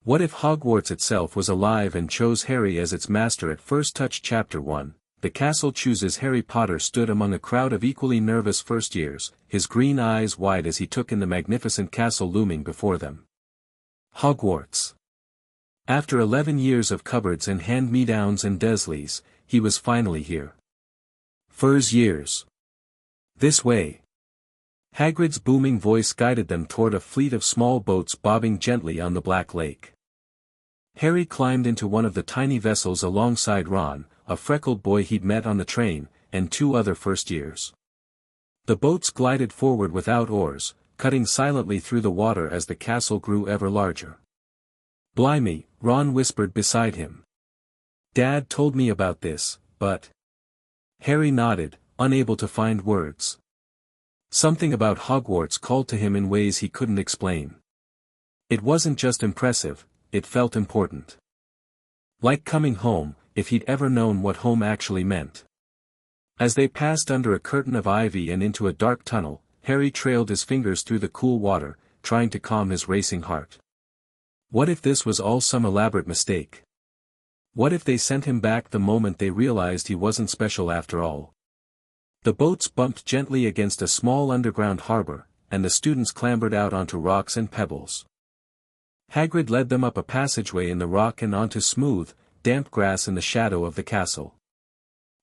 What if Hogwarts itself was alive and chose Harry as its master at first touch? Chapter 1, The Castle Chooses Harry Potter stood among a crowd of equally nervous first-years, his green eyes wide as he took in the magnificent castle looming before them. Hogwarts. After 11 years of cupboards and hand-me-downs and Dursleys, he was finally here. First years. This way. Hagrid's booming voice guided them toward a fleet of small boats bobbing gently on the Black Lake. Harry climbed into one of the tiny vessels alongside Ron, a freckled boy he'd met on the train, and 2 other first-years. The boats glided forward without oars, cutting silently through the water as the castle grew ever larger. "Blimey," Ron whispered beside him. "Dad told me about this, but—" Harry nodded, unable to find words. Something about Hogwarts called to him in ways he couldn't explain. It wasn't just impressive, it felt important. Like coming home, if he'd ever known what home actually meant. As they passed under a curtain of ivy and into a dark tunnel, Harry trailed his fingers through the cool water, trying to calm his racing heart. What if this was all some elaborate mistake? What if they sent him back the moment they realized he wasn't special after all? The boats bumped gently against a small underground harbor, and the students clambered out onto rocks and pebbles. Hagrid led them up a passageway in the rock and onto smooth, damp grass in the shadow of the castle.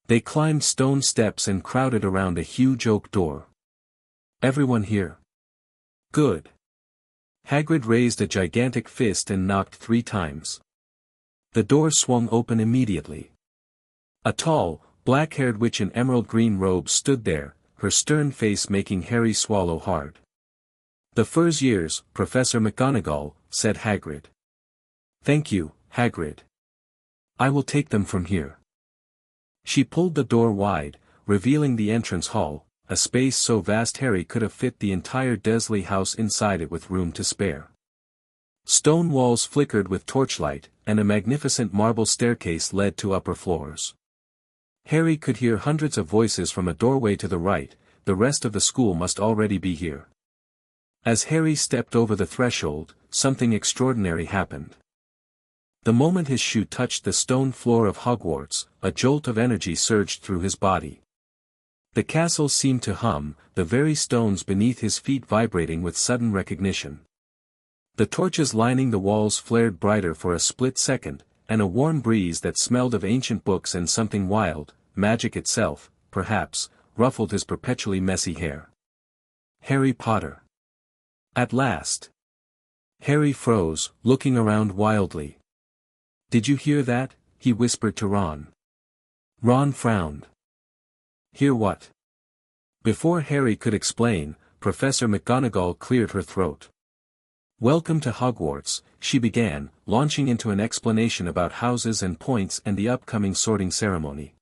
They climbed stone steps and crowded around a huge oak door. "Everyone here?" "Good." Hagrid raised a gigantic fist and knocked 3 times. The door swung open immediately. A tall, black-haired witch in emerald green robes stood there, her stern face making Harry swallow hard. "The first-years, Professor McGonagall," said Hagrid. "Thank you, Hagrid. I will take them from here." She pulled the door wide, revealing the entrance hall, a space so vast Harry could have fit the entire Dursley house inside it with room to spare. Stone walls flickered with torchlight, and a magnificent marble staircase led to upper floors. Harry could hear hundreds of voices from a doorway to the right. The rest of the school must already be here. As Harry stepped over the threshold, something extraordinary happened. The moment his shoe touched the stone floor of Hogwarts, a jolt of energy surged through his body. The castle seemed to hum, the very stones beneath his feet vibrating with sudden recognition. The torches lining the walls flared brighter for a split second, and a warm breeze that smelled of ancient books and something wild, magic itself, perhaps, ruffled his perpetually messy hair. Harry Potter. At last. Harry froze, looking around wildly. "Did you hear that?" he whispered to Ron. Ron frowned. "Hear what?" Before Harry could explain, Professor McGonagall cleared her throat. "Welcome to Hogwarts," she began, launching into an explanation about houses and points and the upcoming sorting ceremony.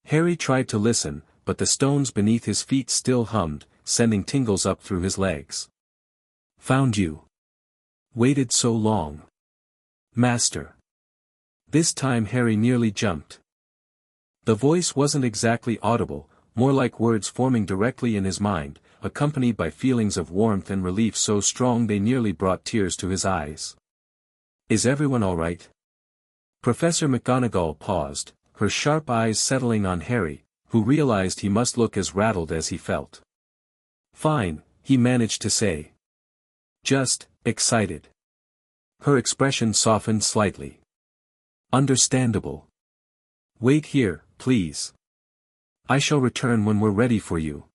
Harry tried to listen, but the stones beneath his feet still hummed, sending tingles up through his legs. "Found you. Waited so long. Master." This time Harry nearly jumped. The voice wasn't exactly audible, more like words forming directly in his mind, accompanied by feelings of warmth and relief so strong they nearly brought tears to his eyes. "Is everyone all right?" Professor McGonagall paused, her sharp eyes settling on Harry, who realized he must look as rattled as he felt. "Fine," he managed to say. "Just, excited." Her expression softened slightly. "Understandable. Wait here, please. I shall return when we're ready for you."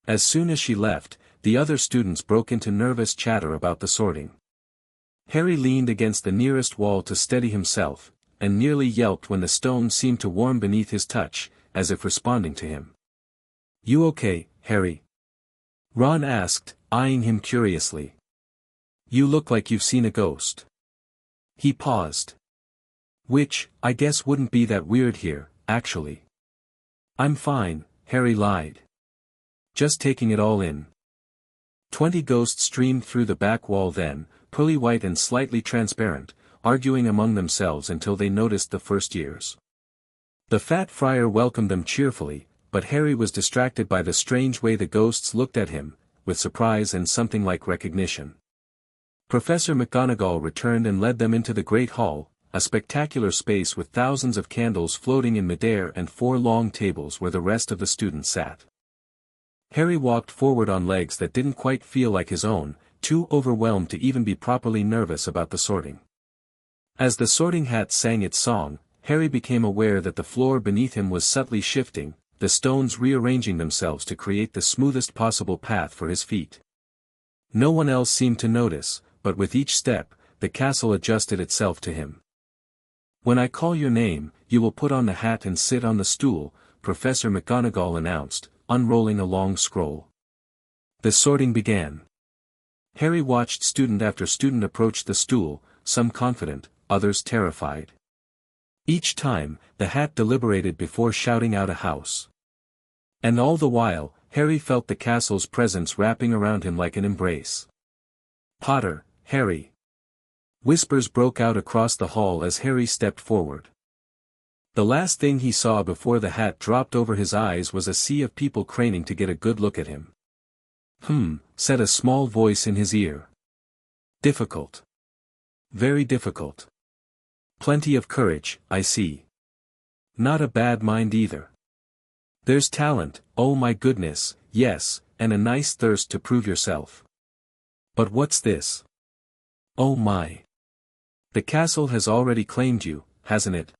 As soon as she left, the other students broke into nervous chatter about the sorting. Harry leaned against the nearest wall to steady himself, and nearly yelped when the stones seemed to warm beneath his touch, as if responding to him. "You okay, Harry?" Ron asked, eyeing him curiously. "You look like you've seen a ghost." He paused. "Which, I guess wouldn't be that weird here, actually." "I'm fine," Harry lied. "Just taking it all in." 20 ghosts streamed through the back wall then, pearly white and slightly transparent, arguing among themselves until they noticed the first-years. The fat friar welcomed them cheerfully, but Harry was distracted by the strange way the ghosts looked at him, with surprise and something like recognition. Professor McGonagall returned and led them into the Great Hall, a spectacular space with thousands of candles floating in midair and 4 long tables where the rest of the students sat. Harry walked forward on legs that didn't quite feel like his own, too overwhelmed to even be properly nervous about the sorting. As the sorting hat sang its song, Harry became aware that the floor beneath him was subtly shifting, the stones rearranging themselves to create the smoothest possible path for his feet. No one else seemed to notice, but with each step, the castle adjusted itself to him. "When I call your name, you will put on the hat and sit on the stool," Professor McGonagall announced, unrolling a long scroll. The sorting began. Harry watched student after student approach the stool, some confident, others terrified. Each time, the hat deliberated before shouting out a house. And all the while, Harry felt the castle's presence wrapping around him like an embrace. "Potter, Harry!" Whispers broke out across the hall as Harry stepped forward. The last thing he saw before the hat dropped over his eyes was a sea of people craning to get a good look at him. Said a small voice in his ear. "Difficult. Very difficult. Plenty of courage, I see. Not a bad mind either. There's talent, oh my goodness, yes, and a nice thirst to prove yourself. But what's this? Oh my. The castle has already claimed you, hasn't it?"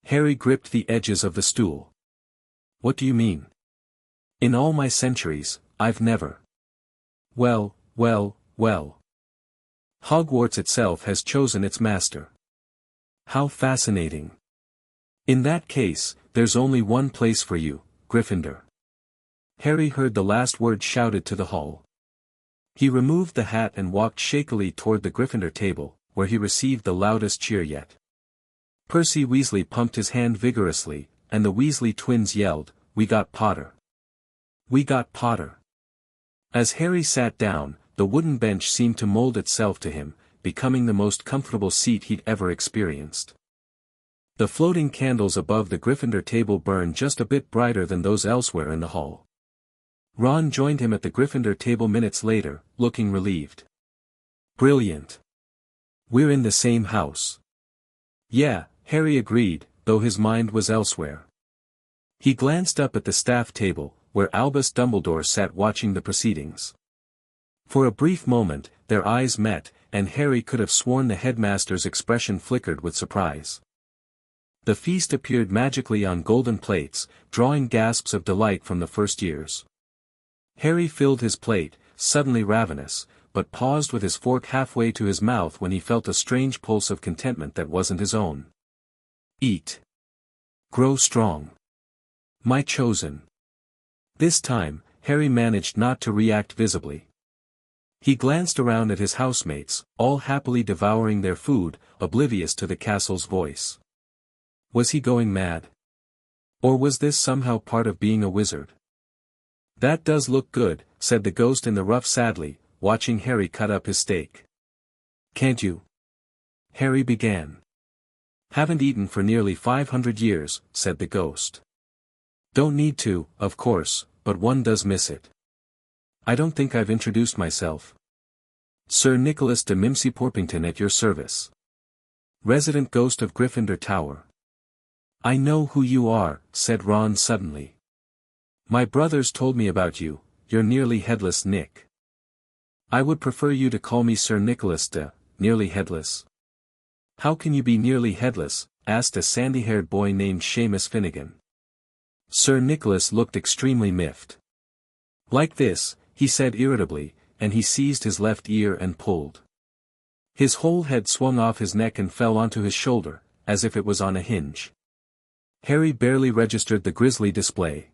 Harry gripped the edges of the stool. "What do you mean? In all my centuries, I've never." Well. Hogwarts itself has chosen its master. How fascinating. In that case, there's only one place for you, Gryffindor. Harry heard the last word shouted to the hall. He removed the hat and walked shakily toward the Gryffindor table, where he received the loudest cheer yet. Percy Weasley pumped his hand vigorously, and the Weasley twins yelled, "We got Potter! We got Potter!" As Harry sat down, the wooden bench seemed to mold itself to him, becoming the most comfortable seat he'd ever experienced. The floating candles above the Gryffindor table burned just a bit brighter than those elsewhere in the hall. Ron joined him at the Gryffindor table minutes later, looking relieved. "Brilliant. We're in the same house." "Yeah," Harry agreed, though his mind was elsewhere. He glanced up at the staff table, where Albus Dumbledore sat watching the proceedings. For a brief moment, their eyes met, and Harry could have sworn the headmaster's expression flickered with surprise. The feast appeared magically on golden plates, drawing gasps of delight from the first years. Harry filled his plate, suddenly ravenous, but paused with his fork halfway to his mouth when he felt a strange pulse of contentment that wasn't his own. "Eat. Grow strong. My chosen." This time, Harry managed not to react visibly. He glanced around at his housemates, all happily devouring their food, oblivious to the castle's voice. Was he going mad? Or was this somehow part of being a wizard? "That does look good," said the ghost in the ruff sadly, watching Harry cut up his steak. "Can't you?" Harry began. "Haven't eaten for nearly 500 years, said the ghost. "Don't need to, of course, but one does miss it. I don't think I've introduced myself. Sir Nicholas de Mimsy Porpington at your service. Resident ghost of Gryffindor Tower." "I know who you are," said Ron suddenly. "My brothers told me about you, you're nearly headless Nick." "I would prefer you to call me Sir Nicholas de, nearly headless." "How can you be nearly headless?" asked a sandy-haired boy named Seamus Finnegan. Sir Nicholas looked extremely miffed. "Like this," he said irritably, and he seized his left ear and pulled. His whole head swung off his neck and fell onto his shoulder, as if it was on a hinge. Harry barely registered the grisly display.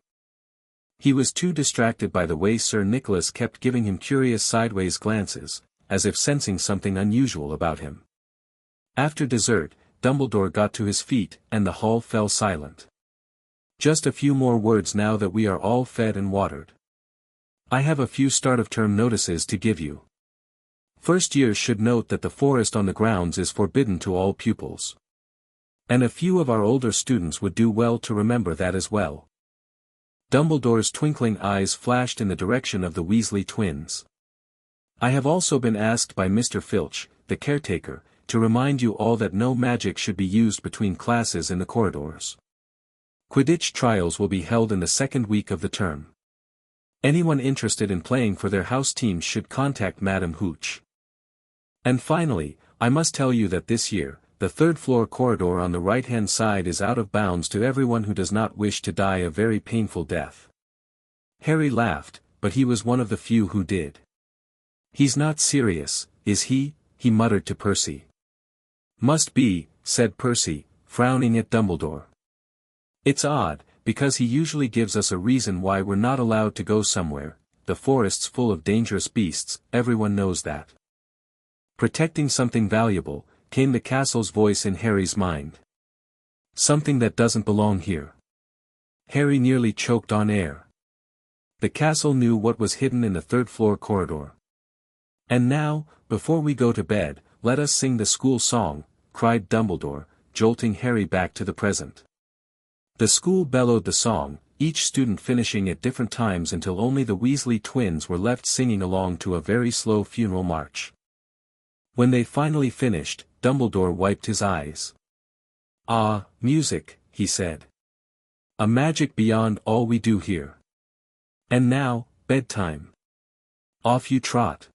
He was too distracted by the way Sir Nicholas kept giving him curious sideways glances, as if sensing something unusual about him. After dessert, Dumbledore got to his feet, and the hall fell silent. "Just a few more words now that we are all fed and watered. I have a few start-of-term notices to give you. First years should note that the forest on the grounds is forbidden to all pupils. And a few of our older students would do well to remember that as well." Dumbledore's twinkling eyes flashed in the direction of the Weasley twins. I have also been asked by Mr. Filch, the caretaker, to remind you all that no magic should be used between classes in the corridors. Quidditch trials will be held in the second week of the term. Anyone interested in playing for their house teams should contact Madam Hooch. And finally, I must tell you that this year, the third-floor corridor on the right-hand side is out of bounds to everyone who does not wish to die a very painful death. Harry laughed, but he was one of the few who did. He's not serious, is he? He muttered to Percy. Must be, said Percy, frowning at Dumbledore. It's odd, because he usually gives us a reason why we're not allowed to go somewhere. The forest's full of dangerous beasts, everyone knows that. Protecting something valuable, came the castle's voice in Harry's mind. Something that doesn't belong here. Harry nearly choked on air. The castle knew what was hidden in the third-floor corridor. And now, before we go to bed, let us sing the school song, cried Dumbledore, jolting Harry back to the present. The school bellowed the song, each student finishing at different times until only the Weasley twins were left singing along to a very slow funeral march. When they finally finished, Dumbledore wiped his eyes. Ah, music, he said. A magic beyond all we do here. And now, bedtime. Off you trot.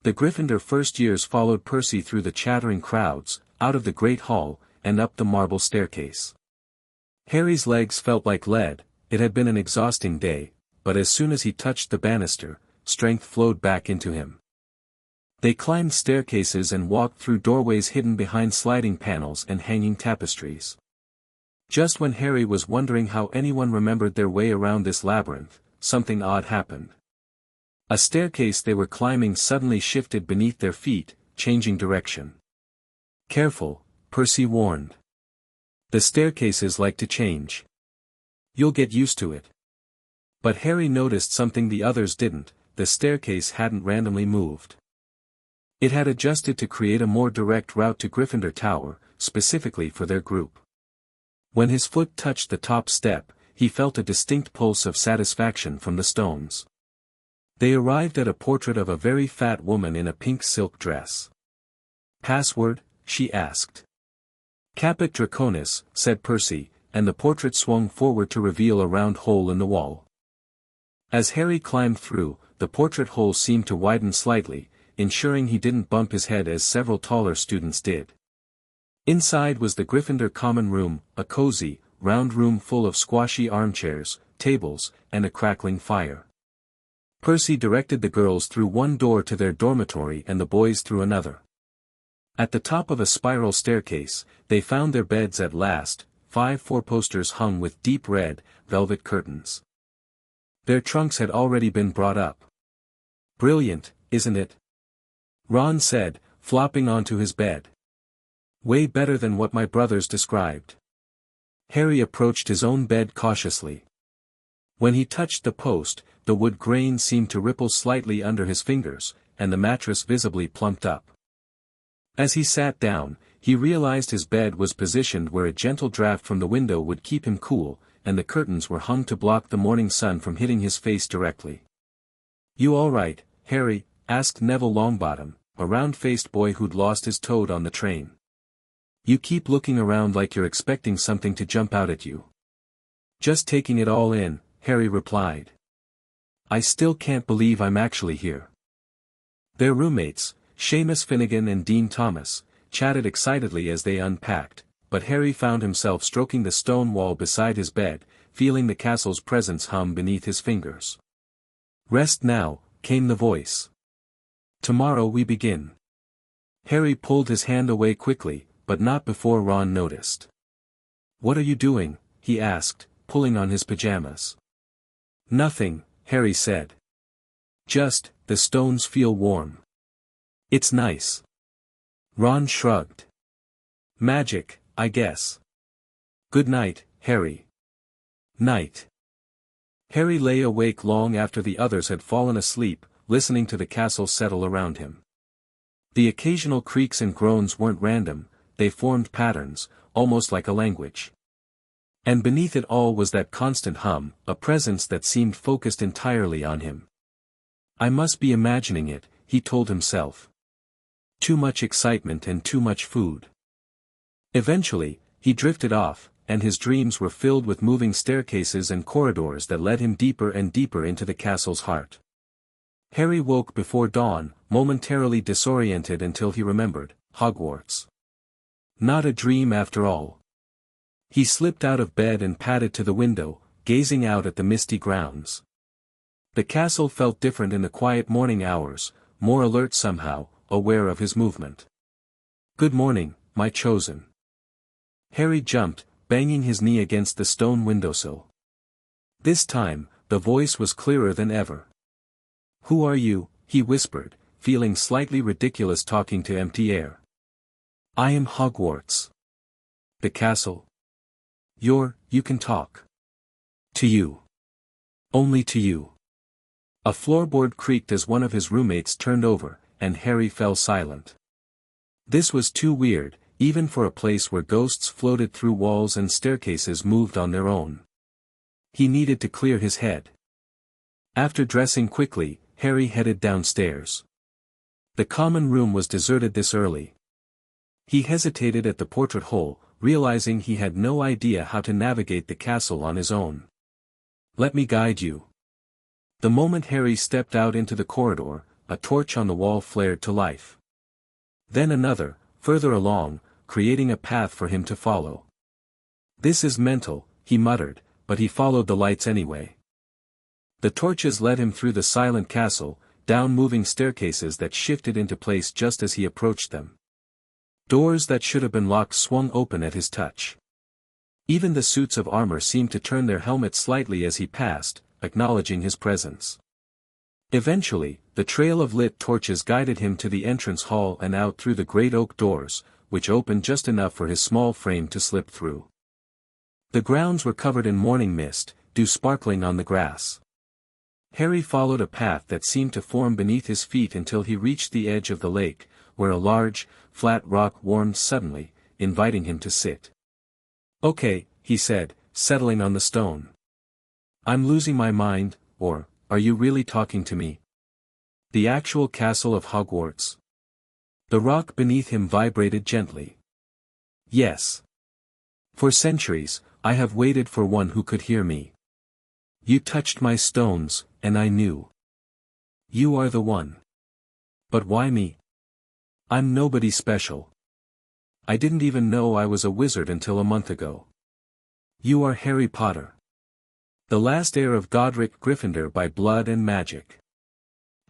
The Gryffindor first years followed Percy through the chattering crowds, out of the great hall, and up the marble staircase. Harry's legs felt like lead. It had been an exhausting day, but as soon as he touched the banister, strength flowed back into him. They climbed staircases and walked through doorways hidden behind sliding panels and hanging tapestries. Just when Harry was wondering how anyone remembered their way around this labyrinth, something odd happened. A staircase they were climbing suddenly shifted beneath their feet, changing direction. Careful, Percy warned. The staircases like to change. You'll get used to it. But Harry noticed something the others didn't. The staircase hadn't randomly moved. It had adjusted to create a more direct route to Gryffindor Tower, specifically for their group. When his foot touched the top step, he felt a distinct pulse of satisfaction from the stones. They arrived at a portrait of a very fat woman in a pink silk dress. Password? She asked. Caput Draconis, said Percy, and the portrait swung forward to reveal a round hole in the wall. As Harry climbed through, the portrait hole seemed to widen slightly, ensuring he didn't bump his head as several taller students did. Inside was the Gryffindor common room, a cozy, round room full of squashy armchairs, tables, and a crackling fire. Percy directed the girls through one door to their dormitory and the boys through another. At the top of a spiral staircase, they found their beds at last, 5 four-posters hung with deep red, velvet curtains. Their trunks had already been brought up. Brilliant, isn't it? Ron said, flopping onto his bed. Way better than what my brothers described. Harry approached his own bed cautiously. When he touched the post, the wood grain seemed to ripple slightly under his fingers, and the mattress visibly plumped up. As he sat down, he realized his bed was positioned where a gentle draft from the window would keep him cool, and the curtains were hung to block the morning sun from hitting his face directly. You all right, Harry? Asked Neville Longbottom, a round-faced boy who'd lost his toad on the train. You keep looking around like you're expecting something to jump out at you. Just taking it all in, Harry replied. I still can't believe I'm actually here. Their roommates, Seamus Finnegan and Dean Thomas, chatted excitedly as they unpacked, but Harry found himself stroking the stone wall beside his bed, feeling the castle's presence hum beneath his fingers. Rest now, came the voice. Tomorrow we begin. Harry pulled his hand away quickly, but not before Ron noticed. What are you doing? He asked, pulling on his pajamas. Nothing, Harry said. Just, the stones feel warm. It's nice. Ron shrugged. Magic, I guess. Good night, Harry. Night. Harry lay awake long after the others had fallen asleep, listening to the castle settle around him. The occasional creaks and groans weren't random, they formed patterns, almost like a language. And beneath it all was that constant hum, a presence that seemed focused entirely on him. I must be imagining it, he told himself. Too much excitement and too much food. Eventually, he drifted off, and his dreams were filled with moving staircases and corridors that led him deeper and deeper into the castle's heart. Harry woke before dawn, momentarily disoriented until he remembered, Hogwarts. Not a dream after all. He slipped out of bed and padded to the window, gazing out at the misty grounds. The castle felt different in the quiet morning hours, more alert somehow, aware of his movement. "Good morning, my chosen." Harry jumped, banging his knee against the stone windowsill. This time, the voice was clearer than ever. "Who are you?" he whispered, feeling slightly ridiculous talking to empty air. "I am Hogwarts." "The castle?" You can talk." "To you. Only to you." A floorboard creaked as one of his roommates turned over, and Harry fell silent. This was too weird, even for a place where ghosts floated through walls and staircases moved on their own. He needed to clear his head. After dressing quickly, Harry headed downstairs. The common room was deserted this early. He hesitated at the portrait hole, realizing he had no idea how to navigate the castle on his own. "Let me guide you." The moment Harry stepped out into the corridor, a torch on the wall flared to life. Then another, further along, creating a path for him to follow. "This is mental," he muttered, but he followed the lights anyway. The torches led him through the silent castle, down moving staircases that shifted into place just as he approached them. Doors that should have been locked swung open at his touch. Even the suits of armor seemed to turn their helmets slightly as he passed, acknowledging his presence. Eventually, the trail of lit torches guided him to the entrance hall and out through the great oak doors, which opened just enough for his small frame to slip through. The grounds were covered in morning mist, dew sparkling on the grass. Harry followed a path that seemed to form beneath his feet until he reached the edge of the lake, where a large, flat rock warmed suddenly, inviting him to sit. "Okay," he said, settling on the stone. "I'm losing my mind, or, are you really talking to me? The actual castle of Hogwarts?" The rock beneath him vibrated gently. "Yes. For centuries, I have waited for one who could hear me. You touched my stones, and I knew. You are the one. But why me? I'm nobody special. I didn't even know I was a wizard until a month ago. You are Harry Potter. The last heir of Godric Gryffindor by blood and magic."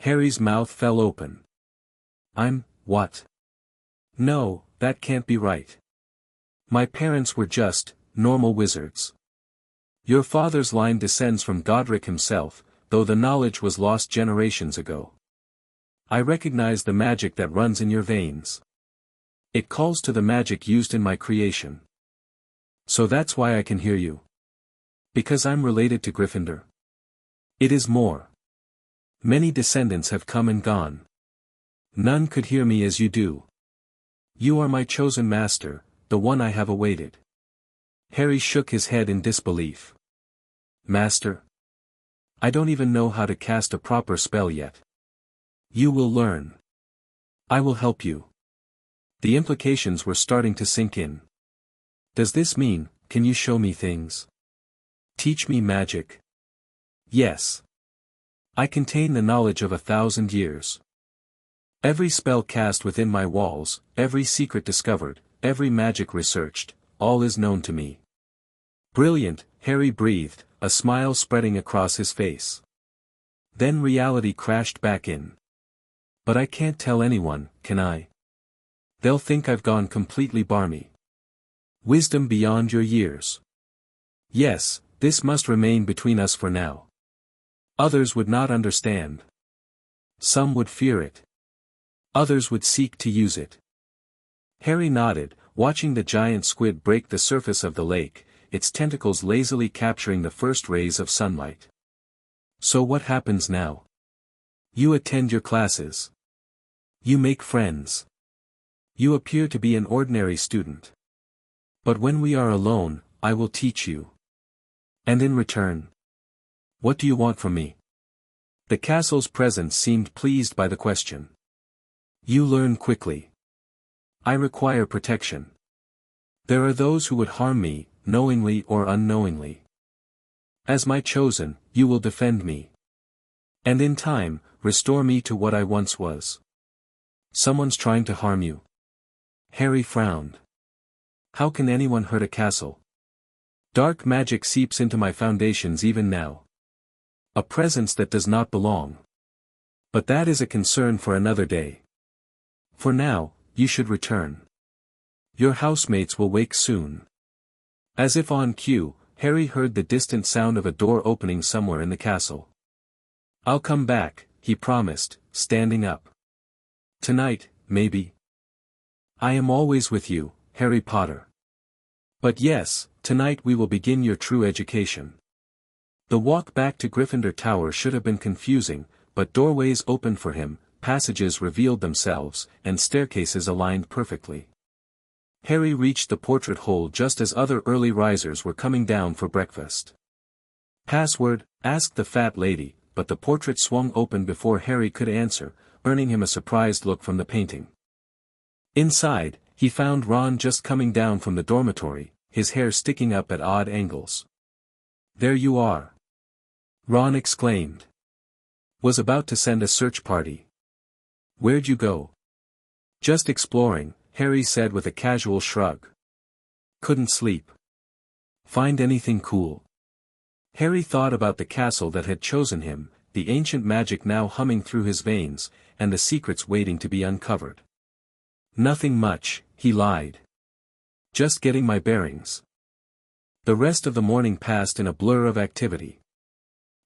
Harry's mouth fell open. What? No, that can't be right. My parents were just, normal wizards. Your father's line descends from Godric himself, though the knowledge was lost generations ago. I recognize the magic that runs in your veins. It calls to the magic used in my creation. So that's why I can hear you. Because I'm related to Gryffindor. It is more. Many descendants have come and gone. None could hear me as you do. You are my chosen master, the one I have awaited. Harry shook his head in disbelief. Master? I don't even know how to cast a proper spell yet. You will learn. I will help you. The implications were starting to sink in. Does this mean, can you show me things? Teach me magic? Yes. I contain the knowledge of 1,000 years. Every spell cast within my walls, every secret discovered, every magic researched, all is known to me. Brilliant, Harry breathed, a smile spreading across his face. Then reality crashed back in. But I can't tell anyone, can I? They'll think I've gone completely barmy. Wisdom beyond your years. Yes, this must remain between us for now. Others would not understand. Some would fear it. Others would seek to use it. Harry nodded, watching the giant squid break the surface of the lake, its tentacles lazily capturing the first rays of sunlight. So what happens now? You attend your classes. You make friends. You appear to be an ordinary student. But when we are alone, I will teach you. And in return, what do you want from me? The castle's presence seemed pleased by the question. You learn quickly. I require protection. There are those who would harm me, knowingly or unknowingly. As my chosen, you will defend me. And in time, restore me to what I once was. Someone's trying to harm you. Harry frowned. How can anyone hurt a castle? Dark magic seeps into my foundations even now. A presence that does not belong. But that is a concern for another day. For now, you should return. Your housemates will wake soon. As if on cue, Harry heard the distant sound of a door opening somewhere in the castle. I'll come back, he promised, standing up. Tonight, maybe. I am always with you, Harry Potter. But yes, tonight we will begin your true education. The walk back to Gryffindor Tower should have been confusing, but doorways opened for him, passages revealed themselves, and staircases aligned perfectly. Harry reached the portrait hole just as other early risers were coming down for breakfast. Password, asked the fat lady, but the portrait swung open before Harry could answer, earning him a surprised look from the painting. Inside, he found Ron just coming down from the dormitory, his hair sticking up at odd angles. There you are. Ron exclaimed. Was about to send a search party. Where'd you go? Just exploring, Harry said with a casual shrug. Couldn't sleep. Find anything cool? Harry thought about the castle that had chosen him, the ancient magic now humming through his veins, and the secrets waiting to be uncovered. Nothing much, he lied. Just getting my bearings. The rest of the morning passed in a blur of activity.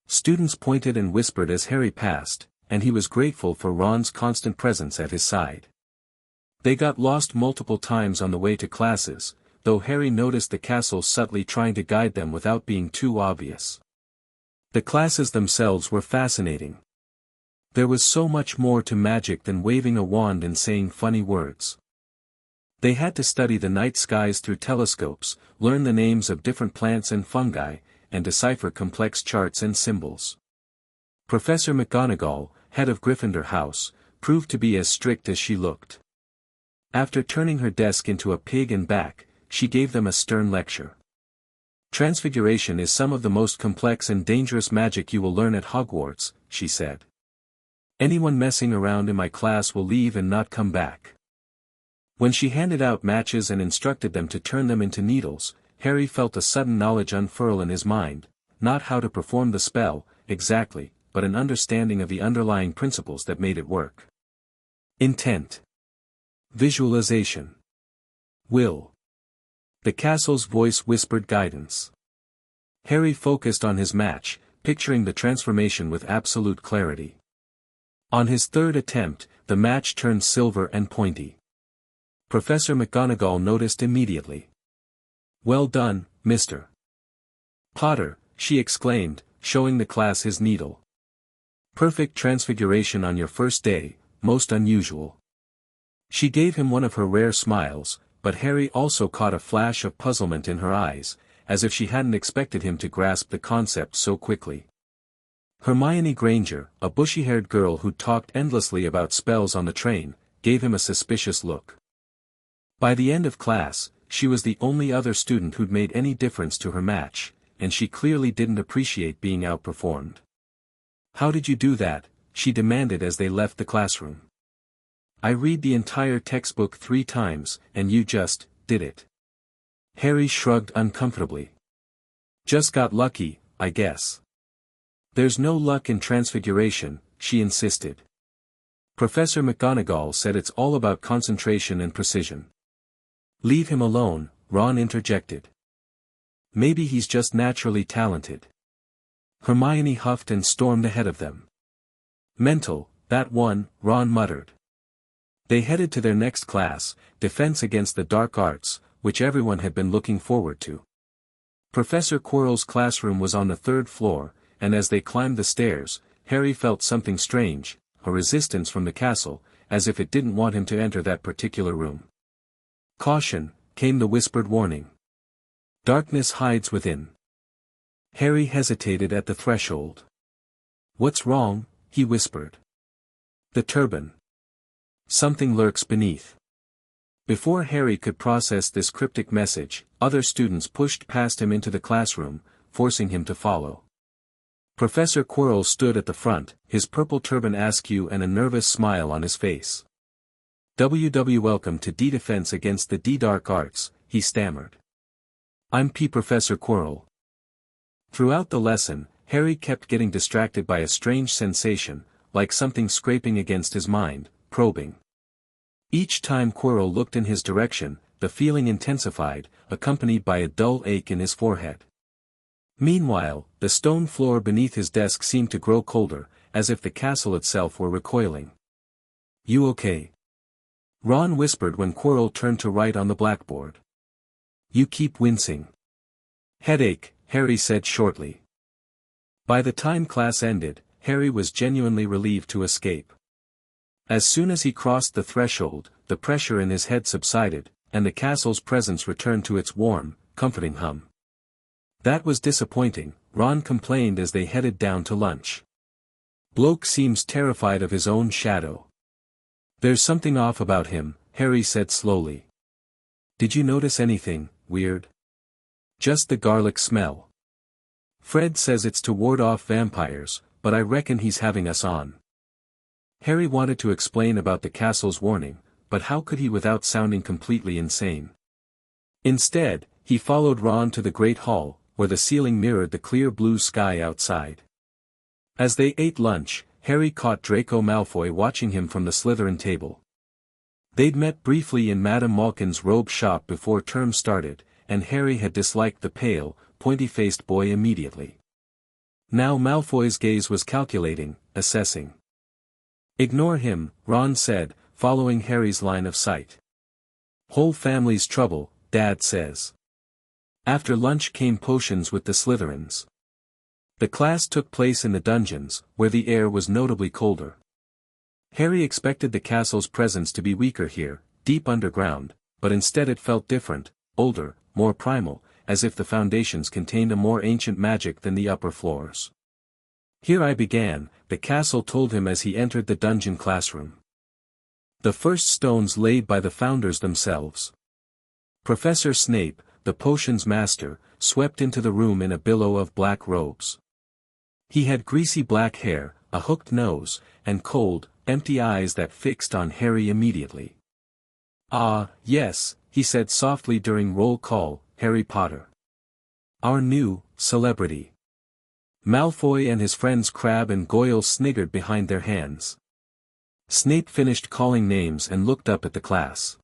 Students pointed and whispered as Harry passed, and he was grateful for Ron's constant presence at his side. They got lost multiple times on the way to classes, though Harry noticed the castle subtly trying to guide them without being too obvious. The classes themselves were fascinating. There was so much more to magic than waving a wand and saying funny words. They had to study the night skies through telescopes, learn the names of different plants and fungi, and decipher complex charts and symbols. Professor McGonagall, head of Gryffindor House, proved to be as strict as she looked. After turning her desk into a pig and back, she gave them a stern lecture. Transfiguration is some of the most complex and dangerous magic you will learn at Hogwarts, she said. Anyone messing around in my class will leave and not come back. When she handed out matches and instructed them to turn them into needles, Harry felt a sudden knowledge unfurl in his mind, not how to perform the spell, exactly, but an understanding of the underlying principles that made it work. Intent. Visualization. Will. The castle's voice whispered guidance. Harry focused on his match, picturing the transformation with absolute clarity. On his third attempt, the match turned silver and pointy. Professor McGonagall noticed immediately. Well done, Mr. Potter, she exclaimed, showing the class his needle. Perfect transfiguration on your first day, most unusual. She gave him one of her rare smiles, but Harry also caught a flash of puzzlement in her eyes, as if she hadn't expected him to grasp the concept so quickly. Hermione Granger, a bushy-haired girl who talked endlessly about spells on the train, gave him a suspicious look. By the end of class, she was the only other student who'd made any difference to her match, and she clearly didn't appreciate being outperformed. How did you do that? She demanded as they left the classroom. I read the entire textbook 3 times, and you just did it. Harry shrugged uncomfortably. Just got lucky, I guess. There's no luck in transfiguration, she insisted. Professor McGonagall said it's all about concentration and precision. Leave him alone, Ron interjected. Maybe he's just naturally talented. Hermione huffed and stormed ahead of them. Mental, that one, Ron muttered. They headed to their next class, Defense Against the Dark Arts, which everyone had been looking forward to. Professor Quirrell's classroom was on the 3rd floor, and as they climbed the stairs, Harry felt something strange, a resistance from the castle, as if it didn't want him to enter that particular room. Caution, came the whispered warning. Darkness hides within. Harry hesitated at the threshold. What's wrong? He whispered. The turban. Something lurks beneath. Before Harry could process this cryptic message, other students pushed past him into the classroom, forcing him to follow. Professor Quirrell stood at the front, his purple turban askew and a nervous smile on his face. Welcome to Defense Against the Dark Arts, he stammered. I'm Professor Quirrell. Throughout the lesson, Harry kept getting distracted by a strange sensation, like something scraping against his mind, probing. Each time Quirrell looked in his direction, the feeling intensified, accompanied by a dull ache in his forehead. Meanwhile, the stone floor beneath his desk seemed to grow colder, as if the castle itself were recoiling. You okay? Ron whispered when Quirrell turned to write on the blackboard. You keep wincing. Headache, Harry said shortly. By the time class ended, Harry was genuinely relieved to escape. As soon as he crossed the threshold, the pressure in his head subsided, and the castle's presence returned to its warm, comforting hum. That was disappointing, Ron complained as they headed down to lunch. Bloke seems terrified of his own shadow. There's something off about him, Harry said slowly. Did you notice anything weird? Just the garlic smell. Fred says it's to ward off vampires, but I reckon he's having us on. Harry wanted to explain about the castle's warning, but how could he without sounding completely insane? Instead, he followed Ron to the Great Hall, where the ceiling mirrored the clear blue sky outside. As they ate lunch, Harry caught Draco Malfoy watching him from the Slytherin table. They'd met briefly in Madame Malkin's robe shop before term started, and Harry had disliked the pale, pointy-faced boy immediately. Now Malfoy's gaze was calculating, assessing. Ignore him, Ron said, following Harry's line of sight. Whole family's trouble, Dad says. After lunch came potions with the Slytherins. The class took place in the dungeons, where the air was notably colder. Harry expected the castle's presence to be weaker here, deep underground, but instead it felt different, older, more primal, as if the foundations contained a more ancient magic than the upper floors. Here I began, the castle told him as he entered the dungeon classroom. The first stones laid by the founders themselves. Professor Snape, the potions master, swept into the room in a billow of black robes. He had greasy black hair, a hooked nose, and cold, empty eyes that fixed on Harry immediately. Ah, yes, he said softly during roll call, Harry Potter. Our new celebrity. Malfoy and his friends Crabbe and Goyle sniggered behind their hands. Snape finished calling names and looked up at the class.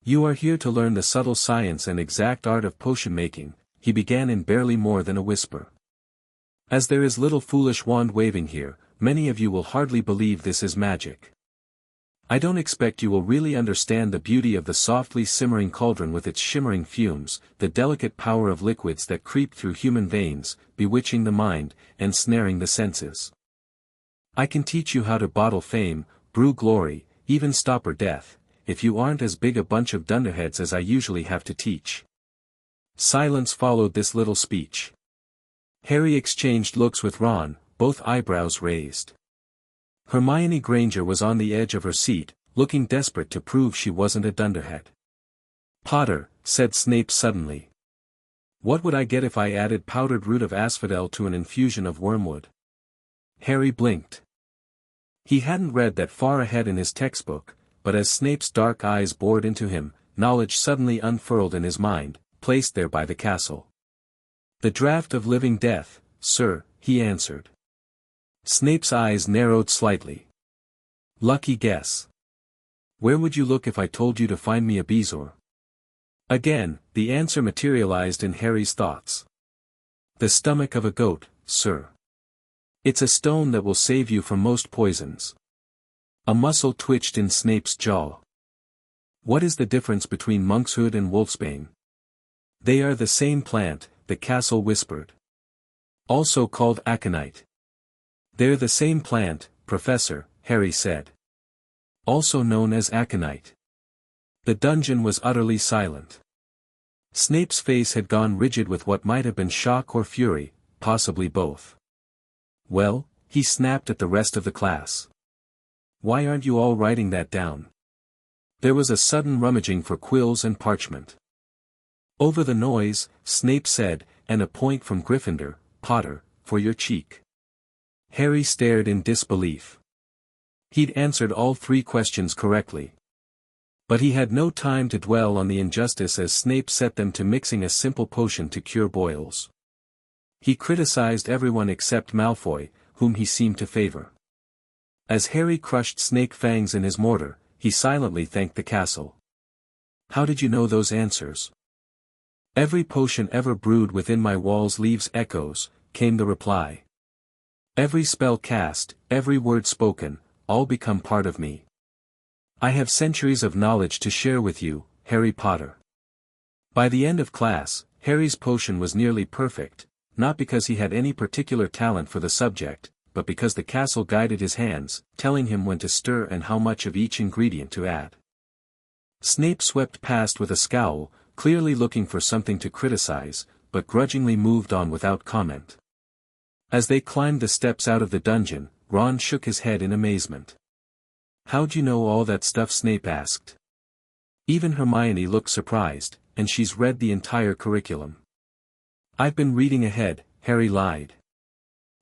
You are here to learn the subtle science and exact art of potion making, he began in barely more than a whisper. As there is little foolish wand waving here, many of you will hardly believe this is magic. I don't expect you will really understand the beauty of the softly simmering cauldron with its shimmering fumes, the delicate power of liquids that creep through human veins, bewitching the mind, and snaring the senses. I can teach you how to bottle fame, brew glory, even stopper death, if you aren't as big a bunch of dunderheads as I usually have to teach. Silence followed this little speech. Harry exchanged looks with Ron, both eyebrows raised. Hermione Granger was on the edge of her seat, looking desperate to prove she wasn't a dunderhead. Potter, said Snape suddenly. What would I get if I added powdered root of asphodel to an infusion of wormwood? Harry blinked. He hadn't read that far ahead in his textbook, but as Snape's dark eyes bored into him, knowledge suddenly unfurled in his mind, placed there by the castle. The draught of living death, sir, he answered. Snape's eyes narrowed slightly. Lucky guess. Where would you look if I told you to find me a bezoar? Again, the answer materialized in Harry's thoughts. The stomach of a goat, sir. It's a stone that will save you from most poisons. A muscle twitched in Snape's jaw. What is the difference between monkshood and wolfsbane? They are the same plant, the castle whispered. Also called aconite. They're the same plant, Professor, Harry said. Also known as aconite. The dungeon was utterly silent. Snape's face had gone rigid with what might have been shock or fury, possibly both. Well, he snapped at the rest of the class. Why aren't you all writing that down? There was a sudden rummaging for quills and parchment. Over the noise, Snape said, and a point from Gryffindor, Potter, for your cheek. Harry stared in disbelief. He'd answered all 3 questions correctly. But he had no time to dwell on the injustice as Snape set them to mixing a simple potion to cure boils. He criticized everyone except Malfoy, whom he seemed to favor. As Harry crushed snake fangs in his mortar, he silently thanked the castle. How did you know those answers? Every potion ever brewed within my walls leaves echoes, came the reply. Every spell cast, every word spoken, all become part of me. I have centuries of knowledge to share with you, Harry Potter. By the end of class, Harry's potion was nearly perfect, not because he had any particular talent for the subject, but because the castle guided his hands, telling him when to stir and how much of each ingredient to add. Snape swept past with a scowl, clearly looking for something to criticize, but grudgingly moved on without comment. As they climbed the steps out of the dungeon, Ron shook his head in amazement. How'd you know all that stuff? Snape asked. Even Hermione looked surprised, and she's read the entire curriculum. I've been reading ahead, Harry lied.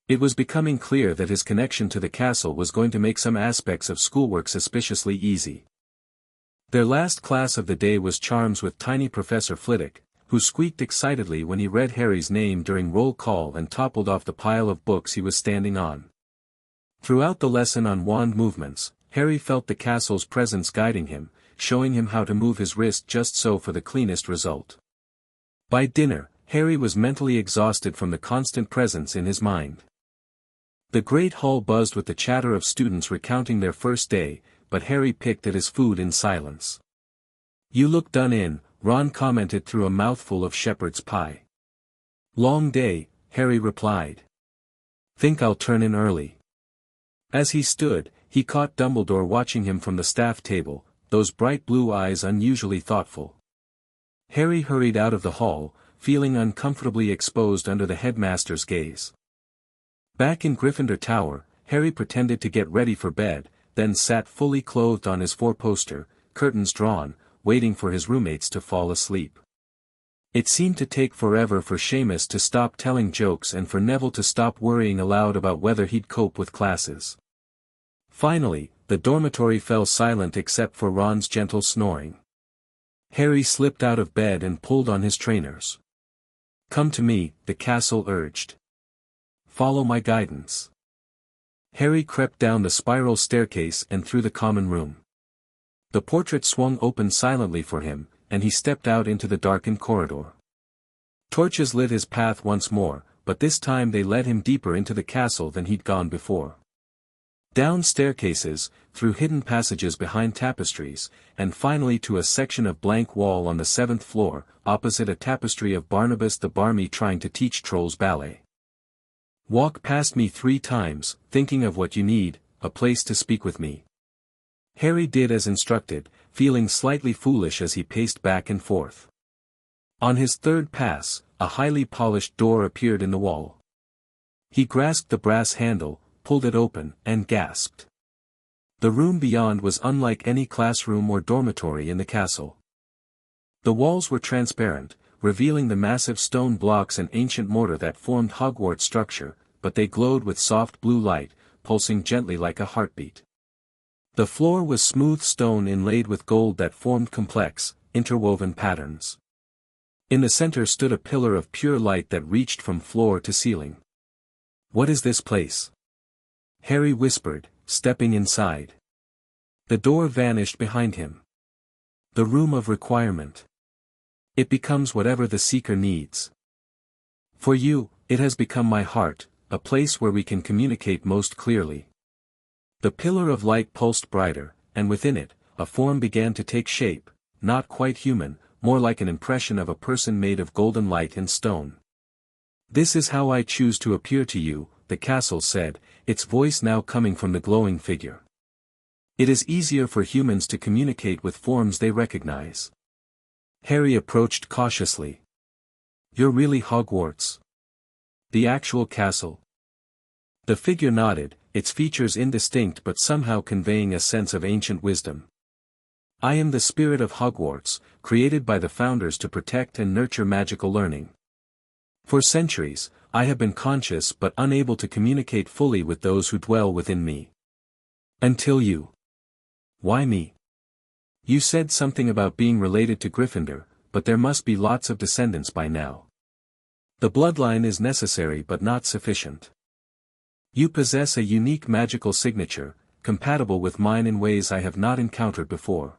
It was becoming clear that his connection to the castle was going to make some aspects of schoolwork suspiciously easy. Their last class of the day was Charms with tiny Professor Flitwick, who squeaked excitedly when he read Harry's name during roll call and toppled off the pile of books he was standing on. Throughout the lesson on wand movements, Harry felt the castle's presence guiding him, showing him how to move his wrist just so for the cleanest result. By dinner, Harry was mentally exhausted from the constant presence in his mind. The great hall buzzed with the chatter of students recounting their first day, but Harry picked at his food in silence. You look done in, Ron commented through a mouthful of shepherd's pie. Long day, Harry replied. Think I'll turn in early. As he stood, he caught Dumbledore watching him from the staff table, those bright blue eyes unusually thoughtful. Harry hurried out of the hall, feeling uncomfortably exposed under the headmaster's gaze. Back in Gryffindor Tower, Harry pretended to get ready for bed, then sat fully clothed on his 4-poster, curtains drawn, waiting for his roommates to fall asleep. It seemed to take forever for Seamus to stop telling jokes and for Neville to stop worrying aloud about whether he'd cope with classes. Finally, the dormitory fell silent except for Ron's gentle snoring. Harry slipped out of bed and pulled on his trainers. Come to me, the castle urged. Follow my guidance. Harry crept down the spiral staircase and through the common room. The portrait swung open silently for him, and he stepped out into the darkened corridor. Torches lit his path once more, but this time they led him deeper into the castle than he'd gone before. Down staircases, through hidden passages behind tapestries, and finally to a section of blank wall on the 7th floor, opposite a tapestry of Barnabas the Barmy trying to teach trolls ballet. Walk past me 3 times, thinking of what you need, a place to speak with me. Harry did as instructed, feeling slightly foolish as he paced back and forth. On his 3rd pass, a highly polished door appeared in the wall. He grasped the brass handle, pulled it open, and gasped. The room beyond was unlike any classroom or dormitory in the castle. The walls were transparent, revealing the massive stone blocks and ancient mortar that formed Hogwarts' structure, but they glowed with soft blue light, pulsing gently like a heartbeat. The floor was smooth stone inlaid with gold that formed complex, interwoven patterns. In the center stood a pillar of pure light that reached from floor to ceiling. What is this place? Harry whispered, stepping inside. The door vanished behind him. The room of requirement. It becomes whatever the seeker needs. For you, it has become my heart, a place where we can communicate most clearly. The pillar of light pulsed brighter, and within it, a form began to take shape, not quite human, more like an impression of a person made of golden light and stone. This is how I choose to appear to you, the castle said, its voice now coming from the glowing figure. It is easier for humans to communicate with forms they recognize. Harry approached cautiously. You're really Hogwarts? The actual castle? The figure nodded, its features indistinct but somehow conveying a sense of ancient wisdom. I am the spirit of Hogwarts, created by the founders to protect and nurture magical learning. For centuries, I have been conscious but unable to communicate fully with those who dwell within me. Until you. Why me? You said something about being related to Gryffindor, but there must be lots of descendants by now. The bloodline is necessary but not sufficient. You possess a unique magical signature, compatible with mine in ways I have not encountered before.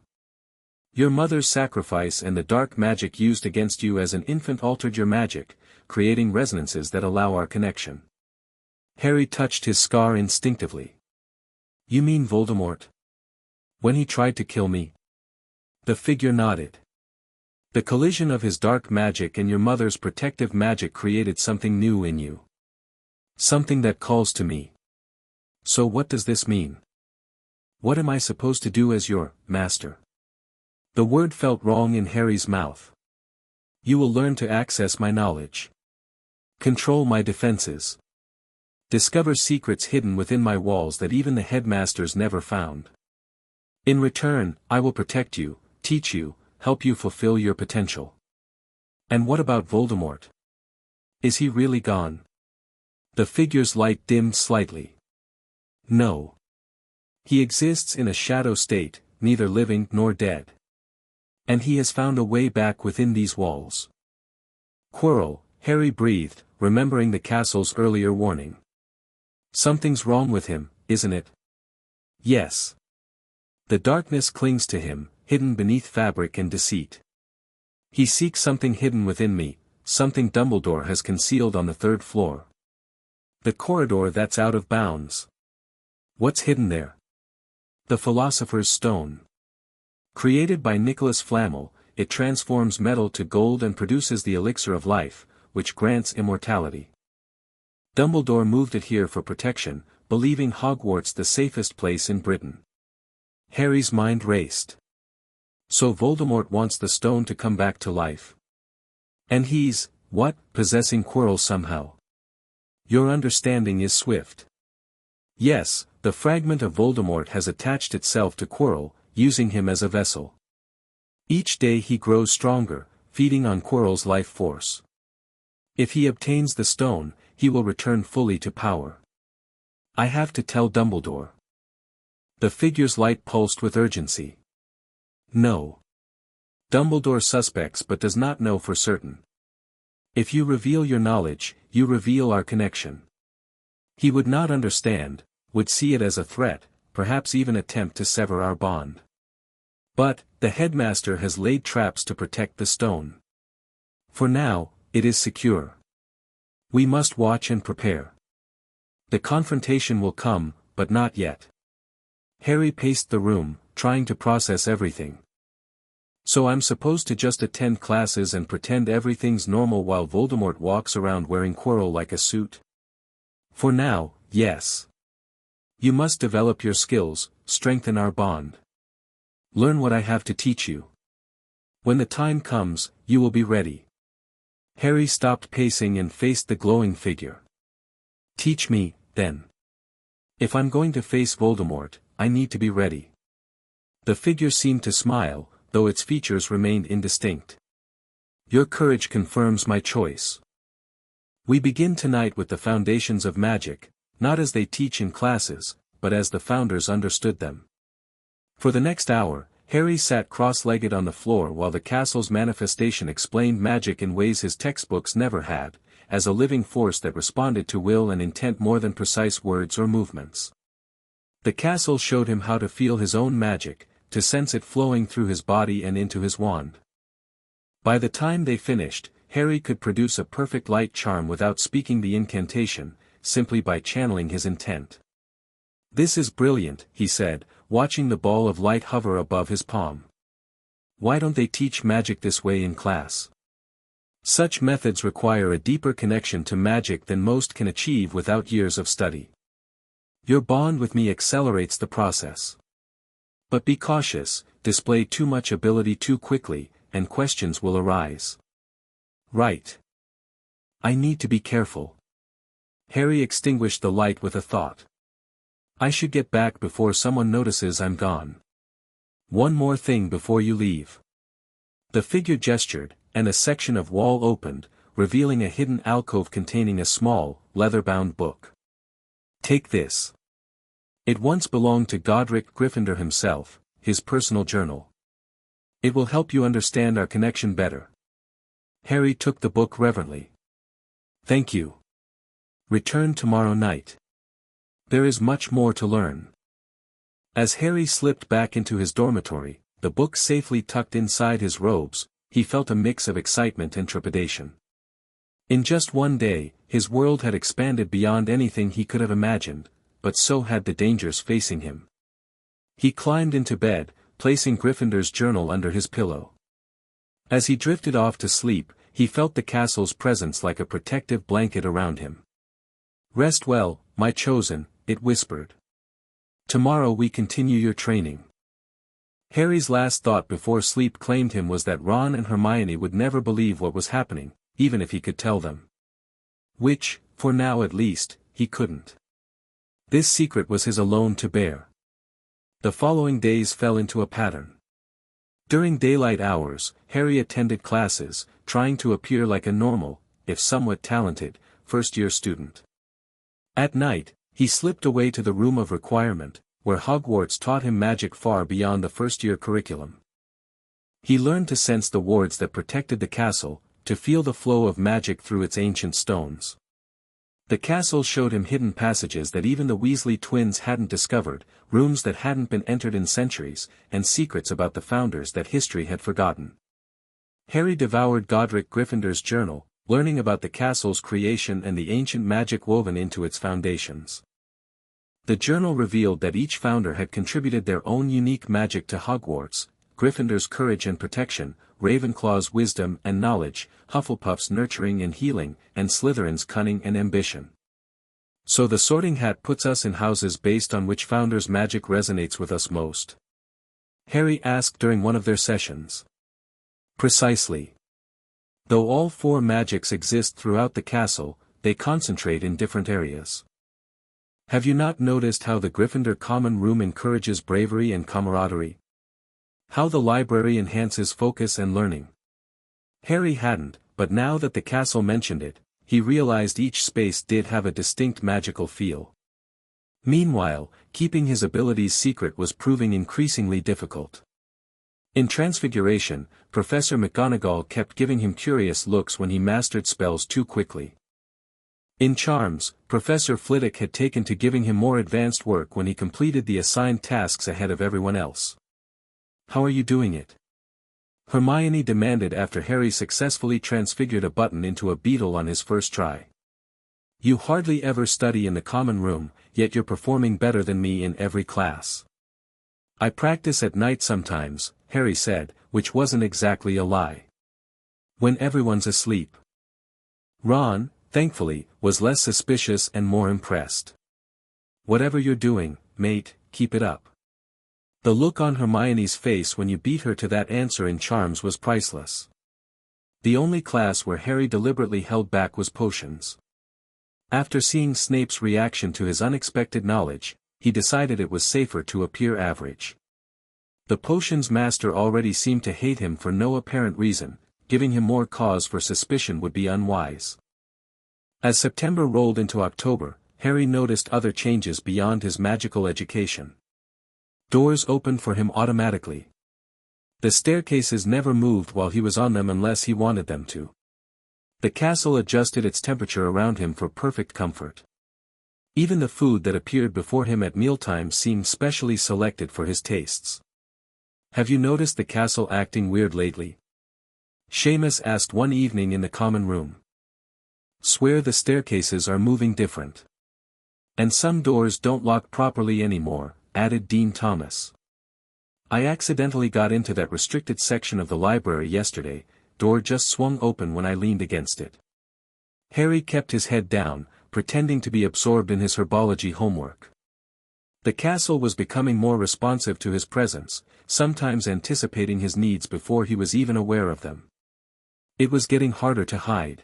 Your mother's sacrifice and the dark magic used against you as an infant altered your magic, creating resonances that allow our connection. Harry touched his scar instinctively. You mean Voldemort? When he tried to kill me? The figure nodded. The collision of his dark magic and your mother's protective magic created something new in you. Something that calls to me. So what does this mean? What am I supposed to do as your master? The word felt wrong in Harry's mouth. You will learn to access my knowledge. Control my defenses. Discover secrets hidden within my walls that even the headmasters never found. In return, I will protect you, teach you, help you fulfill your potential. And what about Voldemort? Is he really gone? The figure's light dimmed slightly. No. He exists in a shadow state, neither living nor dead. And he has found a way back within these walls. Quirrell, Harry breathed, remembering the castle's earlier warning. Something's wrong with him, isn't it? Yes. The darkness clings to him, hidden beneath fabric and deceit. He seeks something hidden within me, something Dumbledore has concealed on the 3rd floor. The corridor that's out of bounds. What's hidden there? The Philosopher's Stone. Created by Nicholas Flamel, it transforms metal to gold and produces the elixir of life, which grants immortality. Dumbledore moved it here for protection, believing Hogwarts the safest place in Britain. Harry's mind raced. So Voldemort wants the stone to come back to life. And he's, what, possessing Quirrell somehow. Your understanding is swift. Yes, the fragment of Voldemort has attached itself to Quirrell, using him as a vessel. Each day he grows stronger, feeding on Quirrell's life force. If he obtains the stone, he will return fully to power. I have to tell Dumbledore. The figure's light pulsed with urgency. No. Dumbledore suspects but does not know for certain. If you reveal your knowledge, you reveal our connection. He would not understand, would see it as a threat, perhaps even attempt to sever our bond. But, the headmaster has laid traps to protect the stone. For now, it is secure. We must watch and prepare. The confrontation will come, but not yet. Harry paced the room, trying to process everything. So I'm supposed to just attend classes and pretend everything's normal while Voldemort walks around wearing Quirrell like a suit? For now, yes. You must develop your skills, strengthen our bond. Learn what I have to teach you. When the time comes, you will be ready. Harry stopped pacing and faced the glowing figure. Teach me, then. If I'm going to face Voldemort, I need to be ready. The figure seemed to smile, though its features remained indistinct. Your courage confirms my choice. We begin tonight with the foundations of magic, not as they teach in classes, but as the founders understood them. For the next hour, Harry sat cross-legged on the floor while the castle's manifestation explained magic in ways his textbooks never had, as a living force that responded to will and intent more than precise words or movements. The castle showed him how to feel his own magic, to sense it flowing through his body and into his wand. By the time they finished, Harry could produce a perfect light charm without speaking the incantation, simply by channeling his intent. This is brilliant, he said, watching the ball of light hover above his palm. Why don't they teach magic this way in class? Such methods require a deeper connection to magic than most can achieve without years of study. Your bond with me accelerates the process. But be cautious, display too much ability too quickly, and questions will arise. Right. I need to be careful. Harry extinguished the light with a thought. I should get back before someone notices I'm gone. One more thing before you leave. The figure gestured, and a section of wall opened, revealing a hidden alcove containing a small, leather-bound book. Take this. It once belonged to Godric Gryffindor himself, his personal journal. It will help you understand our connection better. Harry took the book reverently. Thank you. Return tomorrow night. There is much more to learn. As Harry slipped back into his dormitory, the book safely tucked inside his robes, he felt a mix of excitement and trepidation. In just one day, his world had expanded beyond anything he could have imagined, but so had the dangers facing him. He climbed into bed, placing Gryffindor's journal under his pillow. As he drifted off to sleep, he felt the castle's presence like a protective blanket around him. Rest well, my chosen, it whispered. Tomorrow we continue your training. Harry's last thought before sleep claimed him was that Ron and Hermione would never believe what was happening, even if he could tell them. Which, for now at least, he couldn't. This secret was his alone to bear. The following days fell into a pattern. During daylight hours, Harry attended classes, trying to appear like a normal, if somewhat talented, first-year student. At night, he slipped away to the room of requirement, where Hogwarts taught him magic far beyond the first-year curriculum. He learned to sense the wards that protected the castle, to feel the flow of magic through its ancient stones. The castle showed him hidden passages that even the Weasley twins hadn't discovered, rooms that hadn't been entered in centuries, and secrets about the founders that history had forgotten. Harry devoured Godric Gryffindor's journal, learning about the castle's creation and the ancient magic woven into its foundations. The journal revealed that each founder had contributed their own unique magic to Hogwarts: Gryffindor's courage and protection, Ravenclaw's wisdom and knowledge, Hufflepuff's nurturing and healing, and Slytherin's cunning and ambition. So the Sorting Hat puts us in houses based on which founder's magic resonates with us most? Harry asked during one of their sessions. Precisely. Though all four magics exist throughout the castle, they concentrate in different areas. Have you not noticed how the Gryffindor common room encourages bravery and camaraderie? How the library enhances focus and learning? Harry hadn't, but now that the castle mentioned it, he realized each space did have a distinct magical feel. Meanwhile, keeping his abilities secret was proving increasingly difficult. In Transfiguration, Professor McGonagall kept giving him curious looks when he mastered spells too quickly. In Charms, Professor Flitwick had taken to giving him more advanced work when he completed the assigned tasks ahead of everyone else. How are you doing it? Hermione demanded after Harry successfully transfigured a button into a beetle on his first try. You hardly ever study in the common room, yet you're performing better than me in every class. I practice at night sometimes, Harry said, which wasn't exactly a lie. When everyone's asleep. Ron, thankfully, was less suspicious and more impressed. Whatever you're doing, mate, keep it up. The look on Hermione's face when you beat her to that answer in Charms was priceless. The only class where Harry deliberately held back was potions. After seeing Snape's reaction to his unexpected knowledge, he decided it was safer to appear average. The potions master already seemed to hate him for no apparent reason, giving him more cause for suspicion would be unwise. As September rolled into October, Harry noticed other changes beyond his magical education. Doors opened for him automatically. The staircases never moved while he was on them unless he wanted them to. The castle adjusted its temperature around him for perfect comfort. Even the food that appeared before him at mealtime seemed specially selected for his tastes. Have you noticed the castle acting weird lately? Seamus asked one evening in the common room. Swear the staircases are moving different. And some doors don't lock properly anymore, added Dean Thomas. I accidentally got into that restricted section of the library yesterday, door just swung open when I leaned against it. Harry kept his head down, pretending to be absorbed in his herbology homework. The castle was becoming more responsive to his presence, sometimes anticipating his needs before he was even aware of them. It was getting harder to hide.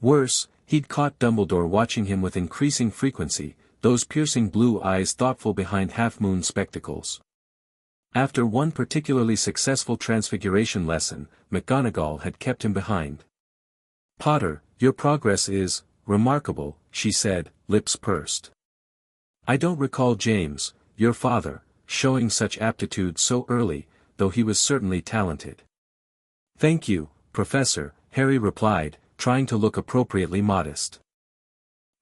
Worse, he'd caught Dumbledore watching him with increasing frequency, those piercing blue eyes thoughtful behind half-moon spectacles. After one particularly successful transfiguration lesson, McGonagall had kept him behind. "Potter, your progress is remarkable," she said, lips pursed. "I don't recall James, your father, showing such aptitude so early, though he was certainly talented." "Thank you, Professor," Harry replied, trying to look appropriately modest.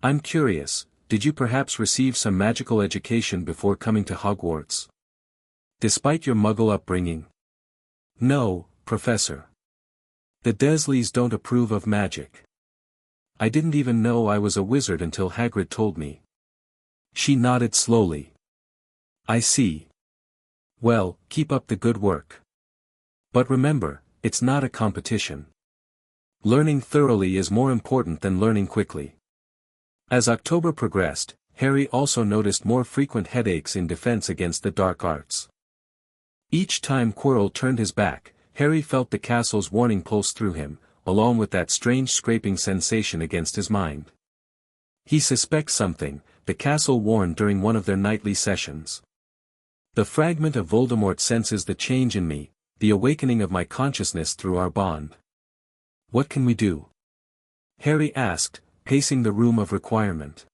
"I'm curious, did you perhaps receive some magical education before coming to Hogwarts? Despite your Muggle upbringing?" "No, Professor. The Dursleys don't approve of magic. I didn't even know I was a wizard until Hagrid told me." She nodded slowly. "I see. Well, keep up the good work. But remember, it's not a competition. Learning thoroughly is more important than learning quickly." As October progressed, Harry also noticed more frequent headaches in defense against the dark arts. Each time Quirrell turned his back, Harry felt the castle's warning pulse through him, along with that strange scraping sensation against his mind. "He suspects something," the castle warned during one of their nightly sessions. "The fragment of Voldemort senses the change in me, the awakening of my consciousness through our bond. What can we do?" Harry asked, pacing the room of requirement.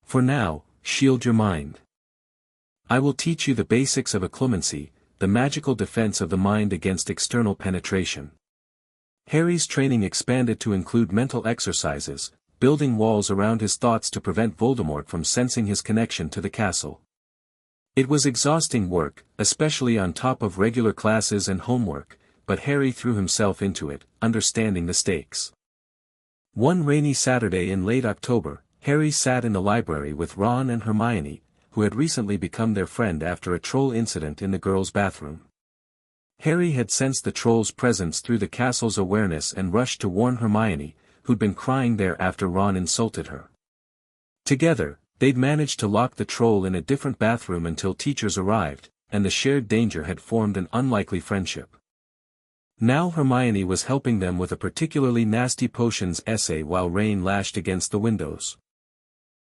"For now, shield your mind. I will teach you the basics of occlumency, the magical defense of the mind against external penetration." Harry's training expanded to include mental exercises, building walls around his thoughts to prevent Voldemort from sensing his connection to the castle. It was exhausting work, especially on top of regular classes and homework, but Harry threw himself into it, understanding the stakes. One rainy Saturday in late October, Harry sat in the library with Ron and Hermione, who had recently become their friend after a troll incident in the girls' bathroom. Harry had sensed the troll's presence through the castle's awareness and rushed to warn Hermione, who'd been crying there after Ron insulted her. Together, they'd managed to lock the troll in a different bathroom until teachers arrived, and the shared danger had formed an unlikely friendship. Now Hermione was helping them with a particularly nasty potions essay while rain lashed against the windows.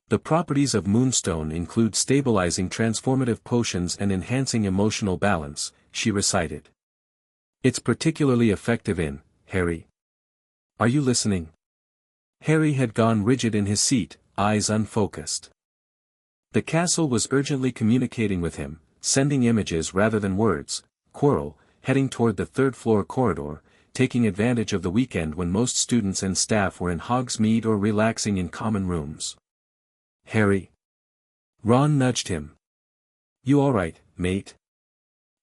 "The properties of Moonstone include stabilizing transformative potions and enhancing emotional balance," she recited. "It's particularly effective in, Harry. Are you listening?" Harry had gone rigid in his seat, eyes unfocused. The castle was urgently communicating with him, sending images rather than words. Quirrell, heading toward the third-floor corridor, taking advantage of the weekend when most students and staff were in Hogsmeade or relaxing in common rooms. "Harry." Ron nudged him. "You all right, mate?"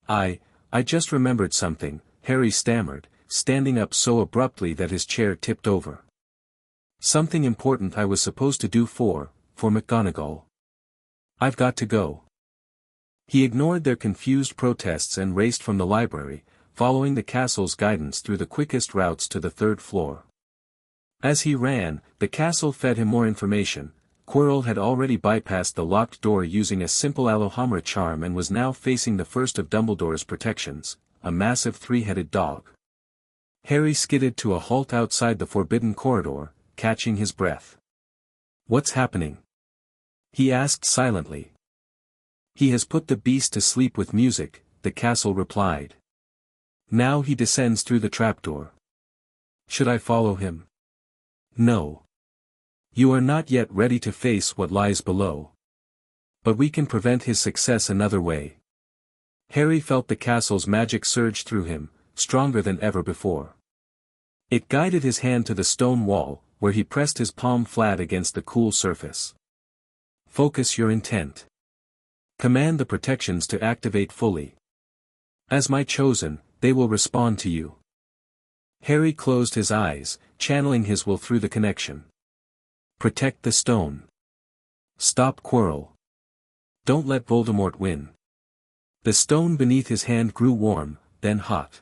I just remembered something," Harry stammered, standing up so abruptly that his chair tipped over. "Something important I was supposed to do for McGonagall. I've got to go." He ignored their confused protests and raced from the library, following the castle's guidance through the quickest routes to the third floor. As he ran, the castle fed him more information. Quirrell had already bypassed the locked door using a simple Alohomora charm and was now facing the first of Dumbledore's protections, a massive three-headed dog. Harry skidded to a halt outside the forbidden corridor, catching his breath. "What's happening?" he asked silently. "He has put the beast to sleep with music," the castle replied. "Now he descends through the trapdoor. Should I follow him?" "No. You are not yet ready to face what lies below. But we can prevent his success another way." Harry felt the castle's magic surge through him, stronger than ever before. It guided his hand to the stone wall, where he pressed his palm flat against the cool surface. "Focus your intent. Command the protections to activate fully. As my chosen, they will respond to you." Harry closed his eyes, channeling his will through the connection. "Protect the stone. Stop Quirrell. Don't let Voldemort win." The stone beneath his hand grew warm, then hot.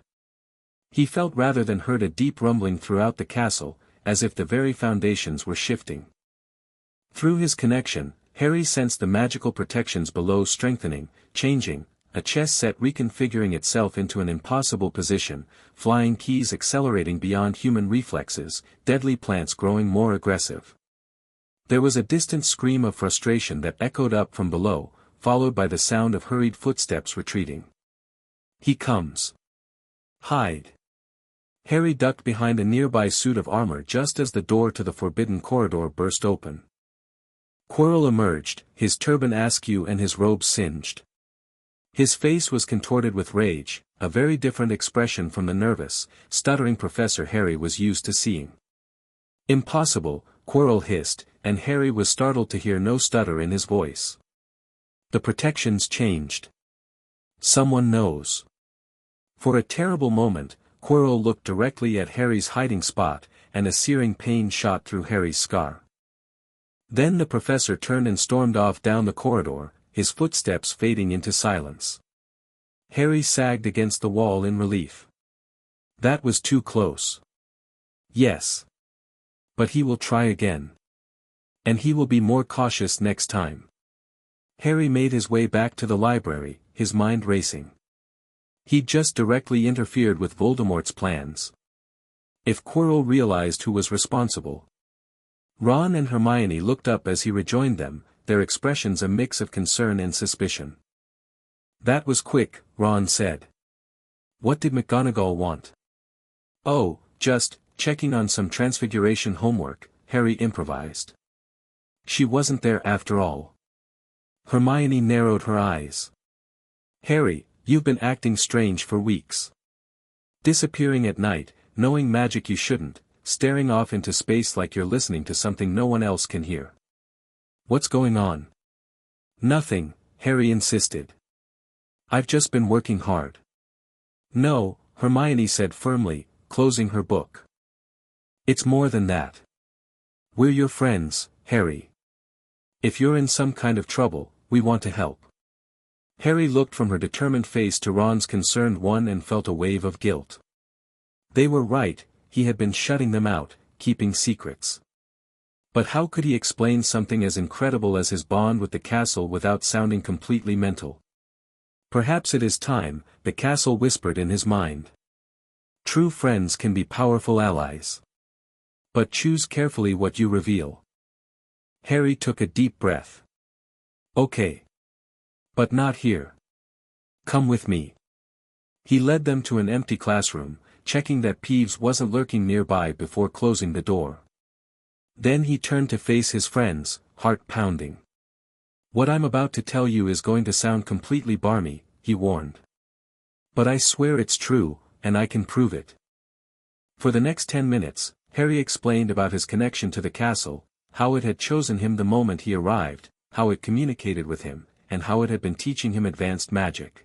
He felt rather than heard a deep rumbling throughout the castle, as if the very foundations were shifting. Through his connection, Harry sensed the magical protections below strengthening, changing, a chess set reconfiguring itself into an impossible position, flying keys accelerating beyond human reflexes, deadly plants growing more aggressive. There was a distant scream of frustration that echoed up from below, followed by the sound of hurried footsteps retreating. "He comes. Hide." Harry ducked behind a nearby suit of armor just as the door to the forbidden corridor burst open. Quirrell emerged, his turban askew and his robes singed. His face was contorted with rage, a very different expression from the nervous, stuttering Professor Harry was used to seeing. "Impossible," Quirrell hissed, and Harry was startled to hear no stutter in his voice. "The protections changed. Someone knows." For a terrible moment, Quirrell looked directly at Harry's hiding spot, and a searing pain shot through Harry's scar. Then the professor turned and stormed off down the corridor, his footsteps fading into silence. Harry sagged against the wall in relief. That was too close. Yes. But he will try again. And he will be more cautious next time. Harry made his way back to the library, his mind racing. He'd just directly interfered with Voldemort's plans. If Quirrell realized who was responsible. Ron and Hermione looked up as he rejoined them, their expressions a mix of concern and suspicion. "That was quick," Ron said. "What did McGonagall want?" "Oh, just checking on some Transfiguration homework," Harry improvised. "She wasn't there after all." Hermione narrowed her eyes. "Harry, you've been acting strange for weeks. Disappearing at night, knowing magic you shouldn't, staring off into space like you're listening to something no one else can hear. What's going on?" "Nothing," Harry insisted. "I've just been working hard." "No," Hermione said firmly, closing her book. "It's more than that. We're your friends, Harry. If you're in some kind of trouble, we want to help." Harry looked from her determined face to Ron's concerned one and felt a wave of guilt. They were right, he had been shutting them out, keeping secrets. But how could he explain something as incredible as his bond with the castle without sounding completely mental? "Perhaps it is time," the castle whispered in his mind. "True friends can be powerful allies. But choose carefully what you reveal." Harry took a deep breath. "Okay. But not here. Come with me." He led them to an empty classroom, checking that Peeves wasn't lurking nearby before closing the door. Then he turned to face his friends, heart pounding. "What I'm about to tell you is going to sound completely barmy," he warned. "But I swear it's true, and I can prove it." For the next 10 minutes, Harry explained about his connection to the castle, how it had chosen him the moment he arrived, how it communicated with him, and how it had been teaching him advanced magic.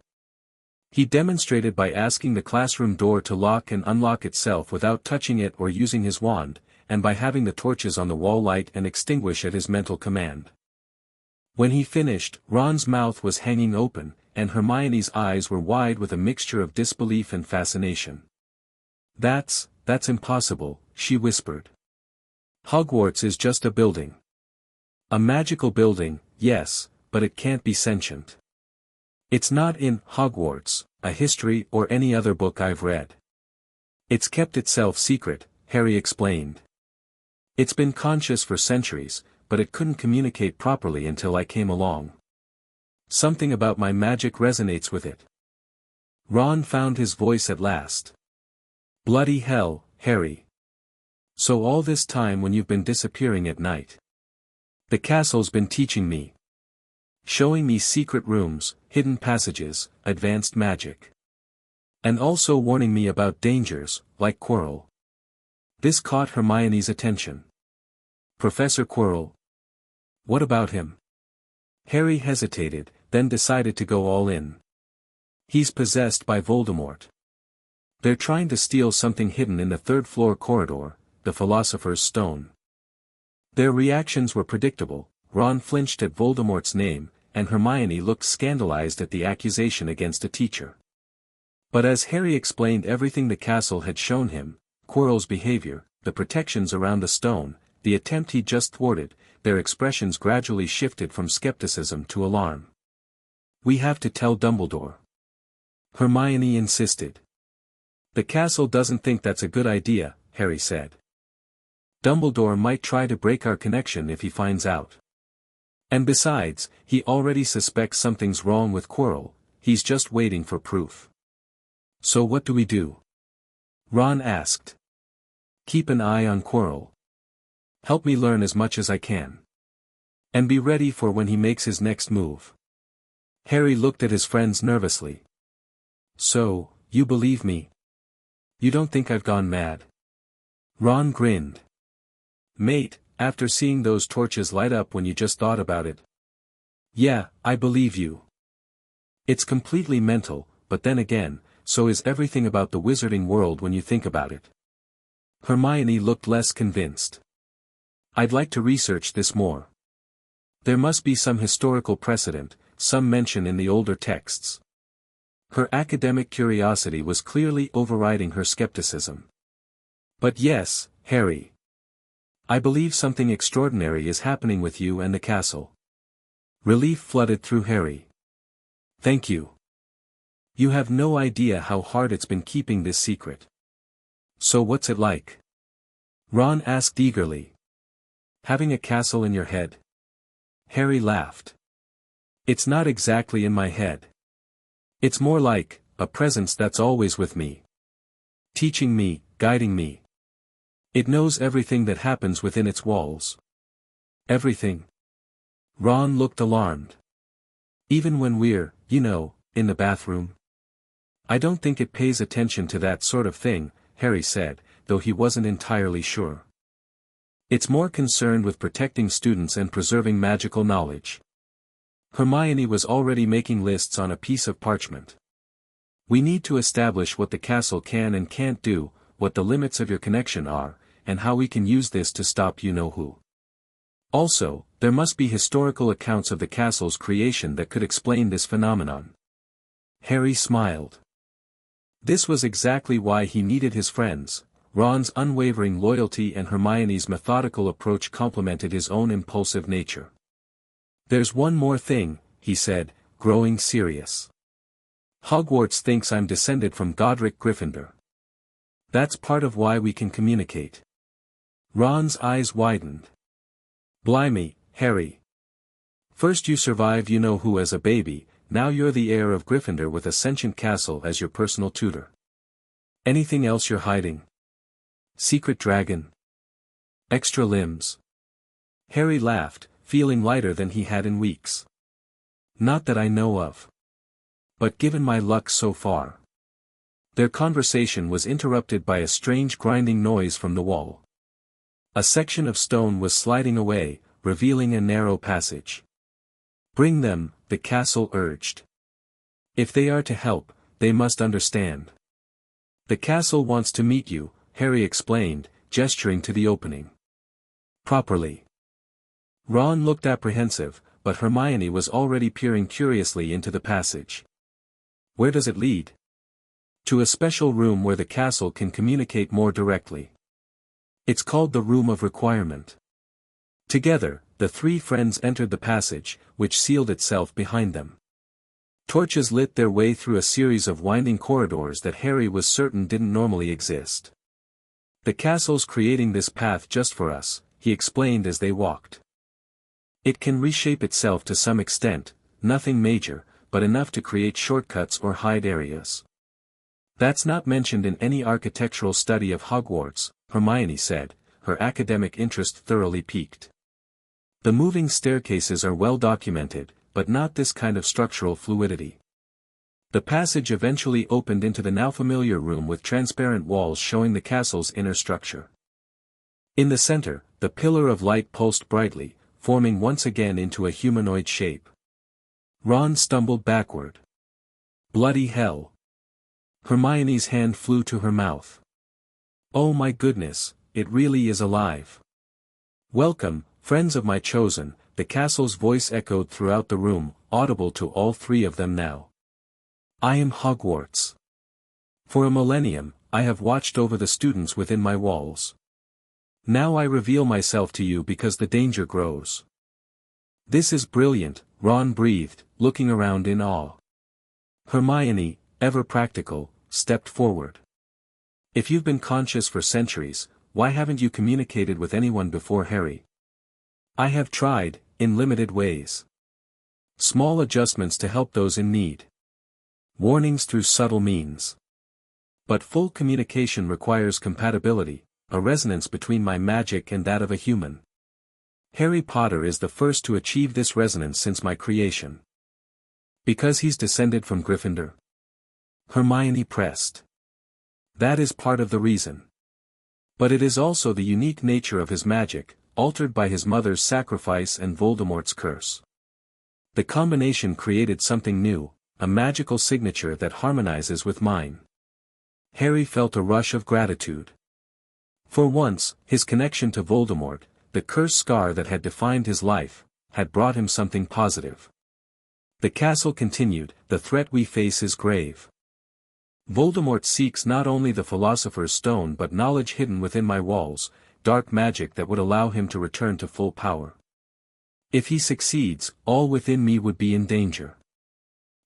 He demonstrated by asking the classroom door to lock and unlock itself without touching it or using his wand, and by having the torches on the wall light and extinguish at his mental command. When he finished, Ron's mouth was hanging open, and Hermione's eyes were wide with a mixture of disbelief and fascination. That's impossible," she whispered. "Hogwarts is just a building. A magical building, yes, but it can't be sentient. It's not in Hogwarts, a history or any other book I've read. It's kept itself secret," Harry explained. "It's been conscious for centuries, but it couldn't communicate properly until I came along. Something about my magic resonates with it." Ron found his voice at last. "Bloody hell, Harry. So all this time when you've been disappearing at night. The castle's been teaching me. Showing me secret rooms, hidden passages, advanced magic. And also warning me about dangers, like Quirrell." This caught Hermione's attention. "Professor Quirrell? What about him?" Harry hesitated, then decided to go all in. "He's possessed by Voldemort. They're trying to steal something hidden in the third-floor corridor, the Philosopher's Stone." Their reactions were predictable. Ron flinched at Voldemort's name, and Hermione looked scandalized at the accusation against a teacher. But as Harry explained everything the castle had shown him, Quirrell's behavior, the protections around the stone, the attempt he'd just thwarted, their expressions gradually shifted from skepticism to alarm. "We have to tell Dumbledore," Hermione insisted. "The castle doesn't think that's a good idea," Harry said. Dumbledore might try to break our connection if he finds out. And besides, he already suspects something's wrong with Quirrell, he's just waiting for proof. So what do we do? Ron asked. Keep an eye on Quirrell. Help me learn as much as I can. And be ready for when he makes his next move. Harry looked at his friends nervously. So, you believe me? You don't think I've gone mad? Ron grinned. Mate, after seeing those torches light up when you just thought about it. Yeah, I believe you. It's completely mental, but then again, so is everything about the wizarding world when you think about it. Hermione looked less convinced. I'd like to research this more. There must be some historical precedent, some mention in the older texts. Her academic curiosity was clearly overriding her skepticism. But yes, Harry. I believe something extraordinary is happening with you and the castle. Relief flooded through Harry. Thank you. You have no idea how hard it's been keeping this secret. So what's it like? Ron asked eagerly. Having a castle in your head? Harry laughed. It's not exactly in my head. It's more like, a presence that's always with me. Teaching me, guiding me. It knows everything that happens within its walls. Everything? Ron looked alarmed. Even when we're, in the bathroom? I don't think it pays attention to that sort of thing, Harry said, though he wasn't entirely sure. It's more concerned with protecting students and preserving magical knowledge. Hermione was already making lists on a piece of parchment. We need to establish what the castle can and can't do, what the limits of your connection are, and how we can use this to stop you-know-who. Also, there must be historical accounts of the castle's creation that could explain this phenomenon. Harry smiled. This was exactly why he needed his friends. Ron's unwavering loyalty and Hermione's methodical approach complemented his own impulsive nature. There's one more thing, he said, growing serious. Hogwarts thinks I'm descended from Godric Gryffindor. That's part of why we can communicate. Ron's eyes widened. Blimey, Harry. First you survived you-know-who as a baby, now you're the heir of Gryffindor with a sentient castle as your personal tutor. Anything else you're hiding? Secret dragon? Extra limbs? Harry laughed, feeling lighter than he had in weeks. Not that I know of. But given my luck so far. Their conversation was interrupted by a strange grinding noise from the wall. A section of stone was sliding away, revealing a narrow passage. Bring them, the castle urged. If they are to help, they must understand. The castle wants to meet you, Harry explained, gesturing to the opening. Properly. Ron looked apprehensive, but Hermione was already peering curiously into the passage. Where does it lead? To a special room where the castle can communicate more directly. It's called the Room of Requirement. Together, the three friends entered the passage, which sealed itself behind them. Torches lit their way through a series of winding corridors that Harry was certain didn't normally exist. The castle's creating this path just for us, he explained as they walked. It can reshape itself to some extent, nothing major, but enough to create shortcuts or hide areas. That's not mentioned in any architectural study of Hogwarts, Hermione said, her academic interest thoroughly piqued. The moving staircases are well documented, but not this kind of structural fluidity. The passage eventually opened into the now familiar room with transparent walls showing the castle's inner structure. In the center, the pillar of light pulsed brightly, forming once again into a humanoid shape. Ron stumbled backward. Bloody hell. Hermione's hand flew to her mouth. Oh my goodness, it really is alive. Welcome, friends of my chosen, the castle's voice echoed throughout the room, audible to all three of them now. I am Hogwarts. For a millennium, I have watched over the students within my walls. Now I reveal myself to you because the danger grows. This is brilliant, Ron breathed, looking around in awe. Hermione, ever practical, stepped forward. If you've been conscious for centuries, why haven't you communicated with anyone before, Harry? I have tried, in limited ways. Small adjustments to help those in need. Warnings through subtle means. But full communication requires compatibility, a resonance between my magic and that of a human. Harry Potter is the first to achieve this resonance since my creation. Because he's descended from Gryffindor? Hermione pressed. That is part of the reason. But it is also the unique nature of his magic, altered by his mother's sacrifice and Voldemort's curse. The combination created something new, a magical signature that harmonizes with mine. Harry felt a rush of gratitude. For once, his connection to Voldemort, the curse scar that had defined his life, had brought him something positive. The castle continued, the threat we face is grave. Voldemort seeks not only the Philosopher's Stone but knowledge hidden within my walls, dark magic that would allow him to return to full power. If he succeeds, all within me would be in danger.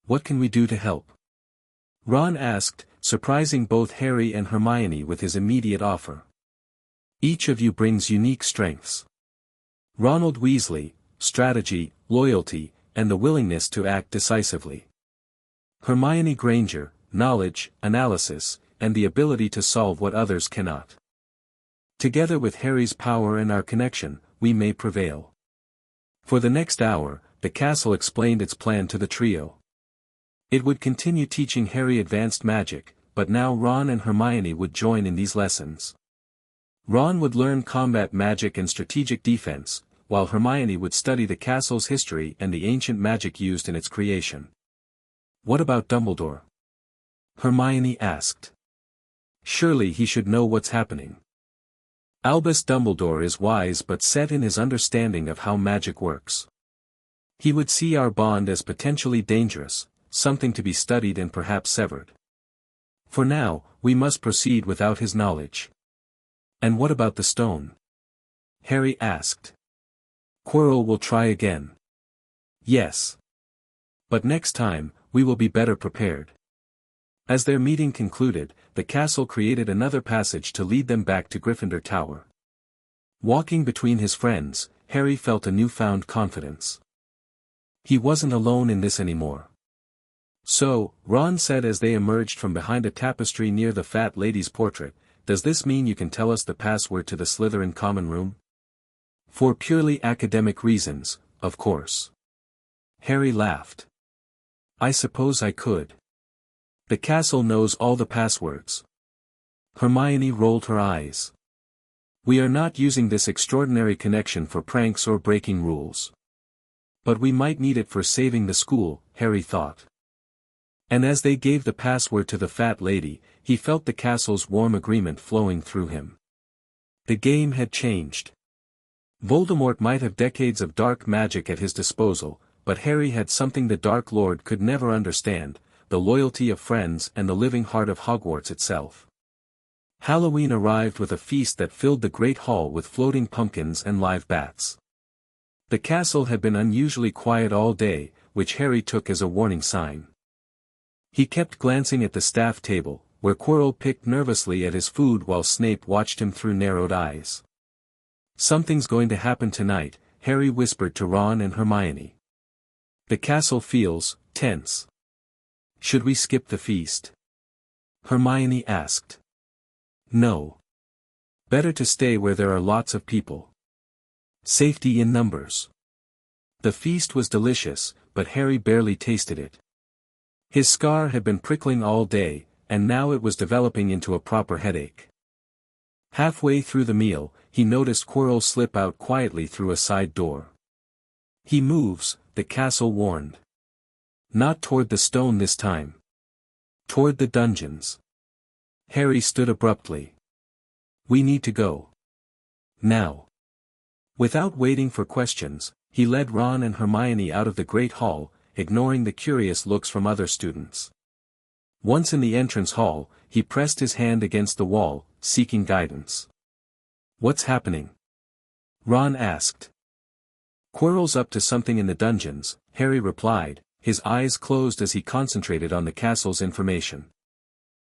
What can we do to help? Ron asked, surprising both Harry and Hermione with his immediate offer. Each of you brings unique strengths. Ronald Weasley, strategy, loyalty, and the willingness to act decisively. Hermione Granger, knowledge, analysis, and the ability to solve what others cannot. Together with Harry's power and our connection, we may prevail. For the next hour, the castle explained its plan to the trio. It would continue teaching Harry advanced magic, but now Ron and Hermione would join in these lessons. Ron would learn combat magic and strategic defense, while Hermione would study the castle's history and the ancient magic used in its creation. What about Dumbledore? Hermione asked. Surely he should know what's happening. Albus Dumbledore is wise but set in his understanding of how magic works. He would see our bond as potentially dangerous, something to be studied and perhaps severed. For now, we must proceed without his knowledge. And what about the stone? Harry asked. Quirrell will try again. Yes. But next time, we will be better prepared. As their meeting concluded, the castle created another passage to lead them back to Gryffindor Tower. Walking between his friends, Harry felt a newfound confidence. He wasn't alone in this anymore. So, Ron said as they emerged from behind a tapestry near the fat lady's portrait, does this mean you can tell us the password to the Slytherin common room? For purely academic reasons, of course. Harry laughed. I suppose I could. The castle knows all the passwords. Hermione rolled her eyes. We are not using this extraordinary connection for pranks or breaking rules. But we might need it for saving the school, Harry thought. And as they gave the password to the fat lady, he felt the castle's warm agreement flowing through him. The game had changed. Voldemort might have decades of dark magic at his disposal, but Harry had something the Dark Lord could never understand, the loyalty of friends and the living heart of Hogwarts itself. Halloween arrived with a feast that filled the Great Hall with floating pumpkins and live bats. The castle had been unusually quiet all day, which Harry took as a warning sign. He kept glancing at the staff table, where Quirrell picked nervously at his food while Snape watched him through narrowed eyes. Something's going to happen tonight, Harry whispered to Ron and Hermione. The castle feels tense. Should we skip the feast? Hermione asked. No. Better to stay where there are lots of people. Safety in numbers. The feast was delicious, but Harry barely tasted it. His scar had been prickling all day, and now it was developing into a proper headache. Halfway through the meal, he noticed Quirrell slip out quietly through a side door. He moves, the castle warned. Not toward the stone this time. Toward the dungeons. Harry stood abruptly. We need to go. Now. Without waiting for questions, he led Ron and Hermione out of the Great Hall, ignoring the curious looks from other students. Once in the entrance hall, he pressed his hand against the wall, seeking guidance. What's happening? Ron asked. Quirrell's up to something in the dungeons, Harry replied, his eyes closed as he concentrated on the castle's information.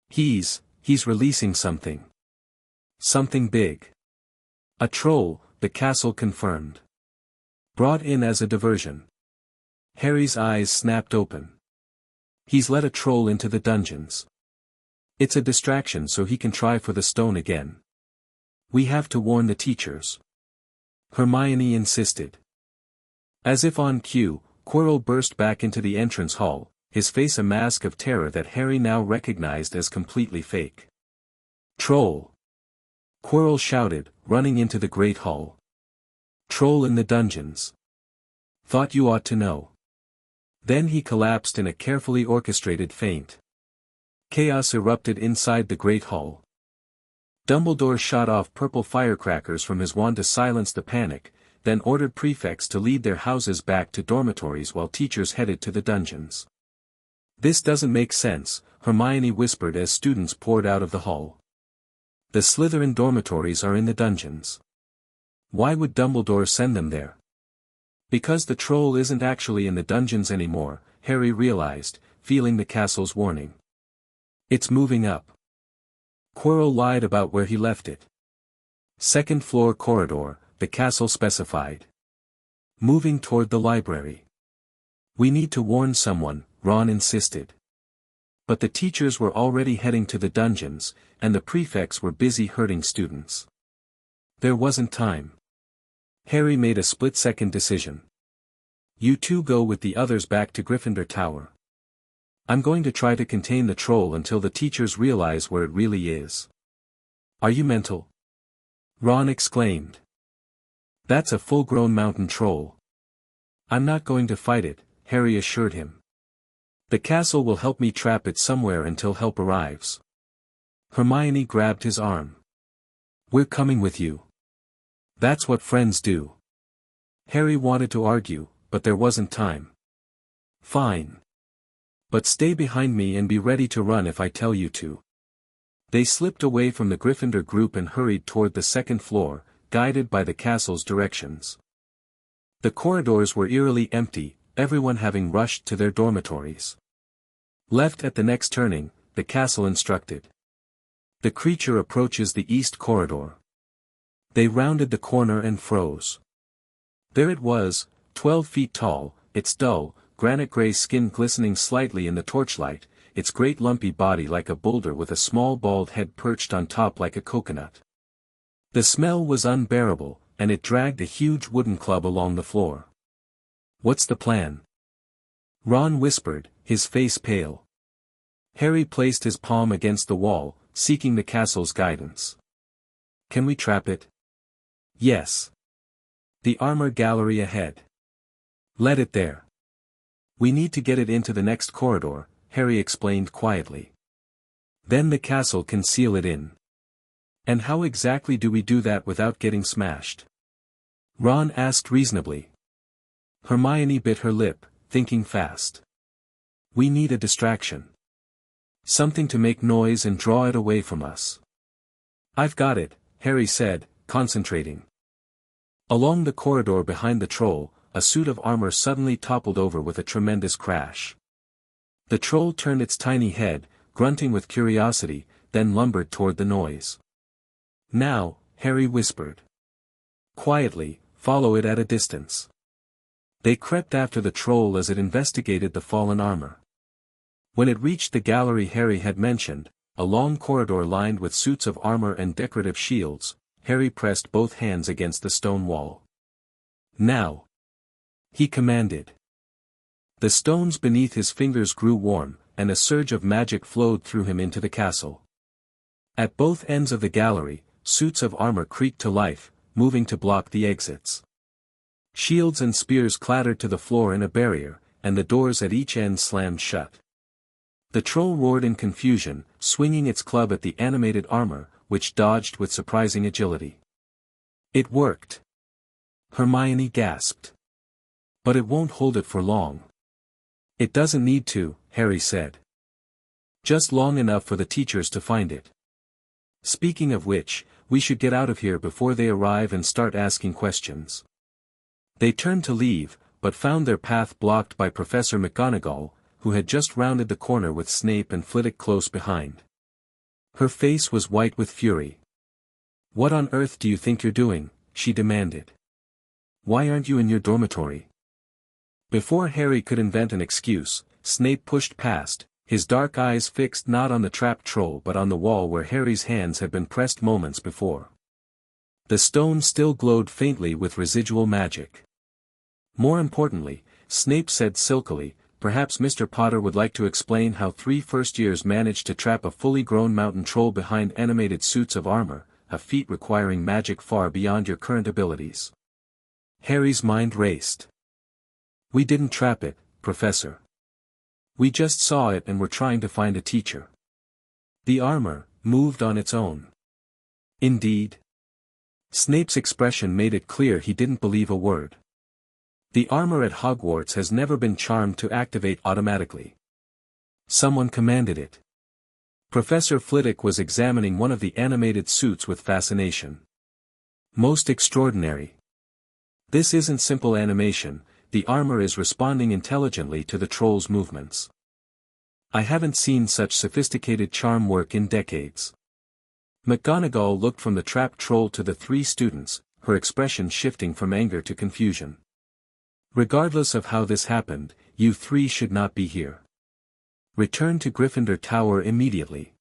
He's releasing something. Something big. A troll, the castle confirmed. Brought in as a diversion. Harry's eyes snapped open. He's let a troll into the dungeons. It's a distraction so he can try for the stone again. We have to warn the teachers. Hermione insisted. As if on cue, Quirrell burst back into the entrance hall, his face a mask of terror that Harry now recognized as completely fake. Troll! Quirrell shouted, running into the great hall. Troll in the dungeons. Thought you ought to know. Then he collapsed in a carefully orchestrated faint. Chaos erupted inside the great hall. Dumbledore shot off purple firecrackers from his wand to silence the panic, then ordered prefects to lead their houses back to dormitories while teachers headed to the dungeons. This doesn't make sense, Hermione whispered as students poured out of the hall. The Slytherin dormitories are in the dungeons. Why would Dumbledore send them there? Because the troll isn't actually in the dungeons anymore, Harry realized, feeling the castle's warning. It's moving up. Quirrell lied about where he left it. Second floor corridor, the castle specified. Moving toward the library. We need to warn someone, Ron insisted. But the teachers were already heading to the dungeons, and the prefects were busy herding students. There wasn't time. Harry made a split-second decision. You two go with the others back to Gryffindor Tower. I'm going to try to contain the troll until the teachers realize where it really is. Are you mental? Ron exclaimed. That's a full-grown mountain troll. I'm not going to fight it, Harry assured him. The castle will help me trap it somewhere until help arrives. Hermione grabbed his arm. We're coming with you. That's what friends do. Harry wanted to argue, but there wasn't time. Fine. But stay behind me and be ready to run if I tell you to. They slipped away from the Gryffindor group and hurried toward the second floor, guided by the castle's directions. The corridors were eerily empty, everyone having rushed to their dormitories. Left at the next turning, the castle instructed. The creature approaches the east corridor. They rounded the corner and froze. There it was, 12 feet tall, its dull, granite-gray skin glistening slightly in the torchlight, its great lumpy body like a boulder with a small bald head perched on top like a coconut. The smell was unbearable, and it dragged a huge wooden club along the floor. What's the plan? Ron whispered, his face pale. Harry placed his palm against the wall, seeking the castle's guidance. Can we trap it? Yes. The armor gallery ahead. Let it there. We need to get it into the next corridor, Harry explained quietly. Then the castle can seal it in. And how exactly do we do that without getting smashed? Ron asked reasonably. Hermione bit her lip, thinking fast. We need a distraction. Something to make noise and draw it away from us. I've got it, Harry said, concentrating. Along the corridor behind the troll, a suit of armor suddenly toppled over with a tremendous crash. The troll turned its tiny head, grunting with curiosity, then lumbered toward the noise. Now, Harry whispered. Quietly, follow it at a distance. They crept after the troll as it investigated the fallen armor. When it reached the gallery Harry had mentioned, a long corridor lined with suits of armor and decorative shields, Harry pressed both hands against the stone wall. Now! He commanded. The stones beneath his fingers grew warm, and a surge of magic flowed through him into the castle. At both ends of the gallery, suits of armor creaked to life, moving to block the exits. Shields and spears clattered to the floor in a barrier, and the doors at each end slammed shut. The troll roared in confusion, swinging its club at the animated armor, which dodged with surprising agility. It worked. Hermione gasped. But it won't hold it for long. It doesn't need to, Harry said. Just long enough for the teachers to find it. Speaking of which, we should get out of here before they arrive and start asking questions. They turned to leave, but found their path blocked by Professor McGonagall, who had just rounded the corner with Snape and Flitwick close behind. Her face was white with fury. "What on earth do you think you're doing?" she demanded. "Why aren't you in your dormitory?" Before Harry could invent an excuse, Snape pushed past, his dark eyes fixed not on the trapped troll but on the wall where Harry's hands had been pressed moments before. The stone still glowed faintly with residual magic. More importantly, Snape said silkily, "Perhaps Mr. Potter would like to explain how 3 first-years managed to trap a fully grown mountain troll behind animated suits of armor, a feat requiring magic far beyond your current abilities." Harry's mind raced. "We didn't trap it, Professor. We just saw it and were trying to find a teacher. The armor moved on its own." "Indeed?" Snape's expression made it clear he didn't believe a word. "The armor at Hogwarts has never been charmed to activate automatically. Someone commanded it." Professor Flitwick was examining one of the animated suits with fascination. "Most extraordinary. This isn't simple animation, the armor is responding intelligently to the troll's movements. I haven't seen such sophisticated charm work in decades." McGonagall looked from the trapped troll to the 3 students, her expression shifting from anger to confusion. "Regardless of how this happened, you 3 should not be here. Return to Gryffindor Tower immediately.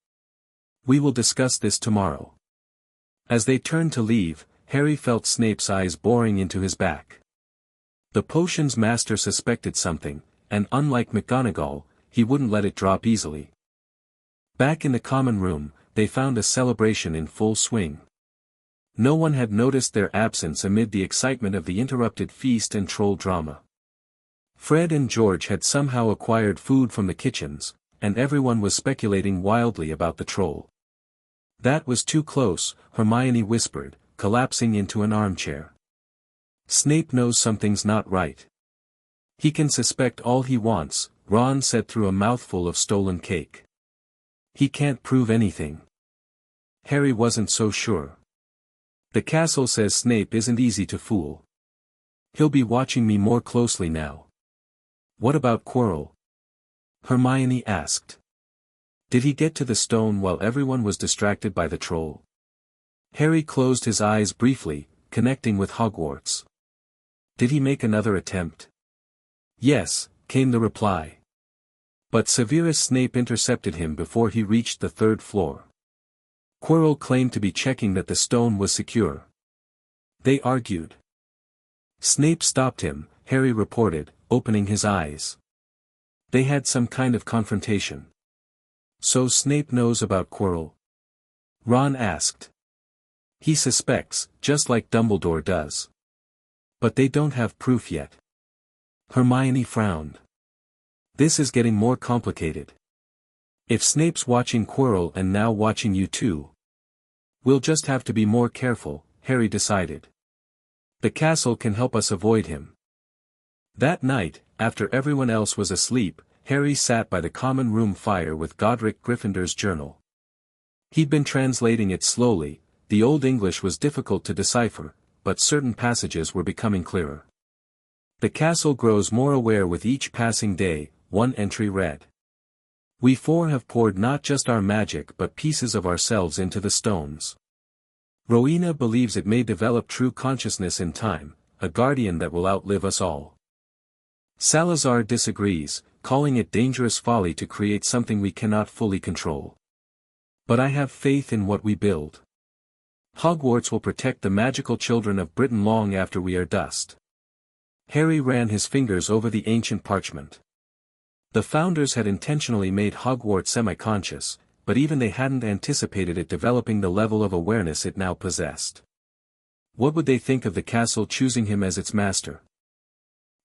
We will discuss this tomorrow." As they turned to leave, Harry felt Snape's eyes boring into his back. The potion's master suspected something, and unlike McGonagall, he wouldn't let it drop easily. Back in the common room, they found a celebration in full swing. No one had noticed their absence amid the excitement of the interrupted feast and troll drama. Fred and George had somehow acquired food from the kitchens, and everyone was speculating wildly about the troll. "That was too close," Hermione whispered, collapsing into an armchair. "Snape knows something's not right. He can suspect all he wants," Ron said through a mouthful of stolen cake. "He can't prove anything." Harry wasn't so sure. "The castle says Snape isn't easy to fool. He'll be watching me more closely now." "What about Quirrell?" Hermione asked. "Did he get to the stone while everyone was distracted by the troll?" Harry closed his eyes briefly, connecting with Hogwarts. "Did he make another attempt?" "Yes," came the reply. But Severus Snape intercepted him before he reached the 3rd floor. Quirrell claimed to be checking that the stone was secure. They argued. Snape stopped him, Harry reported, opening his eyes. They had some kind of confrontation. "So Snape knows about Quirrell?" Ron asked. "He suspects, just like Dumbledore does. But they don't have proof yet." Hermione frowned. "This is getting more complicated. If Snape's watching Quirrell and now watching you too. We'll just have to be more careful," Harry decided. "The castle can help us avoid him." That night, after everyone else was asleep, Harry sat by the common room fire with Godric Gryffindor's journal. He'd been translating it slowly. The Old English was difficult to decipher, but certain passages were becoming clearer. "The castle grows more aware with each passing day," one entry read. "We 4 have poured not just our magic but pieces of ourselves into the stones. Rowena believes it may develop true consciousness in time, a guardian that will outlive us all. Salazar disagrees, calling it dangerous folly to create something we cannot fully control. But I have faith in what we build. Hogwarts will protect the magical children of Britain long after we are dust." Harry ran his fingers over the ancient parchment. The founders had intentionally made Hogwarts semi-conscious, but even they hadn't anticipated it developing the level of awareness it now possessed. What would they think of the castle choosing him as its master?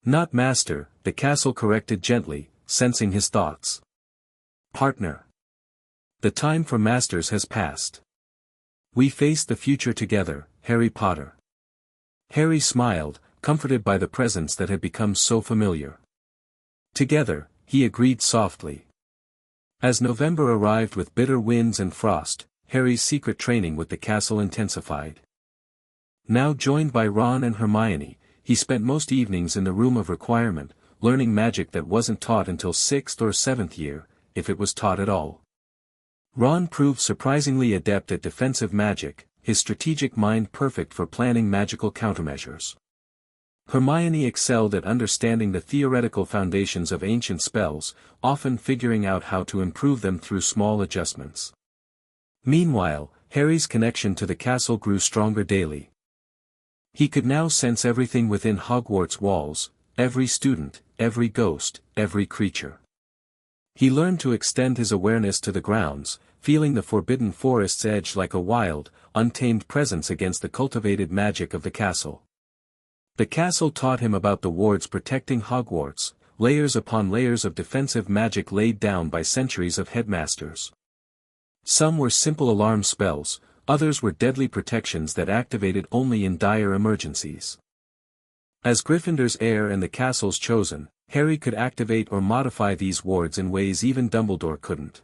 "Not master," the castle corrected gently, sensing his thoughts. "Partner. The time for masters has passed. We face the future together, Harry Potter." Harry smiled, comforted by the presence that had become so familiar. "Together," he agreed softly. As November arrived with bitter winds and frost, Harry's secret training with the castle intensified. Now joined by Ron and Hermione, he spent most evenings in the room of requirement, learning magic that wasn't taught until 6th or 7th year, if it was taught at all. Ron proved surprisingly adept at defensive magic, his strategic mind perfect for planning magical countermeasures. Hermione excelled at understanding the theoretical foundations of ancient spells, often figuring out how to improve them through small adjustments. Meanwhile, Harry's connection to the castle grew stronger daily. He could now sense everything within Hogwarts walls, every student, every ghost, every creature. He learned to extend his awareness to the grounds, feeling the forbidden forest's edge like a wild, untamed presence against the cultivated magic of the castle. The castle taught him about the wards protecting Hogwarts, layers upon layers of defensive magic laid down by centuries of headmasters. Some were simple alarm spells, others were deadly protections that activated only in dire emergencies. As Gryffindor's heir and the castle's chosen, Harry could activate or modify these wards in ways even Dumbledore couldn't.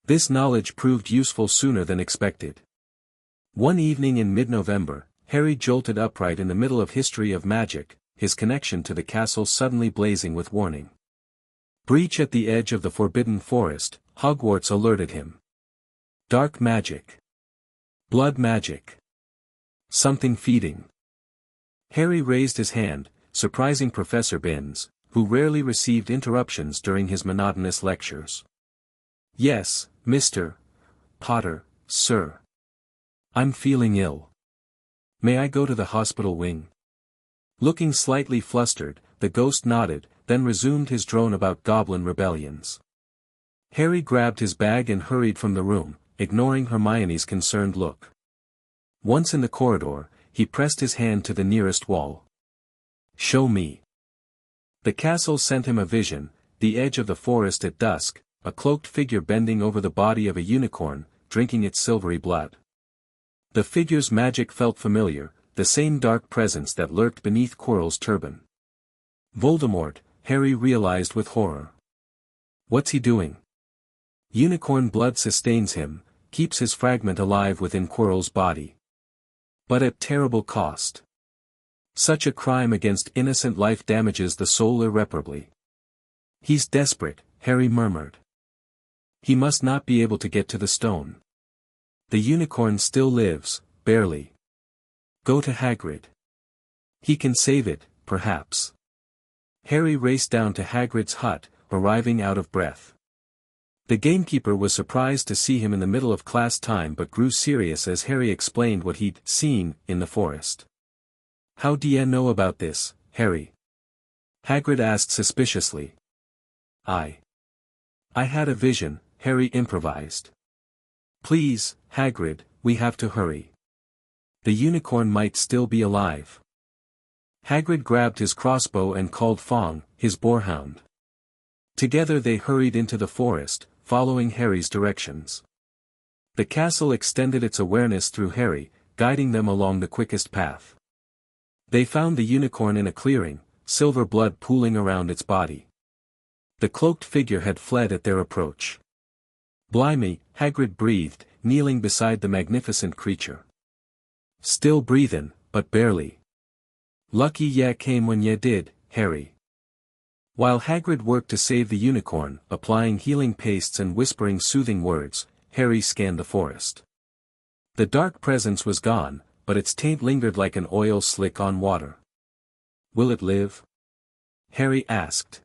This knowledge proved useful sooner than expected. One evening in mid-November, Harry jolted upright in the middle of history of magic, his connection to the castle suddenly blazing with warning. Breach at the edge of the forbidden forest, Hogwarts alerted him. Dark magic. Blood magic. Something feeding. Harry raised his hand, surprising Professor Binns, who rarely received interruptions during his monotonous lectures. "Yes, Mr. Potter, sir. I'm feeling ill. May I go to the hospital wing?" Looking slightly flustered, the ghost nodded, then resumed his drone about goblin rebellions. Harry grabbed his bag and hurried from the room, ignoring Hermione's concerned look. Once in the corridor, he pressed his hand to the nearest wall. "Show me." The castle sent him a vision, the edge of the forest at dusk, a cloaked figure bending over the body of a unicorn, drinking its silvery blood. The figure's magic felt familiar, the same dark presence that lurked beneath Quirrell's turban. Voldemort, Harry realized with horror. What's he doing? Unicorn blood sustains him, keeps his fragment alive within Quirrell's body. But at terrible cost. Such a crime against innocent life damages the soul irreparably. He's desperate, Harry murmured. He must not be able to get to the stone. The unicorn still lives, barely. Go to Hagrid. He can save it, perhaps. Harry raced down to Hagrid's hut, arriving out of breath. The gamekeeper was surprised to see him in the middle of class time but grew serious as Harry explained what he'd seen in the forest. "How do you know about this, Harry?" Hagrid asked suspiciously. I had a vision," Harry improvised. "Please, Hagrid, we have to hurry. The unicorn might still be alive." Hagrid grabbed his crossbow and called Fong, his boarhound. Together they hurried into the forest, following Harry's directions. The castle extended its awareness through Harry, guiding them along the quickest path. They found the unicorn in a clearing, silver blood pooling around its body. The cloaked figure had fled at their approach. "Blimey," Hagrid breathed, kneeling beside the magnificent creature. "Still breathin', but barely. Lucky ya came when ya did, Harry." While Hagrid worked to save the unicorn, applying healing pastes and whispering soothing words, Harry scanned the forest. The dark presence was gone, but its taint lingered like an oil slick on water. "Will it live?" Harry asked.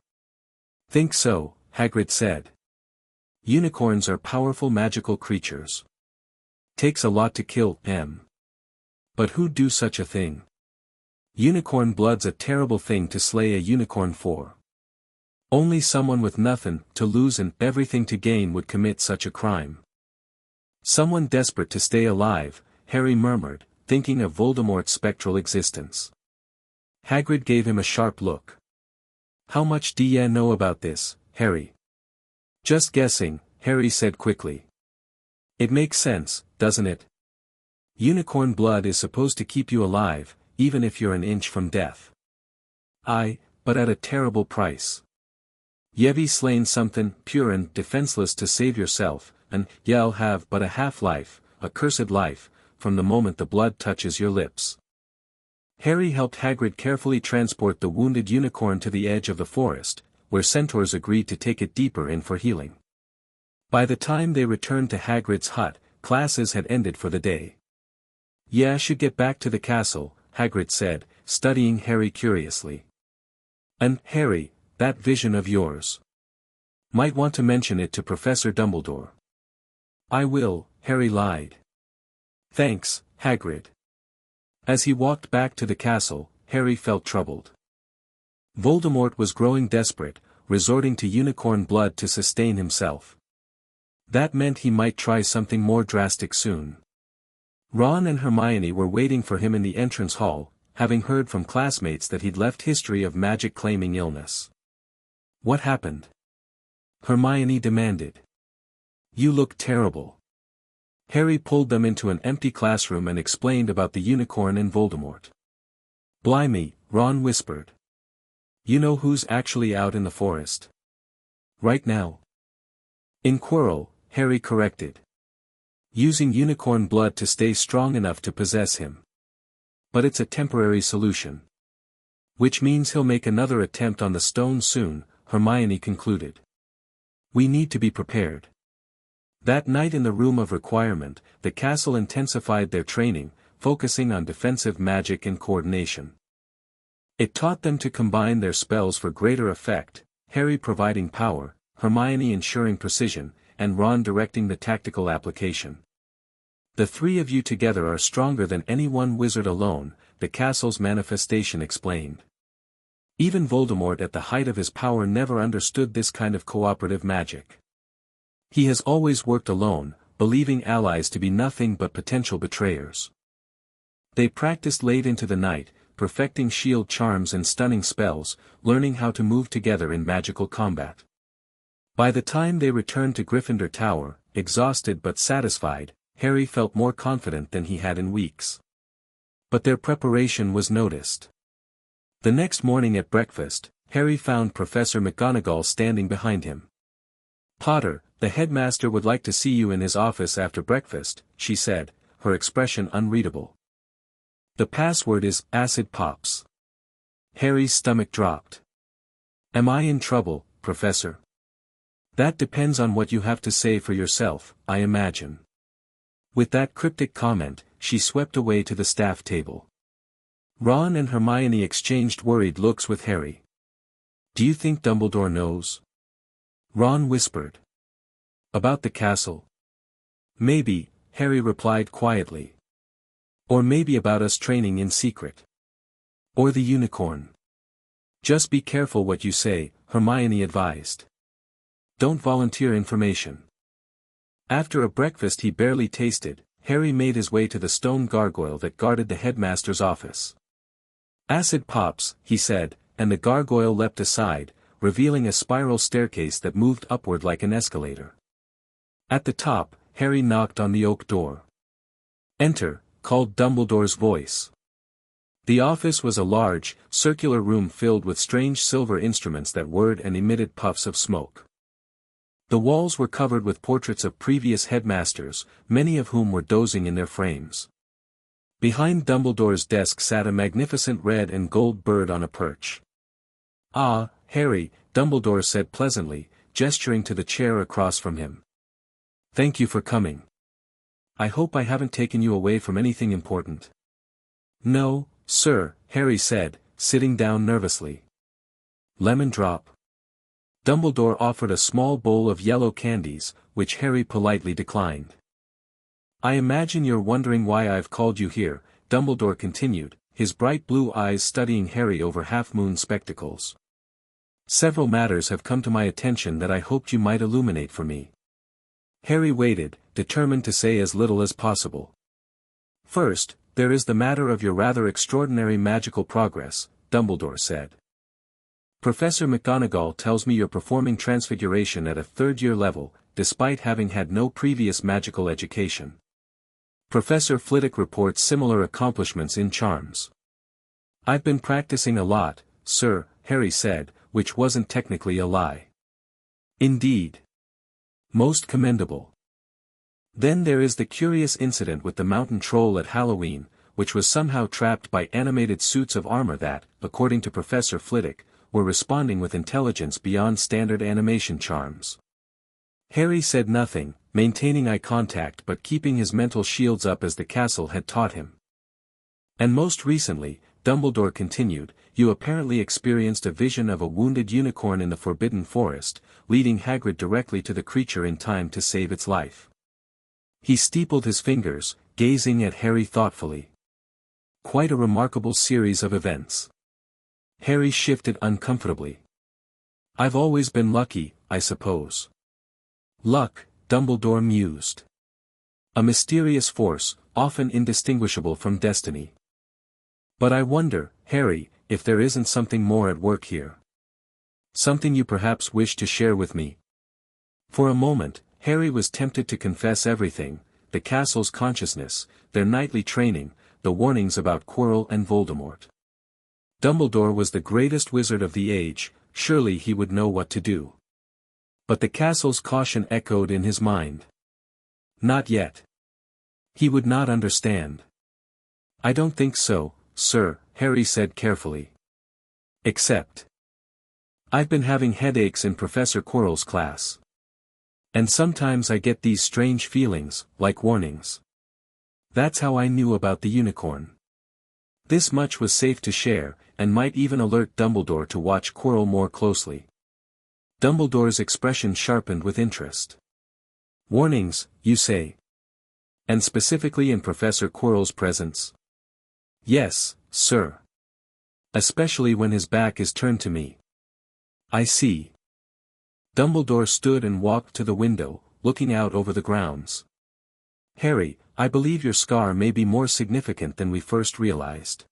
"Think so," Hagrid said. "Unicorns are powerful magical creatures. Takes a lot to kill them. But who'd do such a thing? Unicorn blood's a terrible thing to slay a unicorn for. Only someone with nothing to lose and everything to gain would commit such a crime." "Someone desperate to stay alive," Harry murmured, thinking of Voldemort's spectral existence. Hagrid gave him a sharp look. "How much do ya know about this, Harry?" "Just guessing," Harry said quickly. "It makes sense, doesn't it? Unicorn blood is supposed to keep you alive, even if you're an inch from death. Aye, but at a terrible price. Ye've slain something pure and defenseless to save yourself, and ye'll have but a half-life, a cursed life, from the moment the blood touches your lips." Harry helped Hagrid carefully transport the wounded unicorn to the edge of the forest, where centaurs agreed to take it deeper in for healing. By the time they returned to Hagrid's hut, classes had ended for the day. Yeah, should get back to the castle, Hagrid said, studying Harry curiously. And, Harry, that vision of yours. Might want to mention it to Professor Dumbledore. I will, Harry lied. Thanks, Hagrid. As he walked back to the castle, Harry felt troubled. Voldemort was growing desperate, resorting to unicorn blood to sustain himself. That meant he might try something more drastic soon. Ron and Hermione were waiting for him in the entrance hall, having heard from classmates that he'd left history of magic claiming illness. What happened? Hermione demanded. You look terrible. Harry pulled them into an empty classroom and explained about the unicorn and Voldemort. Blimey, Ron whispered. You know who's actually out in the forest? Right now? In Quirrell, Harry corrected. Using unicorn blood to stay strong enough to possess him. But it's a temporary solution. Which means he'll make another attempt on the stone soon, Hermione concluded. We need to be prepared. That night in the Room of Requirement, the castle intensified their training, focusing on defensive magic and coordination. It taught them to combine their spells for greater effect, Harry providing power, Hermione ensuring precision, and Ron directing the tactical application. The three of you together are stronger than any one wizard alone, the castle's manifestation explained. Even Voldemort at the height of his power never understood this kind of cooperative magic. He has always worked alone, believing allies to be nothing but potential betrayers. They practiced late into the night, perfecting shield charms and stunning spells, learning how to move together in magical combat. By the time they returned to Gryffindor Tower, exhausted but satisfied, Harry felt more confident than he had in weeks. But their preparation was noticed. The next morning at breakfast, Harry found Professor McGonagall standing behind him. Potter, the headmaster would like to see you in his office after breakfast, she said, her expression unreadable. The password is, acid pops. Harry's stomach dropped. Am I in trouble, Professor? That depends on what you have to say for yourself, I imagine. With that cryptic comment, she swept away to the staff table. Ron and Hermione exchanged worried looks with Harry. Do you think Dumbledore knows? Ron whispered. About the castle? Maybe, Harry replied quietly. Or maybe about us training in secret. Or the unicorn. Just be careful what you say, Hermione advised. Don't volunteer information. After a breakfast he barely tasted, Harry made his way to the stone gargoyle that guarded the headmaster's office. Acid pops, he said, and the gargoyle leapt aside, revealing a spiral staircase that moved upward like an escalator. At the top, Harry knocked on the oak door. Enter, called Dumbledore's voice. The office was a large, circular room filled with strange silver instruments that whirred and emitted puffs of smoke. The walls were covered with portraits of previous headmasters, many of whom were dozing in their frames. Behind Dumbledore's desk sat a magnificent red and gold bird on a perch. Ah, Harry, Dumbledore said pleasantly, gesturing to the chair across from him. Thank you for coming. I hope I haven't taken you away from anything important. No, sir, Harry said, sitting down nervously. Lemon drop. Dumbledore offered a small bowl of yellow candies, which Harry politely declined. I imagine you're wondering why I've called you here, Dumbledore continued, his bright blue eyes studying Harry over half-moon spectacles. Several matters have come to my attention that I hoped you might illuminate for me. Harry waited, determined to say as little as possible. First, there is the matter of your rather extraordinary magical progress, Dumbledore said. Professor McGonagall tells me you're performing transfiguration at a third-year level, despite having had no previous magical education. Professor Flitwick reports similar accomplishments in charms. I've been practicing a lot, sir, Harry said, which wasn't technically a lie. Indeed. Most commendable. Then there is the curious incident with the mountain troll at Halloween, which was somehow trapped by animated suits of armor that, according to Professor Flitwick, were responding with intelligence beyond standard animation charms. Harry said nothing, maintaining eye contact but keeping his mental shields up as the castle had taught him. And most recently, Dumbledore continued, you apparently experienced a vision of a wounded unicorn in the Forbidden Forest, leading Hagrid directly to the creature in time to save its life. He steepled his fingers, gazing at Harry thoughtfully. Quite a remarkable series of events. Harry shifted uncomfortably. I've always been lucky, I suppose. Luck, Dumbledore mused. A mysterious force, often indistinguishable from destiny. But I wonder, Harry, if there isn't something more at work here. Something you perhaps wish to share with me. For a moment, Harry was tempted to confess everything, the castle's consciousness, their nightly training, the warnings about Quirrell and Voldemort. Dumbledore was the greatest wizard of the age, surely he would know what to do. But the castle's caution echoed in his mind. Not yet. He would not understand. I don't think so, sir, Harry said carefully. Except. I've been having headaches in Professor Quirrell's class. And sometimes I get these strange feelings, like warnings. That's how I knew about the unicorn. This much was safe to share, and might even alert Dumbledore to watch Quirrell more closely. Dumbledore's expression sharpened with interest. Warnings, you say? And specifically in Professor Quirrell's presence? Yes, sir. Especially when his back is turned to me. I see. Dumbledore stood and walked to the window, looking out over the grounds. Harry, I believe your scar may be more significant than we first realized.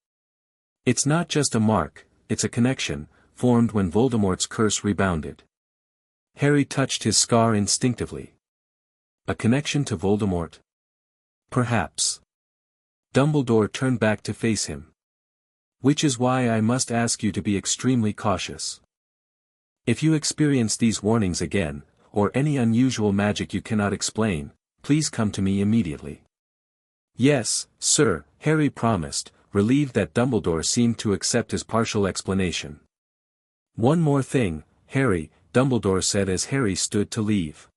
It's not just a mark, it's a connection, formed when Voldemort's curse rebounded. Harry touched his scar instinctively. A connection to Voldemort? Perhaps. Dumbledore turned back to face him. Which is why I must ask you to be extremely cautious. If you experience these warnings again, or any unusual magic you cannot explain, please come to me immediately. Yes, sir, Harry promised, relieved that Dumbledore seemed to accept his partial explanation. One more thing, Harry, Dumbledore said as Harry stood to leave.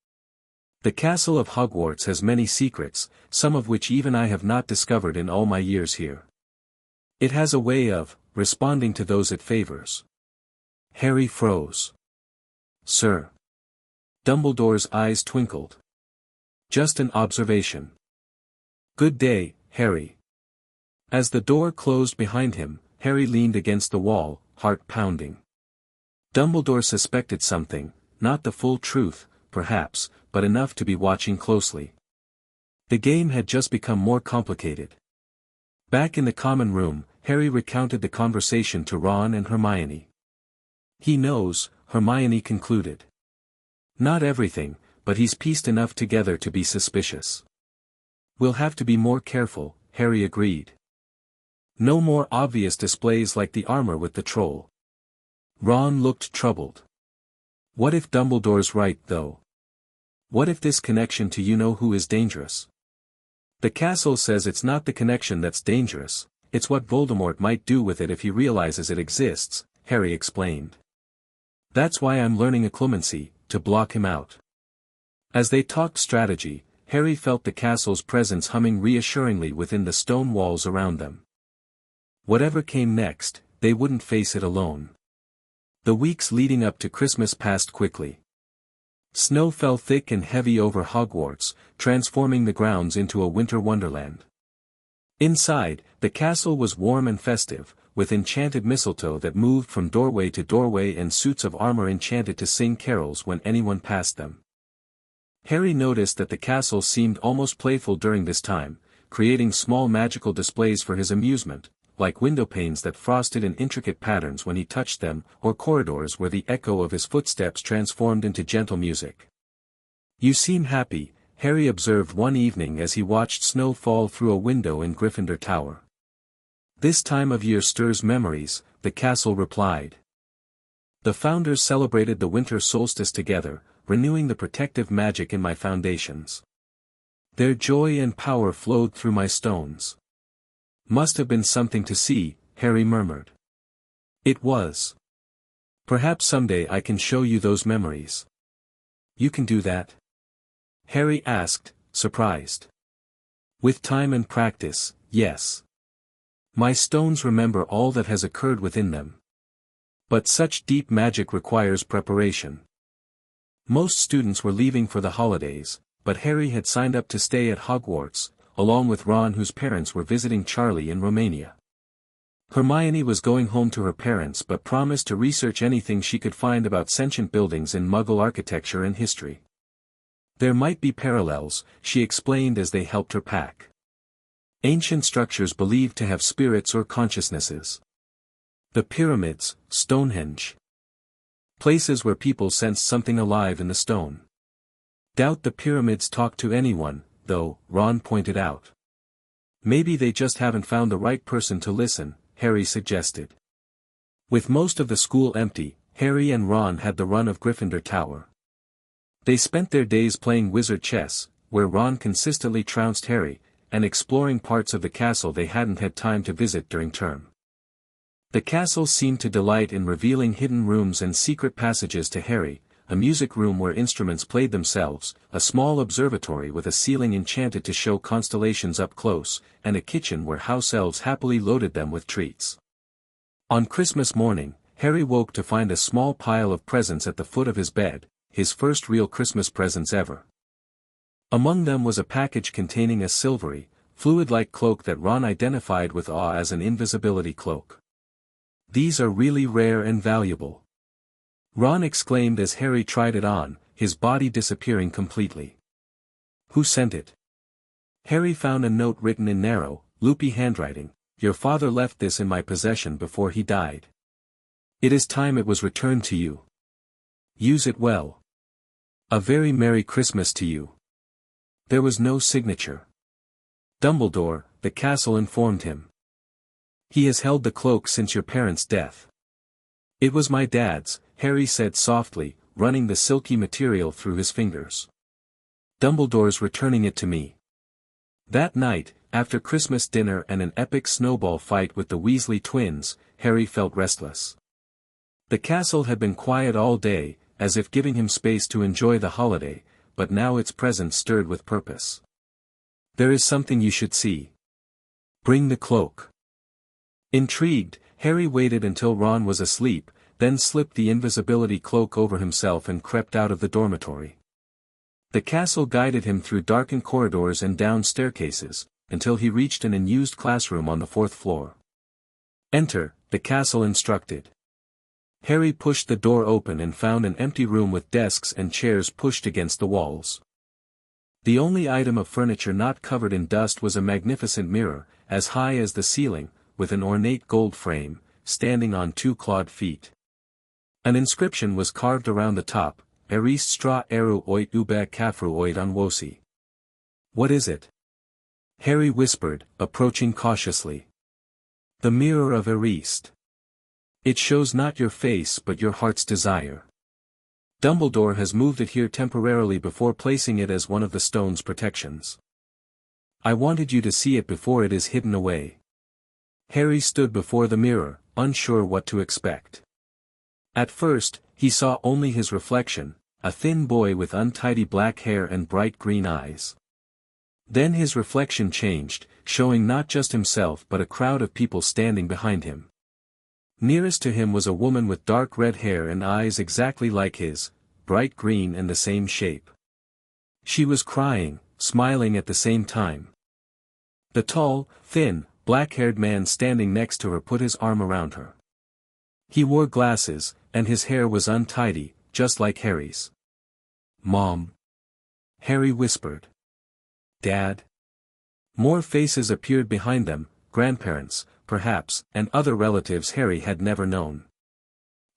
The castle of Hogwarts has many secrets, some of which even I have not discovered in all my years here. It has a way of responding to those it favors. Harry froze. Sir. Dumbledore's eyes twinkled. Just an observation. Good day, Harry. As the door closed behind him, Harry leaned against the wall, heart pounding. Dumbledore suspected something, not the full truth, perhaps, but enough to be watching closely. The game had just become more complicated. Back in the common room, Harry recounted the conversation to Ron and Hermione. He knows, Hermione concluded. Not everything, but he's pieced enough together to be suspicious. We'll have to be more careful, Harry agreed. No more obvious displays like the armor with the troll. Ron looked troubled. What if Dumbledore's right though? What if this connection to you-know-who is dangerous? The castle says it's not the connection that's dangerous, it's what Voldemort might do with it if he realizes it exists, Harry explained. That's why I'm learning occlumency, to block him out. As they talked strategy, Harry felt the castle's presence humming reassuringly within the stone walls around them. Whatever came next, they wouldn't face it alone. The weeks leading up to Christmas passed quickly. Snow fell thick and heavy over Hogwarts, transforming the grounds into a winter wonderland. Inside, the castle was warm and festive, with enchanted mistletoe that moved from doorway to doorway and suits of armor enchanted to sing carols when anyone passed them. Harry noticed that the castle seemed almost playful during this time, creating small magical displays for his amusement, like windowpanes that frosted in intricate patterns when he touched them, or corridors where the echo of his footsteps transformed into gentle music. You seem happy, Harry observed one evening as he watched snow fall through a window in Gryffindor Tower. This time of year stirs memories, the castle replied. The founders celebrated the winter solstice together, renewing the protective magic in my foundations. Their joy and power flowed through my stones. Must have been something to see, Harry murmured. It was. Perhaps someday I can show you those memories. You can do that? Harry asked, surprised. With time and practice, yes. My stones remember all that has occurred within them. But such deep magic requires preparation. Most students were leaving for the holidays, but Harry had signed up to stay at Hogwarts, along with Ron, whose parents were visiting Charlie in Romania. Hermione was going home to her parents but promised to research anything she could find about sentient buildings in Muggle architecture and history. There might be parallels, she explained as they helped her pack. Ancient structures believed to have spirits or consciousnesses. The pyramids, Stonehenge. Places where people sensed something alive in the stone. Doubt the pyramids talk to anyone, though, Ron pointed out. Maybe they just haven't found the right person to listen, Harry suggested. With most of the school empty, Harry and Ron had the run of Gryffindor Tower. They spent their days playing wizard chess, where Ron consistently trounced Harry, and exploring parts of the castle they hadn't had time to visit during term. The castle seemed to delight in revealing hidden rooms and secret passages to Harry, a music room where instruments played themselves, a small observatory with a ceiling enchanted to show constellations up close, and a kitchen where house elves happily loaded them with treats. On Christmas morning, Harry woke to find a small pile of presents at the foot of his bed, his first real Christmas presents ever. Among them was a package containing a silvery, fluid-like cloak that Ron identified with awe as an invisibility cloak. "These are really rare and valuable," Ron exclaimed as Harry tried it on, his body disappearing completely. "Who sent it?" Harry found a note written in narrow, loopy handwriting. "Your father left this in my possession before he died. It is time it was returned to you. Use it well. A very Merry Christmas to you." There was no signature. "Dumbledore," the castle informed him. "He has held the cloak since your parents' death." "It was my dad's," Harry said softly, running the silky material through his fingers. "Dumbledore's returning it to me." That night, after Christmas dinner and an epic snowball fight with the Weasley twins, Harry felt restless. The castle had been quiet all day, as if giving him space to enjoy the holiday, but now its presence stirred with purpose. "There is something you should see. Bring the cloak." Intrigued, Harry waited until Ron was asleep, then slipped the invisibility cloak over himself and crept out of the dormitory. The castle guided him through darkened corridors and down staircases, until he reached an unused classroom on the 4th floor. "Enter," the castle instructed. Harry pushed the door open and found an empty room with desks and chairs pushed against the walls. The only item of furniture not covered in dust was a magnificent mirror, as high as the ceiling, with an ornate gold frame, standing on 2 clawed feet. An inscription was carved around the top, "Erist stra eru oit ube kafru oit onwosi." "What is it?" Harry whispered, approaching cautiously. "The mirror of Erist. It shows not your face but your heart's desire. Dumbledore has moved it here temporarily before placing it as one of the stone's protections. I wanted you to see it before it is hidden away." Harry stood before the mirror, unsure what to expect. At first, he saw only his reflection, a thin boy with untidy black hair and bright green eyes. Then his reflection changed, showing not just himself but a crowd of people standing behind him. Nearest to him was a woman with dark red hair and eyes exactly like his, bright green and the same shape. She was crying, smiling at the same time. The tall, thin, black-haired man standing next to her put his arm around her. He wore glasses, and his hair was untidy, just like Harry's. "Mom?" Harry whispered. "Dad?" More faces appeared behind them, grandparents, perhaps, and other relatives Harry had never known.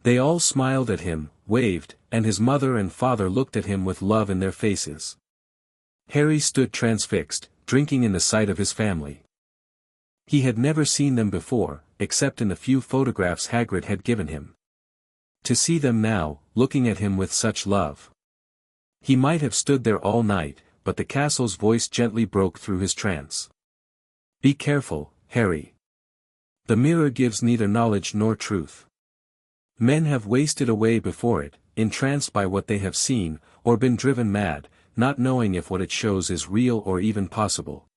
They all smiled at him, waved, and his mother and father looked at him with love in their faces. Harry stood transfixed, drinking in the sight of his family. He had never seen them before, except in the few photographs Hagrid had given him. To see them now, looking at him with such love. He might have stood there all night, but the castle's voice gently broke through his trance. "Be careful, Harry. The mirror gives neither knowledge nor truth. Men have wasted away before it, entranced by what they have seen, or been driven mad, not knowing if what it shows is real or even possible."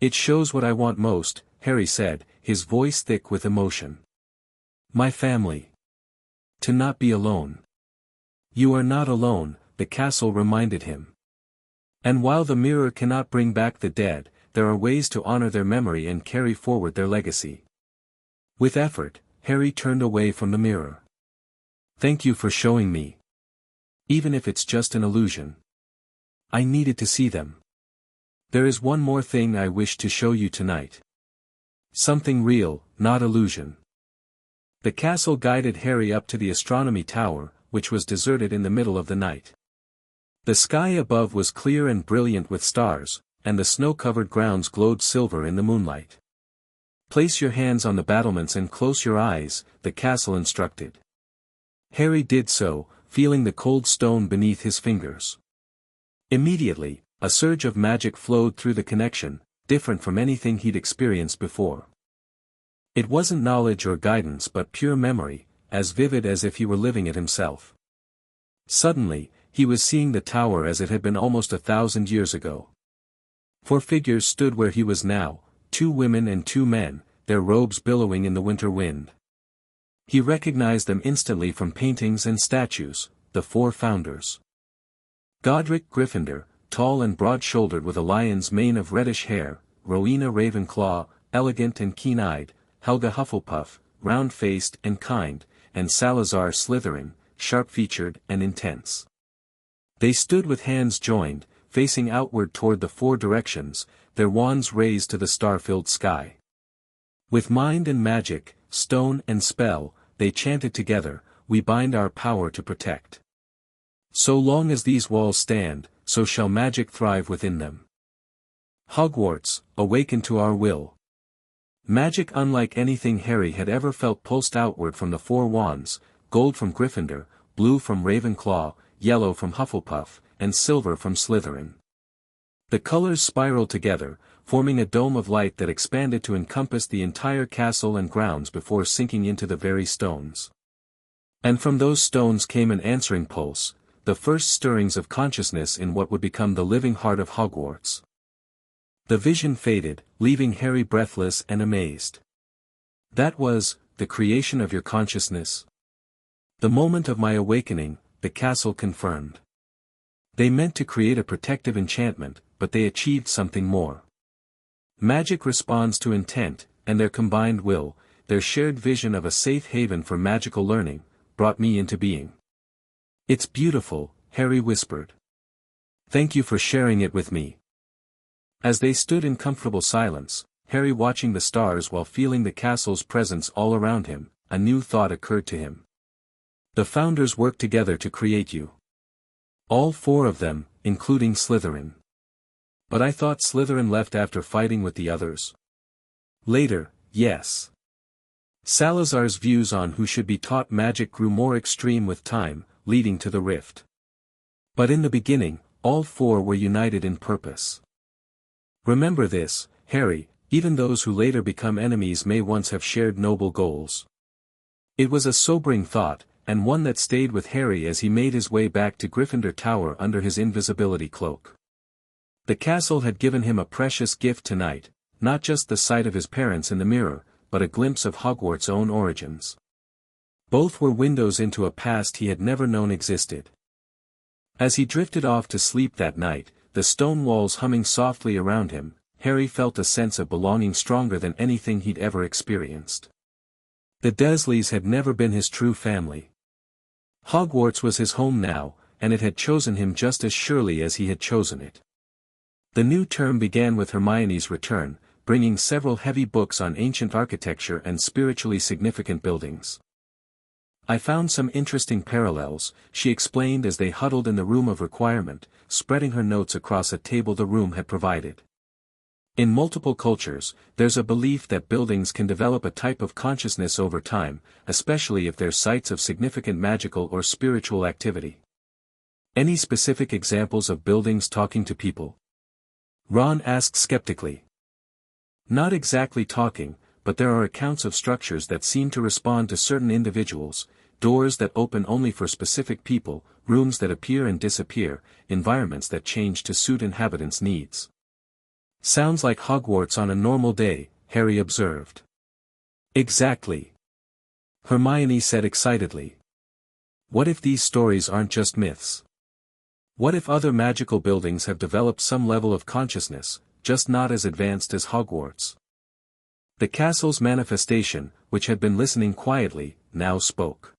"It shows what I want most," Harry said, his voice thick with emotion. "My family. To not be alone." "You are not alone," the castle reminded him. "And while the mirror cannot bring back the dead, there are ways to honor their memory and carry forward their legacy." With effort, Harry turned away from the mirror. "Thank you for showing me. Even if it's just an illusion. I needed to see them. There is one more thing I wish to show you tonight. Something real, not illusion." The castle guided Harry up to the astronomy tower, which was deserted in the middle of the night. The sky above was clear and brilliant with stars, and the snow-covered grounds glowed silver in the moonlight. "Place your hands on the battlements and close your eyes," the castle instructed. Harry did so, feeling the cold stone beneath his fingers. Immediately, a surge of magic flowed through the connection, different from anything he'd experienced before. It wasn't knowledge or guidance but pure memory, as vivid as if he were living it himself. Suddenly, he was seeing the tower as it had been almost 1,000 years ago. 4 figures stood where he was now, 2 women and 2 men, their robes billowing in the winter wind. He recognized them instantly from paintings and statues, the 4 founders. Godric Gryffindor, tall and broad-shouldered with a lion's mane of reddish hair; Rowena Ravenclaw, elegant and keen-eyed; Helga Hufflepuff, round-faced and kind; and Salazar Slytherin, sharp-featured and intense. They stood with hands joined, facing outward toward the 4 directions, their wands raised to the star-filled sky. With mind and magic, stone and spell, they chanted together, "We bind our power to protect. So long as these walls stand, so shall magic thrive within them. Hogwarts, awaken to our will." Magic unlike anything Harry had ever felt pulsed outward from the 4 wands, gold from Gryffindor, blue from Ravenclaw, yellow from Hufflepuff, and silver from Slytherin. The colors spiraled together, forming a dome of light that expanded to encompass the entire castle and grounds before sinking into the very stones. And from those stones came an answering pulse, the first stirrings of consciousness in what would become the living heart of Hogwarts. The vision faded, leaving Harry breathless and amazed. "That was, the creation of your consciousness?" "The moment of my awakening," the castle confirmed. "They meant to create a protective enchantment, but they achieved something more. Magic responds to intent, and their combined will, their shared vision of a safe haven for magical learning, brought me into being." "It's beautiful," Harry whispered. "Thank you for sharing it with me." As they stood in comfortable silence, Harry watching the stars while feeling the castle's presence all around him, a new thought occurred to him. The founders worked together to create you. All 4 of them, including Slytherin. But I thought Slytherin left after fighting with the others. Later, yes. Salazar's views on who should be taught magic grew more extreme with time, leading to the rift. But in the beginning, all 4 were united in purpose. Remember this, Harry, even those who later become enemies may once have shared noble goals. It was a sobering thought, and one that stayed with Harry as he made his way back to Gryffindor Tower under his invisibility cloak. The castle had given him a precious gift tonight, not just the sight of his parents in the mirror, but a glimpse of Hogwarts' own origins. Both were windows into a past he had never known existed. As he drifted off to sleep that night, the stone walls humming softly around him, Harry felt a sense of belonging stronger than anything he'd ever experienced. The Dursleys had never been his true family. Hogwarts was his home now, and it had chosen him just as surely as he had chosen it. The new term began with Hermione's return, bringing several heavy books on ancient architecture and spiritually significant buildings. "I found some interesting parallels," she explained as they huddled in the room of requirement, spreading her notes across a table the room had provided. "In multiple cultures, there's a belief that buildings can develop a type of consciousness over time, especially if they're sites of significant magical or spiritual activity." "Any specific examples of buildings talking to people?" Ron asked skeptically. "Not exactly talking, but there are accounts of structures that seem to respond to certain individuals, doors that open only for specific people, rooms that appear and disappear, environments that change to suit inhabitants' needs." "Sounds like Hogwarts on a normal day," Harry observed. Exactly. Hermione said excitedly. What if these stories aren't just myths? What if other magical buildings have developed some level of consciousness, just not as advanced as Hogwarts? The castle's manifestation, which had been listening quietly, now spoke.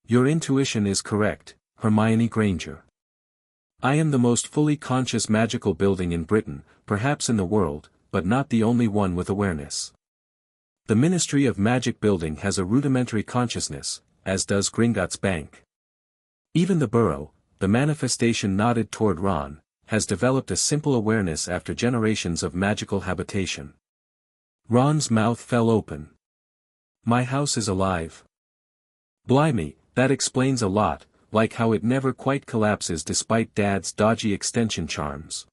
Your intuition is correct, Hermione Granger. I am the most fully conscious magical building in Britain, perhaps in the world, but not the only one with awareness. The Ministry of Magic building has a rudimentary consciousness, as does Gringotts Bank. Even the Burrow, the manifestation nodded toward Ron, has developed a simple awareness after generations of magical habitation. Ron's mouth fell open. My house is alive. Blimey, that explains a lot, like how it never quite collapses despite Dad's dodgy extension charms.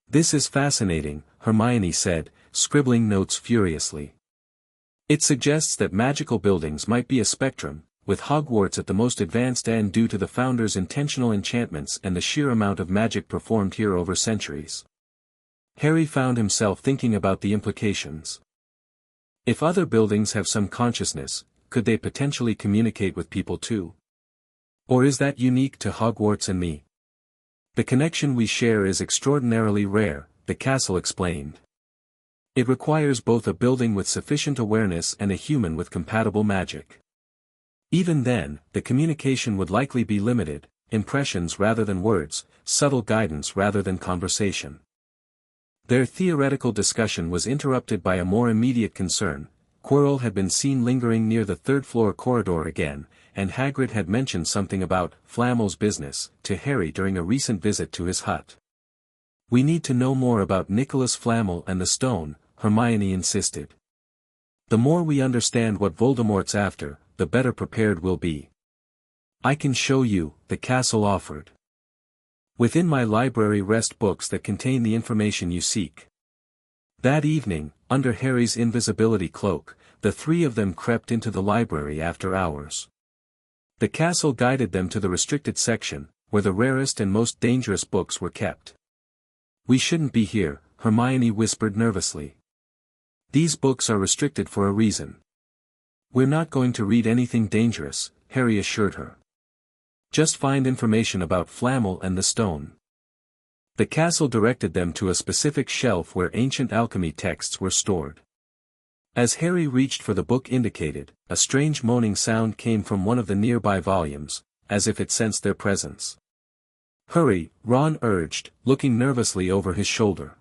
This is fascinating, Hermione said, scribbling notes furiously. It suggests that magical buildings might be a spectrum, with Hogwarts at the most advanced end due to the founder's intentional enchantments and the sheer amount of magic performed here over centuries. Harry found himself thinking about the implications. If other buildings have some consciousness, could they potentially communicate with people too? Or is that unique to Hogwarts and me? The connection we share is extraordinarily rare, the castle explained. It requires both a building with sufficient awareness and a human with compatible magic. Even then, the communication would likely be limited, impressions rather than words, subtle guidance rather than conversation. Their theoretical discussion was interrupted by a more immediate concern. Quirrell had been seen lingering near the third-floor corridor again, and Hagrid had mentioned something about Flamel's business to Harry during a recent visit to his hut. We need to know more about Nicholas Flamel and the stone, Hermione insisted. The more we understand what Voldemort's after, the better prepared we'll be. I can show you, the castle offered. Within my library rest books that contain the information you seek. That evening, under Harry's invisibility cloak, the three of them crept into the library after hours. The castle guided them to the restricted section, where the rarest and most dangerous books were kept. We shouldn't be here, Hermione whispered nervously. These books are restricted for a reason. We're not going to read anything dangerous, Harry assured her. Just find information about Flamel and the stone. The castle directed them to a specific shelf where ancient alchemy texts were stored. As Harry reached for the book indicated, a strange moaning sound came from one of the nearby volumes, as if it sensed their presence. Hurry, Ron urged, looking nervously over his shoulder.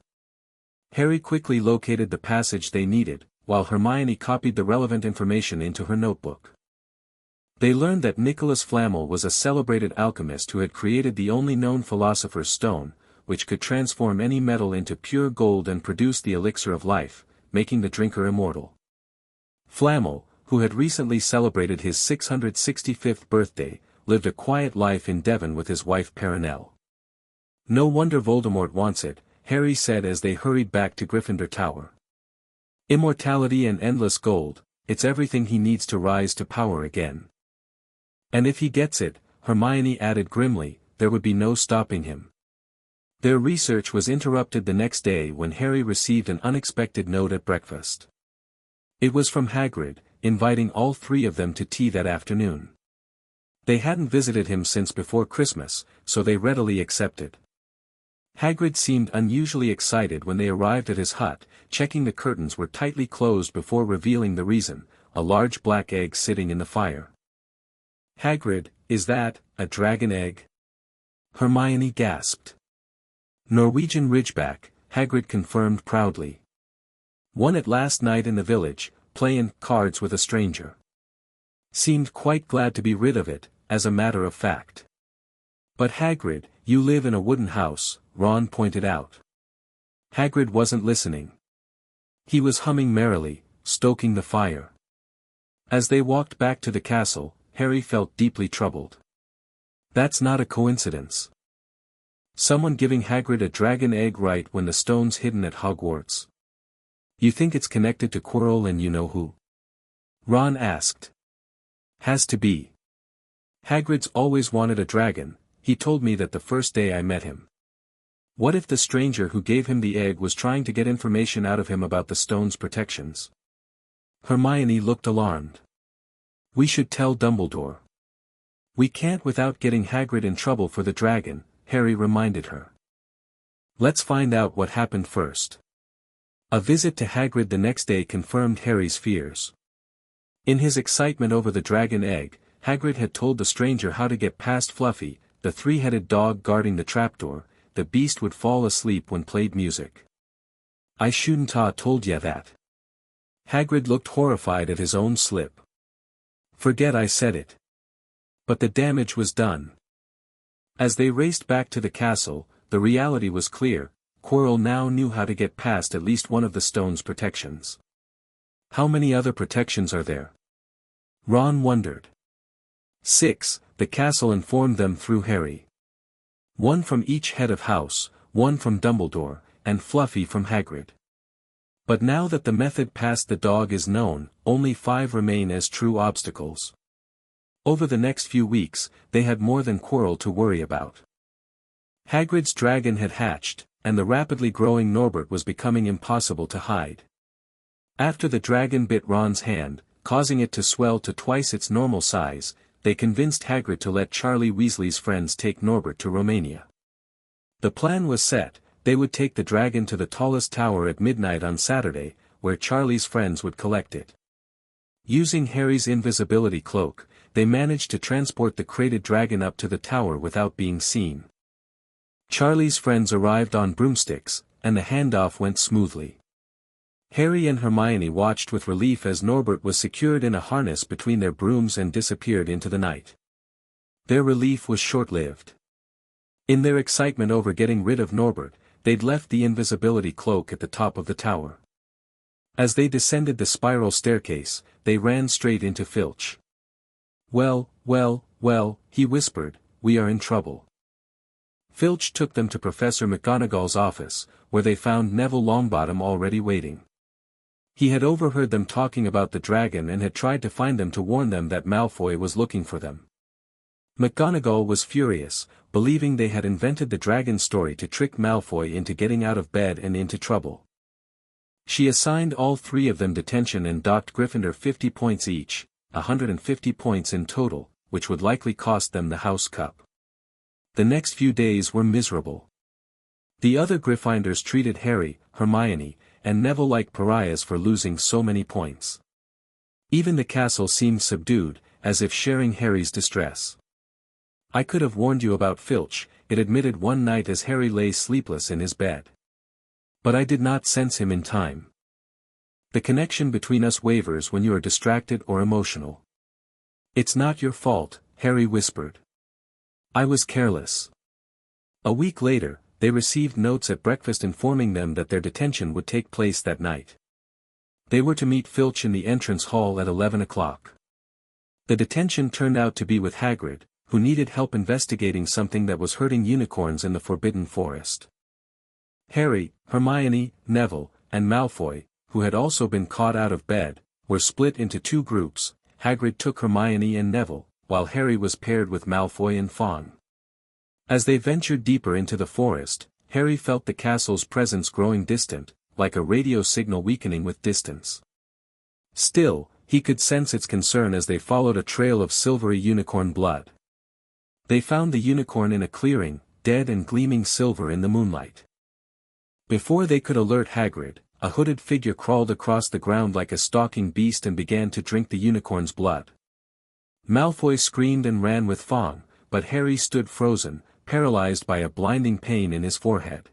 Harry quickly located the passage they needed, while Hermione copied the relevant information into her notebook. They learned that Nicholas Flamel was a celebrated alchemist who had created the only known philosopher's stone, which could transform any metal into pure gold and produce the elixir of life, making the drinker immortal. Flamel, who had recently celebrated his 665th birthday, lived a quiet life in Devon with his wife Perenelle. No wonder Voldemort wants it, Harry said as they hurried back to Gryffindor Tower. Immortality and endless gold, it's everything he needs to rise to power again. And if he gets it, Hermione added grimly, there would be no stopping him. Their research was interrupted the next day when Harry received an unexpected note at breakfast. It was from Hagrid, inviting all three of them to tea that afternoon. They hadn't visited him since before Christmas, so they readily accepted. Hagrid seemed unusually excited when they arrived at his hut, checking the curtains were tightly closed before revealing the reason, a large black egg sitting in the fire. Hagrid, is that a dragon egg? Hermione gasped. Norwegian Ridgeback, Hagrid confirmed proudly. Won it last night in the village, playing cards with a stranger. Seemed quite glad to be rid of it, as a matter of fact. But Hagrid, you live in a wooden house, Ron pointed out. Hagrid wasn't listening. He was humming merrily, stoking the fire. As they walked back to the castle, Harry felt deeply troubled. That's not a coincidence. Someone giving Hagrid a dragon egg right when the stone's hidden at Hogwarts. You think it's connected to Quirrell and you-know-who? Ron asked. Has to be. Hagrid's always wanted a dragon, he told me that the first day I met him. What if the stranger who gave him the egg was trying to get information out of him about the stone's protections? Hermione looked alarmed. We should tell Dumbledore. We can't without getting Hagrid in trouble for the dragon, Harry reminded her. Let's find out what happened first. A visit to Hagrid the next day confirmed Harry's fears. In his excitement over the dragon egg, Hagrid had told the stranger how to get past Fluffy, the three-headed dog guarding the trapdoor. The beast would fall asleep when played music. I shouldn't ha' told ya that. Hagrid looked horrified at his own slip. Forget I said it. But the damage was done. As they raced back to the castle, the reality was clear. Quirrell now knew how to get past at least one of the stone's protections. How many other protections are there? Ron wondered. 6, the castle informed them through Harry. One from each head of house, one from Dumbledore, and Fluffy from Hagrid. But now that the method past the dog is known, only 5 remain as true obstacles. Over the next few weeks, they had more than Quirrell to worry about. Hagrid's dragon had hatched, and the rapidly growing Norbert was becoming impossible to hide. After the dragon bit Ron's hand, causing it to swell to twice its normal size, they convinced Hagrid to let Charlie Weasley's friends take Norbert to Romania. The plan was set. They would take the dragon to the tallest tower at midnight on Saturday, where Charlie's friends would collect it. Using Harry's invisibility cloak, they managed to transport the crated dragon up to the tower without being seen. Charlie's friends arrived on broomsticks, and the handoff went smoothly. Harry and Hermione watched with relief as Norbert was secured in a harness between their brooms and disappeared into the night. Their relief was short-lived. In their excitement over getting rid of Norbert, they'd left the invisibility cloak at the top of the tower. As they descended the spiral staircase, they ran straight into Filch. Well, he whispered, we are in trouble. Filch took them to Professor McGonagall's office, where they found Neville Longbottom already waiting. He had overheard them talking about the dragon and had tried to find them to warn them that Malfoy was looking for them. McGonagall was furious, believing they had invented the dragon story to trick Malfoy into getting out of bed and into trouble. She assigned all 3 of them detention and docked Gryffindor 50 points each, 150 points in total, which would likely cost them the House Cup. The next few days were miserable. The other Gryffindors treated Harry, Hermione, and Neville like pariahs for losing so many points. Even the castle seemed subdued, as if sharing Harry's distress. I could have warned you about Filch, it admitted one night as Harry lay sleepless in his bed. But I did not sense him in time. The connection between us wavers when you are distracted or emotional. It's not your fault, Harry whispered. I was careless. A week later, they received notes at breakfast informing them that their detention would take place that night. They were to meet Filch in the entrance hall at 11 o'clock. The detention turned out to be with Hagrid, who needed help investigating something that was hurting unicorns in the Forbidden Forest. Harry, Hermione, Neville, and Malfoy, who had also been caught out of bed, were split into 2 groups. Hagrid took Hermione and Neville, while Harry was paired with Malfoy and Fawn. As they ventured deeper into the forest, Harry felt the castle's presence growing distant, like a radio signal weakening with distance. Still, he could sense its concern as they followed a trail of silvery unicorn blood. They found the unicorn in a clearing, dead and gleaming silver in the moonlight. Before they could alert Hagrid, a hooded figure crawled across the ground like a stalking beast and began to drink the unicorn's blood. Malfoy screamed and ran with Fawn, but Harry stood frozen, paralyzed by a blinding pain in his forehead.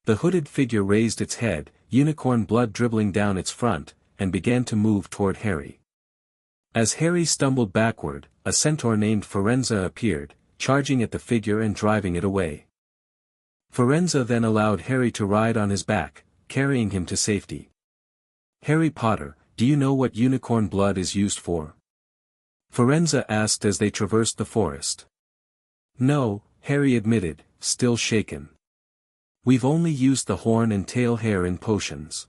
The hooded figure raised its head, unicorn blood dribbling down its front, and began to move toward Harry. As Harry stumbled backward, a centaur named Firenze appeared, charging at the figure and driving it away. Firenze then allowed Harry to ride on his back, carrying him to safety. Harry Potter, do you know what unicorn blood is used for? Firenze asked as they traversed the forest. No, Harry admitted, still shaken. We've only used the horn and tail hair in potions.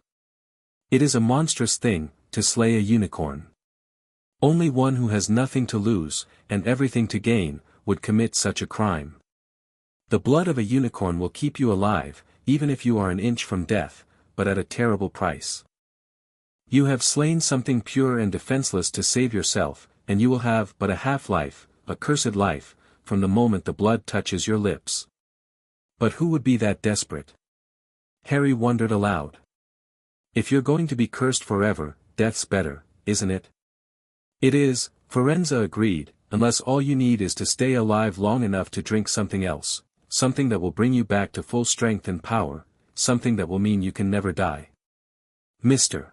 It is a monstrous thing, to slay a unicorn. Only one who has nothing to lose, and everything to gain, would commit such a crime. The blood of a unicorn will keep you alive, even if you are an inch from death, but at a terrible price. You have slain something pure and defenseless to save yourself, and you will have but a half-life, a cursed life, from the moment the blood touches your lips. But who would be that desperate? Harry wondered aloud. If you're going to be cursed forever, death's better, isn't it? It is, Firenze agreed, unless all you need is to stay alive long enough to drink something else, something that will bring you back to full strength and power, something that will mean you can never die. Mr.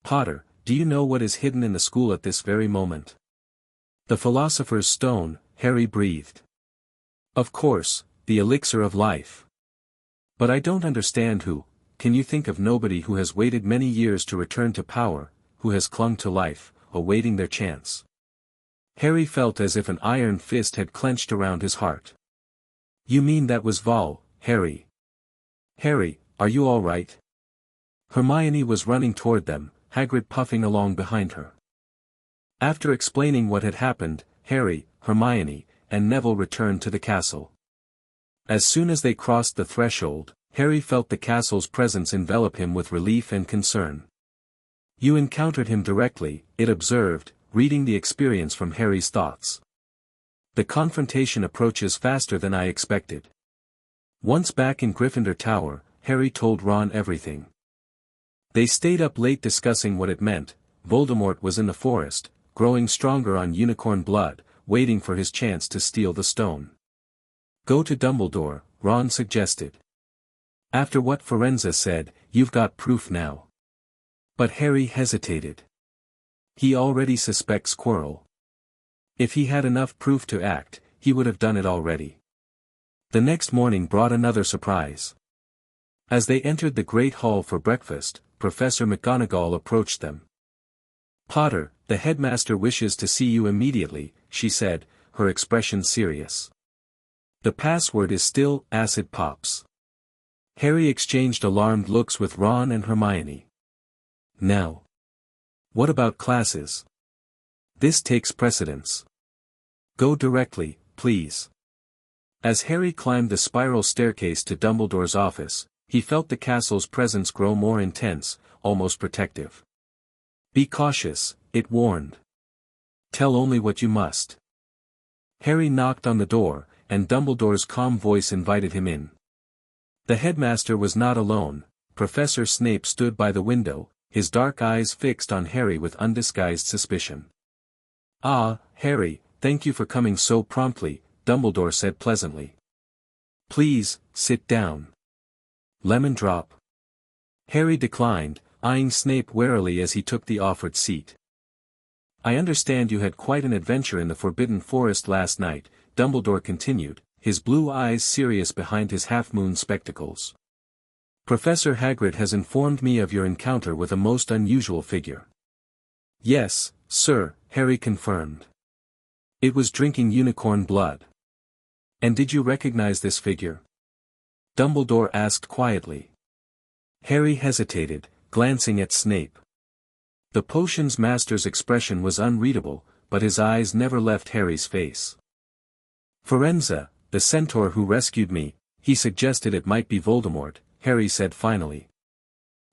Potter, do you know what is hidden in the school at this very moment? The Philosopher's Stone, Harry breathed. Of course, the elixir of life. But I don't understand who. Can you think of nobody who has waited many years to return to power, who has clung to life, awaiting their chance? Harry felt as if an iron fist had clenched around his heart. You mean that was Vol, Harry? Harry, are you all right? Hermione was running toward them, Hagrid puffing along behind her. After explaining what had happened, Harry, Hermione, and Neville returned to the castle. As soon as they crossed the threshold, Harry felt the castle's presence envelop him with relief and concern. You encountered him directly, it observed, reading the experience from Harry's thoughts. The confrontation approaches faster than I expected. Once back in Gryffindor Tower, Harry told Ron everything. They stayed up late discussing what it meant. Voldemort was in the forest, growing stronger on unicorn blood, waiting for his chance to steal the stone. Go to Dumbledore, Ron suggested. After what Firenze said, you've got proof now. But Harry hesitated. He already suspects Quirrell. If he had enough proof to act, he would have done it already. The next morning brought another surprise. As they entered the great hall for breakfast, Professor McGonagall approached them. Potter, the headmaster wishes to see you immediately, she said, her expression serious. The password is still, acid pops. Harry exchanged alarmed looks with Ron and Hermione. Now. What about classes? This takes precedence. Go directly, please. As Harry climbed the spiral staircase to Dumbledore's office, he felt the castle's presence grow more intense, almost protective. Be cautious, it warned. Tell only what you must. Harry knocked on the door, and Dumbledore's calm voice invited him in. The headmaster was not alone. Professor Snape stood by the window, his dark eyes fixed on Harry with undisguised suspicion. Ah, Harry, thank you for coming so promptly, Dumbledore said pleasantly. Please, sit down. Lemon drop. Harry declined, eyeing Snape warily as he took the offered seat. I understand you had quite an adventure in the Forbidden Forest last night, Dumbledore continued, his blue eyes serious behind his half-moon spectacles. Professor Hagrid has informed me of your encounter with a most unusual figure. Yes, sir, Harry confirmed. It was drinking unicorn blood. And did you recognize this figure? Dumbledore asked quietly. Harry hesitated, glancing at Snape. The potion's master's expression was unreadable, but his eyes never left Harry's face. Firenze, the centaur who rescued me, he suggested it might be Voldemort, Harry said finally.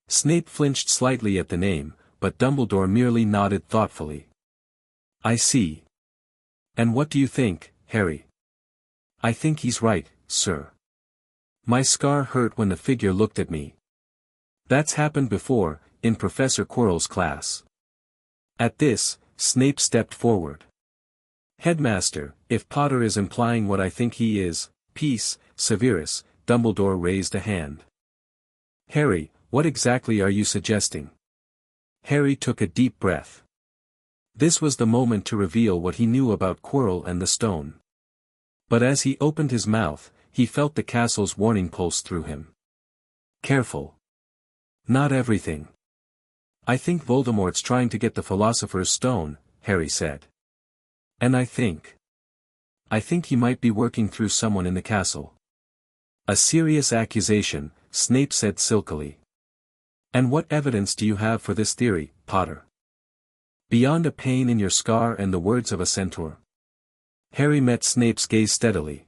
Snape flinched slightly at the name, but Dumbledore merely nodded thoughtfully. I see. And what do you think, Harry? I think he's right, sir. My scar hurt when the figure looked at me. That's happened before, in Professor Quirrell's class. At this, Snape stepped forward. Headmaster, if Potter is implying what I think he is, peace, Severus, Dumbledore raised a hand. Harry, what exactly are you suggesting? Harry took a deep breath. This was the moment to reveal what he knew about Quirrell and the stone. But as he opened his mouth, he felt the castle's warning pulse through him. Careful. Not everything. I think Voldemort's trying to get the Philosopher's Stone, Harry said. And I think he might be working through someone in the castle. A serious accusation, Snape said silkily. And what evidence do you have for this theory, Potter? Beyond a pain in your scar and the words of a centaur. Harry met Snape's gaze steadily.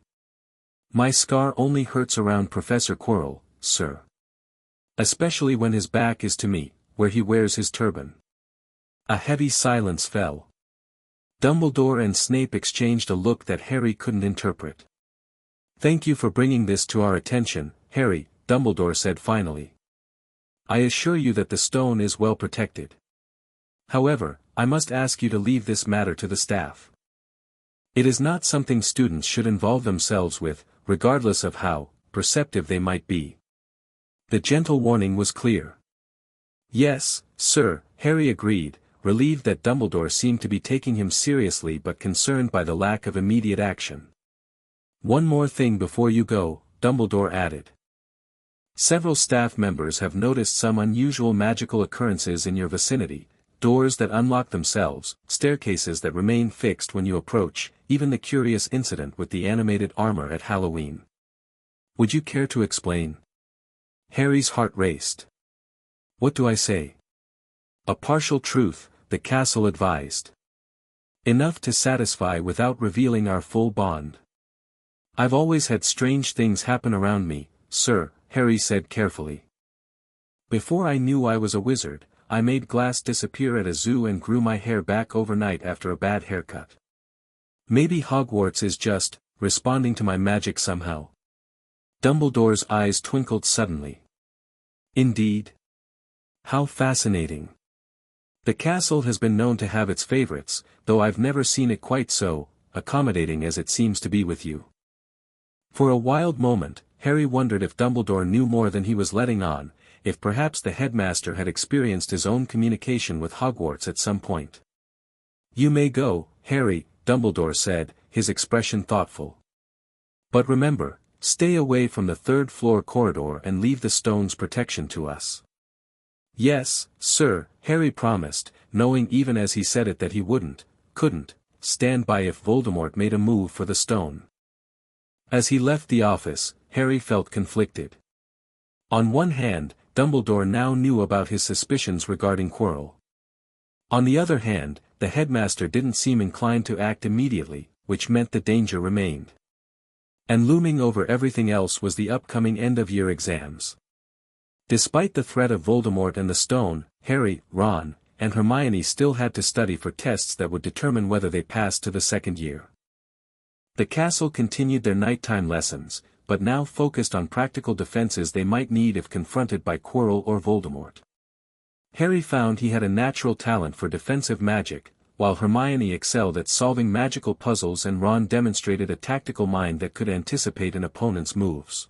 My scar only hurts around Professor Quirrell, sir. Especially when his back is to me, where he wears his turban. A heavy silence fell. Dumbledore and Snape exchanged a look that Harry couldn't interpret. "Thank you for bringing this to our attention, Harry," Dumbledore said finally. "I assure you that the stone is well protected. However, I must ask you to leave this matter to the staff. It is not something students should involve themselves with, regardless of how perceptive they might be." The gentle warning was clear. "Yes, sir," Harry agreed, relieved that Dumbledore seemed to be taking him seriously but concerned by the lack of immediate action. "One more thing before you go," Dumbledore added. "Several staff members have noticed some unusual magical occurrences in your vicinity, doors that unlock themselves, staircases that remain fixed when you approach, even the curious incident with the animated armor at Halloween. Would you care to explain?" Harry's heart raced. "What do I say?" "A partial truth," the castle advised. "Enough to satisfy without revealing our full bond." "I've always had strange things happen around me, sir," Harry said carefully. "Before I knew I was a wizard, I made glass disappear at a zoo and grew my hair back overnight after a bad haircut. Maybe Hogwarts is just responding to my magic somehow." Dumbledore's eyes twinkled suddenly. "Indeed? How fascinating. The castle has been known to have its favorites, though I've never seen it quite so accommodating as it seems to be with you." For a wild moment, Harry wondered if Dumbledore knew more than he was letting on, if perhaps the headmaster had experienced his own communication with Hogwarts at some point. "You may go, Harry," Dumbledore said, his expression thoughtful. "But remember, stay away from the third-floor corridor and leave the stone's protection to us." "Yes, sir," Harry promised, knowing even as he said it that he couldn't, stand by if Voldemort made a move for the stone. As he left the office, Harry felt conflicted. On one hand, Dumbledore now knew about his suspicions regarding Quirrell. On the other hand, the headmaster didn't seem inclined to act immediately, which meant the danger remained. And looming over everything else was the upcoming end-of-year exams. Despite the threat of Voldemort and the stone, Harry, Ron, and Hermione still had to study for tests that would determine whether they passed to the second year. The castle continued their nighttime lessons, but now focused on practical defenses they might need if confronted by Quirrell or Voldemort. Harry found he had a natural talent for defensive magic, while Hermione excelled at solving magical puzzles and Ron demonstrated a tactical mind that could anticipate an opponent's moves.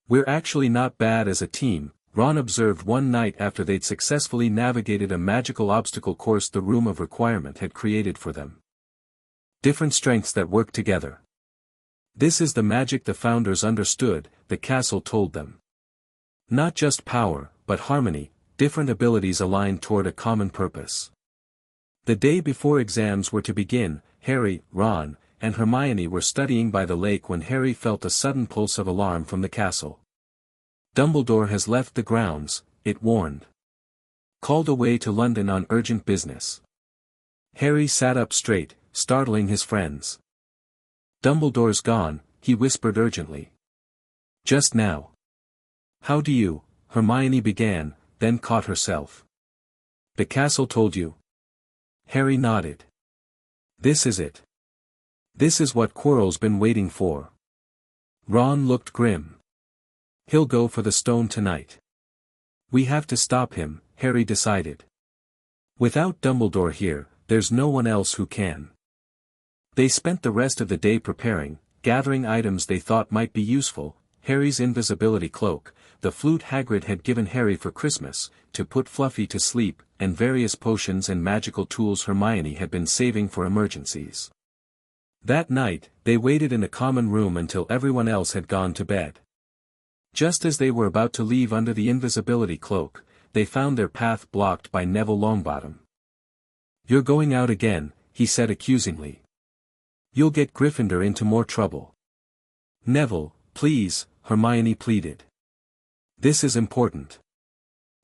"We're actually not bad as a team," Ron observed one night after they'd successfully navigated a magical obstacle course the Room of Requirement had created for them. "Different strengths that work together. This is the magic the founders understood," the castle told them. "Not just power, but harmony, different abilities aligned toward a common purpose." The day before exams were to begin, Harry, Ron, and Hermione were studying by the lake when Harry felt a sudden pulse of alarm from the castle. "Dumbledore has left the grounds," it warned. "Called away to London on urgent business." Harry sat up straight, startling his friends. "Dumbledore's gone," he whispered urgently. "Just now." "How do you," Hermione began, then caught herself. "The castle told you?" Harry nodded. "This is it. This is what Quirrell's been waiting for." Ron looked grim. "He'll go for the stone tonight. We have to stop him," Harry decided. "Without Dumbledore here, there's no one else who can." They spent the rest of the day preparing, gathering items they thought might be useful, Harry's invisibility cloak, the flute Hagrid had given Harry for Christmas, to put Fluffy to sleep, and various potions and magical tools Hermione had been saving for emergencies. That night, they waited in a common room until everyone else had gone to bed. Just as they were about to leave under the invisibility cloak, they found their path blocked by Neville Longbottom. "You're going out again," he said accusingly. "You'll get Gryffindor into more trouble." "Neville, please," Hermione pleaded. "This is important."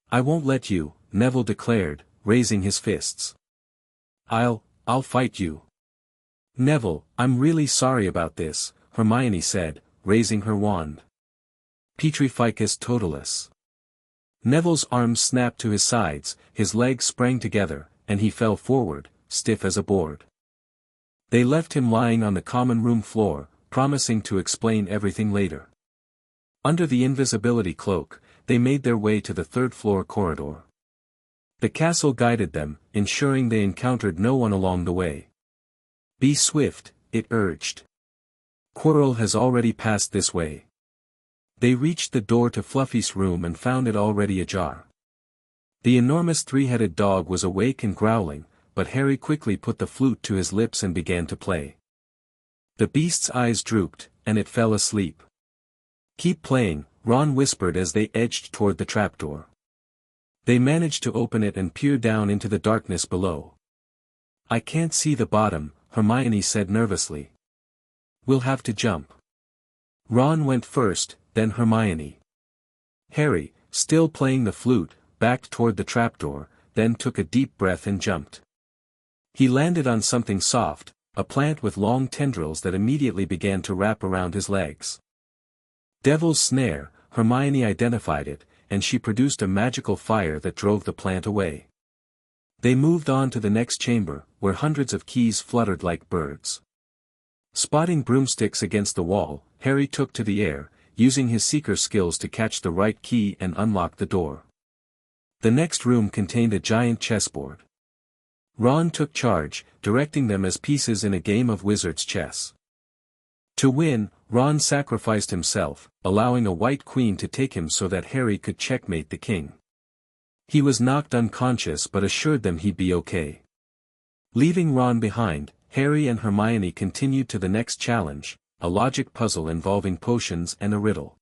"I won't let you," Neville declared, raising his fists. I'll fight you." "Neville, I'm really sorry about this," Hermione said, raising her wand. "Petrificus totalis." Neville's arms snapped to his sides, his legs sprang together, and he fell forward, stiff as a board. They left him lying on the common room floor, promising to explain everything later. Under the invisibility cloak, they made their way to the third-floor corridor. The castle guided them, ensuring they encountered no one along the way. "Be swift," it urged. "Quirrell has already passed this way." They reached the door to Fluffy's room and found it already ajar. The enormous three-headed dog was awake and growling, but Harry quickly put the flute to his lips and began to play. The beast's eyes drooped, and it fell asleep. "Keep playing," Ron whispered as they edged toward the trapdoor. They managed to open it and peer down into the darkness below. "I can't see the bottom," Hermione said nervously. "We'll have to jump." Ron went first, then Hermione. Harry, still playing the flute, backed toward the trapdoor, then took a deep breath and jumped. He landed on something soft, a plant with long tendrils that immediately began to wrap around his legs. "Devil's Snare," Hermione identified it, and she produced a magical fire that drove the plant away. They moved on to the next chamber, where hundreds of keys fluttered like birds. Spotting broomsticks against the wall, Harry took to the air, using his seeker skills to catch the right key and unlock the door. The next room contained a giant chessboard. Ron took charge, directing them as pieces in a game of wizard's chess. To win, Ron sacrificed himself, allowing a white queen to take him so that Harry could checkmate the king. He was knocked unconscious but assured them he'd be okay. Leaving Ron behind, Harry and Hermione continued to the next challenge, a logic puzzle involving potions and a riddle.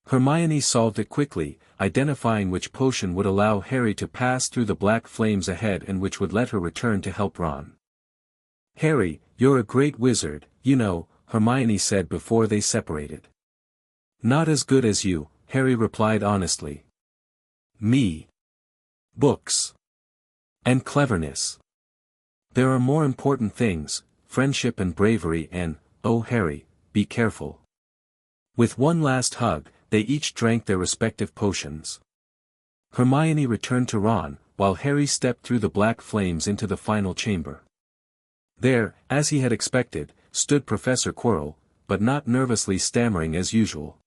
Hermione solved it quickly, identifying which potion would allow Harry to pass through the black flames ahead and which would let her return to help Ron. "Harry, you're a great wizard, you know," Hermione said before they separated. "Not as good as you," Harry replied honestly. "Me. Books. And cleverness. There are more important things, friendship and bravery and, oh Harry, be careful." With one last hug, they each drank their respective potions. Hermione returned to Ron, while Harry stepped through the black flames into the final chamber. There, as he had expected, stood Professor Quirrell, but not nervously stammering as usual.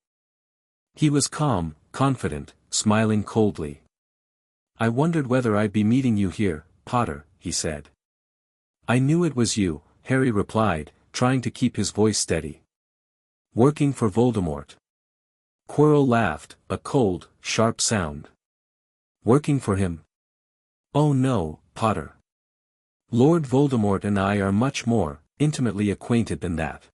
He was calm, confident, smiling coldly. "I wondered whether I'd be meeting you here, Potter," he said. "I knew it was you," Harry replied, trying to keep his voice steady. "Working for Voldemort." Quirrell laughed, a cold, sharp sound. "Working for him?" "Oh no, Potter. Lord Voldemort and I are much more intimately acquainted than that."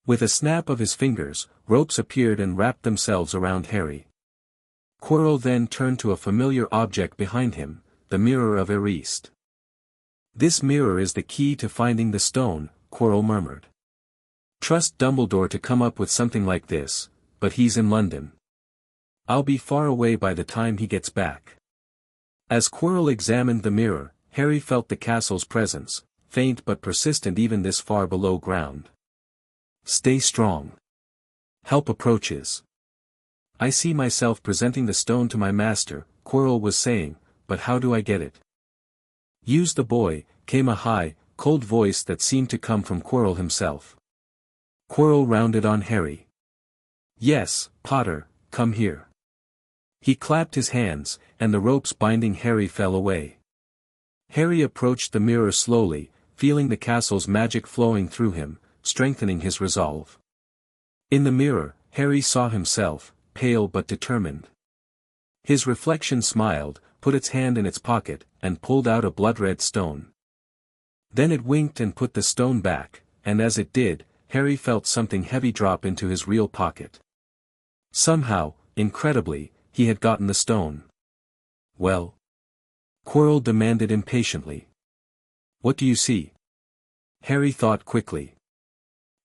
With a snap of his fingers, ropes appeared and wrapped themselves around Harry. Quirrell then turned to a familiar object behind him, the Mirror of Erist. "This mirror is the key to finding the stone," Quirrell murmured. "Trust Dumbledore to come up with something like this, but he's in London. I'll be far away by the time he gets back." As Quirrell examined the mirror, Harry felt the castle's presence, faint but persistent even this far below ground. "Stay strong. Help approaches. I see myself presenting the stone to my master," Quirrell was saying, "but how do I get it?" "Use the boy," came a high, cold voice that seemed to come from Quirrell himself. Quirrell rounded on Harry. "Yes, Potter, come here." He clapped his hands, and the ropes binding Harry fell away. Harry approached the mirror slowly, feeling the castle's magic flowing through him, strengthening his resolve. In the mirror, Harry saw himself, pale but determined. His reflection smiled, put its hand in its pocket, and pulled out a blood-red stone. Then it winked and put the stone back, and as it did, Harry felt something heavy drop into his real pocket. Somehow, incredibly, he had gotten the stone. "Well?" Quirrell demanded impatiently. "What do you see?" Harry thought quickly.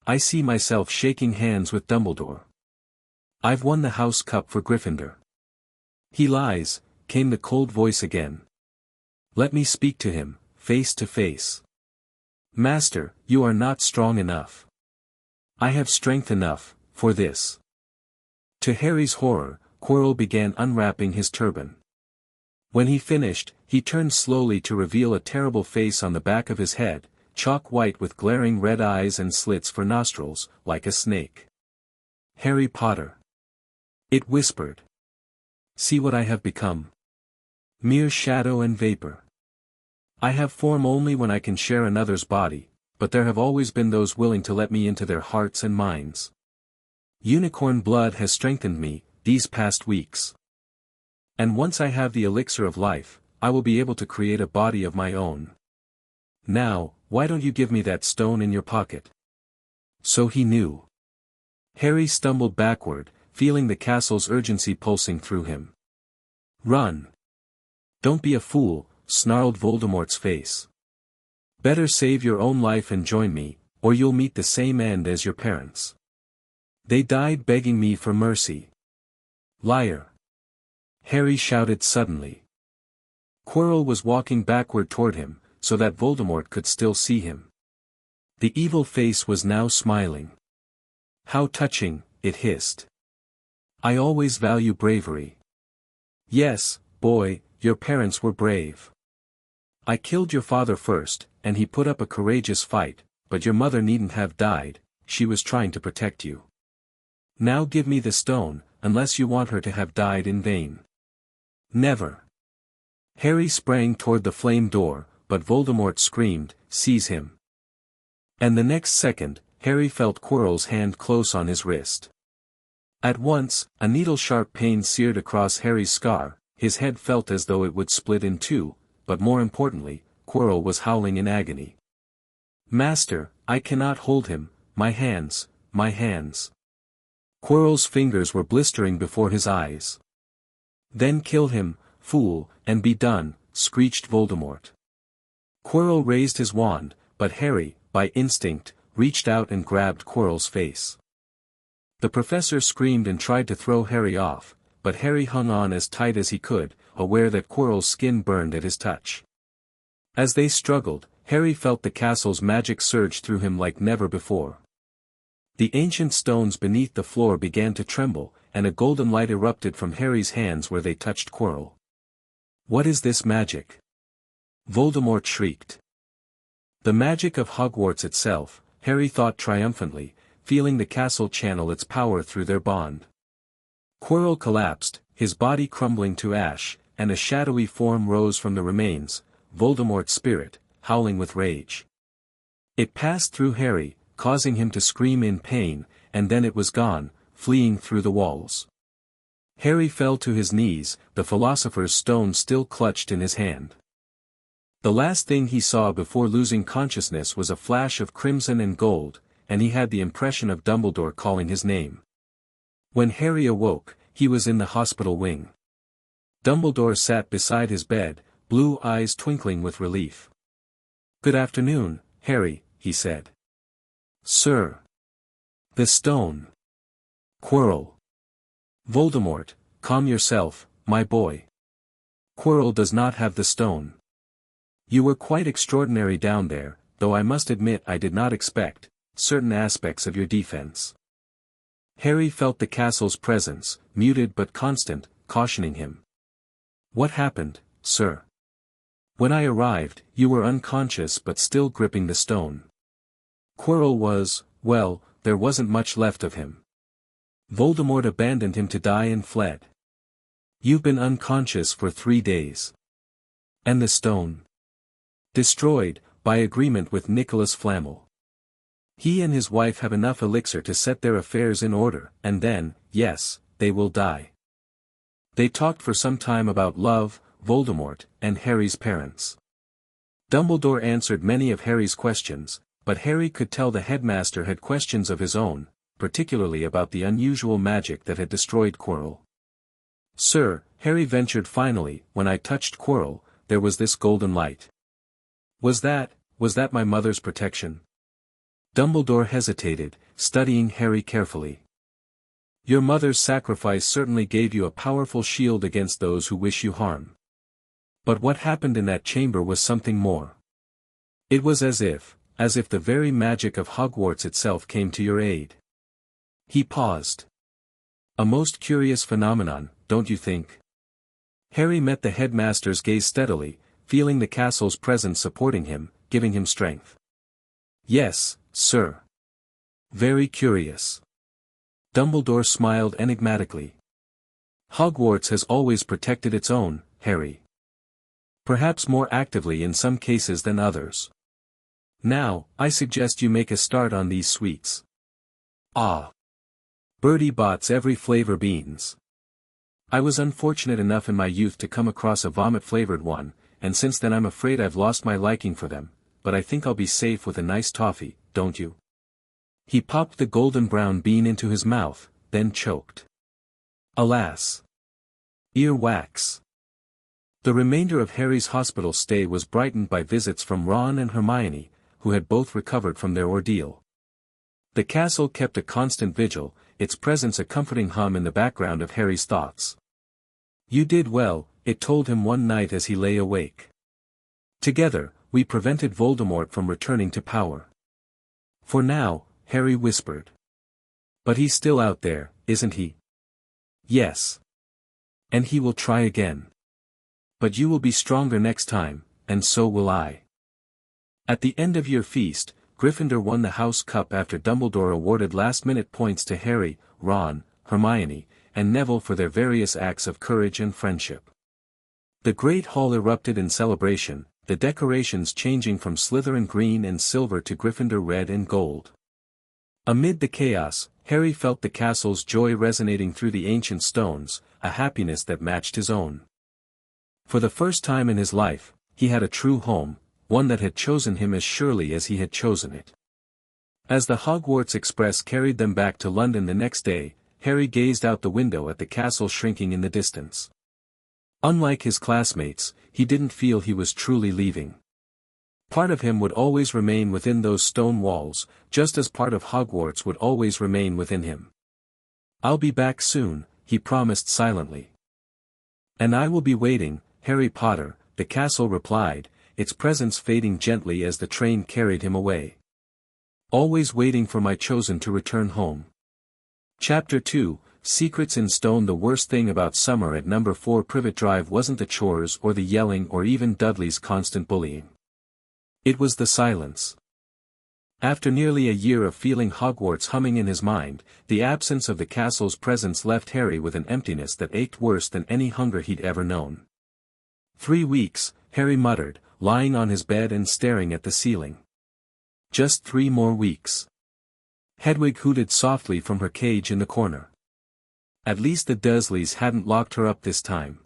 "I see myself shaking hands with Dumbledore. I've won the House Cup for Gryffindor." "He lies," came the cold voice again. "Let me speak to him, face to face." "Master, you are not strong enough. I have strength enough, for this." To Harry's horror, Quirrell began unwrapping his turban. When he finished, he turned slowly to reveal a terrible face on the back of his head, chalk white with glaring red eyes and slits for nostrils, like a snake. "Harry Potter," it whispered. "See what I have become. Mere shadow and vapor. I have form only when I can share another's body, but there have always been those willing to let me into their hearts and minds. Unicorn blood has strengthened me, these past weeks. And once I have the elixir of life, I will be able to create a body of my own. Now, why don't you give me that stone in your pocket?" So he knew. Harry stumbled backward, feeling the castle's urgency pulsing through him. "Run! Don't be a fool," snarled Voldemort's face. "Better save your own life and join me, or you'll meet the same end as your parents. They died begging me for mercy." "Liar!" Harry shouted suddenly. Quirrell was walking backward toward him, so that Voldemort could still see him. The evil face was now smiling. "How touching," it hissed. "I always value bravery. Yes, boy, your parents were brave. I killed your father first, and he put up a courageous fight, but your mother needn't have died, she was trying to protect you. Now give me the stone, unless you want her to have died in vain." "Never." Harry sprang toward the flame door, but Voldemort screamed, "Seize him." And the next second, Harry felt Quirrell's hand close on his wrist. At once, a needle-sharp pain seared across Harry's scar, his head felt as though it would split in two, but more importantly, Quirrell was howling in agony. "Master, I cannot hold him, my hands, my hands." Quirrell's fingers were blistering before his eyes. "Then kill him, fool, and be done," screeched Voldemort. Quirrell raised his wand, but Harry, by instinct, reached out and grabbed Quirrell's face. The professor screamed and tried to throw Harry off, but Harry hung on as tight as he could, aware that Quirrell's skin burned at his touch. As they struggled, Harry felt the castle's magic surge through him like never before. The ancient stones beneath the floor began to tremble, and a golden light erupted from Harry's hands where they touched Quirrell. "What is this magic?" Voldemort shrieked. "The magic of Hogwarts itself," Harry thought triumphantly, feeling the castle channel its power through their bond. Quirrell collapsed, his body crumbling to ash, and a shadowy form rose from the remains, Voldemort's spirit, howling with rage. It passed through Harry, causing him to scream in pain, and then it was gone, fleeing through the walls. Harry fell to his knees, the Philosopher's Stone still clutched in his hand. The last thing he saw before losing consciousness was a flash of crimson and gold, and he had the impression of Dumbledore calling his name. When Harry awoke, he was in the hospital wing. Dumbledore sat beside his bed, blue eyes twinkling with relief. "Good afternoon, Harry," he said. "Sir." "The stone." "Quirrell." "Voldemort, calm yourself, my boy. Quirrell does not have the stone. You were quite extraordinary down there, though I must admit I did not expect certain aspects of your defense." Harry felt the castle's presence, muted but constant, cautioning him. "What happened, sir?" "When I arrived, you were unconscious but still gripping the stone. Quirrell was, well, there wasn't much left of him. Voldemort abandoned him to die and fled. You've been unconscious for 3 days. And the stone?" "Destroyed, by agreement with Nicholas Flamel. He and his wife have enough elixir to set their affairs in order, and then, yes, they will die." They talked for some time about love, Voldemort, and Harry's parents. Dumbledore answered many of Harry's questions, but Harry could tell the headmaster had questions of his own, particularly about the unusual magic that had destroyed Quirrell. "Sir," Harry ventured finally, "when I touched Quirrell, there was this golden light. Was that my mother's protection?" Dumbledore hesitated, studying Harry carefully. "Your mother's sacrifice certainly gave you a powerful shield against those who wish you harm. But what happened in that chamber was something more. It was as if the very magic of Hogwarts itself came to your aid." He paused. A most curious phenomenon, don't you think? Harry met the headmaster's gaze steadily, feeling the castle's presence supporting him, giving him strength. Yes, sir. Very curious. Dumbledore smiled enigmatically. Hogwarts has always protected its own, Harry. Perhaps more actively in some cases than others. Now, I suggest you make a start on these sweets. Ah. Bertie Bott's every flavor beans. I was unfortunate enough in my youth to come across a vomit-flavored one, and since then I'm afraid I've lost my liking for them, but I think I'll be safe with a nice toffee, don't you? He popped the golden brown bean into his mouth, then choked. Alas! Earwax. The remainder of Harry's hospital stay was brightened by visits from Ron and Hermione, who had both recovered from their ordeal. The castle kept a constant vigil, its presence a comforting hum in the background of Harry's thoughts. You did well, it told him one night as he lay awake. Together, we prevented Voldemort from returning to power. For now, Harry whispered. But he's still out there, isn't he? Yes. And he will try again. But you will be stronger next time, and so will I. At the end of your feast, Gryffindor won the House Cup after Dumbledore awarded last-minute points to Harry, Ron, Hermione, and Neville for their various acts of courage and friendship. The Great Hall erupted in celebration, the decorations changing from Slytherin green and silver to Gryffindor red and gold. Amid the chaos, Harry felt the castle's joy resonating through the ancient stones, a happiness that matched his own. For the first time in his life, he had a true home, one that had chosen him as surely as he had chosen it. As the Hogwarts Express carried them back to London the next day, Harry gazed out the window at the castle shrinking in the distance. Unlike his classmates, he didn't feel he was truly leaving. Part of him would always remain within those stone walls, just as part of Hogwarts would always remain within him. I'll be back soon, he promised silently. And I will be waiting, Harry Potter, the castle replied, its presence fading gently as the train carried him away. Always waiting for my chosen to return home. Chapter 2, Secrets in Stone. The worst thing about summer at number 4 Privet Drive wasn't the chores or the yelling or even Dudley's constant bullying. It was the silence. After nearly a year of feeling Hogwarts humming in his mind, the absence of the castle's presence left Harry with an emptiness that ached worse than any hunger he'd ever known. 3 weeks, Harry muttered, lying on his bed and staring at the ceiling. Just 3 more weeks. Hedwig hooted softly from her cage in the corner. At least the Dursleys hadn't locked her up this time.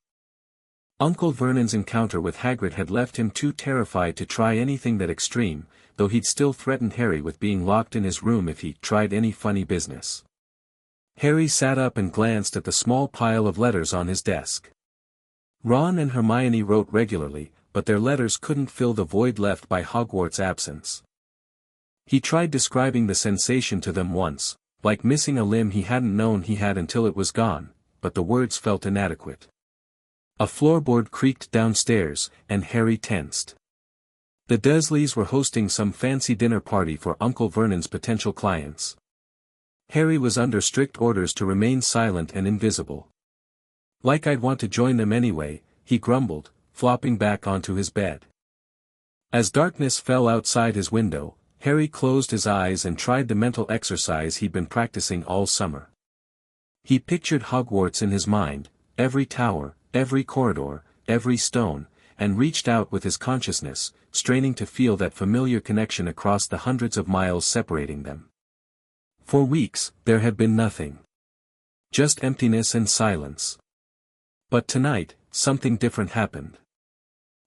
Uncle Vernon's encounter with Hagrid had left him too terrified to try anything that extreme, though he'd still threatened Harry with being locked in his room if he tried any funny business. Harry sat up and glanced at the small pile of letters on his desk. Ron and Hermione wrote regularly, but their letters couldn't fill the void left by Hogwarts' absence. He tried describing the sensation to them once, like missing a limb he hadn't known he had until it was gone, but the words felt inadequate. A floorboard creaked downstairs, and Harry tensed. The Dursleys were hosting some fancy dinner party for Uncle Vernon's potential clients. Harry was under strict orders to remain silent and invisible. Like I'd want to join them anyway, he grumbled, flopping back onto his bed. As darkness fell outside his window, Harry closed his eyes and tried the mental exercise he'd been practicing all summer. He pictured Hogwarts in his mind, every tower, every corridor, every stone, and reached out with his consciousness, straining to feel that familiar connection across the hundreds of miles separating them. For weeks, there had been nothing. Just emptiness and silence. But tonight, something different happened.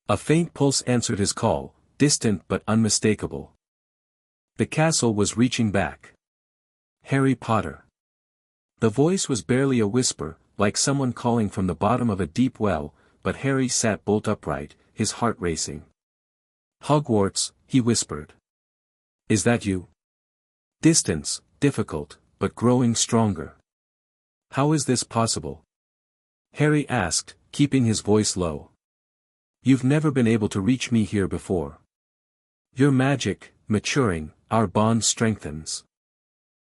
A faint pulse answered his call, distant but unmistakable. The castle was reaching back. Harry Potter. The voice was barely a whisper, like someone calling from the bottom of a deep well, but Harry sat bolt upright, his heart racing. Hogwarts, he whispered. Is that you? Distance, difficult, but growing stronger. How is this possible? Harry asked, keeping his voice low. You've never been able to reach me here before. Your magic, maturing, our bond strengthens.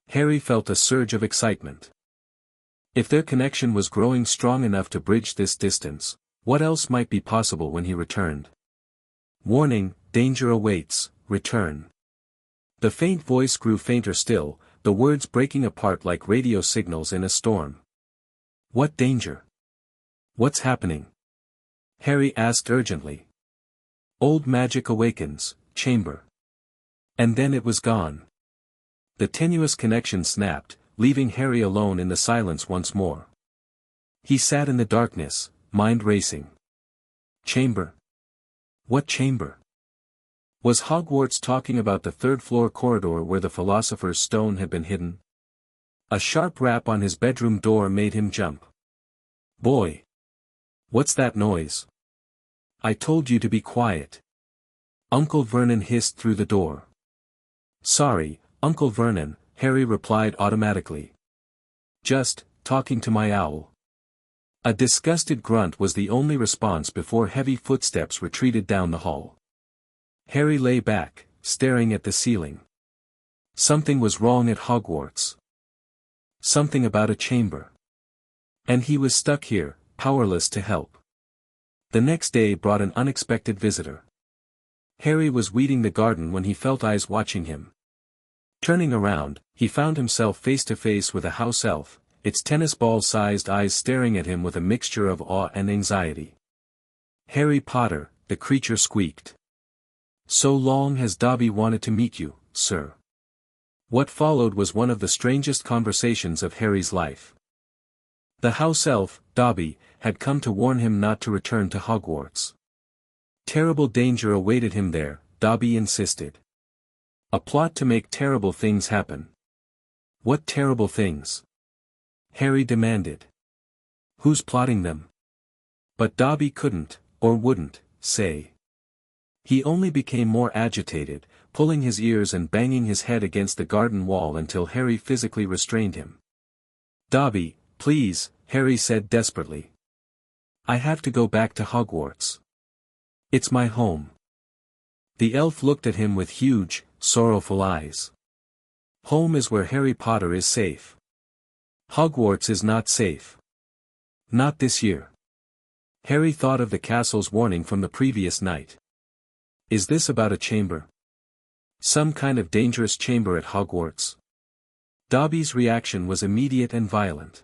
Harry felt a surge of excitement. If their connection was growing strong enough to bridge this distance, what else might be possible when he returned? Warning, danger awaits, return. The faint voice grew fainter still, the words breaking apart like radio signals in a storm. What danger? What's happening? Harry asked urgently. Old magic awakens, chamber. And then it was gone. The tenuous connection snapped, leaving Harry alone in the silence once more. He sat in the darkness, mind racing. Chamber? What chamber? Was Hogwarts talking about the third-floor corridor where the Philosopher's Stone had been hidden? A sharp rap on his bedroom door made him jump. Boy! What's that noise? I told you to be quiet. Uncle Vernon hissed through the door. Sorry, Uncle Vernon, Harry replied automatically. Just, talking to my owl. A disgusted grunt was the only response before heavy footsteps retreated down the hall. Harry lay back, staring at the ceiling. Something was wrong at Hogwarts. Something about a chamber. And he was stuck here, powerless to help. The next day brought an unexpected visitor. Harry was weeding the garden when he felt eyes watching him. Turning around, he found himself face to face with a house elf, its tennis ball-sized eyes staring at him with a mixture of awe and anxiety. Harry Potter, the creature squeaked. So long has Dobby wanted to meet you, sir. What followed was one of the strangest conversations of Harry's life. The house elf, Dobby, had come to warn him not to return to Hogwarts. Terrible danger awaited him there, Dobby insisted. A plot to make terrible things happen. What terrible things? Harry demanded. Who's plotting them? But Dobby couldn't, or wouldn't, say. He only became more agitated, pulling his ears and banging his head against the garden wall until Harry physically restrained him. Dobby, please, Harry said desperately. I have to go back to Hogwarts. It's my home. The elf looked at him with huge, sorrowful eyes. Home is where Harry Potter is safe. Hogwarts is not safe. Not this year. Harry thought of the castle's warning from the previous night. Is this about a chamber? Some kind of dangerous chamber at Hogwarts? Dobby's reaction was immediate and violent.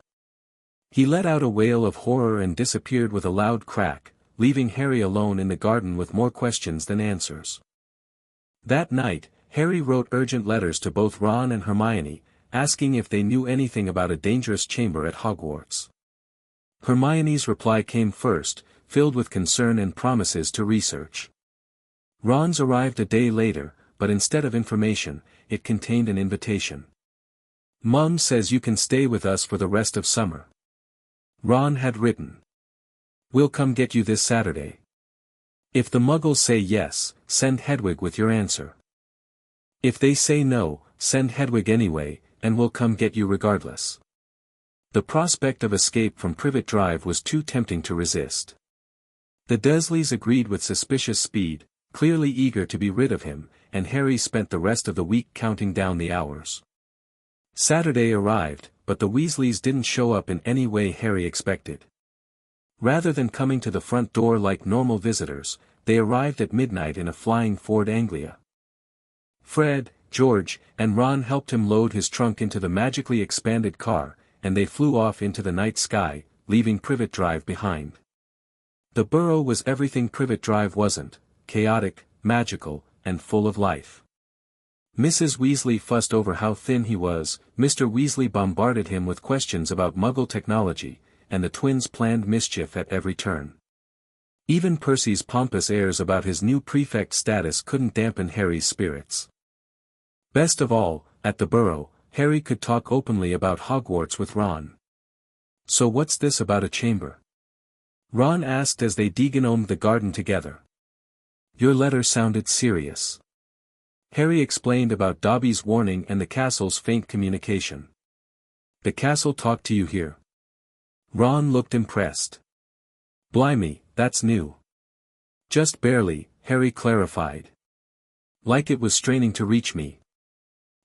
He let out a wail of horror and disappeared with a loud crack, leaving Harry alone in the garden with more questions than answers. That night, Harry wrote urgent letters to both Ron and Hermione, asking if they knew anything about a dangerous chamber at Hogwarts. Hermione's reply came first, filled with concern and promises to research. Ron's arrived a day later, but instead of information, it contained an invitation. Mum says you can stay with us for the rest of summer. Ron had written. We'll come get you this Saturday. If the Muggles say yes, send Hedwig with your answer. If they say no, send Hedwig anyway, and we'll come get you regardless. The prospect of escape from Privet Drive was too tempting to resist. The Dursleys agreed with suspicious speed, clearly eager to be rid of him, and Harry spent the rest of the week counting down the hours. Saturday arrived, but the Weasleys didn't show up in any way Harry expected. Rather than coming to the front door like normal visitors, they arrived at midnight in a flying Ford Anglia. Fred, George, and Ron helped him load his trunk into the magically expanded car, and they flew off into the night sky, leaving Privet Drive behind. The Burrow was everything Privet Drive wasn't: chaotic, magical, and full of life. Mrs. Weasley fussed over how thin he was, Mr. Weasley bombarded him with questions about Muggle technology, and the twins planned mischief at every turn. Even Percy's pompous airs about his new prefect status couldn't dampen Harry's spirits. Best of all, at the Burrow, Harry could talk openly about Hogwarts with Ron. So what's this about a chamber? Ron asked as they degnomed the garden together. Your letter sounded serious. Harry explained about Dobby's warning and the castle's faint communication. The castle talked to you here? Ron looked impressed. Blimey, that's new. Just barely, Harry clarified. Like it was straining to reach me.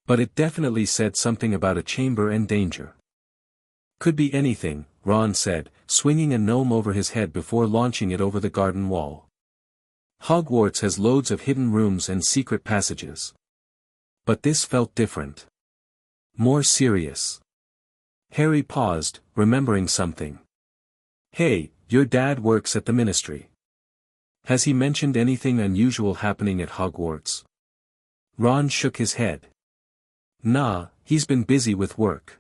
But it definitely said something about a chamber and danger. Could be anything, Ron said, swinging a gnome over his head before launching it over the garden wall. Hogwarts has loads of hidden rooms and secret passages. But this felt different. More serious. Harry paused, remembering something. Hey, your dad works at the ministry. Has he mentioned anything unusual happening at Hogwarts? Ron shook his head. Nah, he's been busy with work.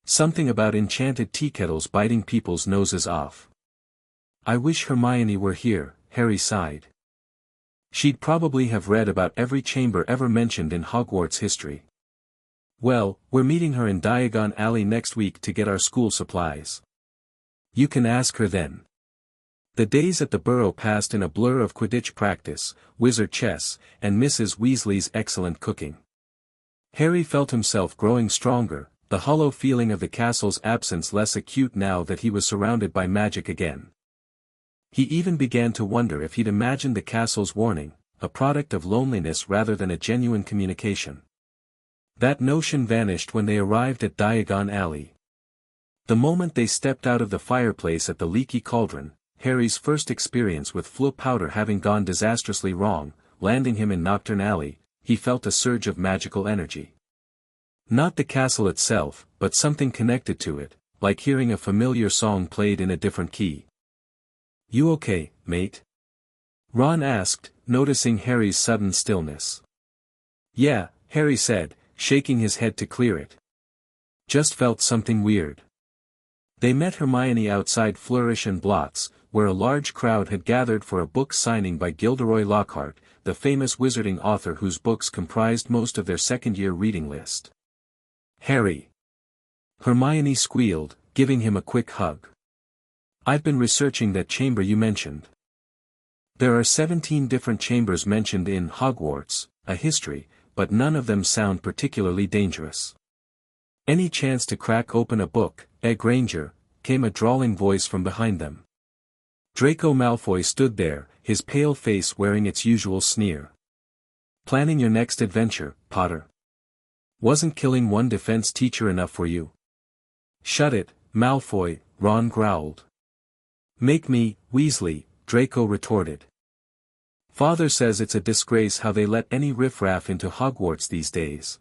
Something about enchanted teakettles biting people's noses off. I wish Hermione were here, Harry sighed. She'd probably have read about every chamber ever mentioned in Hogwarts history. Well, we're meeting her in Diagon Alley next week to get our school supplies. You can ask her then. The days at the Burrow passed in a blur of Quidditch practice, wizard chess, and Mrs. Weasley's excellent cooking. Harry felt himself growing stronger, the hollow feeling of the castle's absence less acute now that he was surrounded by magic again. He even began to wonder if he'd imagined the castle's warning, a product of loneliness rather than a genuine communication. That notion vanished when they arrived at Diagon Alley. The moment they stepped out of the fireplace at the Leaky Cauldron, Harry's first experience with Floo powder having gone disastrously wrong, landing him in Knockturn Alley, he felt a surge of magical energy. Not the castle itself, but something connected to it, like hearing a familiar song played in a different key. You okay, mate? Ron asked, noticing Harry's sudden stillness. Yeah, Harry said, shaking his head to clear it. Just felt something weird. They met Hermione outside Flourish and Blots, where a large crowd had gathered for a book signing by Gilderoy Lockhart, the famous wizarding author whose books comprised most of their second-year reading list. Harry. Hermione squealed, giving him a quick hug. I've been researching that chamber you mentioned. There are 17 different chambers mentioned in Hogwarts, a history, but none of them sound particularly dangerous. Any chance to crack open a book, Granger, came a drawling voice from behind them. Draco Malfoy stood there, his pale face wearing its usual sneer. Planning your next adventure, Potter? Wasn't killing one defense teacher enough for you? Shut it, Malfoy, Ron growled. Make me, Weasley, Draco retorted. Father says it's a disgrace how they let any riffraff into Hogwarts these days.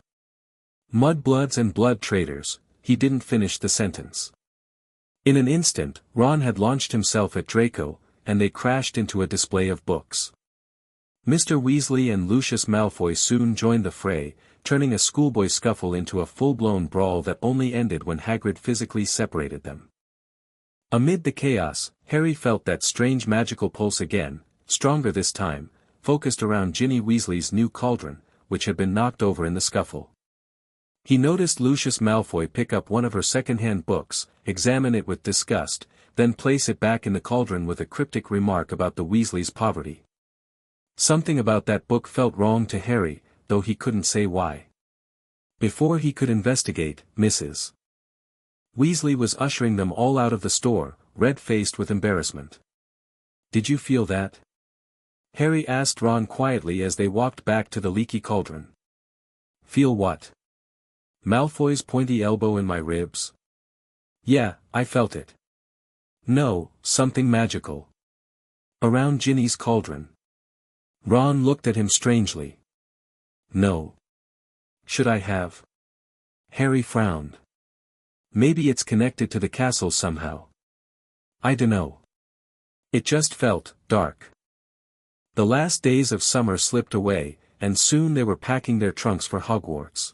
Mudbloods and blood traitors, he didn't finish the sentence. In an instant, Ron had launched himself at Draco, and they crashed into a display of books. Mr. Weasley and Lucius Malfoy soon joined the fray, turning a schoolboy scuffle into a full-blown brawl that only ended when Hagrid physically separated them. Amid the chaos, Harry felt that strange magical pulse again, stronger this time, focused around Ginny Weasley's new cauldron, which had been knocked over in the scuffle. He noticed Lucius Malfoy pick up one of her second-hand books, examine it with disgust, then place it back in the cauldron with a cryptic remark about the Weasleys' poverty. Something about that book felt wrong to Harry, though he couldn't say why. Before he could investigate, Mrs. Weasley was ushering them all out of the store, red-faced with embarrassment. Did you feel that? Harry asked Ron quietly as they walked back to the Leaky Cauldron. Feel what? Malfoy's pointy elbow in my ribs? Yeah, I felt it. No, something magical. Around Ginny's cauldron. Ron looked at him strangely. No. Should I have? Harry frowned. Maybe it's connected to the castle somehow. I dunno. It just felt dark. The last days of summer slipped away, and soon they were packing their trunks for Hogwarts.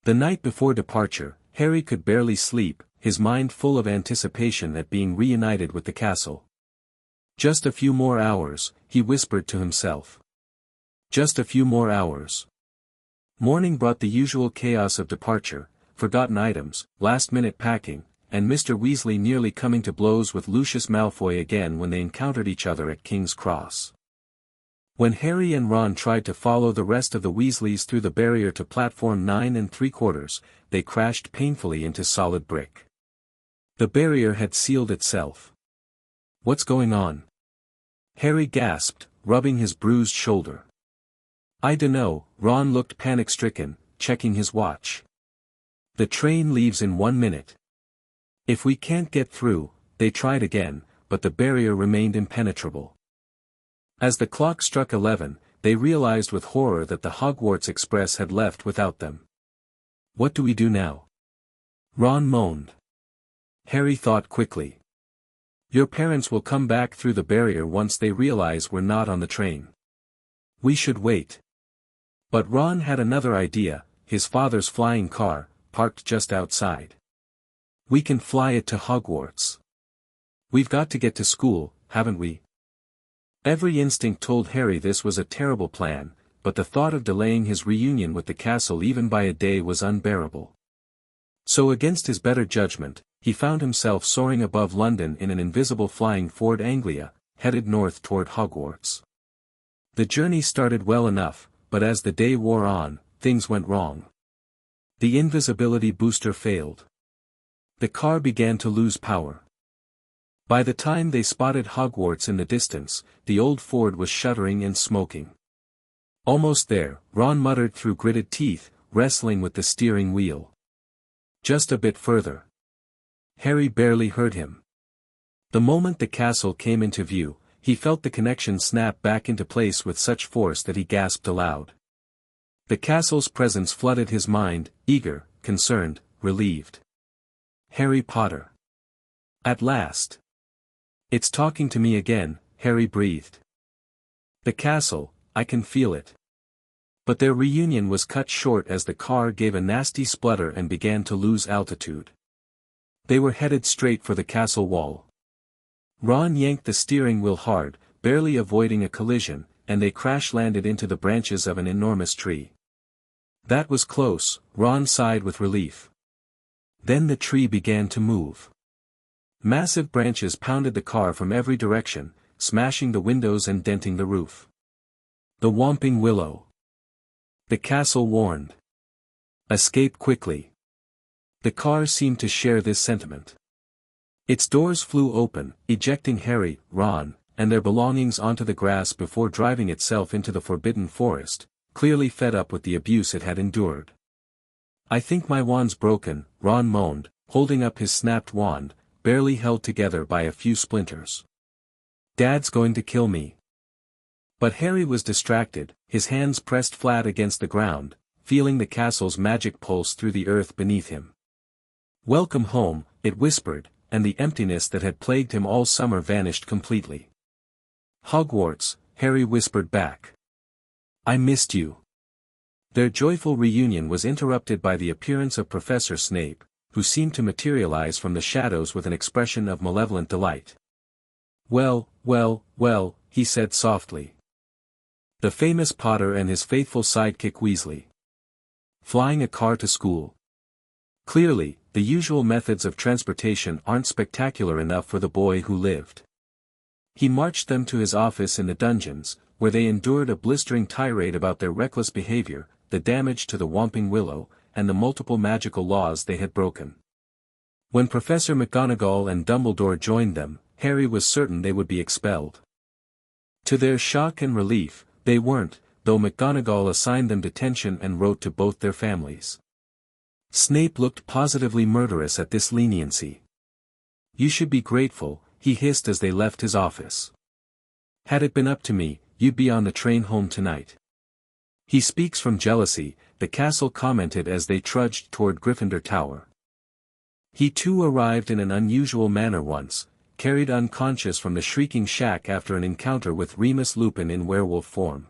The night before departure, Harry could barely sleep, his mind full of anticipation at being reunited with the castle. Just a few more hours, he whispered to himself. Just a few more hours. Morning brought the usual chaos of departure, forgotten items, last-minute packing, and Mr. Weasley nearly coming to blows with Lucius Malfoy again when they encountered each other at King's Cross. When Harry and Ron tried to follow the rest of the Weasleys through the barrier to platform 9 3/4, they crashed painfully into solid brick. The barrier had sealed itself. What's going on? Harry gasped, rubbing his bruised shoulder. I dunno, Ron looked panic-stricken, checking his watch. The train leaves in 1 minute. If we can't get through, they tried again, but the barrier remained impenetrable. As the clock struck 11, they realized with horror that the Hogwarts Express had left without them. What do we do now? Ron moaned. Harry thought quickly. Your parents will come back through the barrier once they realize we're not on the train. We should wait. But Ron had another idea, his father's flying car, parked just outside. We can fly it to Hogwarts. We've got to get to school, haven't we? Every instinct told Harry this was a terrible plan, but the thought of delaying his reunion with the castle even by a day was unbearable. So against his better judgment, he found himself soaring above London in an invisible flying Ford Anglia, headed north toward Hogwarts. The journey started well enough, but as the day wore on, things went wrong. The invisibility booster failed. The car began to lose power. By the time they spotted Hogwarts in the distance, the old Ford was shuddering and smoking. Almost there, Ron muttered through gritted teeth, wrestling with the steering wheel. Just a bit further. Harry barely heard him. The moment the castle came into view, he felt the connection snap back into place with such force that he gasped aloud. The castle's presence flooded his mind, eager, concerned, relieved. Harry Potter. At last. It's talking to me again, Harry breathed. The castle, I can feel it. But their reunion was cut short as the car gave a nasty splutter and began to lose altitude. They were headed straight for the castle wall. Ron yanked the steering wheel hard, barely avoiding a collision, and they crash-landed into the branches of an enormous tree. That was close, Ron sighed with relief. Then the tree began to move. Massive branches pounded the car from every direction, smashing the windows and denting the roof. The Whomping Willow. The castle warned. Escape quickly. The car seemed to share this sentiment. Its doors flew open, ejecting Harry, Ron, and their belongings onto the grass before driving itself into the forbidden forest, clearly fed up with the abuse it had endured. I think my wand's broken, Ron moaned, holding up his snapped wand, barely held together by a few splinters. Dad's going to kill me. But Harry was distracted, his hands pressed flat against the ground, feeling the castle's magic pulse through the earth beneath him. Welcome home, it whispered, and the emptiness that had plagued him all summer vanished completely. Hogwarts, Harry whispered back. I missed you. Their joyful reunion was interrupted by the appearance of Professor Snape, who seemed to materialize from the shadows with an expression of malevolent delight. Well, well, well, he said softly. The famous Potter and his faithful sidekick Weasley. Flying a car to school. Clearly, the usual methods of transportation aren't spectacular enough for the boy who lived. He marched them to his office in the dungeons, where they endured a blistering tirade about their reckless behavior, the damage to the Whomping Willow, and the multiple magical laws they had broken. When Professor McGonagall and Dumbledore joined them, Harry was certain they would be expelled. To their shock and relief, they weren't, though McGonagall assigned them detention and wrote to both their families. Snape looked positively murderous at this leniency. You should be grateful, he hissed as they left his office. Had it been up to me, you'd be on the train home tonight. He speaks from jealousy, the castle commented as they trudged toward Gryffindor Tower. He too arrived in an unusual manner once, carried unconscious from the shrieking shack after an encounter with Remus Lupin in werewolf form.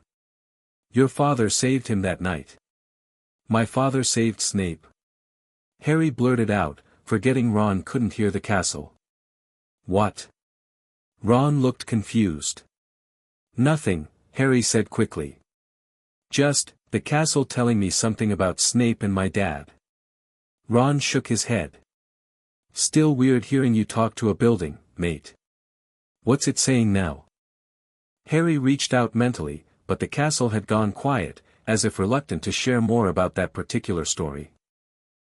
Your father saved him that night. My father saved Snape. Harry blurted out, forgetting Ron couldn't hear the castle. What? Ron looked confused. Nothing, Harry said quickly. Just, the castle telling me something about Snape and my dad. Ron shook his head. Still weird hearing you talk to a building, mate. What's it saying now? Harry reached out mentally, but the castle had gone quiet, as if reluctant to share more about that particular story.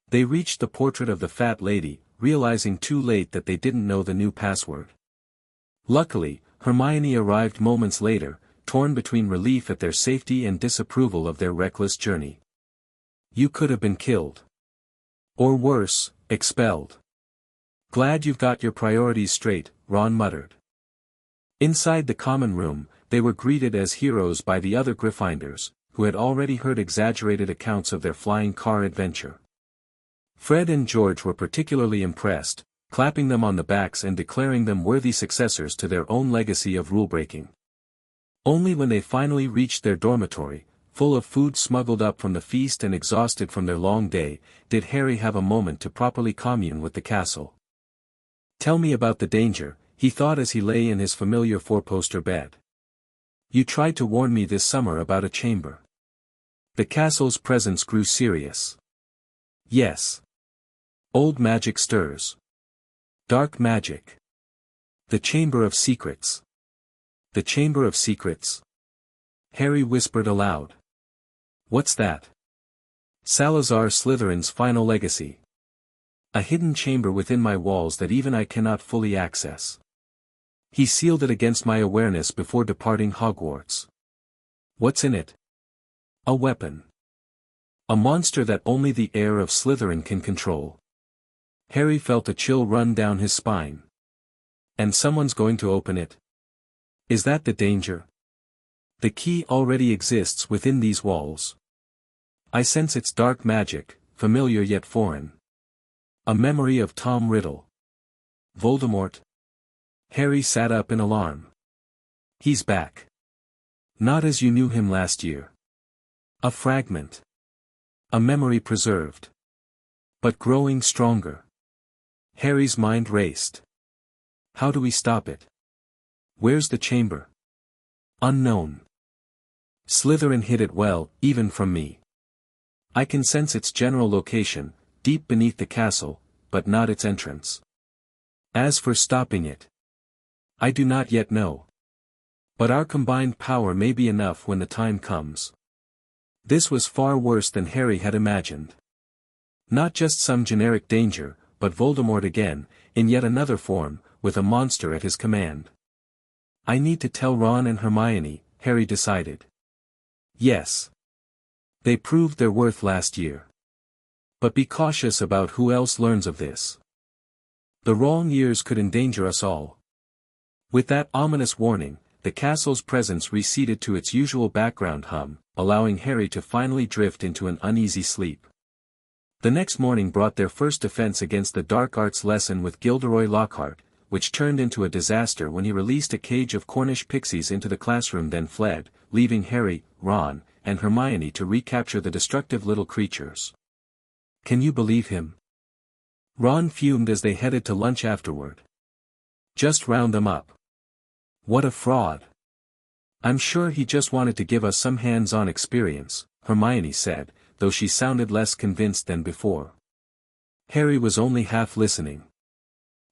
They reached the portrait of the fat lady, realizing too late that they didn't know the new password. Luckily, Hermione arrived moments later, torn between relief at their safety and disapproval of their reckless journey. You could have been killed. Or worse, expelled. Glad you've got your priorities straight, Ron muttered. Inside the common room, they were greeted as heroes by the other Gryffindors, who had already heard exaggerated accounts of their flying car adventure. Fred and George were particularly impressed, clapping them on the backs and declaring them worthy successors to their own legacy of rule-breaking. Only when they finally reached their dormitory, full of food smuggled up from the feast and exhausted from their long day, did Harry have a moment to properly commune with the castle. Tell me about the danger, he thought as he lay in his familiar four-poster bed. You tried to warn me this summer about a chamber. The castle's presence grew serious. Yes. Old magic stirs. Dark magic. The Chamber of Secrets. The Chamber of Secrets? Harry whispered aloud. What's that? Salazar Slytherin's final legacy. A hidden chamber within my walls that even I cannot fully access. He sealed it against my awareness before departing Hogwarts. What's in it? A weapon. A monster that only the Heir of Slytherin can control. Harry felt a chill run down his spine. And someone's going to open it. Is that the danger? The key already exists within these walls. I sense its dark magic, familiar yet foreign. A memory of Tom Riddle. Voldemort? Harry sat up in alarm. He's back. Not as you knew him last year. A fragment. A memory preserved. But growing stronger. Harry's mind raced. How do we stop it? Where's the chamber? Unknown. Slytherin hid it well, even from me. I can sense its general location, deep beneath the castle, but not its entrance. As for stopping it, I do not yet know. But our combined power may be enough when the time comes. This was far worse than Harry had imagined. Not just some generic danger, but Voldemort again, in yet another form, with a monster at his command. I need to tell Ron and Hermione, Harry decided. Yes. They proved their worth last year. But be cautious about who else learns of this. The wrong years could endanger us all. With that ominous warning, the castle's presence receded to its usual background hum, allowing Harry to finally drift into an uneasy sleep. The next morning brought their first defense against the dark arts lesson with Gilderoy Lockhart, which turned into a disaster when he released a cage of Cornish pixies into the classroom then fled, leaving Harry, Ron, and Hermione to recapture the destructive little creatures. Can you believe him? Ron fumed as they headed to lunch afterward. Just round them up. What a fraud. I'm sure he just wanted to give us some hands-on experience, Hermione said, though she sounded less convinced than before. Harry was only half listening.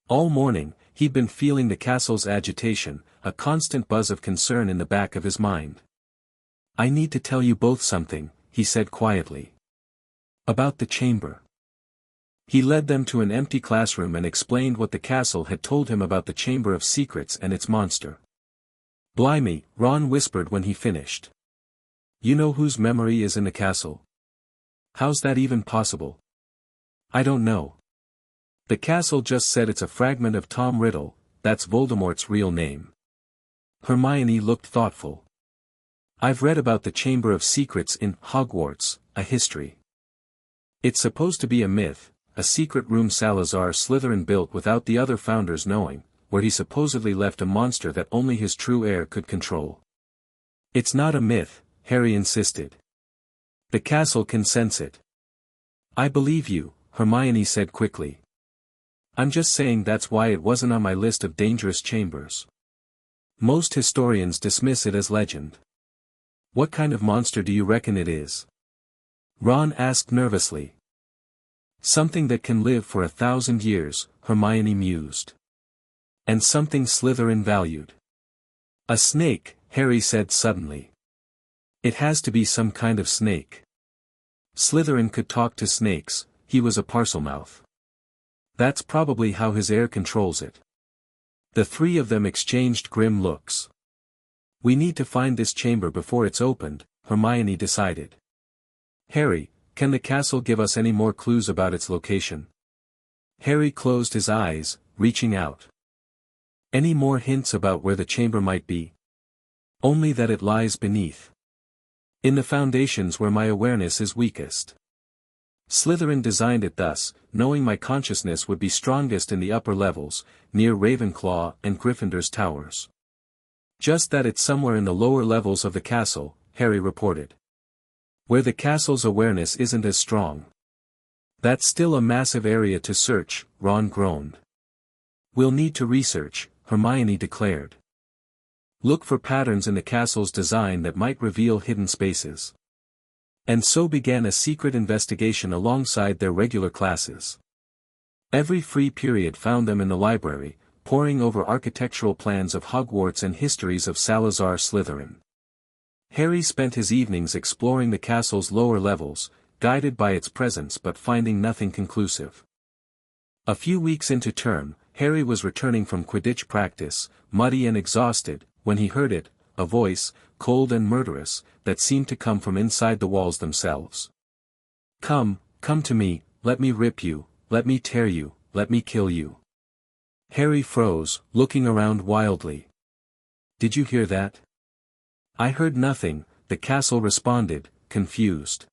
All morning, he'd been feeling the castle's agitation, a constant buzz of concern in the back of his mind. I need to tell you both something, he said quietly. About the chamber. He led them to an empty classroom and explained what the castle had told him about the Chamber of Secrets and its monster. Blimey, Ron whispered when he finished. You know whose memory is in the castle? How's that even possible? I don't know. The castle just said it's a fragment of Tom Riddle, that's Voldemort's real name. Hermione looked thoughtful. I've read about the Chamber of Secrets in Hogwarts, a history. It's supposed to be a myth, a secret room Salazar Slytherin built without the other founders knowing, where he supposedly left a monster that only his true heir could control. It's not a myth, Harry insisted. The castle can sense it. I believe you, Hermione said quickly. I'm just saying that's why it wasn't on my list of dangerous chambers. Most historians dismiss it as legend. What kind of monster do you reckon it is? Ron asked nervously. Something that can live for 1,000 years, Hermione mused. And something Slytherin valued. A snake, Harry said suddenly. It has to be some kind of snake. Slytherin could talk to snakes, he was a Parcel Mouth. That's probably how his heir controls it. The three of them exchanged grim looks. We need to find this chamber before it's opened, Hermione decided. Harry, can the castle give us any more clues about its location? Harry closed his eyes, reaching out. Any more hints about where the chamber might be? Only that it lies beneath. In the foundations where my awareness is weakest. Slytherin designed it thus, knowing my consciousness would be strongest in the upper levels, near Ravenclaw and Gryffindor's towers. Just that it's somewhere in the lower levels of the castle, Harry reported. Where the castle's awareness isn't as strong. That's still a massive area to search, Ron groaned. We'll need to research, Hermione declared. Look for patterns in the castle's design that might reveal hidden spaces. And so began a secret investigation alongside their regular classes. Every free period found them in the library, poring over architectural plans of Hogwarts and histories of Salazar Slytherin. Harry spent his evenings exploring the castle's lower levels, guided by its presence but finding nothing conclusive. A few weeks into term, Harry was returning from Quidditch practice, muddy and exhausted, when he heard it, a voice, cold and murderous, that seemed to come from inside the walls themselves. Come to me, let me rip you, let me tear you, let me kill you. Harry froze, looking around wildly. Did you hear that? I heard nothing, the castle responded, confused.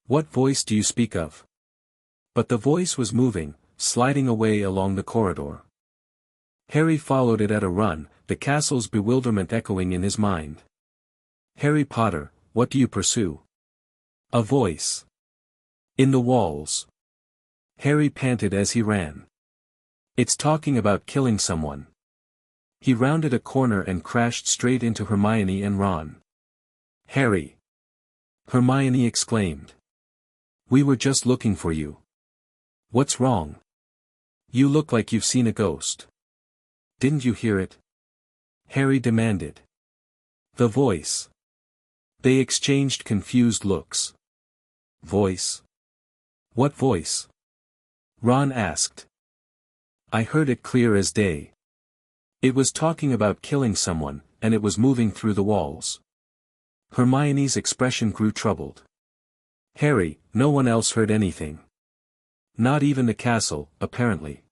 What voice do you speak of? But the voice was moving, sliding away along the corridor. Harry followed it at a run, the castle's bewilderment echoing in his mind. Harry Potter, what do you pursue? A voice. In the walls. Harry panted as he ran. It's talking about killing someone. He rounded a corner and crashed straight into Hermione and Ron. Harry! Hermione exclaimed. We were just looking for you. What's wrong? You look like you've seen a ghost. Didn't you hear it? Harry demanded. The voice. They exchanged confused looks. Voice? What voice? Ron asked. I heard it clear as day. It was talking about killing someone, and it was moving through the walls. Hermione's expression grew troubled. Harry, no one else heard anything. Not even the castle, apparently.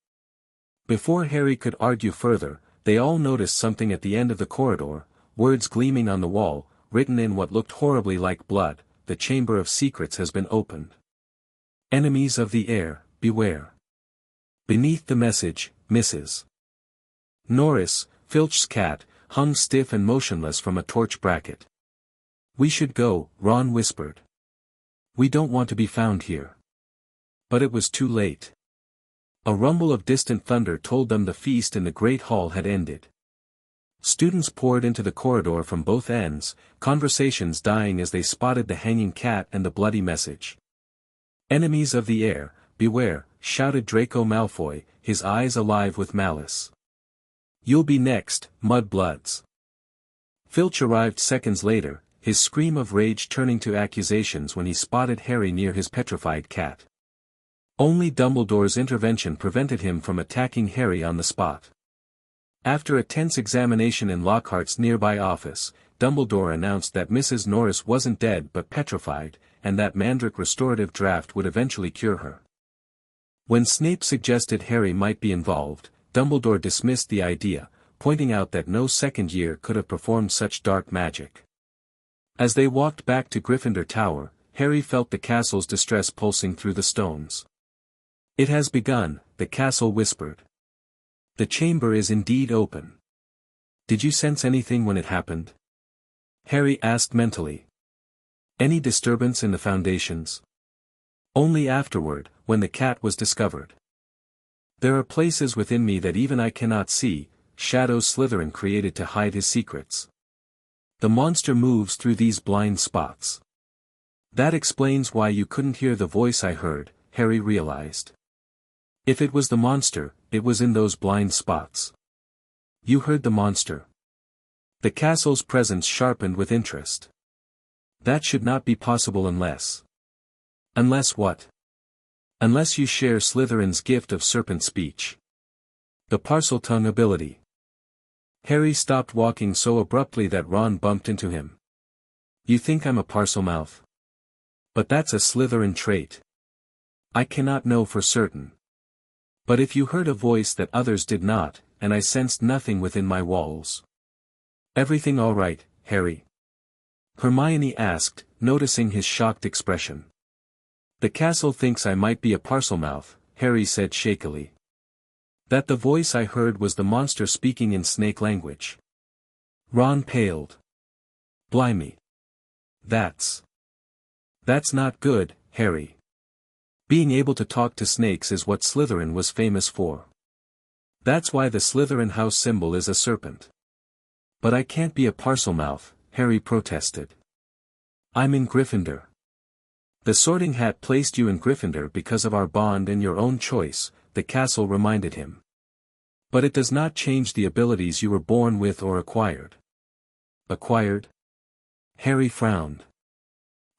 Before Harry could argue further, they all noticed something at the end of the corridor, words gleaming on the wall, written in what looked horribly like blood, the Chamber of Secrets has been opened. Enemies of the air, beware. Beneath the message, Mrs. Norris, Filch's cat, hung stiff and motionless from a torch bracket. We should go, Ron whispered. We don't want to be found here. But it was too late. A rumble of distant thunder told them the feast in the great hall had ended. Students poured into the corridor from both ends, conversations dying as they spotted the hanging cat and the bloody message. Enemies of the air, beware, shouted Draco Malfoy, his eyes alive with malice. You'll be next, mudbloods. Filch arrived seconds later, his scream of rage turning to accusations when he spotted Harry near his petrified cat. Only Dumbledore's intervention prevented him from attacking Harry on the spot. After a tense examination in Lockhart's nearby office, Dumbledore announced that Mrs. Norris wasn't dead but petrified, and that Mandrake restorative draft would eventually cure her. When Snape suggested Harry might be involved, Dumbledore dismissed the idea, pointing out that no second year could have performed such dark magic. As they walked back to Gryffindor Tower, Harry felt the castle's distress pulsing through the stones. It has begun, the castle whispered. The chamber is indeed open. Did you sense anything when it happened? Harry asked mentally. Any disturbance in the foundations? Only afterward, when the cat was discovered. There are places within me that even I cannot see, shadows Slytherin created to hide his secrets. The monster moves through these blind spots. That explains why you couldn't hear the voice I heard, Harry realized. If it was the monster, it was in those blind spots. You heard the monster. The castle's presence sharpened with interest. That should not be possible unless... Unless what? Unless you share Slytherin's gift of serpent speech. The parcel tongue ability. Harry stopped walking so abruptly that Ron bumped into him. You think I'm a Parcel Mouth? But that's a Slytherin trait. I cannot know for certain. But if you heard a voice that others did not, and I sensed nothing within my walls. Everything all right, Harry? Hermione asked, noticing his shocked expression. The castle thinks I might be a Parcel Mouth, Harry said shakily. That the voice I heard was the monster speaking in snake language. Ron paled. Blimey. That's not good, Harry. Being able to talk to snakes is what Slytherin was famous for. That's why the Slytherin house symbol is a serpent. But I can't be a Parcel Mouth, Harry protested. I'm in Gryffindor. The Sorting Hat placed you in Gryffindor because of our bond and your own choice, the castle reminded him. But it does not change the abilities you were born with or acquired. Acquired? Harry frowned.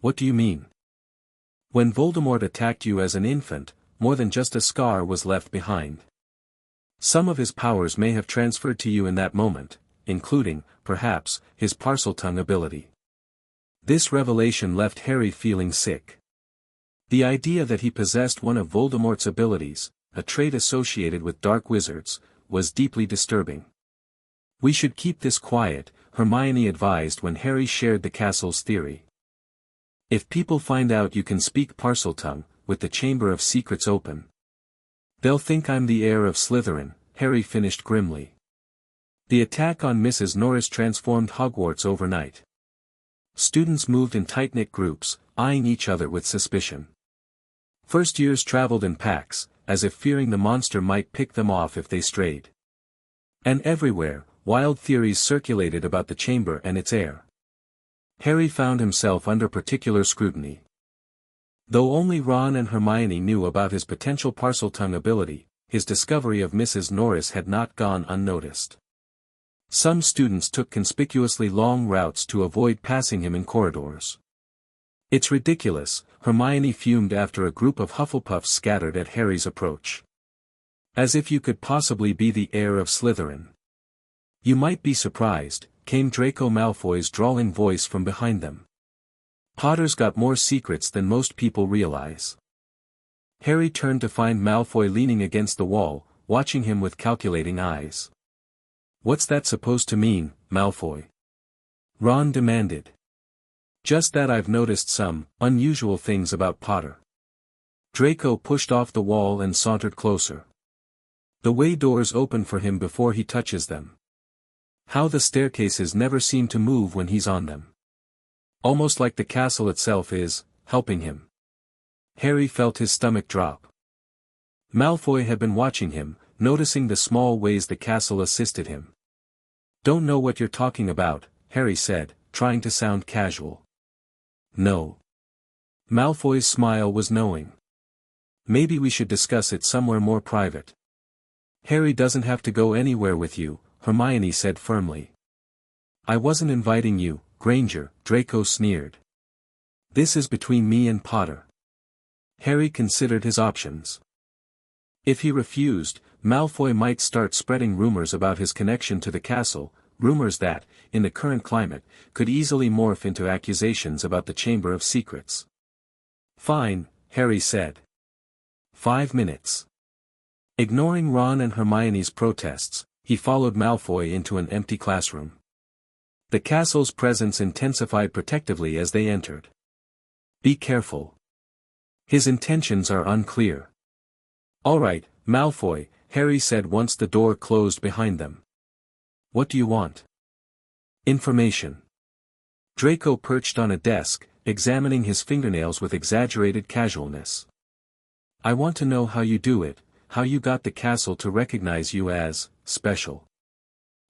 What do you mean? When Voldemort attacked you as an infant, more than just a scar was left behind. Some of his powers may have transferred to you in that moment, including, perhaps, his Parseltongue ability. This revelation left Harry feeling sick. The idea that he possessed one of Voldemort's abilities, a trait associated with dark wizards, was deeply disturbing. We should keep this quiet, Hermione advised when Harry shared the castle's theory. If people find out you can speak Parseltongue, with the Chamber of Secrets open, they'll think I'm the heir of Slytherin, Harry finished grimly. The attack on Mrs. Norris transformed Hogwarts overnight. Students moved in tight-knit groups, eyeing each other with suspicion. First years traveled in packs, as if fearing the monster might pick them off if they strayed. And everywhere, wild theories circulated about the chamber and its heir. Harry found himself under particular scrutiny. Though only Ron and Hermione knew about his potential Parseltongue ability, his discovery of Mrs. Norris had not gone unnoticed. Some students took conspicuously long routes to avoid passing him in corridors. It's ridiculous, Hermione fumed after a group of Hufflepuffs scattered at Harry's approach. As if you could possibly be the heir of Slytherin. You might be surprised, came Draco Malfoy's drawling voice from behind them. Potter's got more secrets than most people realize. Harry turned to find Malfoy leaning against the wall, watching him with calculating eyes. What's that supposed to mean, Malfoy? Ron demanded. Just that I've noticed some unusual things about Potter. Draco pushed off the wall and sauntered closer. The way doors open for him before he touches them. How the staircases never seem to move when he's on them. Almost like the castle itself is helping him. Harry felt his stomach drop. Malfoy had been watching him, noticing the small ways the castle assisted him. Don't know what you're talking about, Harry said, trying to sound casual. No. Malfoy's smile was knowing. Maybe we should discuss it somewhere more private. Harry doesn't have to go anywhere with you, Hermione said firmly. I wasn't inviting you, Granger, Draco sneered. This is between me and Potter. Harry considered his options. If he refused, Malfoy might start spreading rumors about his connection to the castle, rumors that, in the current climate, could easily morph into accusations about the Chamber of Secrets. Fine, Harry said. 5 minutes. Ignoring Ron and Hermione's protests, he followed Malfoy into an empty classroom. The castle's presence intensified protectively as they entered. Be careful. His intentions are unclear. All right, Malfoy, Harry said once the door closed behind them. What do you want? Information. Draco perched on a desk, examining his fingernails with exaggerated casualness. I want to know how you do it, how you got the castle to recognize you as special.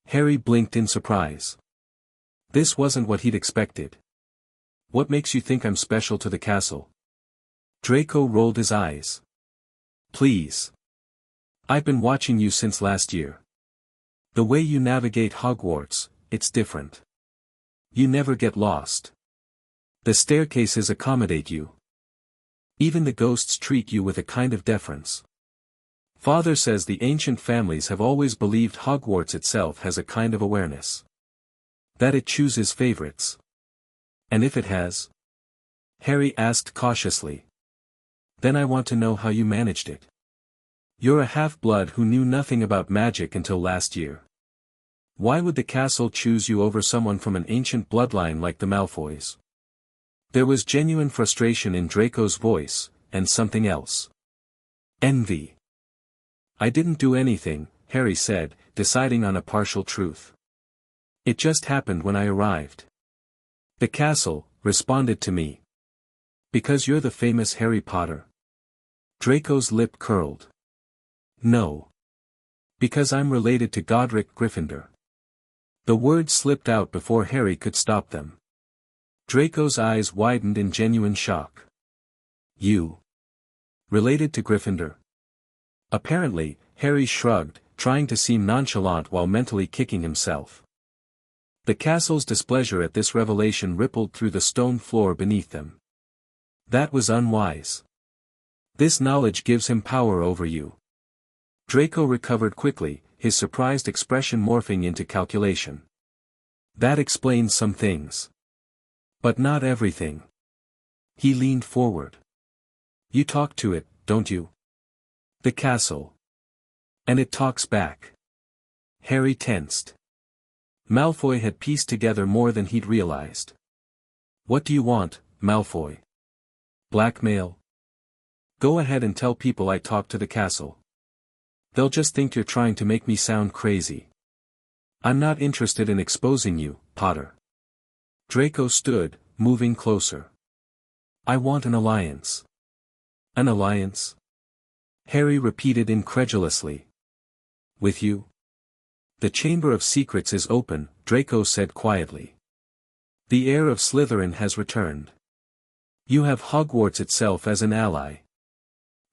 Harry blinked in surprise. This wasn't what he'd expected. What makes you think I'm special to the castle? Draco rolled his eyes. Please. I've been watching you since last year. The way you navigate Hogwarts, it's different. You never get lost. The staircases accommodate you. Even the ghosts treat you with a kind of deference. Father says the ancient families have always believed Hogwarts itself has a kind of awareness. That it chooses favorites. And if it has? Harry asked cautiously. Then I want to know how you managed it. You're a half-blood who knew nothing about magic until last year. Why would the castle choose you over someone from an ancient bloodline like the Malfoys? There was genuine frustration in Draco's voice, and something else. Envy. I didn't do anything, Harry said, deciding on a partial truth. It just happened when I arrived. The castle responded to me. Because you're the famous Harry Potter. Draco's lip curled. No. Because I'm related to Godric Gryffindor. The words slipped out before Harry could stop them. Draco's eyes widened in genuine shock. You. Related to Gryffindor? Apparently, Harry shrugged, trying to seem nonchalant while mentally kicking himself. The castle's displeasure at this revelation rippled through the stone floor beneath them. That was unwise. This knowledge gives him power over you. Draco recovered quickly, his surprised expression morphing into calculation. That explains some things. But not everything. He leaned forward. You talk to it, don't you? The castle. And it talks back. Harry tensed. Malfoy had pieced together more than he'd realized. What do you want, Malfoy? Blackmail? Go ahead and tell people I talked to the castle. They'll just think you're trying to make me sound crazy. I'm not interested in exposing you, Potter. Draco stood, moving closer. I want an alliance. An alliance? Harry repeated incredulously. With you? The Chamber of Secrets is open, Draco said quietly. The Heir of Slytherin has returned. You have Hogwarts itself as an ally.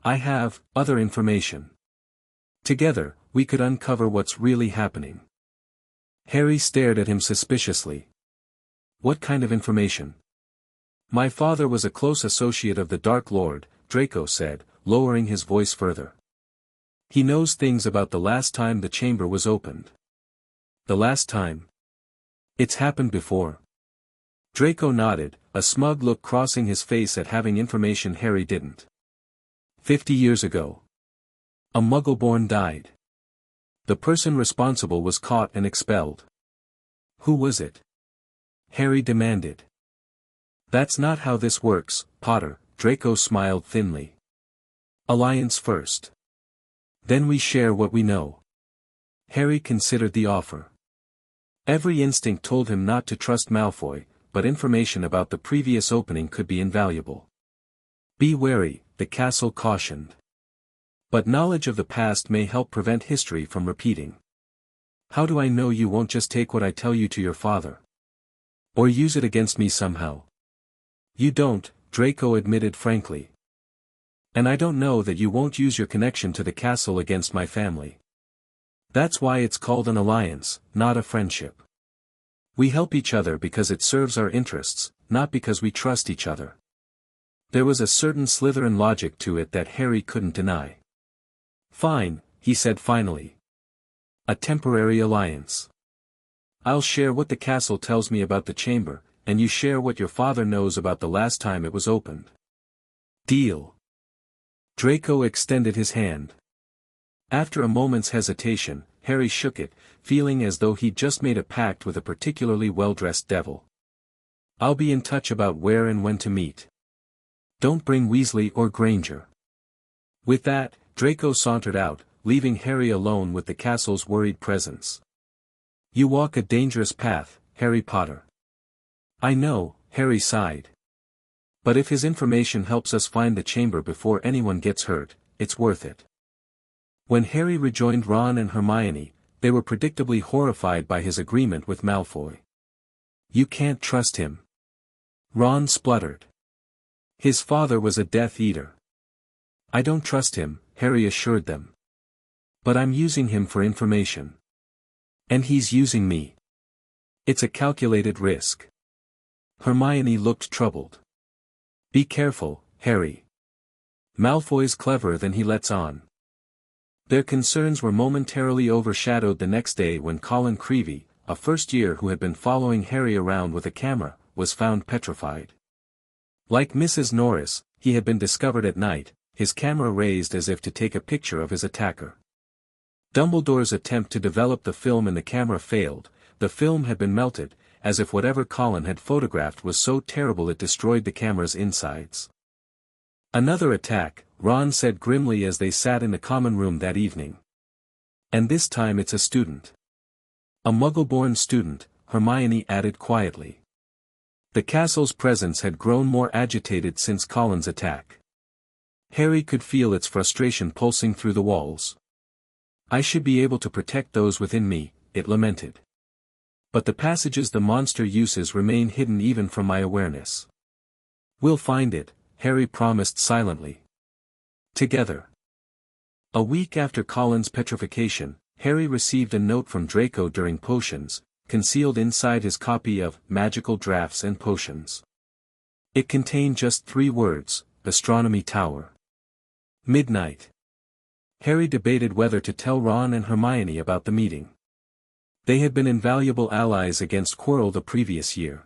I have other information. Together, we could uncover what's really happening. Harry stared at him suspiciously. What kind of information? My father was a close associate of the Dark Lord, Draco said, lowering his voice further. He knows things about the last time the chamber was opened. The last time? It's happened before. Draco nodded, a smug look crossing his face at having information Harry didn't. 50 years ago. A Muggle-born died. The person responsible was caught and expelled. Who was it? Harry demanded. That's not how this works, Potter, Draco smiled thinly. Alliance first. Then we share what we know. Harry considered the offer. Every instinct told him not to trust Malfoy, but information about the previous opening could be invaluable. Be wary, the castle cautioned. But knowledge of the past may help prevent history from repeating. How do I know you won't just take what I tell you to your father? Or use it against me somehow? You don't, Draco admitted frankly. And I don't know that you won't use your connection to the castle against my family. That's why it's called an alliance, not a friendship. We help each other because it serves our interests, not because we trust each other. There was a certain Slytherin logic to it that Harry couldn't deny. Fine, he said finally. A temporary alliance. I'll share what the castle tells me about the chamber, and you share what your father knows about the last time it was opened. Deal. Draco extended his hand. After a moment's hesitation, Harry shook it, feeling as though he'd just made a pact with a particularly well-dressed devil. I'll be in touch about where and when to meet. Don't bring Weasley or Granger. With that, Draco sauntered out, leaving Harry alone with the castle's worried presence. You walk a dangerous path, Harry Potter. I know, Harry sighed. But if his information helps us find the chamber before anyone gets hurt, it's worth it. When Harry rejoined Ron and Hermione, they were predictably horrified by his agreement with Malfoy. You can't trust him. Ron spluttered. His father was a Death Eater. I don't trust him, Harry assured them. But I'm using him for information. And he's using me. It's a calculated risk. Hermione looked troubled. Be careful, Harry. Malfoy's cleverer than he lets on. Their concerns were momentarily overshadowed the next day when Colin Creevey, a first-year who had been following Harry around with a camera, was found petrified. Like Mrs. Norris, he had been discovered at night, his camera raised as if to take a picture of his attacker. Dumbledore's attempt to develop the film in the camera failed. The film had been melted, as if whatever Colin had photographed was so terrible it destroyed the camera's insides. "Another attack," Ron said grimly as they sat in the common room that evening. "And this time it's a student." "A Muggle-born student," Hermione added quietly. The castle's presence had grown more agitated since Colin's attack. Harry could feel its frustration pulsing through the walls. "I should be able to protect those within me," it lamented. "But the passages the monster uses remain hidden even from my awareness." "We'll find it," Harry promised silently. "Together." A week after Colin's petrification, Harry received a note from Draco during potions, concealed inside his copy of Magical Drafts and Potions. It contained just 3 words, Astronomy Tower. Midnight. Harry debated whether to tell Ron and Hermione about the meeting. They had been invaluable allies against Quirrell the previous year.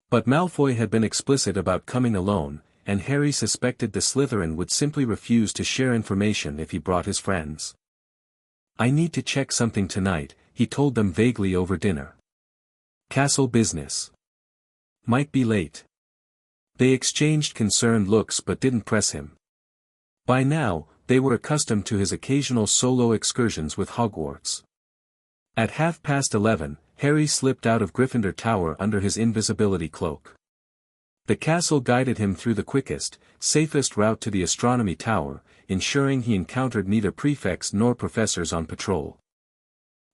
But Malfoy had been explicit about coming alone, and Harry suspected the Slytherin would simply refuse to share information if he brought his friends. "I need to check something tonight," he told them vaguely over dinner. "Castle business. Might be late." They exchanged concerned looks but didn't press him. By now, they were accustomed to his occasional solo excursions with Hogwarts. At 11:30, Harry slipped out of Gryffindor Tower under his invisibility cloak. The castle guided him through the quickest, safest route to the astronomy tower, ensuring he encountered neither prefects nor professors on patrol.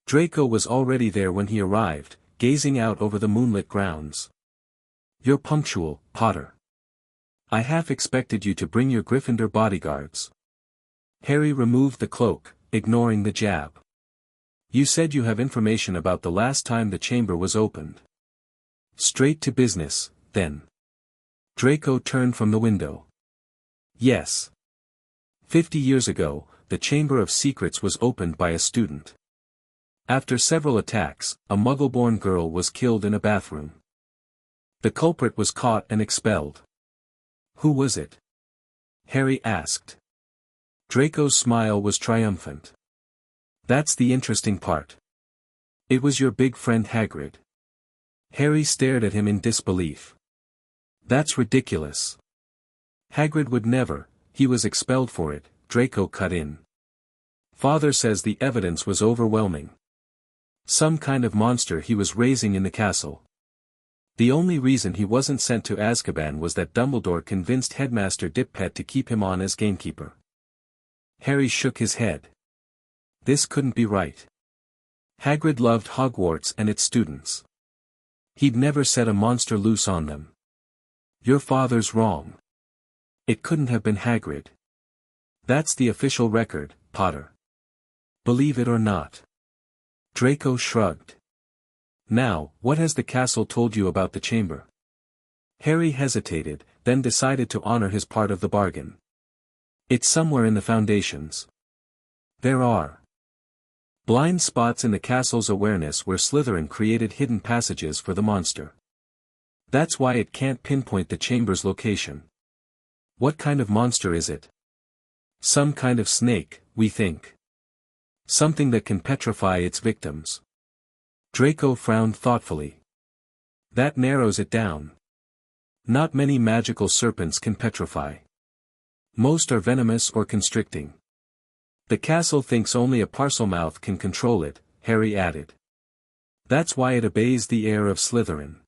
Draco was already there when he arrived, gazing out over the moonlit grounds. "You're punctual, Potter. I half expected you to bring your Gryffindor bodyguards." Harry removed the cloak, ignoring the jab. "You said you have information about the last time the chamber was opened." "Straight to business, then." Draco turned from the window. "Yes. 50 years ago, the Chamber of Secrets was opened by a student. After several attacks, a Muggle-born girl was killed in a bathroom. The culprit was caught and expelled." "Who was it?" Harry asked. Draco's smile was triumphant. "That's the interesting part. It was your big friend Hagrid." Harry stared at him in disbelief. "That's ridiculous. Hagrid would never, he was expelled for it," Draco cut in. "Father says the evidence was overwhelming. Some kind of monster he was raising in the castle. The only reason he wasn't sent to Azkaban was that Dumbledore convinced Headmaster Dippet to keep him on as gamekeeper." Harry shook his head. This couldn't be right. Hagrid loved Hogwarts and its students. He'd never set a monster loose on them. "Your father's wrong. It couldn't have been Hagrid. That's the official record, Potter. Believe it or not." Draco shrugged. "Now, what has the castle told you about the chamber?" Harry hesitated, then decided to honor his part of the bargain. "It's somewhere in the foundations. There are blind spots in the castle's awareness where Slytherin created hidden passages for the monster. That's why it can't pinpoint the chamber's location." "What kind of monster is it?" "Some kind of snake, we think. Something that can petrify its victims." Draco frowned thoughtfully. "That narrows it down. Not many magical serpents can petrify. Most are venomous or constricting. The castle thinks only a Parcel Mouth can control it," Harry added. "That's why it obeys the Heir of Slytherin."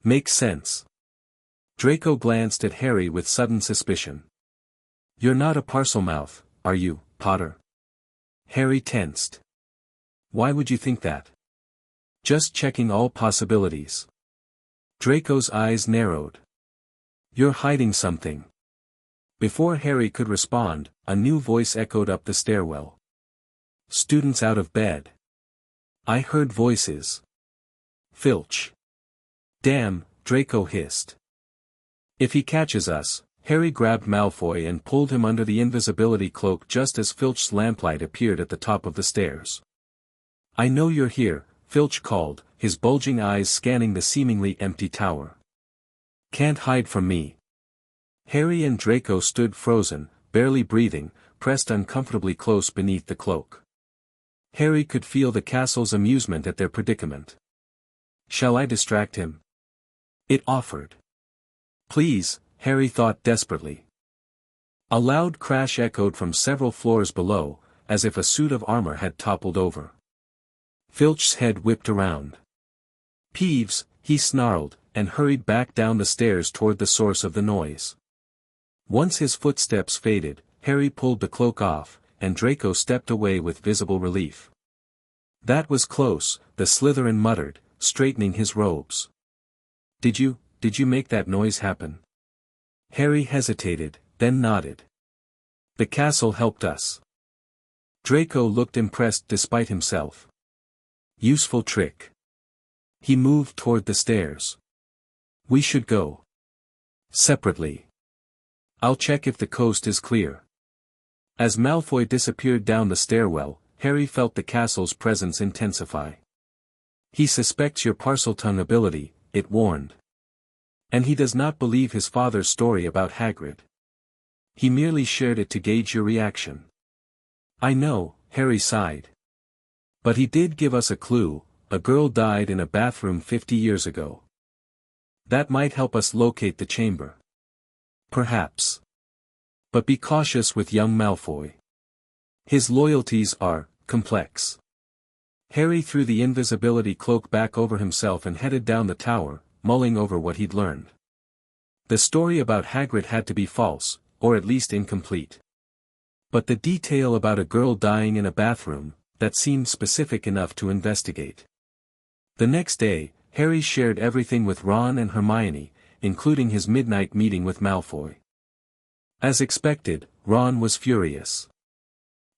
"Makes sense." Draco glanced at Harry with sudden suspicion. "You're not a Parcel Mouth, are you, Potter?" Harry tensed. "Why would you think that?" "Just checking all possibilities." Draco's eyes narrowed. "You're hiding something." Before Harry could respond, a new voice echoed up the stairwell. "Students out of bed. I heard voices." "Filch." "Damn," Draco hissed. "If he catches us," Harry grabbed Malfoy and pulled him under the invisibility cloak just as Filch's lamplight appeared at the top of the stairs. "I know you're here," Filch called, his bulging eyes scanning the seemingly empty tower. "Can't hide from me." Harry and Draco stood frozen, barely breathing, pressed uncomfortably close beneath the cloak. Harry could feel the castle's amusement at their predicament. "Shall I distract him?" it offered. "Please," Harry thought desperately. A loud crash echoed from several floors below, as if a suit of armor had toppled over. Filch's head whipped around. "Peeves," he snarled, and hurried back down the stairs toward the source of the noise. Once his footsteps faded, Harry pulled the cloak off, and Draco stepped away with visible relief. "That was close," the Slytherin muttered, straightening his robes. Did you make that noise happen?" Harry hesitated, then nodded. "The castle helped us." Draco looked impressed despite himself. "Useful trick." He moved toward the stairs. "We should go separately. I'll check if the coast is clear." As Malfoy disappeared down the stairwell, Harry felt the castle's presence intensify. "He suspects your Parseltongue ability," it warned. "And he does not believe his father's story about Hagrid. He merely shared it to gauge your reaction." "I know," Harry sighed. "But he did give us a clue. A girl died in a bathroom 50 years ago. That might help us locate the chamber." "Perhaps. But be cautious with young Malfoy. His loyalties are complex." Harry threw the invisibility cloak back over himself and headed down the tower, mulling over what he'd learned. The story about Hagrid had to be false, or at least incomplete. But the detail about a girl dying in a bathroom, that seemed specific enough to investigate. The next day, Harry shared everything with Ron and Hermione, including his midnight meeting with Malfoy. As expected, Ron was furious.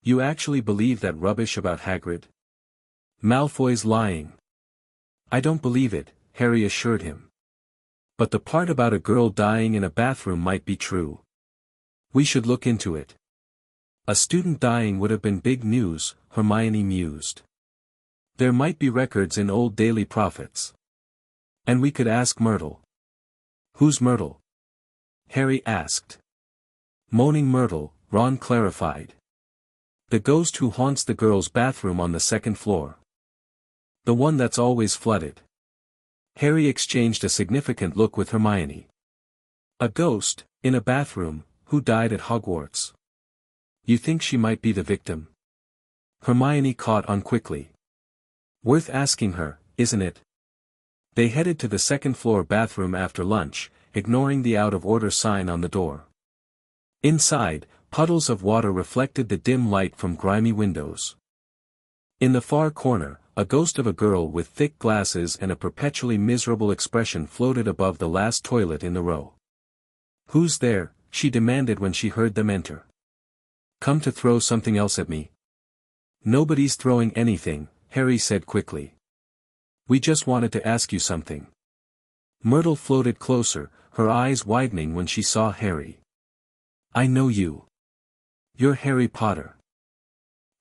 "You actually believe that rubbish about Hagrid? Malfoy's lying." "I don't believe it," Harry assured him. "But the part about a girl dying in a bathroom might be true. We should look into it." "A student dying would have been big news," Hermione mused. "There might be records in old daily prophets. And we could ask Myrtle." "Who's Myrtle?" Harry asked. "Moaning Myrtle," Ron clarified. "The ghost who haunts the girls' bathroom on the second floor. The one that's always flooded." Harry exchanged a significant look with Hermione. "A ghost, in a bathroom, who died at Hogwarts? You think she might be the victim?" Hermione caught on quickly. "Worth asking her, isn't it?" They headed to the second-floor bathroom after lunch, ignoring the out-of-order sign on the door. Inside, puddles of water reflected the dim light from grimy windows. In the far corner, a ghost of a girl with thick glasses and a perpetually miserable expression floated above the last toilet in the row. "Who's there?" she demanded when she heard them enter. "Come to throw something else at me?" "Nobody's throwing anything," Harry said quickly. "We just wanted to ask you something." Myrtle floated closer, her eyes widening when she saw Harry. "I know you. You're Harry Potter.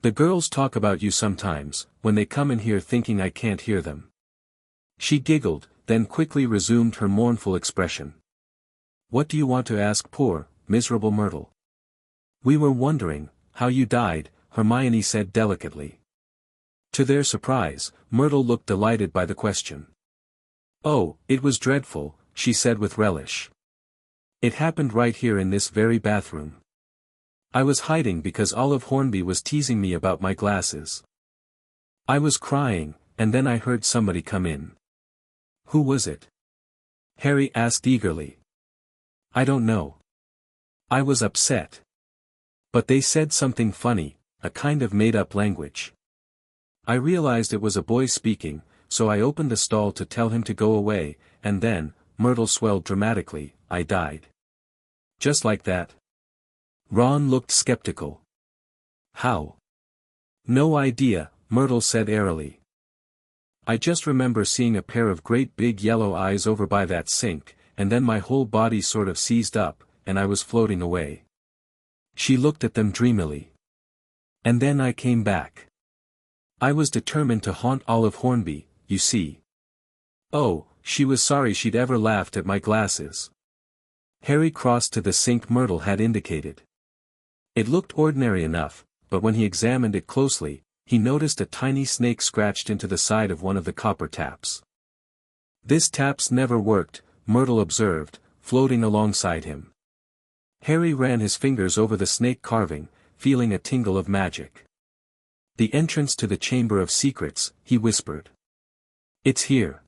The girls talk about you sometimes, when they come in here thinking I can't hear them." She giggled, then quickly resumed her mournful expression. "What do you want to ask poor, miserable Myrtle?" "We were wondering, how you died," Hermione said delicately. To their surprise, Myrtle looked delighted by the question. "Oh, it was dreadful," she said with relish. "It happened right here in this very bathroom. I was hiding because Olive Hornby was teasing me about my glasses. I was crying, and then I heard somebody come in." "Who was it?" Harry asked eagerly. "I don't know. I was upset. But they said something funny, a kind of made-up language. I realized it was a boy speaking, so I opened the stall to tell him to go away, and then," Myrtle swelled dramatically, "I died. Just like that." Ron looked skeptical. "How?" "No idea," Myrtle said airily. "I just remember seeing a pair of great big yellow eyes over by that sink, and then my whole body sort of seized up, and I was floating away." She looked at them dreamily. "And then I came back. I was determined to haunt Olive Hornby, you see." "Oh," she was sorry she'd ever laughed at my glasses. Harry crossed to the sink Myrtle had indicated. It looked ordinary enough, but when he examined it closely, he noticed a tiny snake scratched into the side of one of the copper taps. This taps never worked, Myrtle observed, floating alongside him. Harry ran his fingers over the snake carving, feeling a tingle of magic. The entrance to the Chamber of Secrets, he whispered. It's here.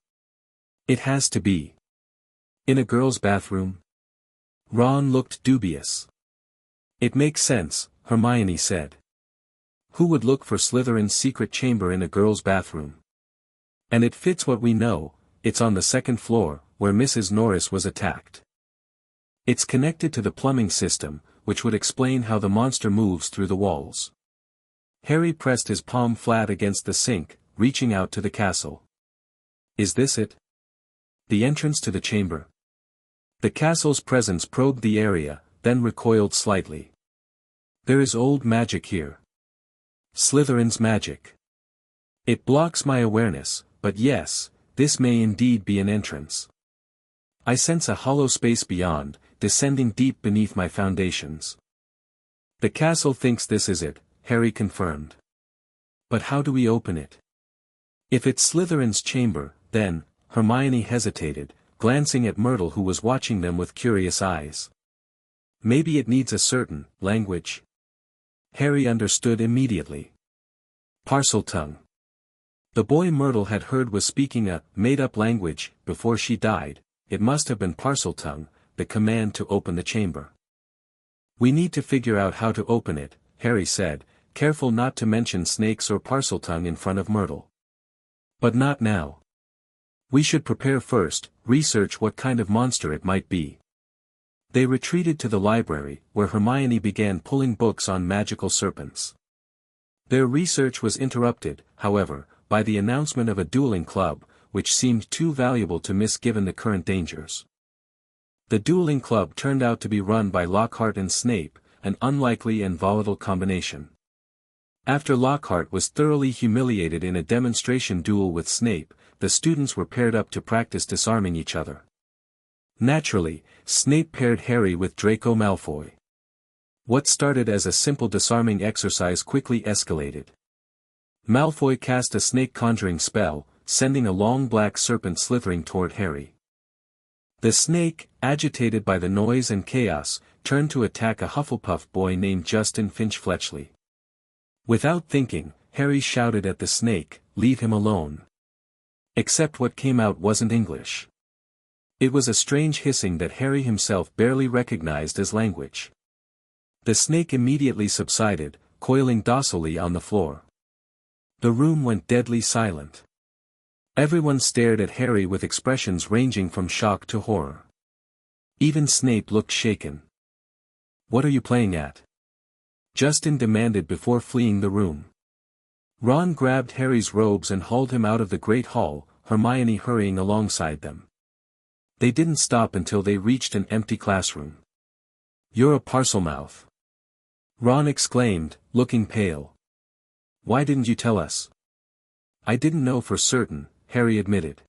It has to be. In a girl's bathroom? Ron looked dubious. It makes sense, Hermione said. Who would look for Slytherin's secret chamber in a girl's bathroom? And it fits what we know, it's on the second floor, where Mrs. Norris was attacked. It's connected to the plumbing system, which would explain how the monster moves through the walls. Harry pressed his palm flat against the sink, reaching out to the castle. Is this it? The entrance to the chamber? The castle's presence probed the area, then recoiled slightly. There is old magic here. Slytherin's magic. It blocks my awareness, but yes, this may indeed be an entrance. I sense a hollow space beyond, descending deep beneath my foundations. The castle thinks this is it, Harry confirmed. But how do we open it? If it's Slytherin's chamber, then, Hermione hesitated, glancing at Myrtle who was watching them with curious eyes. Maybe it needs a certain language. Harry understood immediately. Parseltongue. The boy Myrtle had heard was speaking a made-up language before she died. It must have been Parseltongue, the command to open the chamber. We need to figure out how to open it, Harry said, careful not to mention snakes or Parseltongue in front of Myrtle. But not now. We should prepare first, research what kind of monster it might be. They retreated to the library, where Hermione began pulling books on magical serpents. Their research was interrupted, however, by the announcement of a dueling club, which seemed too valuable to miss given the current dangers. The dueling club turned out to be run by Lockhart and Snape, an unlikely and volatile combination. After Lockhart was thoroughly humiliated in a demonstration duel with Snape, the students were paired up to practice disarming each other. Naturally, Snape paired Harry with Draco Malfoy. What started as a simple disarming exercise quickly escalated. Malfoy cast a snake conjuring spell, sending a long black serpent slithering toward Harry. The snake, agitated by the noise and chaos, turned to attack a Hufflepuff boy named Justin Finch-Fletchley. Without thinking, Harry shouted at the snake, "Leave him alone." Except what came out wasn't English. It was a strange hissing that Harry himself barely recognized as language. The snake immediately subsided, coiling docilely on the floor. The room went deadly silent. Everyone stared at Harry with expressions ranging from shock to horror. Even Snape looked shaken. "What are you playing at?" Justin demanded before fleeing the room. Ron grabbed Harry's robes and hauled him out of the Great Hall, Hermione hurrying alongside them. They didn't stop until they reached an empty classroom. "You're a Parcel Mouth!" Ron exclaimed, looking pale. "Why didn't you tell us?" "I didn't know for certain," Harry admitted.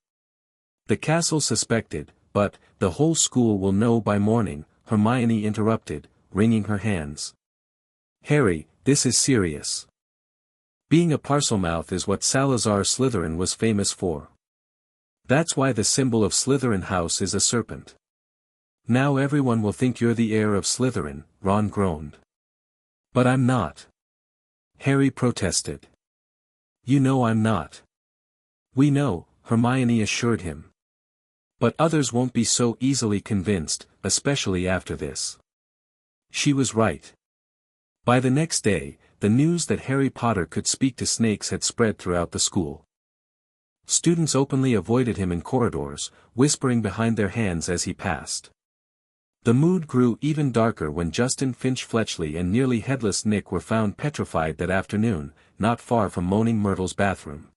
"The castle suspected, but, the whole school will know by morning," Hermione interrupted, wringing her hands. "Harry, this is serious. Being a Parcel Mouth is what Salazar Slytherin was famous for. That's why the symbol of Slytherin House is a serpent. Now everyone will think you're the heir of Slytherin," Ron groaned. "But I'm not." Harry protested. "You know I'm not." "We know," Hermione assured him. "But others won't be so easily convinced, especially after this." She was right. By the next day, the news that Harry Potter could speak to snakes had spread throughout the school. Students openly avoided him in corridors, whispering behind their hands as he passed. The mood grew even darker when Justin Finch-Fletchley and nearly headless Nick were found petrified that afternoon, not far from Moaning Myrtle's bathroom.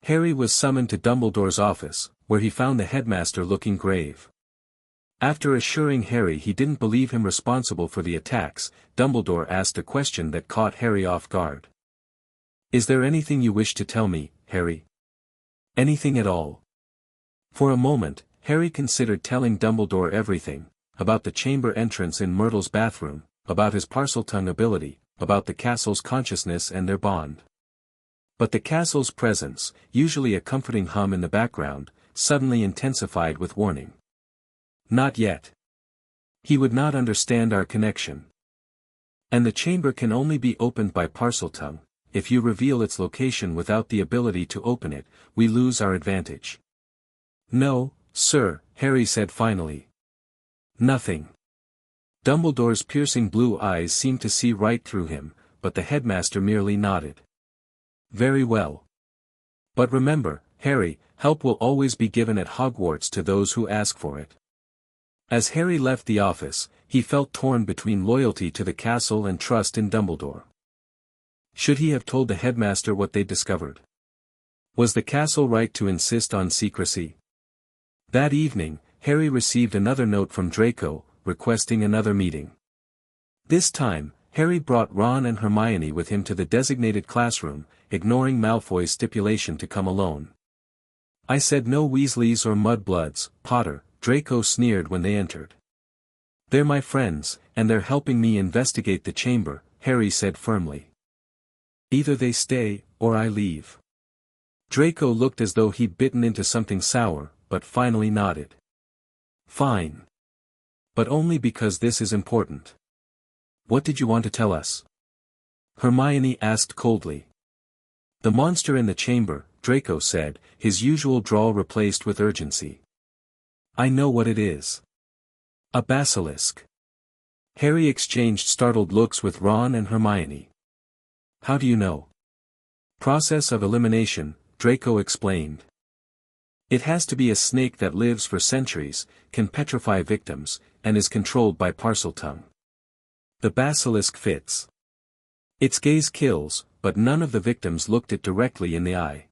Harry was summoned to Dumbledore's office, where he found the headmaster looking grave. After assuring Harry he didn't believe him responsible for the attacks, Dumbledore asked a question that caught Harry off guard. "Is there anything you wish to tell me, Harry? Anything at all?" For a moment, Harry considered telling Dumbledore everything, about the chamber entrance in Myrtle's bathroom, about his Parseltongue ability, about the castle's consciousness and their bond. But the castle's presence, usually a comforting hum in the background, suddenly intensified with warning. Not yet. He would not understand our connection. And the chamber can only be opened by Parseltongue. If you reveal its location without the ability to open it, we lose our advantage. No, sir, Harry said finally. Nothing. Dumbledore's piercing blue eyes seemed to see right through him, but the headmaster merely nodded. Very well. But remember, Harry, help will always be given at Hogwarts to those who ask for it. As Harry left the office, he felt torn between loyalty to the castle and trust in Dumbledore. Should he have told the headmaster what they'd discovered? Was the castle right to insist on secrecy? That evening, Harry received another note from Draco, requesting another meeting. This time, Harry brought Ron and Hermione with him to the designated classroom, ignoring Malfoy's stipulation to come alone. I said no Weasleys or Mudbloods, Potter, Draco sneered when they entered. They're my friends, and they're helping me investigate the chamber, Harry said firmly. Either they stay, or I leave. Draco looked as though he'd bitten into something sour, but finally nodded. Fine. But only because this is important. What did you want to tell us? Hermione asked coldly. The monster in the chamber, Draco said, his usual drawl replaced with urgency. I know what it is. A basilisk. Harry exchanged startled looks with Ron and Hermione. How do you know? Process of elimination, Draco explained. It has to be a snake that lives for centuries, can petrify victims, and is controlled by Parseltongue. The basilisk fits. Its gaze kills, but none of the victims looked it directly in the eye.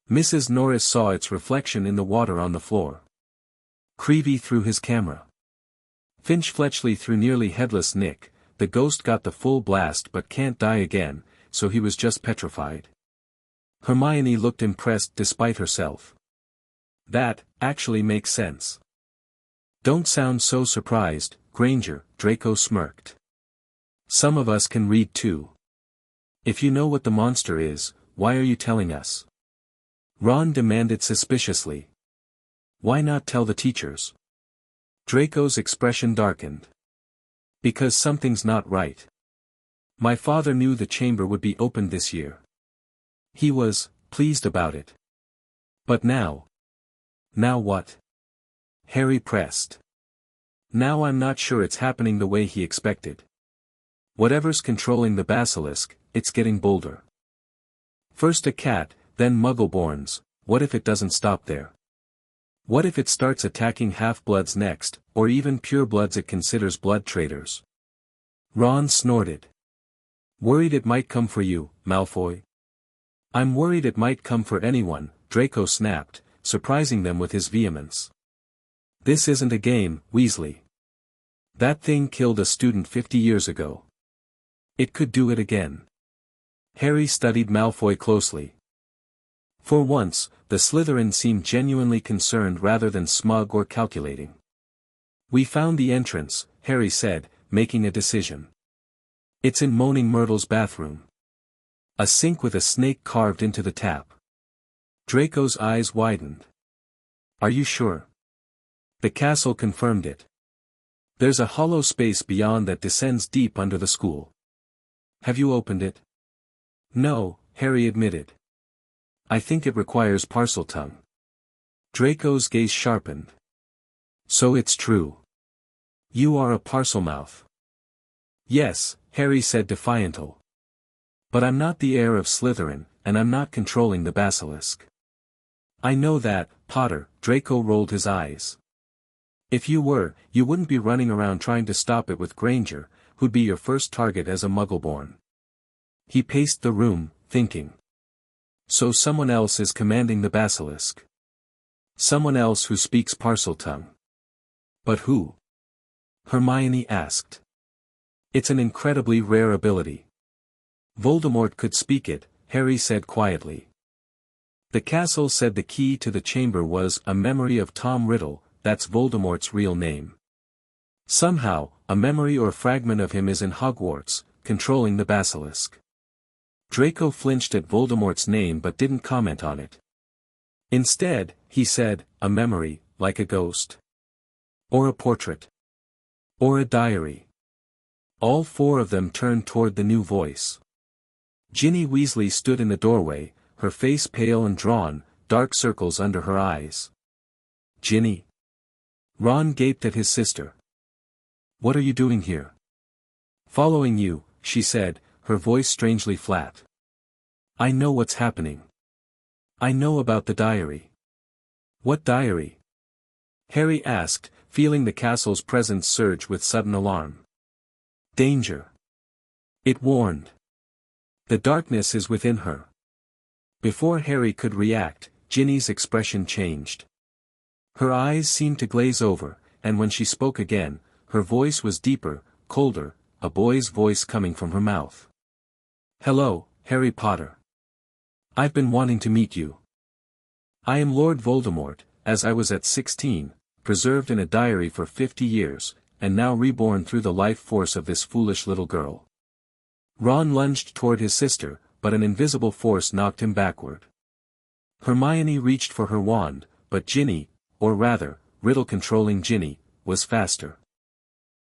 Mrs. Norris saw its reflection in the water on the floor. Creevy threw his camera. Finch Fletchley threw nearly headless Nick. The ghost got the full blast but can't die again, so he was just petrified. Hermione looked impressed despite herself. That, actually makes sense. Don't sound so surprised, Granger, Draco smirked. Some of us can read too. If you know what the monster is, why are you telling us? Ron demanded suspiciously. Why not tell the teachers? Draco's expression darkened. Because something's not right. My father knew the chamber would be opened this year. He was pleased about it. But now? Now what? Harry pressed. Now I'm not sure it's happening the way he expected. Whatever's controlling the basilisk, it's getting bolder. First a cat, then Muggleborns. What if it doesn't stop there? What if it starts attacking half-bloods next, or even purebloods it considers blood traitors? Ron snorted. Worried it might come for you, Malfoy? I'm worried it might come for anyone, Draco snapped, surprising them with his vehemence. This isn't a game, Weasley. That thing killed a student 50 years ago. It could do it again. Harry studied Malfoy closely. For once, the Slytherin seemed genuinely concerned rather than smug or calculating. We found the entrance, Harry said, making a decision. It's in Moaning Myrtle's bathroom. A sink with a snake carved into the tap. Draco's eyes widened. Are you sure? The castle confirmed it. There's a hollow space beyond that descends deep under the school. Have you opened it? No, Harry admitted. I think it requires Parseltongue. Draco's gaze sharpened. So it's true. You are a Parcel Mouth. Yes, Harry said defiantly. But I'm not the heir of Slytherin, and I'm not controlling the basilisk. I know that, Potter, Draco rolled his eyes. If you were, you wouldn't be running around trying to stop it with Granger, who'd be your first target as a Muggleborn. He paced the room, thinking. So someone else is commanding the basilisk. Someone else who speaks Parseltongue. But who? Hermione asked. It's an incredibly rare ability. Voldemort could speak it, Harry said quietly. The castle said the key to the chamber was a memory of Tom Riddle, that's Voldemort's real name. Somehow, a memory or fragment of him is in Hogwarts, controlling the basilisk. Draco flinched at Voldemort's name but didn't comment on it. Instead, he said, a memory, like a ghost. Or a portrait. Or a diary. All four of them turned toward the new voice. Ginny Weasley stood in the doorway, her face pale and drawn, dark circles under her eyes. Ginny. Ron gaped at his sister. What are you doing here? Following you, she said, her voice strangely flat. I know what's happening. I know about the diary. What diary? Harry asked, feeling the castle's presence surge with sudden alarm. Danger. It warned. The darkness is within her. Before Harry could react, Ginny's expression changed. Her eyes seemed to glaze over, and when she spoke again, her voice was deeper, colder, a boy's voice coming from her mouth. Hello, Harry Potter. I've been wanting to meet you. I am Lord Voldemort, as I was at 16, preserved in a diary for 50 years, and now reborn through the life force of this foolish little girl. Ron lunged toward his sister, but an invisible force knocked him backward. Hermione reached for her wand, but Ginny, or rather, Riddle-controlling Ginny, was faster.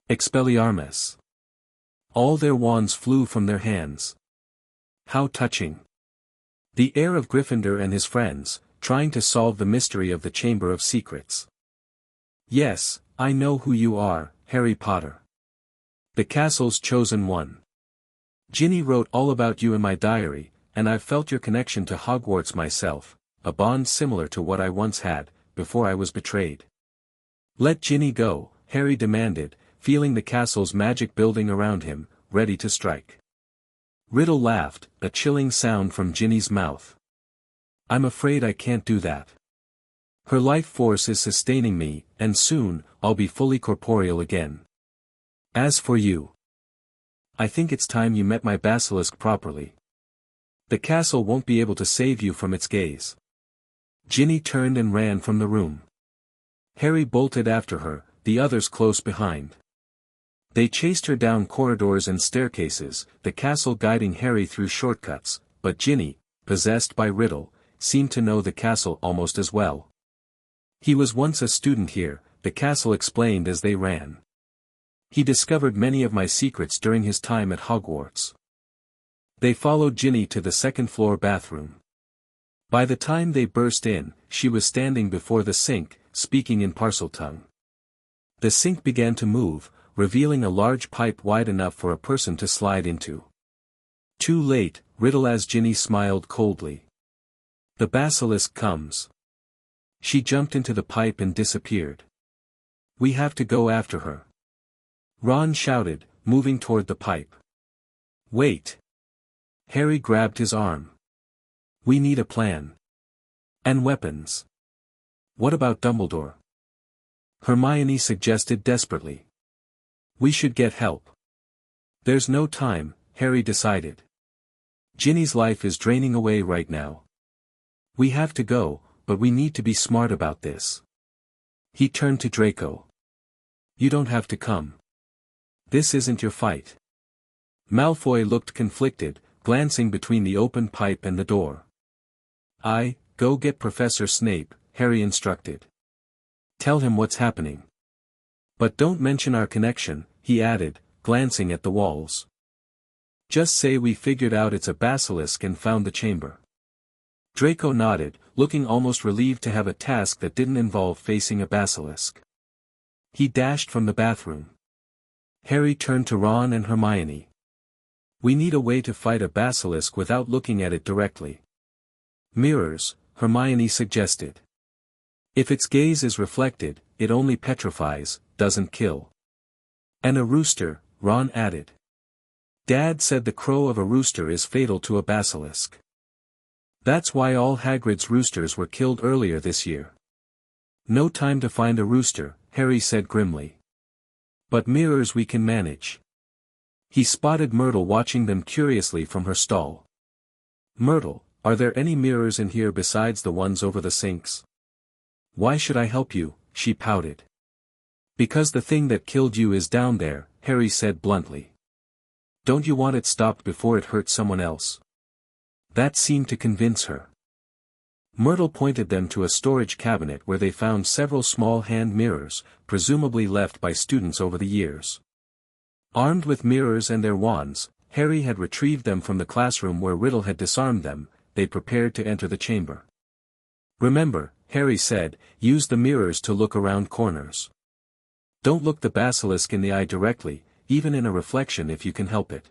Expelliarmus. All their wands flew from their hands. How touching. The heir of Gryffindor and his friends, trying to solve the mystery of the Chamber of Secrets. Yes, I know who you are, Harry Potter. The castle's chosen one. Ginny wrote all about you in my diary, and I've felt your connection to Hogwarts myself, a bond similar to what I once had, before I was betrayed. Let Ginny go, Harry demanded, feeling the castle's magic building around him, ready to strike. Riddle laughed, a chilling sound from Ginny's mouth. I'm afraid I can't do that. Her life force is sustaining me, and soon, I'll be fully corporeal again. As for you, I think it's time you met my basilisk properly. The castle won't be able to save you from its gaze. Ginny turned and ran from the room. Harry bolted after her, the others close behind. They chased her down corridors and staircases, the castle guiding Harry through shortcuts, but Ginny, possessed by Riddle, seemed to know the castle almost as well. He was once a student here, the castle explained as they ran. He discovered many of my secrets during his time at Hogwarts. They followed Ginny to the second-floor bathroom. By the time they burst in, she was standing before the sink, speaking in Parseltongue. The sink began to move, revealing a large pipe wide enough for a person to slide into. Too late, Riddle as Ginny smiled coldly. The basilisk comes. She jumped into the pipe and disappeared. We have to go after her. Ron shouted, moving toward the pipe. Wait. Harry grabbed his arm. We need a plan. And weapons. What about Dumbledore? Hermione suggested desperately. We should get help. There's no time, Harry decided. Ginny's life is draining away right now. We have to go, but we need to be smart about this. He turned to Draco. You don't have to come. This isn't your fight. Malfoy looked conflicted, glancing between the open pipe and the door. Go get Professor Snape, Harry instructed. Tell him what's happening. But don't mention our connection, he added, glancing at the walls. Just say we figured out it's a basilisk and found the chamber. Draco nodded, looking almost relieved to have a task that didn't involve facing a basilisk. He dashed from the bathroom. Harry turned to Ron and Hermione. We need a way to fight a basilisk without looking at it directly. Mirrors, Hermione suggested. If its gaze is reflected, it only petrifies, doesn't kill. And a rooster, Ron added. Dad said the crow of a rooster is fatal to a basilisk. That's why all Hagrid's roosters were killed earlier this year. No time to find a rooster, Harry said grimly. But mirrors we can manage. He spotted Myrtle watching them curiously from her stall. Myrtle, are there any mirrors in here besides the ones over the sinks? Why should I help you? She pouted. Because the thing that killed you is down there, Harry said bluntly. Don't you want it stopped before it hurts someone else? That seemed to convince her. Myrtle pointed them to a storage cabinet where they found several small hand mirrors, presumably left by students over the years. Armed with mirrors and their wands, Harry had retrieved them from the classroom where Riddle had disarmed them. They prepared to enter the chamber. Remember, Harry said, use the mirrors to look around corners. Don't look the basilisk in the eye directly, even in a reflection if you can help it.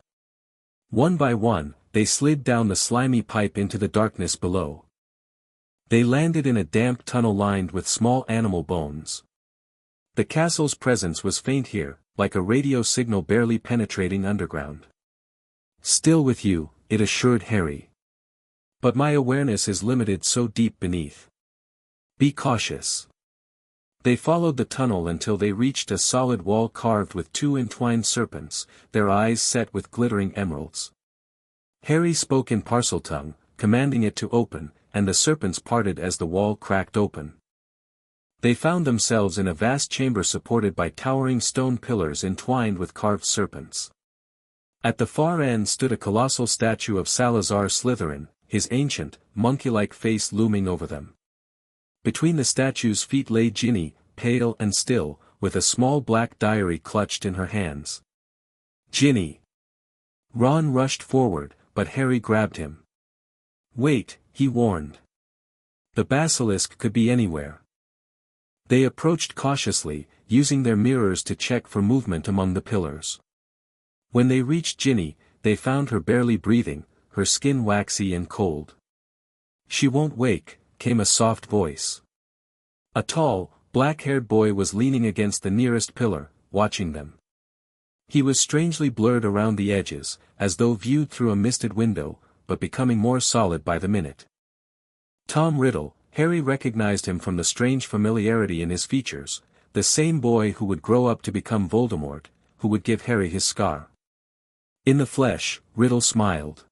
One by one, they slid down the slimy pipe into the darkness below. They landed in a damp tunnel lined with small animal bones. The castle's presence was faint here, like a radio signal barely penetrating underground. Still with you, it assured Harry. But my awareness is limited so deep beneath. Be cautious. They followed the tunnel until they reached a solid wall carved with two entwined serpents, their eyes set with glittering emeralds. Harry spoke in Parcel tongue, commanding it to open, and the serpents parted as the wall cracked open. They found themselves in a vast chamber supported by towering stone pillars entwined with carved serpents. At the far end stood a colossal statue of Salazar Slytherin, his ancient, monkey-like face looming over them. Between the statue's feet lay Ginny, pale and still, with a small black diary clutched in her hands. Ginny! Ron rushed forward, but Harry grabbed him. Wait, he warned. The basilisk could be anywhere. They approached cautiously, using their mirrors to check for movement among the pillars. When they reached Ginny, they found her barely breathing, her skin waxy and cold. She won't wake, came a soft voice. A tall, black-haired boy was leaning against the nearest pillar, watching them. He was strangely blurred around the edges, as though viewed through a misted window, but becoming more solid by the minute. Tom Riddle, Harry recognized him from the strange familiarity in his features, the same boy who would grow up to become Voldemort, who would give Harry his scar. In the flesh, Riddle smiled.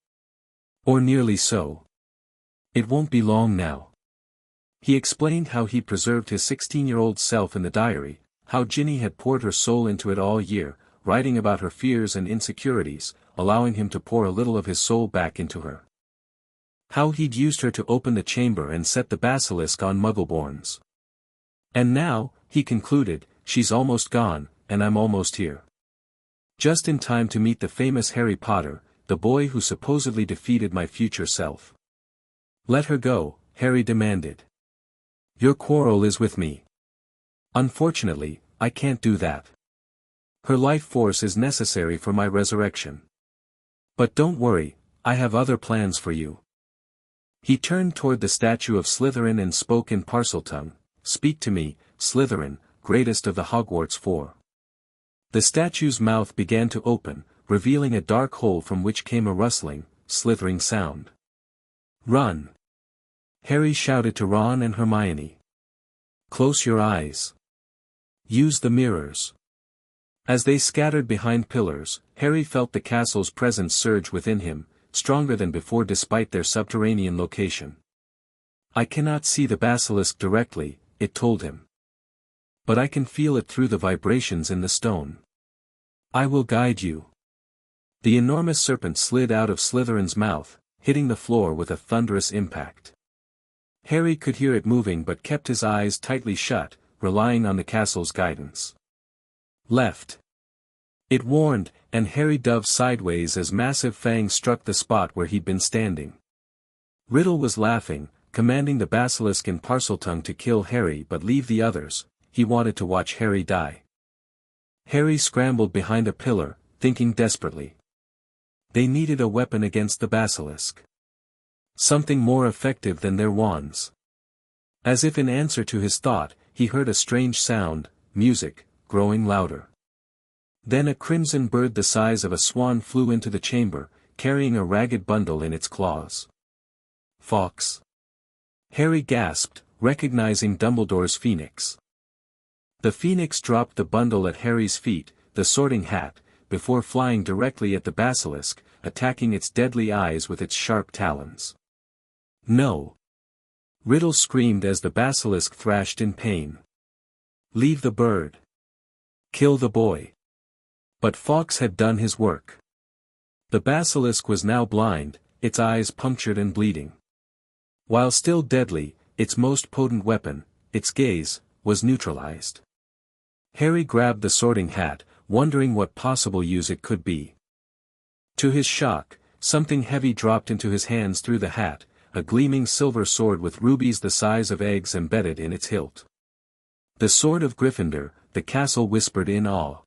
Or nearly so. It won't be long now. He explained how he preserved his 16-year-old self in the diary, how Ginny had poured her soul into it all year, writing about her fears and insecurities, allowing him to pour a little of his soul back into her. How he'd used her to open the chamber and set the basilisk on Muggleborns. And now, he concluded, she's almost gone, and I'm almost here. Just in time to meet the famous Harry Potter, the boy who supposedly defeated my future self. Let her go, Harry demanded. Your quarrel is with me. Unfortunately, I can't do that. Her life force is necessary for my resurrection. But don't worry, I have other plans for you. He turned toward the statue of Slytherin and spoke in Parcel tongue, speak to me, Slytherin, greatest of the Hogwarts Four. The statue's mouth began to open, revealing a dark hole from which came a rustling, slithering sound. Run! Harry shouted to Ron and Hermione. Close your eyes. Use the mirrors. As they scattered behind pillars, Harry felt the castle's presence surge within him, stronger than before despite their subterranean location. I cannot see the basilisk directly, it told him. But I can feel it through the vibrations in the stone. I will guide you. The enormous serpent slid out of Slytherin's mouth, hitting the floor with a thunderous impact. Harry could hear it moving but kept his eyes tightly shut, relying on the castle's guidance. Left. It warned, and Harry dove sideways as massive fangs struck the spot where he'd been standing. Riddle was laughing, commanding the basilisk in Parseltongue to kill Harry but leave the others. He wanted to watch Harry die. Harry scrambled behind a pillar, thinking desperately. They needed a weapon against the basilisk. Something more effective than their wands. As if in answer to his thought, he heard a strange sound, music, growing louder. Then a crimson bird the size of a swan flew into the chamber, carrying a ragged bundle in its claws. Fox. Harry gasped, recognizing Dumbledore's phoenix. The phoenix dropped the bundle at Harry's feet, the sorting hat, before flying directly at the basilisk, attacking its deadly eyes with its sharp talons. No! Riddle screamed as the basilisk thrashed in pain. Leave the bird. Kill the boy. But Fawkes had done his work. The basilisk was now blind, its eyes punctured and bleeding. While still deadly, its most potent weapon, its gaze, was neutralized. Harry grabbed the sorting hat, wondering what possible use it could be. To his shock, something heavy dropped into his hands through the hat, a gleaming silver sword with rubies the size of eggs embedded in its hilt. The sword of Gryffindor, the castle whispered in awe.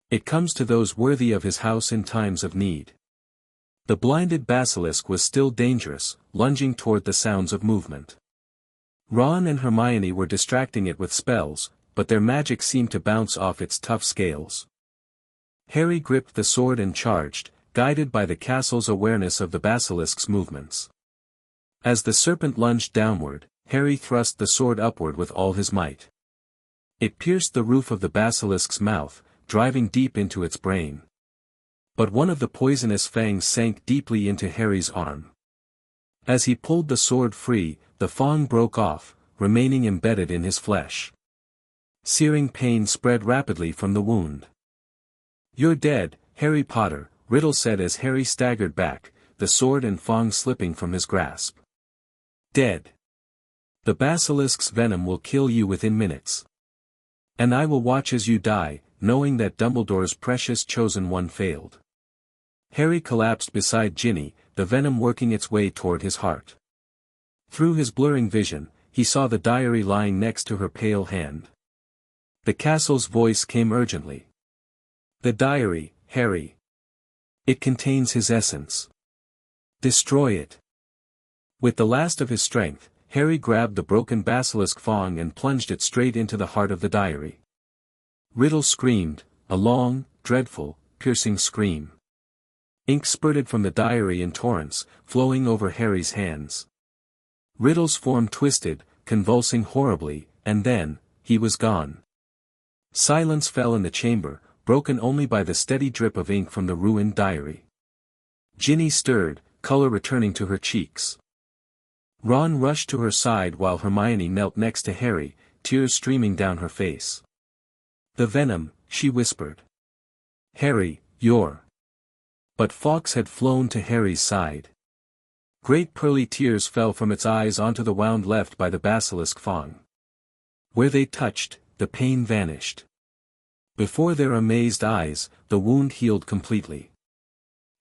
It comes to those worthy of his house in times of need. The blinded basilisk was still dangerous, lunging toward the sounds of movement. Ron and Hermione were distracting it with spells, but their magic seemed to bounce off its tough scales. Harry gripped the sword and charged, guided by the castle's awareness of the basilisk's movements. As the serpent lunged downward, Harry thrust the sword upward with all his might. It pierced the roof of the basilisk's mouth, driving deep into its brain. But one of the poisonous fangs sank deeply into Harry's arm. As he pulled the sword free, the fang broke off, remaining embedded in his flesh. Searing pain spread rapidly from the wound. "You're dead, Harry Potter," Riddle said as Harry staggered back, the sword and fang slipping from his grasp. "Dead. The basilisk's venom will kill you within minutes. And I will watch as you die, knowing that Dumbledore's precious chosen one failed." Harry collapsed beside Ginny, the venom working its way toward his heart. Through his blurring vision, he saw the diary lying next to her pale hand. The castle's voice came urgently. "The diary, Harry. It contains his essence. Destroy it." With the last of his strength, Harry grabbed the broken basilisk fang and plunged it straight into the heart of the diary. Riddle screamed, a long, dreadful, piercing scream. Ink spurted from the diary in torrents, flowing over Harry's hands. Riddle's form twisted, convulsing horribly, and then, he was gone. Silence fell in the chamber, broken only by the steady drip of ink from the ruined diary. Ginny stirred, color returning to her cheeks. Ron rushed to her side while Hermione knelt next to Harry, tears streaming down her face. "The venom," she whispered. "Harry, you're—" But Fawkes had flown to Harry's side. Great pearly tears fell from its eyes onto the wound left by the basilisk fang. Where they touched, the pain vanished. Before their amazed eyes, the wound healed completely.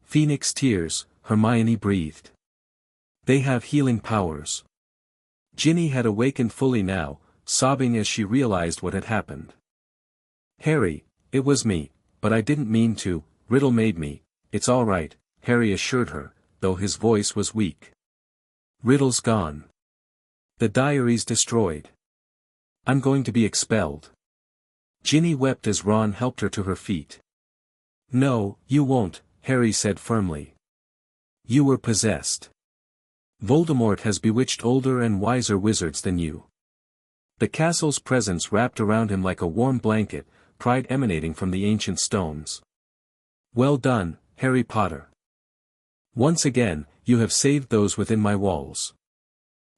"Phoenix tears," Hermione breathed. "They have healing powers." Ginny had awakened fully now, sobbing as she realized what had happened. "Harry, it was me, but I didn't mean to, Riddle made me. It's all right," Harry assured her, though his voice was weak. "Riddle's gone. The diary's destroyed. I'm going to be expelled." Ginny wept as Ron helped her to her feet. "No, you won't," Harry said firmly. "You were possessed. Voldemort has bewitched older and wiser wizards than you." The castle's presence wrapped around him like a warm blanket, pride emanating from the ancient stones. "Well done, Harry Potter. Once again, you have saved those within my walls."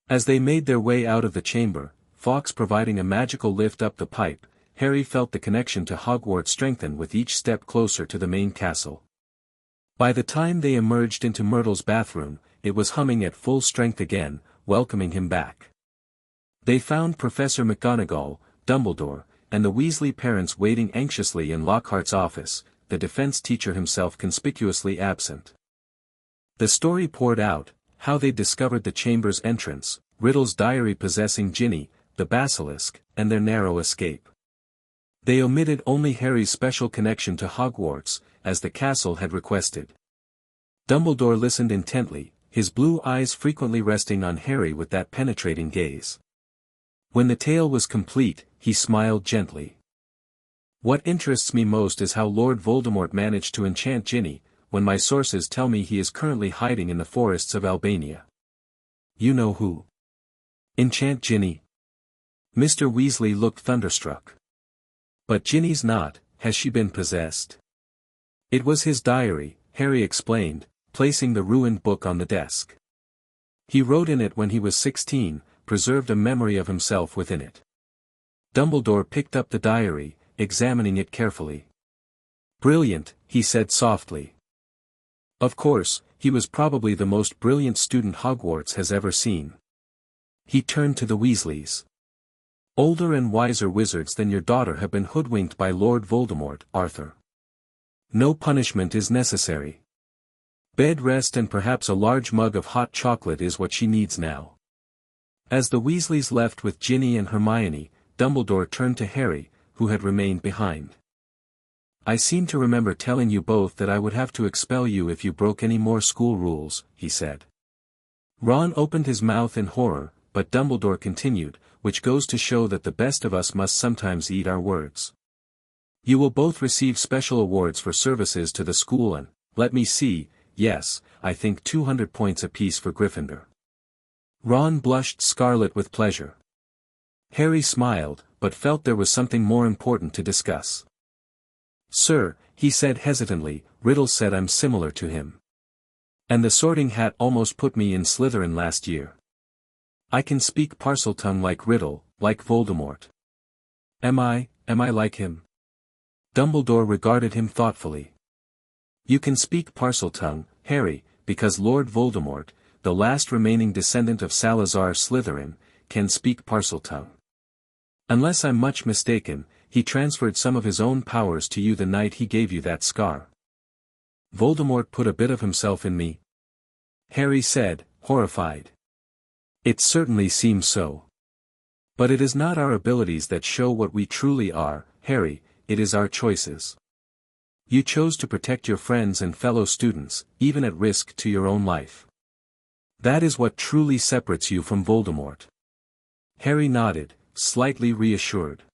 As they made their way out of the chamber, Fawkes providing a magical lift up the pipe, Harry felt the connection to Hogwarts strengthen with each step closer to the main castle. By the time they emerged into Myrtle's bathroom, it was humming at full strength again, welcoming him back. They found Professor McGonagall, Dumbledore, and the Weasley parents waiting anxiously in Lockhart's office, the defense teacher himself conspicuously absent. The story poured out, how they discovered the chamber's entrance, Riddle's diary possessing Ginny, the basilisk, and their narrow escape. They omitted only Harry's special connection to Hogwarts, as the castle had requested. Dumbledore listened intently, his blue eyes frequently resting on Harry with that penetrating gaze. When the tale was complete, he smiled gently. "What interests me most is how Lord Voldemort managed to enchant Ginny, when my sources tell me he is currently hiding in the forests of Albania." "You know who? Enchant Ginny?" Mr. Weasley looked thunderstruck. "But Ginny's not, has she been possessed?" "It was his diary," Harry explained, placing the ruined book on the desk. "He wrote in it when he was 16, preserved a memory of himself within it." Dumbledore picked up the diary, examining it carefully. "Brilliant," he said softly. Of course, he was probably the most brilliant student Hogwarts has ever seen. He turned to the Weasleys. "Older and wiser wizards than your daughter have been hoodwinked by Lord Voldemort, Arthur. No punishment is necessary. Bed rest and perhaps a large mug of hot chocolate is what she needs now." As the Weasleys left with Ginny and Hermione, Dumbledore turned to Harry, who had remained behind. "I seem to remember telling you both that I would have to expel you if you broke any more school rules," he said. Ron opened his mouth in horror, but Dumbledore continued, "which goes to show that the best of us must sometimes eat our words. You will both receive special awards for services to the school and, let me see, yes, I think 200 points apiece for Gryffindor." Ron blushed scarlet with pleasure. Harry smiled, but felt there was something more important to discuss. "Sir," he said hesitantly, "Riddle said I'm similar to him. And the Sorting Hat almost put me in Slytherin last year. I can speak Parseltongue like Riddle, like Voldemort. Am I like him?" Dumbledore regarded him thoughtfully. "You can speak Parseltongue, Harry, because Lord Voldemort, the last remaining descendant of Salazar Slytherin, can speak Parseltongue. Unless I'm much mistaken, he transferred some of his own powers to you the night he gave you that scar." "Voldemort put a bit of himself in me?" Harry said, horrified. "It certainly seems so. But it is not our abilities that show what we truly are, Harry, it is our choices. You chose to protect your friends and fellow students, even at risk to your own life. That is what truly separates you from Voldemort." Harry nodded, slightly reassured.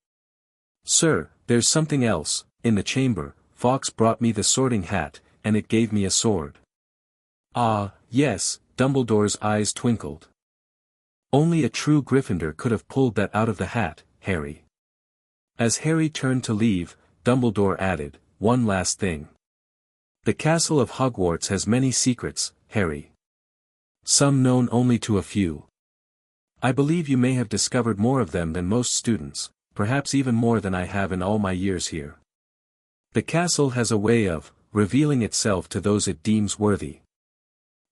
"Sir, there's something else. In the chamber, Fawkes brought me the Sorting Hat, and it gave me a sword." "Ah, yes," Dumbledore's eyes twinkled. "Only a true Gryffindor could have pulled that out of the hat, Harry." As Harry turned to leave, Dumbledore added, "One last thing. The castle of Hogwarts has many secrets, Harry. Some known only to a few. I believe you may have discovered more of them than most students, perhaps even more than I have in all my years here. The castle has a way of revealing itself to those it deems worthy."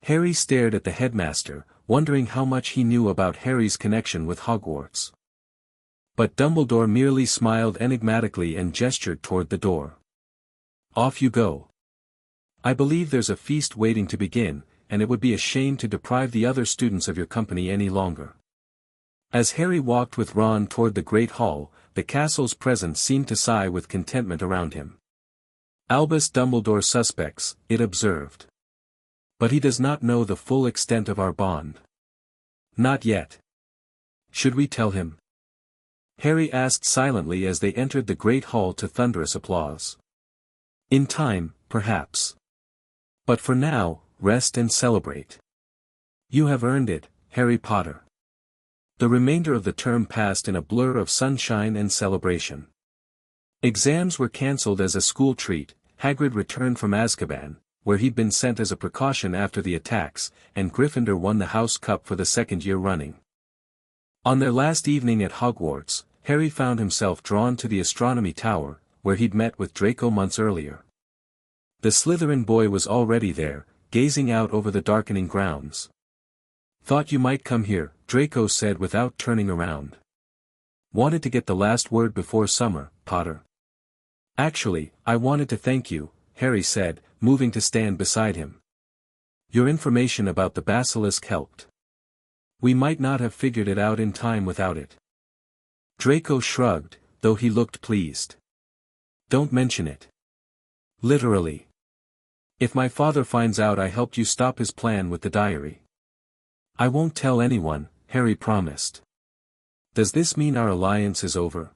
Harry stared at the headmaster, wondering how much he knew about Harry's connection with Hogwarts. But Dumbledore merely smiled enigmatically and gestured toward the door. "Off you go. I believe there's a feast waiting to begin, and it would be a shame to deprive the other students of your company any longer." As Harry walked with Ron toward the Great Hall, the castle's presence seemed to sigh with contentment around him. "Albus Dumbledore suspects," it observed. "But he does not know the full extent of our bond." "Not yet. Should we tell him?" Harry asked silently as they entered the Great Hall to thunderous applause. "In time, perhaps. But for now, rest and celebrate. You have earned it, Harry Potter." The remainder of the term passed in a blur of sunshine and celebration. Exams were cancelled as a school treat, Hagrid returned from Azkaban, where he'd been sent as a precaution after the attacks, and Gryffindor won the House Cup for the second year running. On their last evening at Hogwarts, Harry found himself drawn to the astronomy tower, where he'd met with Draco months earlier. The Slytherin boy was already there, gazing out over the darkening grounds. "Thought you might come here," Draco said without turning around. "Wanted to get the last word before summer, Potter." "Actually, I wanted to thank you," Harry said, moving to stand beside him. "Your information about the basilisk helped. We might not have figured it out in time without it." Draco shrugged, though he looked pleased. "Don't mention it. Literally. If my father finds out I helped you stop his plan with the diary." "I won't tell anyone," Harry promised. "Does this mean our alliance is over?"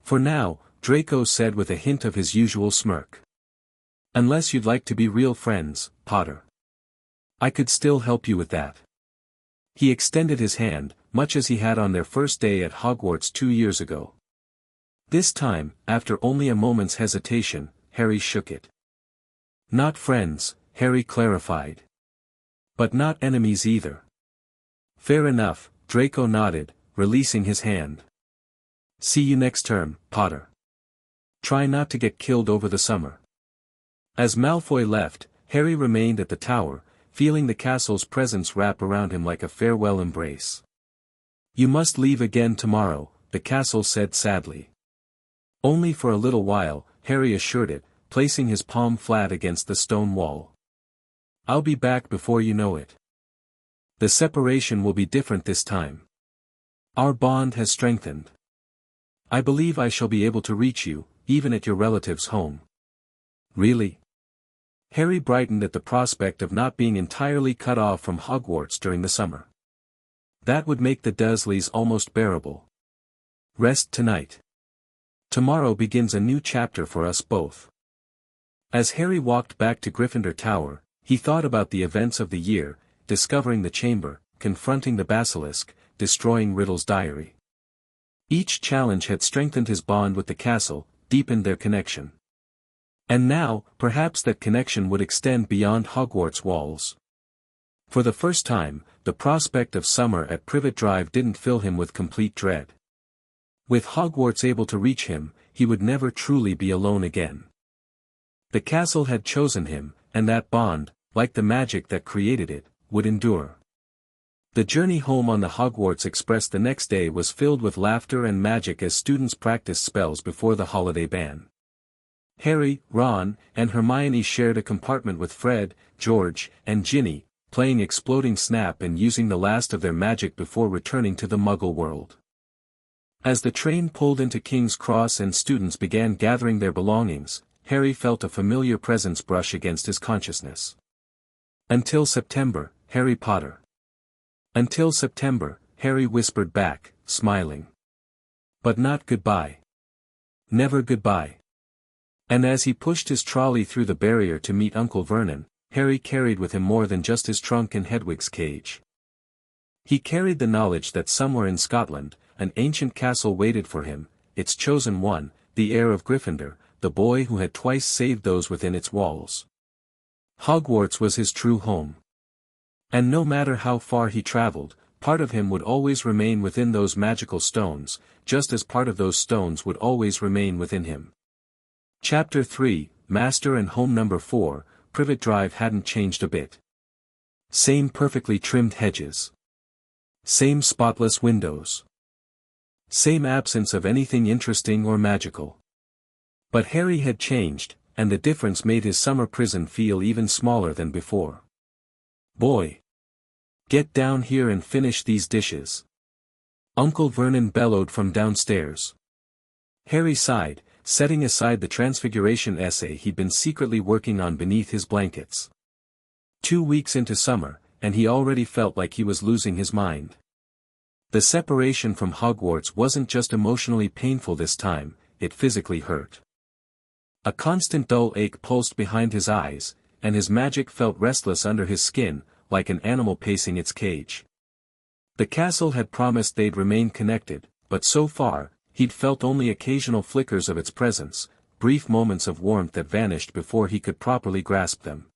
"For now," Draco said with a hint of his usual smirk. "Unless you'd like to be real friends, Potter. I could still help you with that." He extended his hand, much as he had on their first day at Hogwarts 2 years ago. This time, after only a moment's hesitation, Harry shook it. "Not friends," Harry clarified. "But not enemies either." "Fair enough," Draco nodded, releasing his hand. "See you next term, Potter." Try not to get killed over the summer. As Malfoy left, Harry remained at the tower, feeling the castle's presence wrap around him like a farewell embrace. You must leave again tomorrow, the castle said sadly. Only for a little while, Harry assured it, placing his palm flat against the stone wall. I'll be back before you know it. The separation will be different this time. Our bond has strengthened. I believe I shall be able to reach you, even at your relative's home. Really? Harry brightened at the prospect of not being entirely cut off from Hogwarts during the summer. That would make the Dursleys almost bearable. Rest tonight. Tomorrow begins a new chapter for us both. As Harry walked back to Gryffindor Tower, he thought about the events of the year, discovering the chamber, confronting the basilisk, destroying Riddle's diary. Each challenge had strengthened his bond with the castle, deepened their connection. And now, perhaps that connection would extend beyond Hogwarts walls. For the first time, the prospect of summer at Privet Drive didn't fill him with complete dread. With Hogwarts able to reach him, he would never truly be alone again. The castle had chosen him, and that bond, like the magic that created it, would endure. The journey home on the Hogwarts Express the next day was filled with laughter and magic as students practiced spells before the holiday ban. Harry, Ron, and Hermione shared a compartment with Fred, George, and Ginny, playing Exploding Snap and using the last of their magic before returning to the Muggle world. As the train pulled into King's Cross and students began gathering their belongings, Harry felt a familiar presence brush against his consciousness. Until September, Harry Potter. Until September, Harry whispered back, smiling. But not goodbye. Never goodbye. And as he pushed his trolley through the barrier to meet Uncle Vernon, Harry carried with him more than just his trunk and Hedwig's cage. He carried the knowledge that somewhere in Scotland, an ancient castle waited for him, its chosen one, the heir of Gryffindor, the boy who had twice saved those within its walls. Hogwarts was his true home. And no matter how far he traveled, part of him would always remain within those magical stones, just as part of those stones would always remain within him. Chapter 3, Master and Home Number 4, Privet Drive hadn't changed a bit. Same perfectly trimmed hedges. Same spotless windows. Same absence of anything interesting or magical. But Harry had changed, and the difference made his summer prison feel even smaller than before. Boy! Get down here and finish these dishes. Uncle Vernon bellowed from downstairs. Harry sighed, setting aside the Transfiguration essay he'd been secretly working on beneath his blankets. 2 weeks into summer, and he already felt like he was losing his mind. The separation from Hogwarts wasn't just emotionally painful this time, it physically hurt. A constant dull ache pulsed behind his eyes, and his magic felt restless under his skin, like an animal pacing its cage. The castle had promised they'd remain connected, but so far, he'd felt only occasional flickers of its presence, brief moments of warmth that vanished before he could properly grasp them.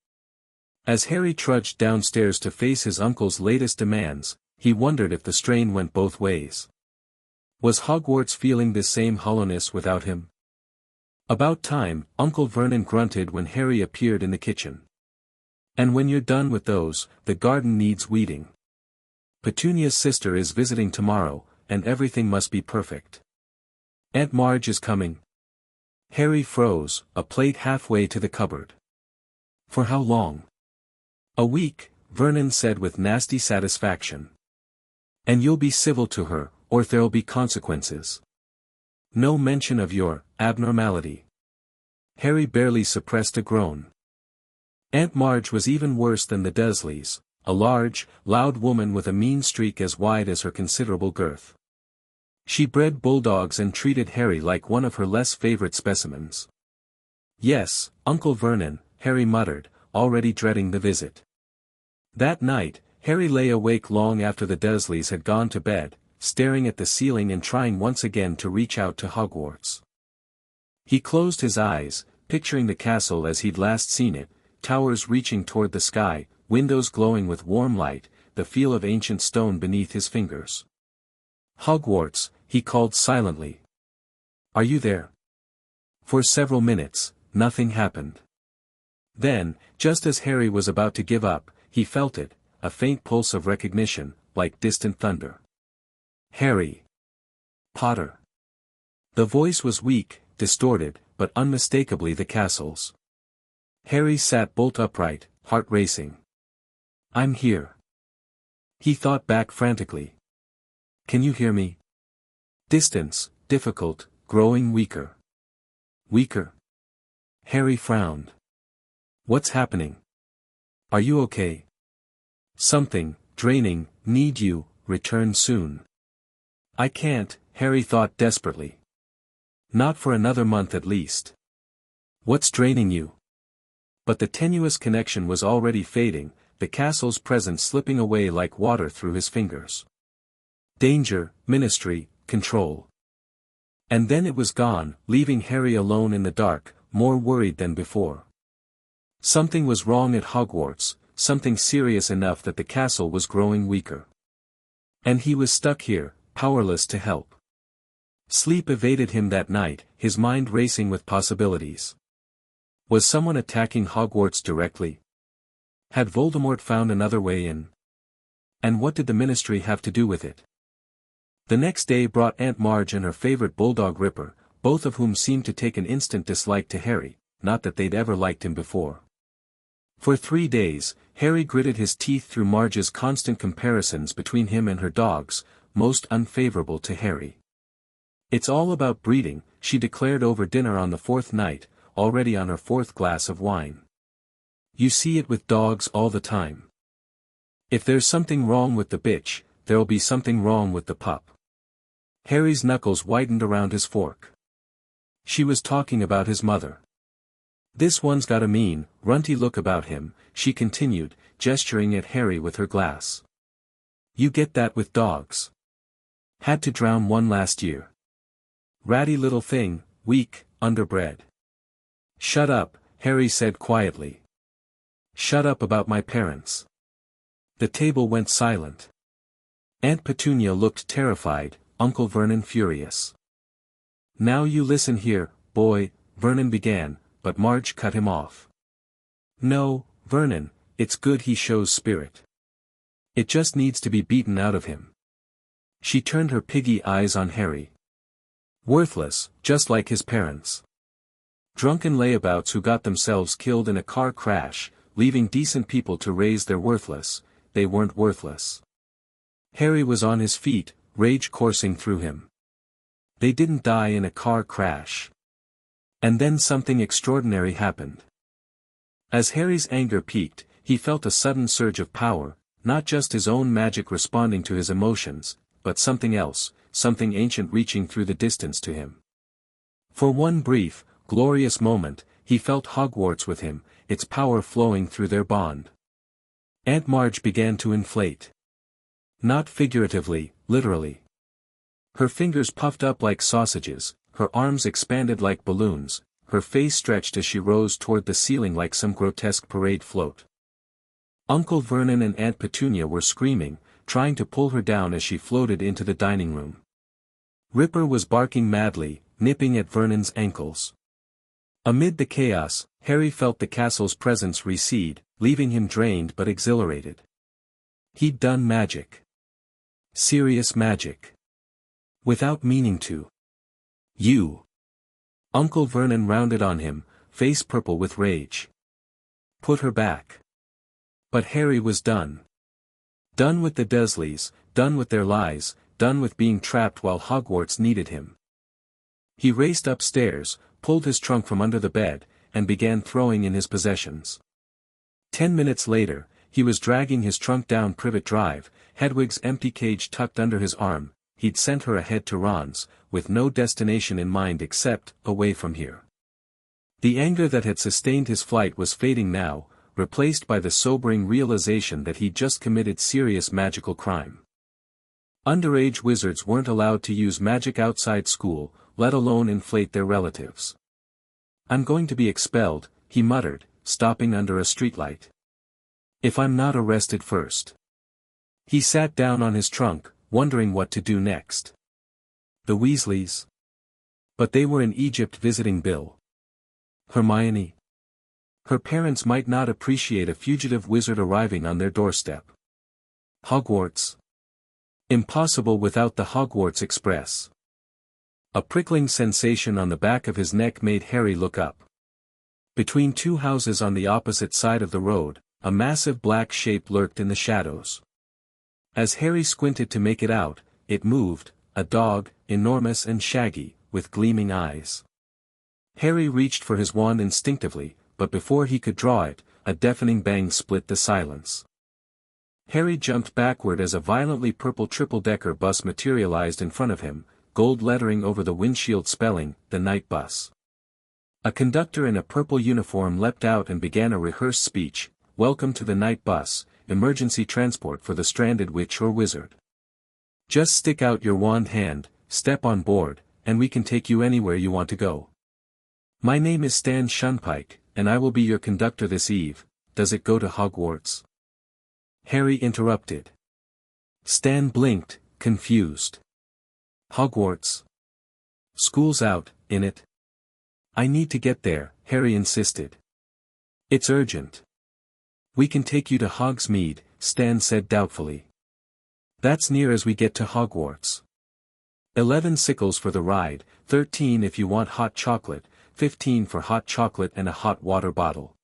As Harry trudged downstairs to face his uncle's latest demands, he wondered if the strain went both ways. Was Hogwarts feeling this same hollowness without him? About time, Uncle Vernon grunted when Harry appeared in the kitchen. And when you're done with those, the garden needs weeding. Petunia's sister is visiting tomorrow, and everything must be perfect. Aunt Marge is coming. Harry froze, a plate halfway to the cupboard. For how long? A week, Vernon said with nasty satisfaction. And you'll be civil to her, or there'll be consequences. No mention of your abnormality. Harry barely suppressed a groan. Aunt Marge was even worse than the Dursleys, a large, loud woman with a mean streak as wide as her considerable girth. She bred bulldogs and treated Harry like one of her less favorite specimens. Yes, Uncle Vernon, Harry muttered, already dreading the visit. That night, Harry lay awake long after the Dursleys had gone to bed, staring at the ceiling and trying once again to reach out to Hogwarts. He closed his eyes, picturing the castle as he'd last seen it, towers reaching toward the sky, windows glowing with warm light, the feel of ancient stone beneath his fingers. Hogwarts, he called silently. Are you there? For several minutes, nothing happened. Then, just as Harry was about to give up, he felt it, a faint pulse of recognition, like distant thunder. Harry Potter. The voice was weak, distorted, but unmistakably the castle's. Harry sat bolt upright, heart racing. I'm here. He thought back frantically. Can you hear me? Distance, difficult, growing weaker. Weaker? Harry frowned. What's happening? Are you okay? Something, draining, need you, return soon. I can't, Harry thought desperately. Not for another month at least. What's draining you? But the tenuous connection was already fading, the castle's presence slipping away like water through his fingers. Danger, ministry, control. And then it was gone, leaving Harry alone in the dark, more worried than before. Something was wrong at Hogwarts, something serious enough that the castle was growing weaker. And he was stuck here, powerless to help. Sleep evaded him that night, his mind racing with possibilities. Was someone attacking Hogwarts directly? Had Voldemort found another way in? And what did the Ministry have to do with it? The next day brought Aunt Marge and her favorite bulldog Ripper, both of whom seemed to take an instant dislike to Harry, not that they'd ever liked him before. For 3 days, Harry gritted his teeth through Marge's constant comparisons between him and her dogs, most unfavorable to Harry. It's all about breeding, she declared over dinner on the 4th night, already on her 4th glass of wine. You see it with dogs all the time. If there's something wrong with the bitch, there'll be something wrong with the pup. Harry's knuckles whitened around his fork. She was talking about his mother. This one's got a mean, runty look about him, she continued, gesturing at Harry with her glass. You get that with dogs. Had to drown one last year. Ratty little thing, weak, underbred. Shut up, Harry said quietly. Shut up about my parents. The table went silent. Aunt Petunia looked terrified, Uncle Vernon furious. Now you listen here, boy, Vernon began, but Marge cut him off. No, Vernon, it's good he shows spirit. It just needs to be beaten out of him. She turned her piggy eyes on Harry. Worthless, just like his parents. Drunken layabouts who got themselves killed in a car crash, leaving decent people to raise their worthless, they weren't worthless. Harry was on his feet, rage coursing through him. They didn't die in a car crash. And then something extraordinary happened. As Harry's anger peaked, he felt a sudden surge of power, not just his own magic responding to his emotions, but something else, something ancient reaching through the distance to him. For one brief, glorious moment, he felt Hogwarts with him, its power flowing through their bond. Aunt Marge began to inflate. Not figuratively, literally. Her fingers puffed up like sausages, her arms expanded like balloons, her face stretched as she rose toward the ceiling like some grotesque parade float. Uncle Vernon and Aunt Petunia were screaming, trying to pull her down as she floated into the dining room. Ripper was barking madly, nipping at Vernon's ankles. Amid the chaos, Harry felt the castle's presence recede, leaving him drained but exhilarated. He'd done magic. Serious magic. Without meaning to. You. Uncle Vernon rounded on him, face purple with rage. Put her back. But Harry was done. Done with the Dursleys, done with their lies, done with being trapped while Hogwarts needed him. He raced upstairs, pulled his trunk from under the bed, and began throwing in his possessions. 10 minutes later, he was dragging his trunk down Privet Drive, Hedwig's empty cage tucked under his arm. He'd sent her ahead to Ron's, with no destination in mind except, away from here. The anger that had sustained his flight was fading now, replaced by the sobering realization that he'd just committed serious magical crime. Underage wizards weren't allowed to use magic outside school, let alone inflate their relatives. I'm going to be expelled, he muttered, stopping under a streetlight. If I'm not arrested first. He sat down on his trunk, wondering what to do next. The Weasleys? But they were in Egypt visiting Bill. Hermione. Her parents might not appreciate a fugitive wizard arriving on their doorstep. Hogwarts. Impossible without the Hogwarts Express. A prickling sensation on the back of his neck made Harry look up. Between two houses on the opposite side of the road, a massive black shape lurked in the shadows. As Harry squinted to make it out, it moved, a dog, enormous and shaggy, with gleaming eyes. Harry reached for his wand instinctively, but before he could draw it, a deafening bang split the silence. Harry jumped backward as a violently purple triple-decker bus materialized in front of him, gold lettering over the windshield spelling, "The Night Bus." A conductor in a purple uniform leapt out and began a rehearsed speech, "Welcome to the Night Bus, emergency transport for the stranded witch or wizard. Just stick out your wand hand, step on board, and we can take you anywhere you want to go. My name is Stan Shunpike, and I will be your conductor this eve. Does it go to Hogwarts?" Harry interrupted. Stan blinked, confused. "Hogwarts? School's out, innit? I need to get there," Harry insisted. "It's urgent." "We can take you to Hogsmeade," Stan said doubtfully. "That's near as we get to Hogwarts. 11 sickles for the ride, 13 if you want hot chocolate, 15 for hot chocolate and a hot water bottle."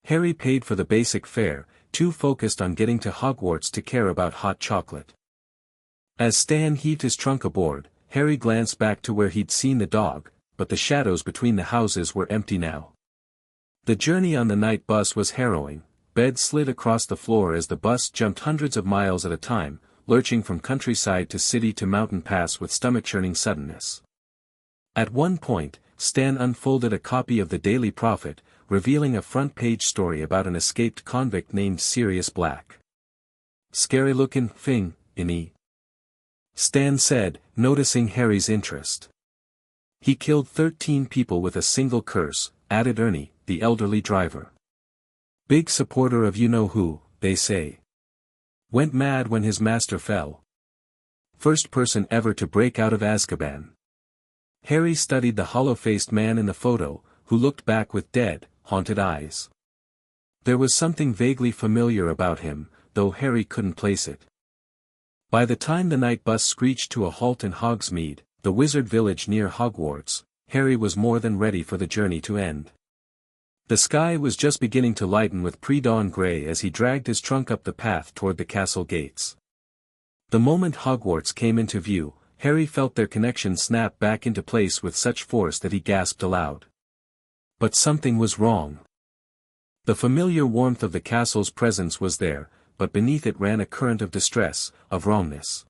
Harry paid for the basic fare, too focused on getting to Hogwarts to care about hot chocolate. As Stan heaved his trunk aboard, Harry glanced back to where he'd seen the dog, but the shadows between the houses were empty now. The journey on the night bus was harrowing. Beds slid across the floor as the bus jumped hundreds of miles at a time, lurching from countryside to city to mountain pass with stomach-churning suddenness. At one point, Stan unfolded a copy of the Daily Prophet, revealing a front-page story about an escaped convict named Sirius Black. "Scary-looking thing, innit?" Stan said, noticing Harry's interest. "He killed 13 people with a single curse," added Ernie, the elderly driver. "Big supporter of you-know-who, they say. Went mad when his master fell. First person ever to break out of Azkaban." Harry studied the hollow-faced man in the photo, who looked back with dead, haunted eyes. There was something vaguely familiar about him, though Harry couldn't place it. By the time the night bus screeched to a halt in Hogsmeade, the wizard village near Hogwarts, Harry was more than ready for the journey to end. The sky was just beginning to lighten with pre-dawn grey as he dragged his trunk up the path toward the castle gates. The moment Hogwarts came into view, Harry felt their connection snap back into place with such force that he gasped aloud. But something was wrong. The familiar warmth of the castle's presence was there, but beneath it ran a current of distress, of wrongness.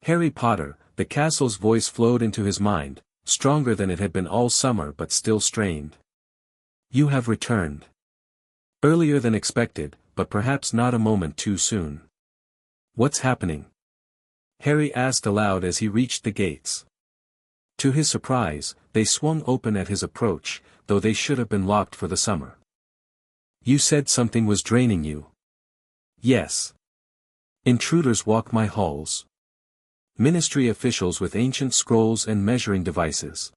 "Harry Potter," the castle's voice flowed into his mind, stronger than it had been all summer but still strained. "You have returned. Earlier than expected, but perhaps not a moment too soon. What's happening?" Harry asked aloud as he reached the gates. To his surprise, they swung open at his approach, though they should have been locked for the summer. "You said something was draining you." "Yes. Intruders walk my halls. Ministry officials with ancient scrolls and measuring devices.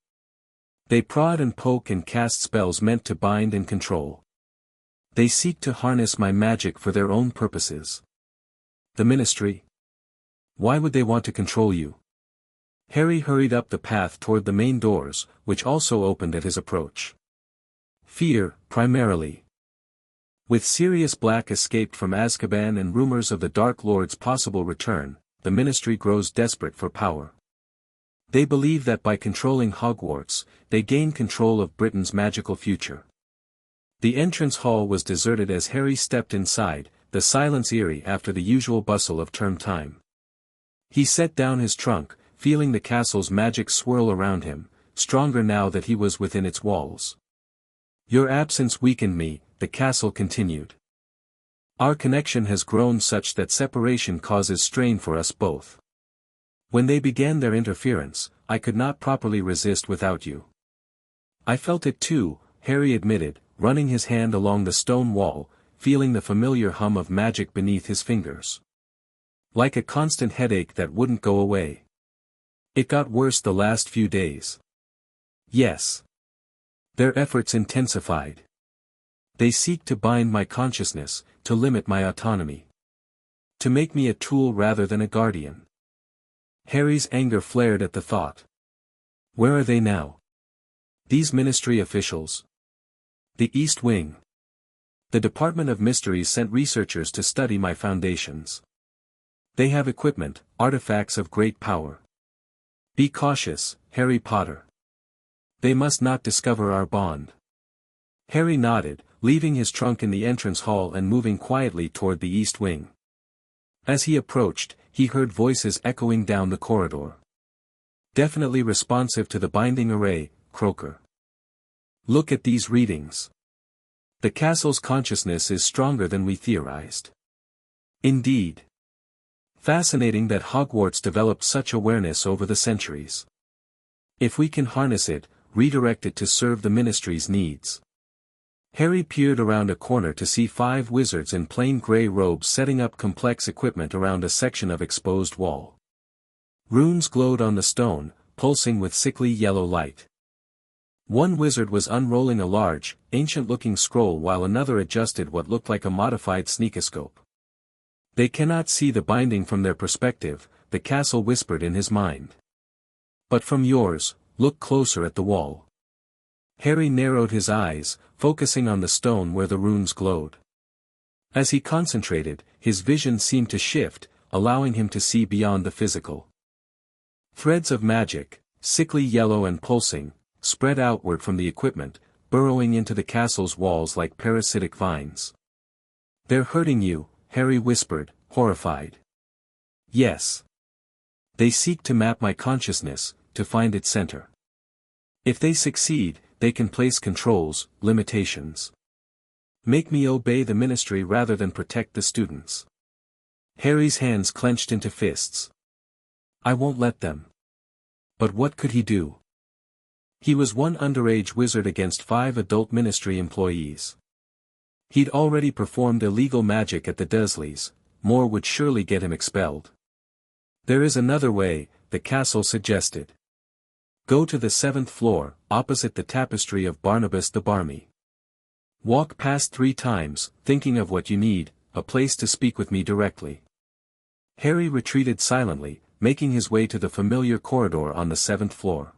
They prod and poke and cast spells meant to bind and control. They seek to harness my magic for their own purposes." "The Ministry? Why would they want to control you?" Harry hurried up the path toward the main doors, which also opened at his approach. "Fear, primarily. With Sirius Black escaped from Azkaban and rumors of the Dark Lord's possible return, the Ministry grows desperate for power. They believe that by controlling Hogwarts, they gain control of Britain's magical future." The entrance hall was deserted as Harry stepped inside, the silence eerie after the usual bustle of term time. He set down his trunk, feeling the castle's magic swirl around him, stronger now that he was within its walls. "Your absence weakened me," the castle continued. "Our connection has grown such that separation causes strain for us both. When they began their interference, I could not properly resist without you." "I felt it too," Harry admitted, running his hand along the stone wall, feeling the familiar hum of magic beneath his fingers. Like a constant headache that wouldn't go away. It got worse the last few days. Yes. Their efforts intensified. They seek to bind my consciousness, to limit my autonomy. To make me a tool rather than a guardian. Harry's anger flared at the thought. Where are they now? These ministry officials. The East Wing. The Department of Mysteries sent researchers to study my foundations. They have equipment, artifacts of great power. Be cautious, Harry Potter. They must not discover our bond. Harry nodded, leaving his trunk in the entrance hall and moving quietly toward the East Wing. As he approached, he heard voices echoing down the corridor. Definitely responsive to the binding array, Croaker. Look at these readings. The castle's consciousness is stronger than we theorized. Indeed. Fascinating that Hogwarts developed such awareness over the centuries. If we can harness it, redirect it to serve the ministry's needs. Harry peered around a corner to see 5 wizards in plain grey robes setting up complex equipment around a section of exposed wall. Runes glowed on the stone, pulsing with sickly yellow light. One wizard was unrolling a large, ancient-looking scroll while another adjusted what looked like a modified sneakoscope. They cannot see the binding from their perspective, the castle whispered in his mind. But from yours, look closer at the wall. Harry narrowed his eyes, focusing on the stone where the runes glowed. As he concentrated, his vision seemed to shift, allowing him to see beyond the physical. Threads of magic, sickly yellow and pulsing, spread outward from the equipment, burrowing into the castle's walls like parasitic vines. They're hurting you, Harry whispered, horrified. Yes. They seek to map my consciousness, to find its center. If they succeed, they can place controls, limitations. Make me obey the ministry rather than protect the students. Harry's hands clenched into fists. I won't let them. But what could he do? He was one underage wizard against 5 adult ministry employees. He'd already performed illegal magic at the Dursleys, more would surely get him expelled. There is another way, the castle suggested. Go to the 7th floor, opposite the tapestry of Barnabas the Barmy. Walk past 3 times, thinking of what you need, a place to speak with me directly. Harry retreated silently, making his way to the familiar corridor on the 7th floor.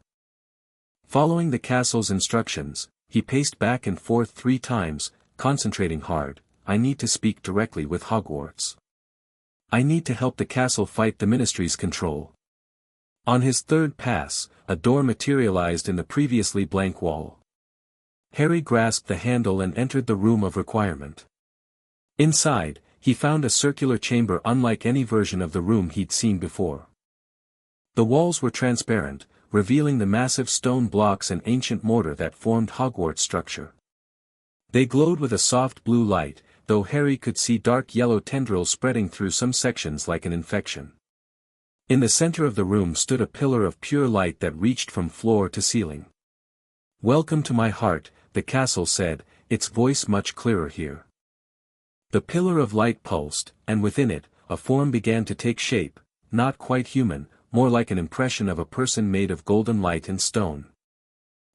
Following the castle's instructions, he paced back and forth 3 times, concentrating hard. I need to speak directly with Hogwarts. I need to help the castle fight the ministry's control. On his 3rd pass, a door materialized in the previously blank wall. Harry grasped the handle and entered the room of requirement. Inside, he found a circular chamber unlike any version of the room he'd seen before. The walls were transparent, revealing the massive stone blocks and ancient mortar that formed Hogwarts' structure. They glowed with a soft blue light, though Harry could see dark yellow tendrils spreading through some sections like an infection. In the center of the room stood a pillar of pure light that reached from floor to ceiling. Welcome to my heart, the castle said, its voice much clearer here. The pillar of light pulsed, and within it, a form began to take shape, not quite human, more like an impression of a person made of golden light and stone.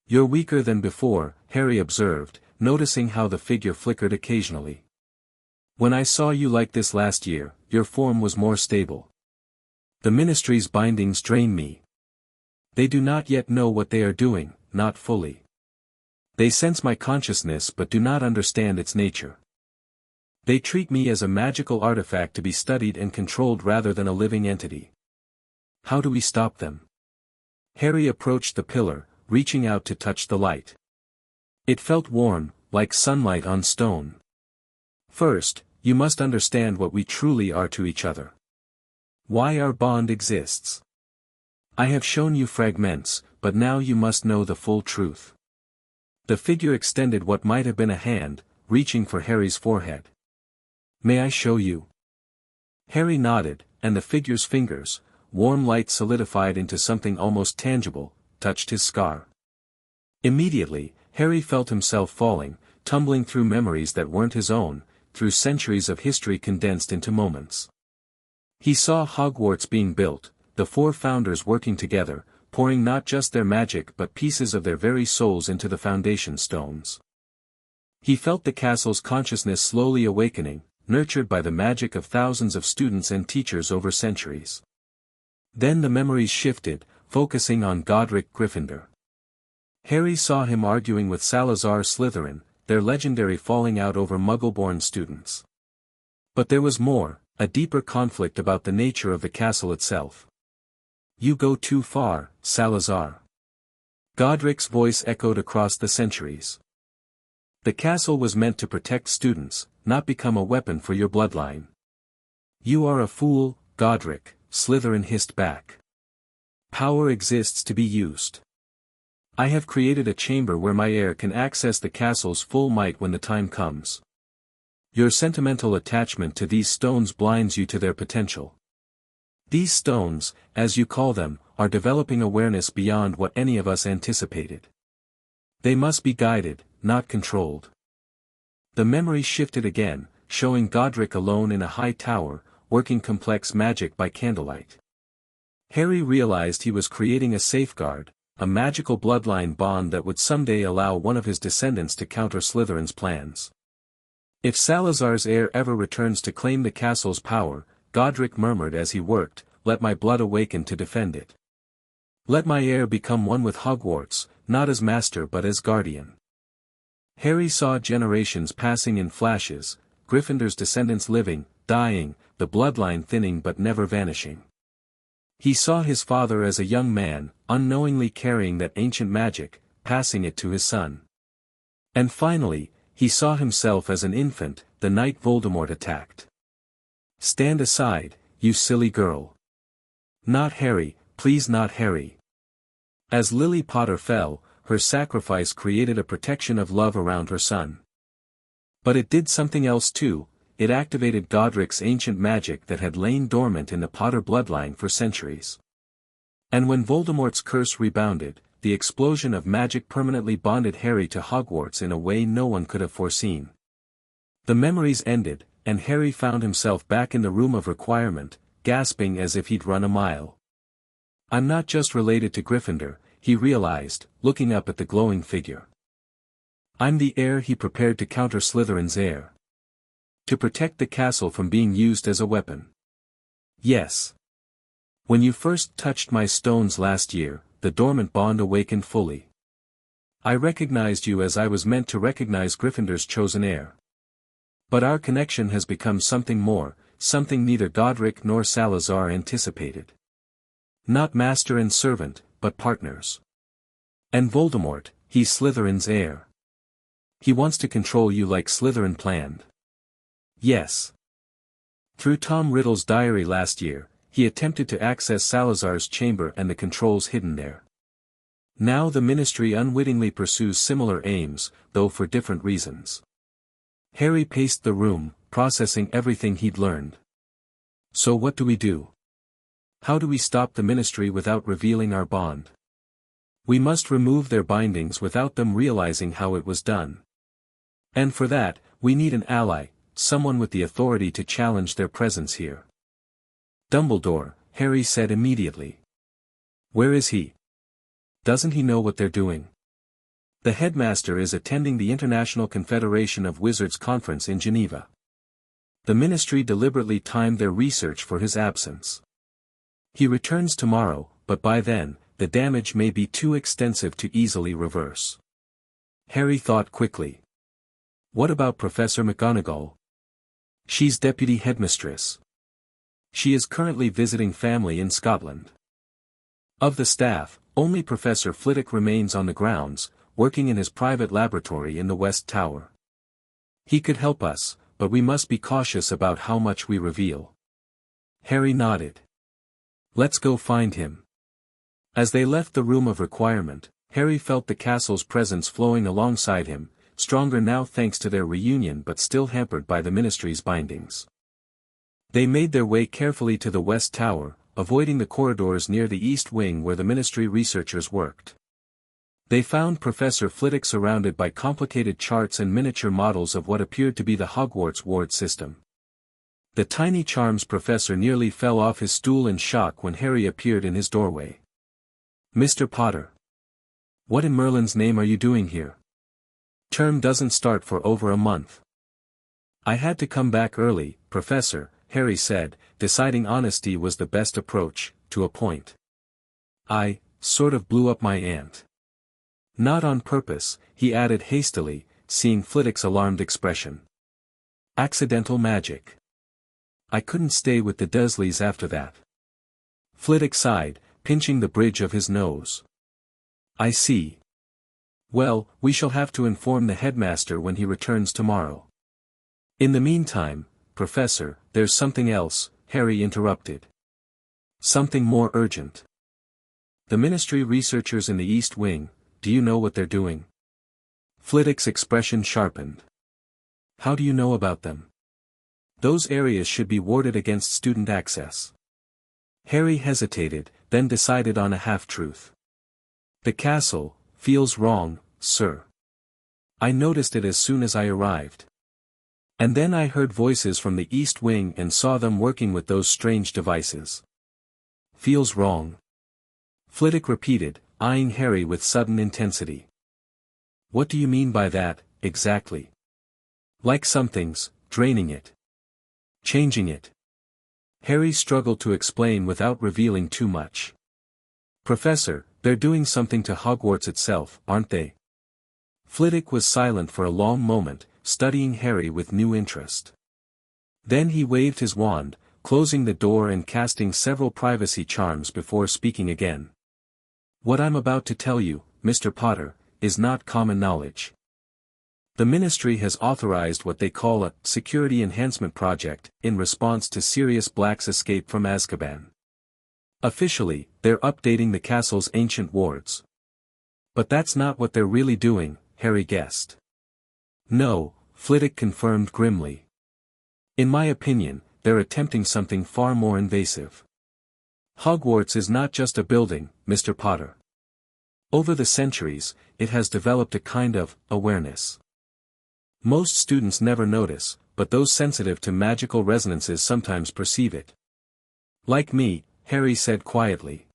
You're weaker than before, Harry observed, noticing how the figure flickered occasionally. When I saw you like this last year, your form was more stable. The ministry's bindings drain me. They do not yet know what they are doing, not fully. They sense my consciousness but do not understand its nature. They treat me as a magical artifact to be studied and controlled rather than a living entity. How do we stop them? Harry approached the pillar, reaching out to touch the light. It felt warm, like sunlight on stone. First, you must understand what we truly are to each other. Why our bond exists. I have shown you fragments, but now you must know the full truth. The figure extended what might have been a hand, reaching for Harry's forehead. May I show you? Harry nodded, and the figure's fingers, warm light solidified into something almost tangible, touched his scar. Immediately, Harry felt himself falling, tumbling through memories that weren't his own, through centuries of history condensed into moments. He saw Hogwarts being built, the 4 founders working together, pouring not just their magic but pieces of their very souls into the foundation stones. He felt the castle's consciousness slowly awakening, nurtured by the magic of thousands of students and teachers over centuries. Then the memories shifted, focusing on Godric Gryffindor. Harry saw him arguing with Salazar Slytherin, their legendary falling out over Muggle-born students. But there was more, a deeper conflict about the nature of the castle itself. "You go too far, Salazar." Godric's voice echoed across the centuries. "The castle was meant to protect students, not become a weapon for your bloodline." "You are a fool, Godric," Slytherin hissed back. "Power exists to be used. I have created a chamber where my heir can access the castle's full might when the time comes. Your sentimental attachment to these stones blinds you to their potential. These stones, as you call them, are developing awareness beyond what any of us anticipated. They must be guided, not controlled." The memory shifted again, showing Godric alone in a high tower, working complex magic by candlelight. Harry realized he was creating a safeguard, a magical bloodline bond that would someday allow one of his descendants to counter Slytherin's plans. "If Salazar's heir ever returns to claim the castle's power," Godric murmured as he worked, "let my blood awaken to defend it. Let my heir become one with Hogwarts, not as master but as guardian." Harry saw generations passing in flashes, Gryffindor's descendants living, dying, the bloodline thinning but never vanishing. He saw his father as a young man, unknowingly carrying that ancient magic, passing it to his son. And finally, he saw himself as an infant, the night Voldemort attacked. "Stand aside, you silly girl. Not Harry, please not Harry." As Lily Potter fell, her sacrifice created a protection of love around her son. But it did something else too. It activated Godric's ancient magic that had lain dormant in the Potter bloodline for centuries. And when Voldemort's curse rebounded, the explosion of magic permanently bonded Harry to Hogwarts in a way no one could have foreseen. The memories ended, and Harry found himself back in the room of requirement, gasping as if he'd run a mile. "I'm not just related to Gryffindor," he realized, looking up at the glowing figure. "I'm the heir he prepared to counter Slytherin's heir. To protect the castle from being used as a weapon. Yes. When you first touched my stones last year, the dormant bond awakened fully. I recognized you as I was meant to recognize Gryffindor's chosen heir. But our connection has become something more, something neither Godric nor Salazar anticipated. Not master and servant, but partners. And Voldemort, he's Slytherin's heir. He wants to control you like Slytherin planned." "Yes. Through Tom Riddle's diary last year, he attempted to access Salazar's chamber and the controls hidden there. Now the Ministry unwittingly pursues similar aims, though for different reasons." Harry paced the room, processing everything he'd learned. "So what do we do? How do we stop the Ministry without revealing our bond? We must remove their bindings without them realizing how it was done. And for that, we need an ally, someone with the authority to challenge their presence here." "Dumbledore," Harry said immediately. "Where is he? Doesn't he know what they're doing?" "The headmaster is attending the International Confederation of Wizards conference in Geneva. The Ministry deliberately timed their research for his absence. He returns tomorrow, but by then, the damage may be too extensive to easily reverse." Harry thought quickly. "What about Professor McGonagall? She's deputy headmistress. She is currently visiting family in Scotland. Of the staff, only Professor Flitwick remains on the grounds, working in his private laboratory in the West Tower. He could help us, but we must be cautious about how much we reveal." Harry nodded. "Let's go find him." As they left the room of requirement, Harry felt the castle's presence flowing alongside him, stronger now thanks to their reunion but still hampered by the Ministry's bindings. They made their way carefully to the West Tower, avoiding the corridors near the East Wing where the Ministry researchers worked. They found Professor Flitwick surrounded by complicated charts and miniature models of what appeared to be the Hogwarts ward system. The tiny charms professor nearly fell off his stool in shock when Harry appeared in his doorway. Mr. Potter. What in Merlin's name are you doing here? Term doesn't start for over a month. I had to come back early, Professor, Harry said, deciding honesty was the best approach, to a point. I sort of blew up my aunt. Not on purpose, he added hastily, seeing Flitwick's alarmed expression. Accidental magic. I couldn't stay with the Dursleys after that. Flitwick sighed, pinching the bridge of his nose. I see. Well, we shall have to inform the headmaster when he returns tomorrow. In the meantime, Professor, there's something else, Harry interrupted. Something more urgent. The Ministry researchers in the East Wing, do you know what they're doing? Flitwick's expression sharpened. How do you know about them? Those areas should be warded against student access. Harry hesitated, then decided on a half-truth. The castle feels wrong, sir. I noticed it as soon as I arrived. And then I heard voices from the East Wing and saw them working with those strange devices. Feels wrong. Flitwick repeated, eyeing Harry with sudden intensity. What do you mean by that, exactly? Like something's draining it. Changing it. Harry struggled to explain without revealing too much. Professor, they're doing something to Hogwarts itself, aren't they? Flitwick was silent for a long moment, studying Harry with new interest. Then he waved his wand, closing the door and casting several privacy charms before speaking again. What I'm about to tell you, Mr. Potter, is not common knowledge. The Ministry has authorized what they call a security enhancement project in response to Sirius Black's escape from Azkaban. Officially, they're updating the castle's ancient wards. But that's not what they're really doing, Harry guessed. No, Flitwick confirmed grimly. In my opinion, they're attempting something far more invasive. Hogwarts is not just a building, Mr. Potter. Over the centuries, it has developed a kind of awareness. Most students never notice, but those sensitive to magical resonances sometimes perceive it. Like me, Harry said quietly.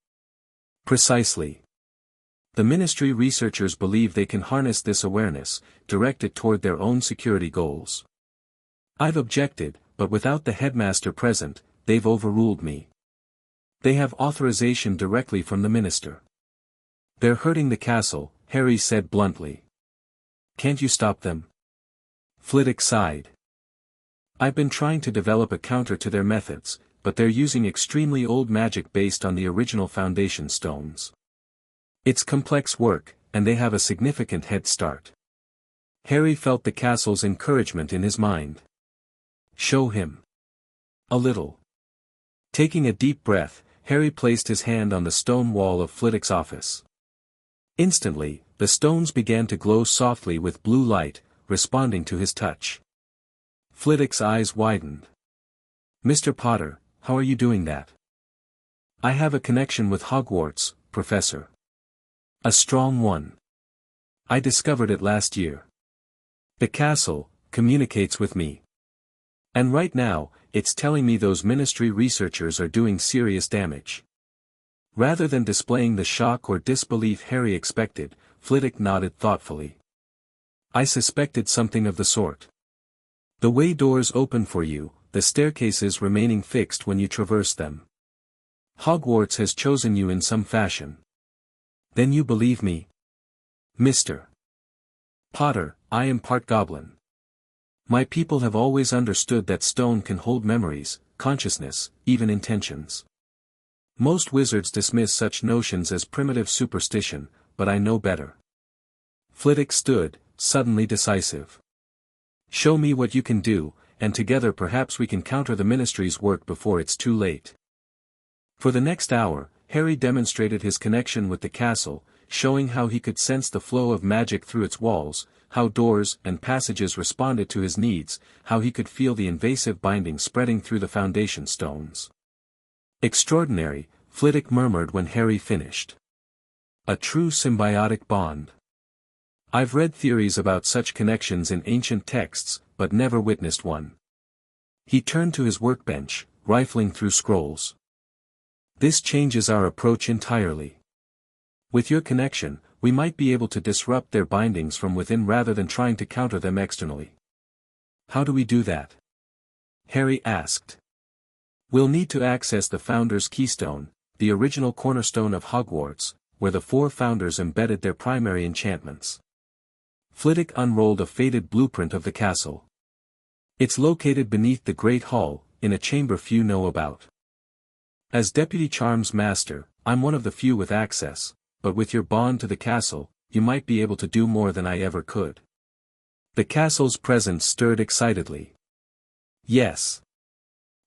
Precisely. The Ministry researchers believe they can harness this awareness, direct it toward their own security goals. I've objected, but without the headmaster present, they've overruled me. They have authorization directly from the minister. They're hurting the castle, Harry said bluntly. Can't you stop them? Flitwick sighed. I've been trying to develop a counter to their methods, but they're using extremely old magic based on the original foundation stones. It's complex work, and they have a significant head start. Harry felt the castle's encouragement in his mind. Show him. A little. Taking a deep breath, Harry placed his hand on the stone wall of Flitwick's office. Instantly, the stones began to glow softly with blue light, responding to his touch. Flitwick's eyes widened. Mr. Potter, how are you doing that? I have a connection with Hogwarts, Professor. A strong one. I discovered it last year. The castle communicates with me. And right now, it's telling me those Ministry researchers are doing serious damage. Rather than displaying the shock or disbelief Harry expected, Flitwick nodded thoughtfully. I suspected something of the sort. The way doors open for you, the staircases remaining fixed when you traverse them. Hogwarts has chosen you in some fashion. Then you believe me? Mr. Potter, I am part goblin. My people have always understood that stone can hold memories, consciousness, even intentions. Most wizards dismiss such notions as primitive superstition, but I know better. Flitwick stood, suddenly decisive. Show me what you can do, and together perhaps we can counter the Ministry's work before it's too late. For the next hour, Harry demonstrated his connection with the castle, showing how he could sense the flow of magic through its walls, how doors and passages responded to his needs, how he could feel the invasive binding spreading through the foundation stones. Extraordinary, Flitwick murmured when Harry finished. A true symbiotic bond. I've read theories about such connections in ancient texts, but never witnessed one. He turned to his workbench, rifling through scrolls. This changes our approach entirely. With your connection, we might be able to disrupt their bindings from within rather than trying to counter them externally. How do we do that? Harry asked. We'll need to access the Founder's Keystone, the original cornerstone of Hogwarts, where the 4 founders embedded their primary enchantments. Flitwick unrolled a faded blueprint of the castle. It's located beneath the Great Hall, in a chamber few know about. As Deputy Charms Master, I'm one of the few with access, but with your bond to the castle, you might be able to do more than I ever could. The castle's presence stirred excitedly. Yes.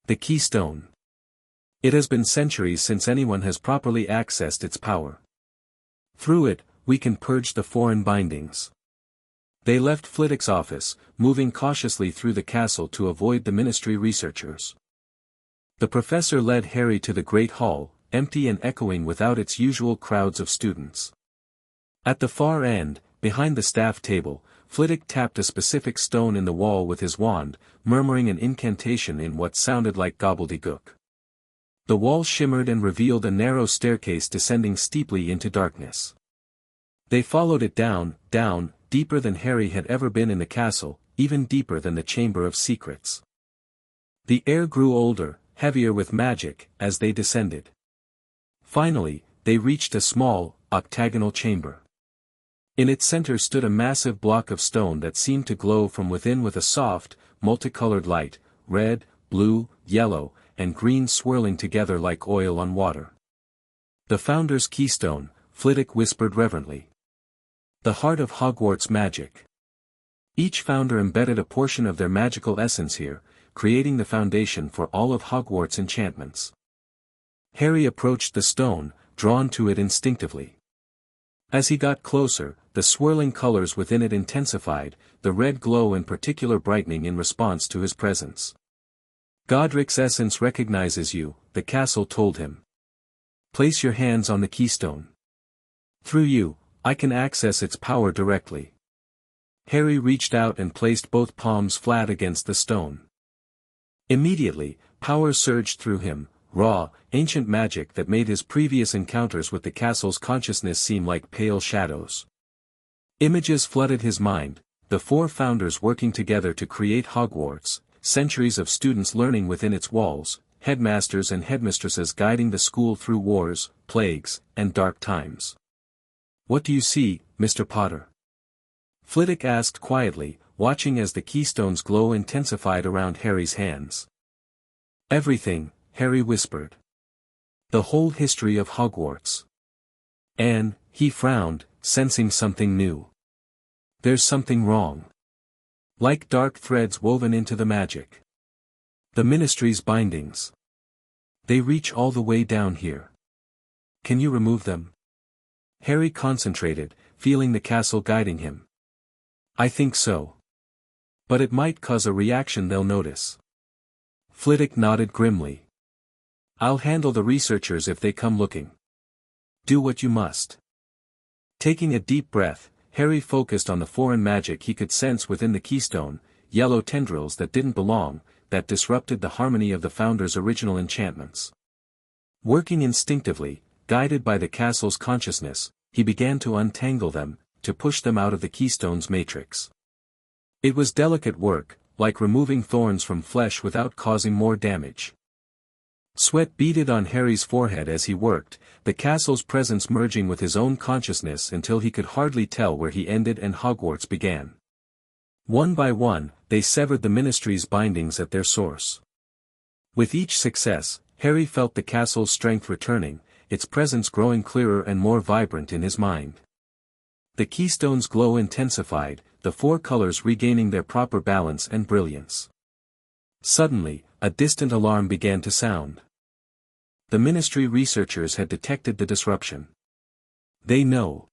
The Keystone. It has been centuries since anyone has properly accessed its power. Through it, we can purge the foreign bindings. They left Flitwick's office, moving cautiously through the castle to avoid the ministry researchers. The professor led Harry to the Great Hall, empty and echoing without its usual crowds of students. At the far end, behind the staff table, Flitwick tapped a specific stone in the wall with his wand, murmuring an incantation in what sounded like gobbledygook. The wall shimmered and revealed a narrow staircase descending steeply into darkness. They followed it down, deeper than Harry had ever been in the castle, even deeper than the Chamber of Secrets. The air grew older, heavier with magic, as they descended. Finally, they reached a small, octagonal chamber. In its center stood a massive block of stone that seemed to glow from within with a soft, multicolored light, red, blue, yellow, and green swirling together like oil on water. The Founder's Keystone, Flitwick whispered reverently. The heart of Hogwarts magic. Each founder embedded a portion of their magical essence here, creating the foundation for all of Hogwarts enchantments. Harry approached the stone, drawn to it instinctively. As he got closer, the swirling colors within it intensified, the red glow in particular brightening in response to his presence. Godric's essence recognizes you, the castle told him. Place your hands on the keystone. Through you, I can access its power directly. Harry reached out and placed both palms flat against the stone. Immediately, power surged through him, raw, ancient magic that made his previous encounters with the castle's consciousness seem like pale shadows. Images flooded his mind, the 4 founders working together to create Hogwarts, centuries of students learning within its walls, headmasters and headmistresses guiding the school through wars, plagues, and dark times. What do you see, Mr. Potter? Flitwick asked quietly, watching as the keystone's glow intensified around Harry's hands. Everything, Harry whispered. The whole history of Hogwarts. And, he frowned, sensing something new. There's something wrong. Like dark threads woven into the magic. The Ministry's bindings. They reach all the way down here. Can you remove them? Harry concentrated, feeling the castle guiding him. I think so. But it might cause a reaction they'll notice. Flitwick nodded grimly. I'll handle the researchers if they come looking. Do what you must. Taking a deep breath, Harry focused on the foreign magic he could sense within the keystone, yellow tendrils that didn't belong, that disrupted the harmony of the Founder's original enchantments. Working instinctively, guided by the castle's consciousness, he began to untangle them, to push them out of the keystone's matrix. It was delicate work, like removing thorns from flesh without causing more damage. Sweat beaded on Harry's forehead as he worked, the castle's presence merging with his own consciousness until he could hardly tell where he ended and Hogwarts began. One by one, they severed the Ministry's bindings at their source. With each success, Harry felt the castle's strength returning, its presence growing clearer and more vibrant in his mind. The keystone's glow intensified, the 4 colors regaining their proper balance and brilliance. Suddenly, a distant alarm began to sound. The Ministry researchers had detected the disruption. They know.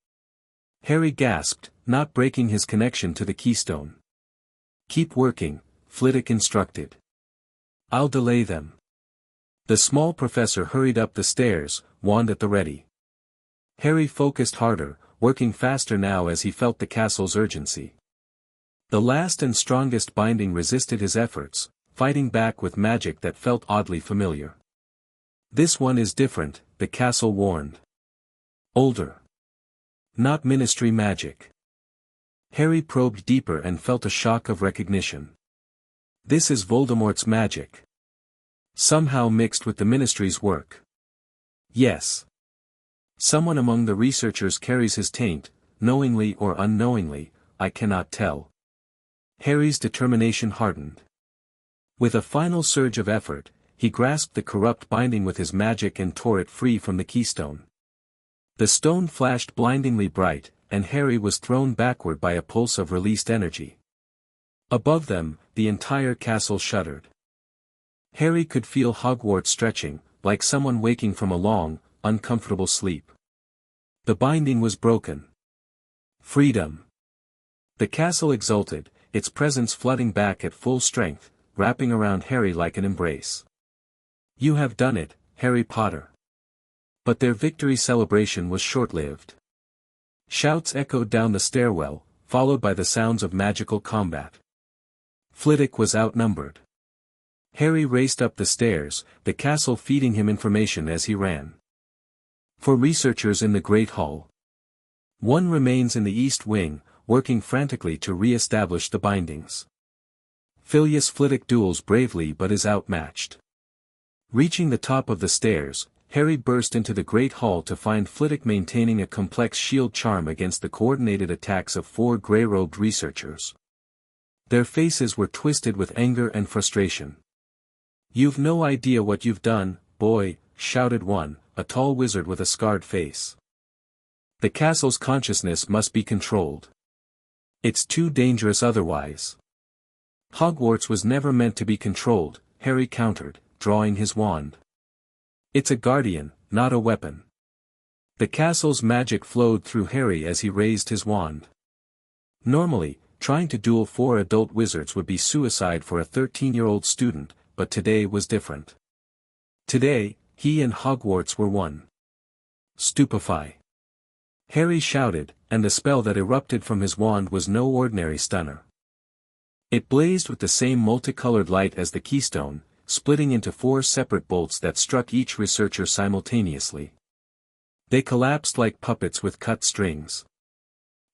Harry gasped, not breaking his connection to the keystone. Keep working, Flitwick instructed. I'll delay them. The small professor hurried up the stairs, wand at the ready. Harry focused harder, working faster now as he felt the castle's urgency. The last and strongest binding resisted his efforts, fighting back with magic that felt oddly familiar. This one is different, the castle warned. Older. Not Ministry magic. Harry probed deeper and felt a shock of recognition. This is Voldemort's magic. Somehow mixed with the Ministry's work. Yes. Someone among the researchers carries his taint, knowingly or unknowingly, I cannot tell. Harry's determination hardened. With a final surge of effort, he grasped the corrupt binding with his magic and tore it free from the keystone. The stone flashed blindingly bright, and Harry was thrown backward by a pulse of released energy. Above them, the entire castle shuddered. Harry could feel Hogwarts stretching, like someone waking from a long, uncomfortable sleep. The binding was broken. Freedom. The castle exulted, its presence flooding back at full strength, wrapping around Harry like an embrace. You have done it, Harry Potter. But their victory celebration was short-lived. Shouts echoed down the stairwell, followed by the sounds of magical combat. Flitwick was outnumbered. Harry raced up the stairs, the castle feeding him information as he ran. For researchers in the Great Hall. One remains in the East Wing, working frantically to re-establish the bindings. Phileas Flitwick duels bravely but is outmatched. Reaching the top of the stairs, Harry burst into the Great Hall to find Flitwick maintaining a complex shield charm against the coordinated attacks of 4 grey-robed researchers. Their faces were twisted with anger and frustration. You've no idea what you've done, boy, shouted one, a tall wizard with a scarred face. The castle's consciousness must be controlled. It's too dangerous otherwise. Hogwarts was never meant to be controlled, Harry countered, drawing his wand. It's a guardian, not a weapon. The castle's magic flowed through Harry as he raised his wand. Normally, trying to duel 4 adult wizards would be suicide for a 13-year-old student, but today was different. Today, he and Hogwarts were one. Stupefy. Harry shouted, and the spell that erupted from his wand was no ordinary stunner. It blazed with the same multicolored light as the keystone, splitting into 4 separate bolts that struck each researcher simultaneously. They collapsed like puppets with cut strings.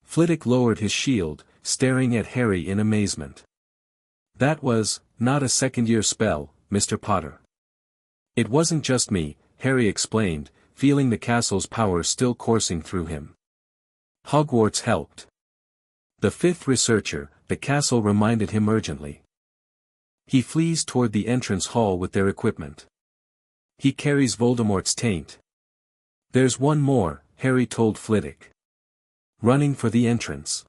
Flitwick lowered his shield, staring at Harry in amazement. That was, not a second-year spell, Mr. Potter. It wasn't just me, Harry explained, feeling the castle's power still coursing through him. Hogwarts helped. The 5th researcher, the castle reminded him urgently. He flees toward the entrance hall with their equipment. He carries Voldemort's taint. There's one more, Harry told Flitwick. Running for the entrance.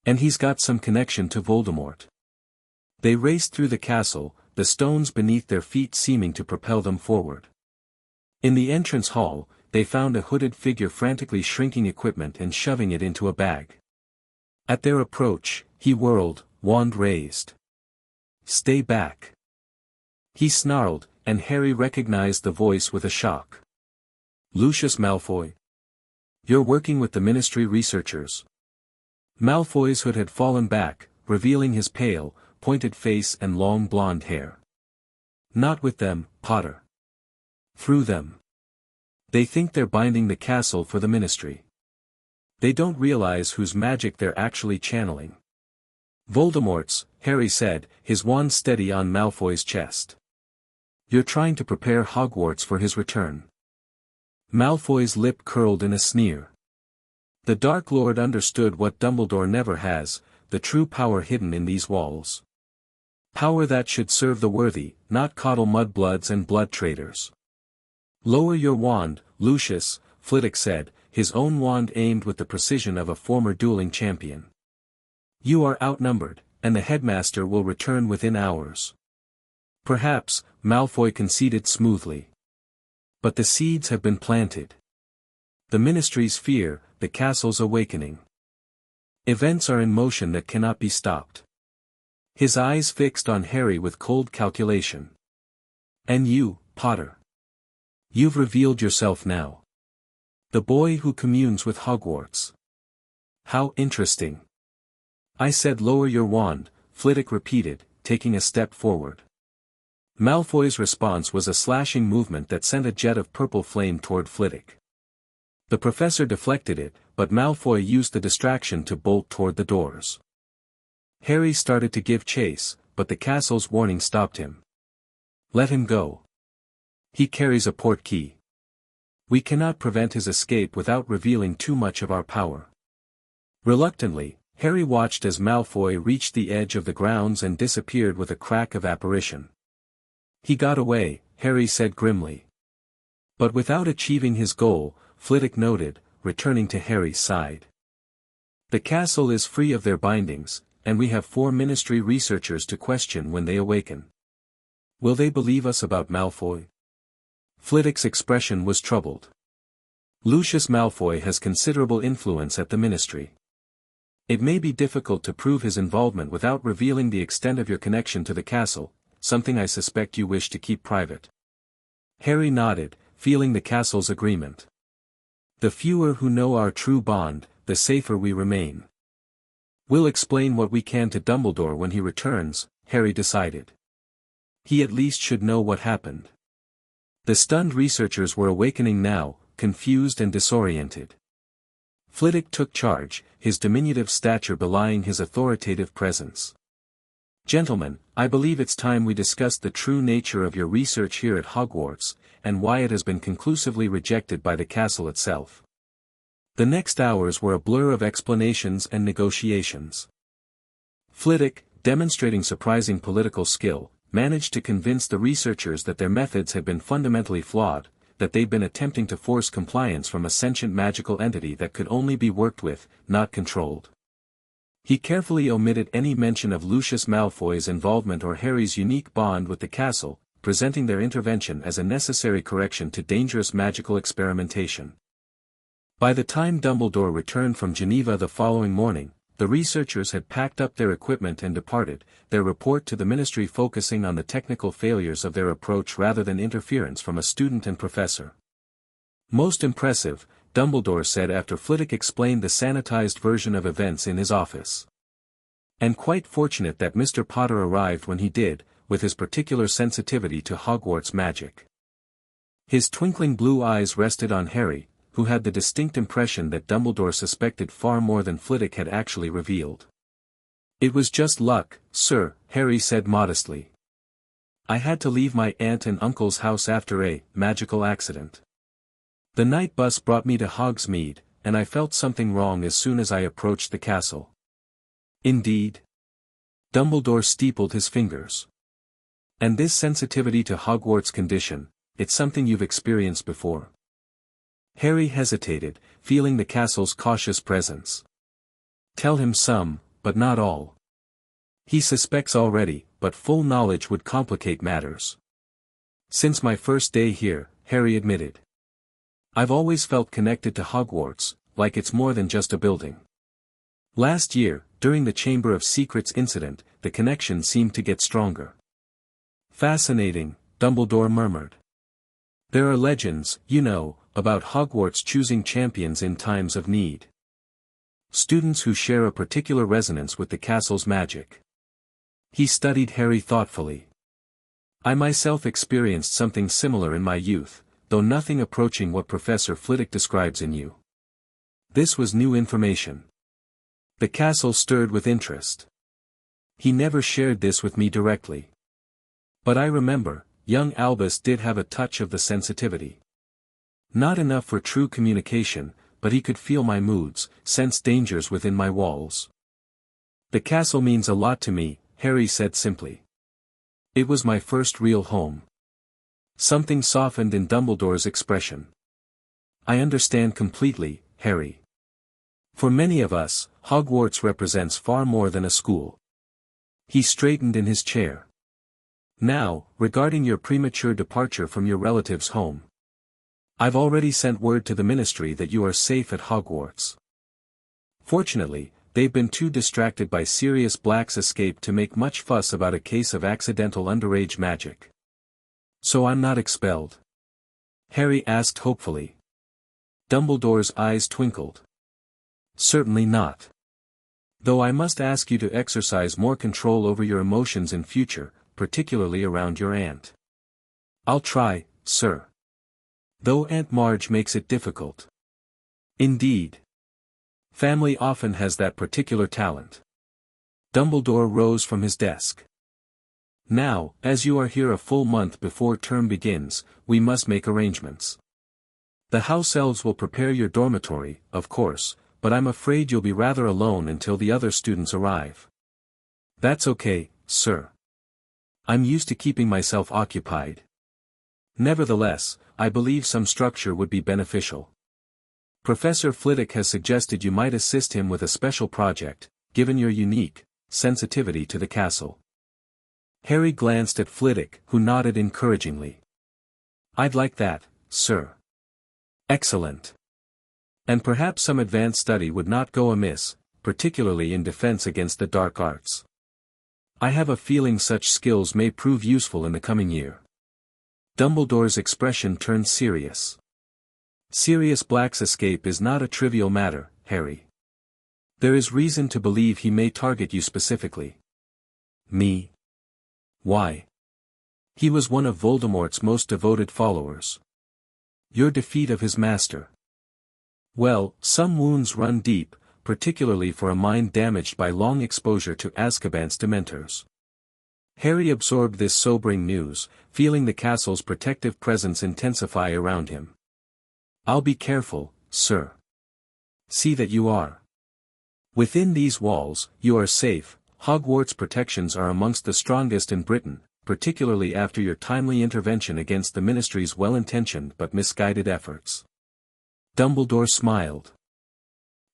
And he's got some connection to Voldemort. They raced through the castle, the stones beneath their feet seeming to propel them forward. In the entrance hall, they found a hooded figure frantically shrinking equipment and shoving it into a bag. At their approach, he whirled, wand raised. Stay back. He snarled, and Harry recognized the voice with a shock. Lucius Malfoy. You're working with the Ministry researchers. Malfoy's hood had fallen back, revealing his pale, pointed face and long blonde hair. Not with them, Potter. Through them. They think they're binding the castle for the Ministry. They don't realize whose magic they're actually channeling. Voldemort's, Harry said, his wand steady on Malfoy's chest. You're trying to prepare Hogwarts for his return. Malfoy's lip curled in a sneer. The Dark Lord understood what Dumbledore never has, the true power hidden in these walls. Power that should serve the worthy, not coddle mudbloods and blood traitors. Lower your wand, Lucius, Flitwick said, his own wand aimed with the precision of a former dueling champion. You are outnumbered, and the headmaster will return within hours. Perhaps, Malfoy conceded smoothly. But the seeds have been planted. The Ministry's fear, the castle's awakening. Events are in motion that cannot be stopped. His eyes fixed on Harry with cold calculation. And you, Potter. You've revealed yourself now. The boy who communes with Hogwarts. How interesting. I said lower your wand, Flitwick repeated, taking a step forward. Malfoy's response was a slashing movement that sent a jet of purple flame toward Flitwick. The professor deflected it, but Malfoy used the distraction to bolt toward the doors. Harry started to give chase, but the castle's warning stopped him. Let him go. He carries a portkey. We cannot prevent his escape without revealing too much of our power. Reluctantly, Harry watched as Malfoy reached the edge of the grounds and disappeared with a crack of apparition. He got away, Harry said grimly. But without achieving his goal, Flitwick noted, returning to Harry's side. The castle is free of their bindings, and we have 4 ministry researchers to question when they awaken. Will they believe us about Malfoy? Flitwick's expression was troubled. Lucius Malfoy has considerable influence at the ministry. It may be difficult to prove his involvement without revealing the extent of your connection to the castle, something I suspect you wish to keep private. Harry nodded, feeling the castle's agreement. The fewer who know our true bond, the safer we remain. We'll explain what we can to Dumbledore when he returns, Harry decided. He at least should know what happened. The stunned researchers were awakening now, confused and disoriented. Flitwick took charge, his diminutive stature belying his authoritative presence. Gentlemen, I believe it's time we discussed the true nature of your research here at Hogwarts, and why it has been conclusively rejected by the castle itself. The next hours were a blur of explanations and negotiations. Flitwick, demonstrating surprising political skill, managed to convince the researchers that their methods had been fundamentally flawed, that they'd been attempting to force compliance from a sentient magical entity that could only be worked with, not controlled. He carefully omitted any mention of Lucius Malfoy's involvement or Harry's unique bond with the castle, presenting their intervention as a necessary correction to dangerous magical experimentation. By the time Dumbledore returned from Geneva the following morning, the researchers had packed up their equipment and departed, their report to the ministry focusing on the technical failures of their approach rather than interference from a student and professor. Most impressive, Dumbledore said after Flitwick explained the sanitized version of events in his office. And quite fortunate that Mr. Potter arrived when he did, with his particular sensitivity to Hogwarts magic. His twinkling blue eyes rested on Harry, who had the distinct impression that Dumbledore suspected far more than Flitwick had actually revealed. It was just luck, sir, Harry said modestly. I had to leave my aunt and uncle's house after a magical accident. The night bus brought me to Hogsmeade, and I felt something wrong as soon as I approached the castle. Indeed? Dumbledore steepled his fingers. And this sensitivity to Hogwarts condition, it's something you've experienced before. Harry hesitated, feeling the castle's cautious presence. Tell him some, but not all. He suspects already, but full knowledge would complicate matters. Since my first day here, Harry admitted. I've always felt connected to Hogwarts, like it's more than just a building. Last year, during the Chamber of Secrets incident, the connection seemed to get stronger. Fascinating, Dumbledore murmured. There are legends, you know, about Hogwarts choosing champions in times of need. Students who share a particular resonance with the castle's magic. He studied Harry thoughtfully. I myself experienced something similar in my youth, though nothing approaching what Professor Flitwick describes in you. This was new information. The castle stirred with interest. He never shared this with me directly. But I remember, young Albus did have a touch of the sensitivity. Not enough for true communication, but he could feel my moods, sense dangers within my walls. The castle means a lot to me, Harry said simply. It was my first real home. Something softened in Dumbledore's expression. I understand completely, Harry. For many of us, Hogwarts represents far more than a school. He straightened in his chair. Now, regarding your premature departure from your relative's home. I've already sent word to the ministry that you are safe at Hogwarts. Fortunately, they've been too distracted by Sirius Black's escape to make much fuss about a case of accidental underage magic. So I'm not expelled? Harry asked hopefully. Dumbledore's eyes twinkled. Certainly not. Though I must ask you to exercise more control over your emotions in future, particularly around your aunt. I'll try, sir. Though Aunt Marge makes it difficult. Indeed. Family often has that particular talent. Dumbledore rose from his desk. Now, as you are here a full month before term begins, we must make arrangements. The house elves will prepare your dormitory, of course, but I'm afraid you'll be rather alone until the other students arrive. That's okay, sir. I'm used to keeping myself occupied. Nevertheless, I believe some structure would be beneficial. Professor Flitwick has suggested you might assist him with a special project, given your unique sensitivity to the castle. Harry glanced at Flitwick, who nodded encouragingly. I'd like that, sir. Excellent. And perhaps some advanced study would not go amiss, particularly in defense against the dark arts. I have a feeling such skills may prove useful in the coming year. Dumbledore's expression turned serious. Sirius Black's escape is not a trivial matter, Harry. There is reason to believe he may target you specifically. Me? Why? He was one of Voldemort's most devoted followers. Your defeat of his master. Well, some wounds run deep, particularly for a mind damaged by long exposure to Azkaban's Dementors. Harry absorbed this sobering news, feeling the castle's protective presence intensify around him. I'll be careful, sir. See that you are. Within these walls, you are safe. Hogwarts protections are amongst the strongest in Britain, particularly after your timely intervention against the Ministry's well-intentioned but misguided efforts. Dumbledore smiled.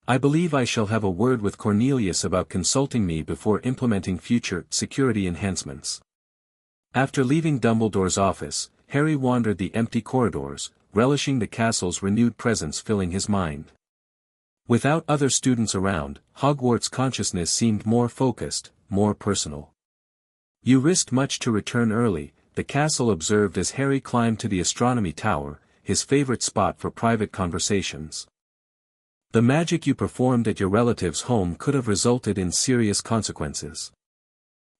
I believe I shall have a word with Cornelius about consulting me before implementing future security enhancements. After leaving Dumbledore's office, Harry wandered the empty corridors, relishing the castle's renewed presence filling his mind. Without other students around, Hogwarts' consciousness seemed more focused, more personal. You risked much to return early, the castle observed as Harry climbed to the astronomy tower, his favorite spot for private conversations. The magic you performed at your relative's home could have resulted in serious consequences.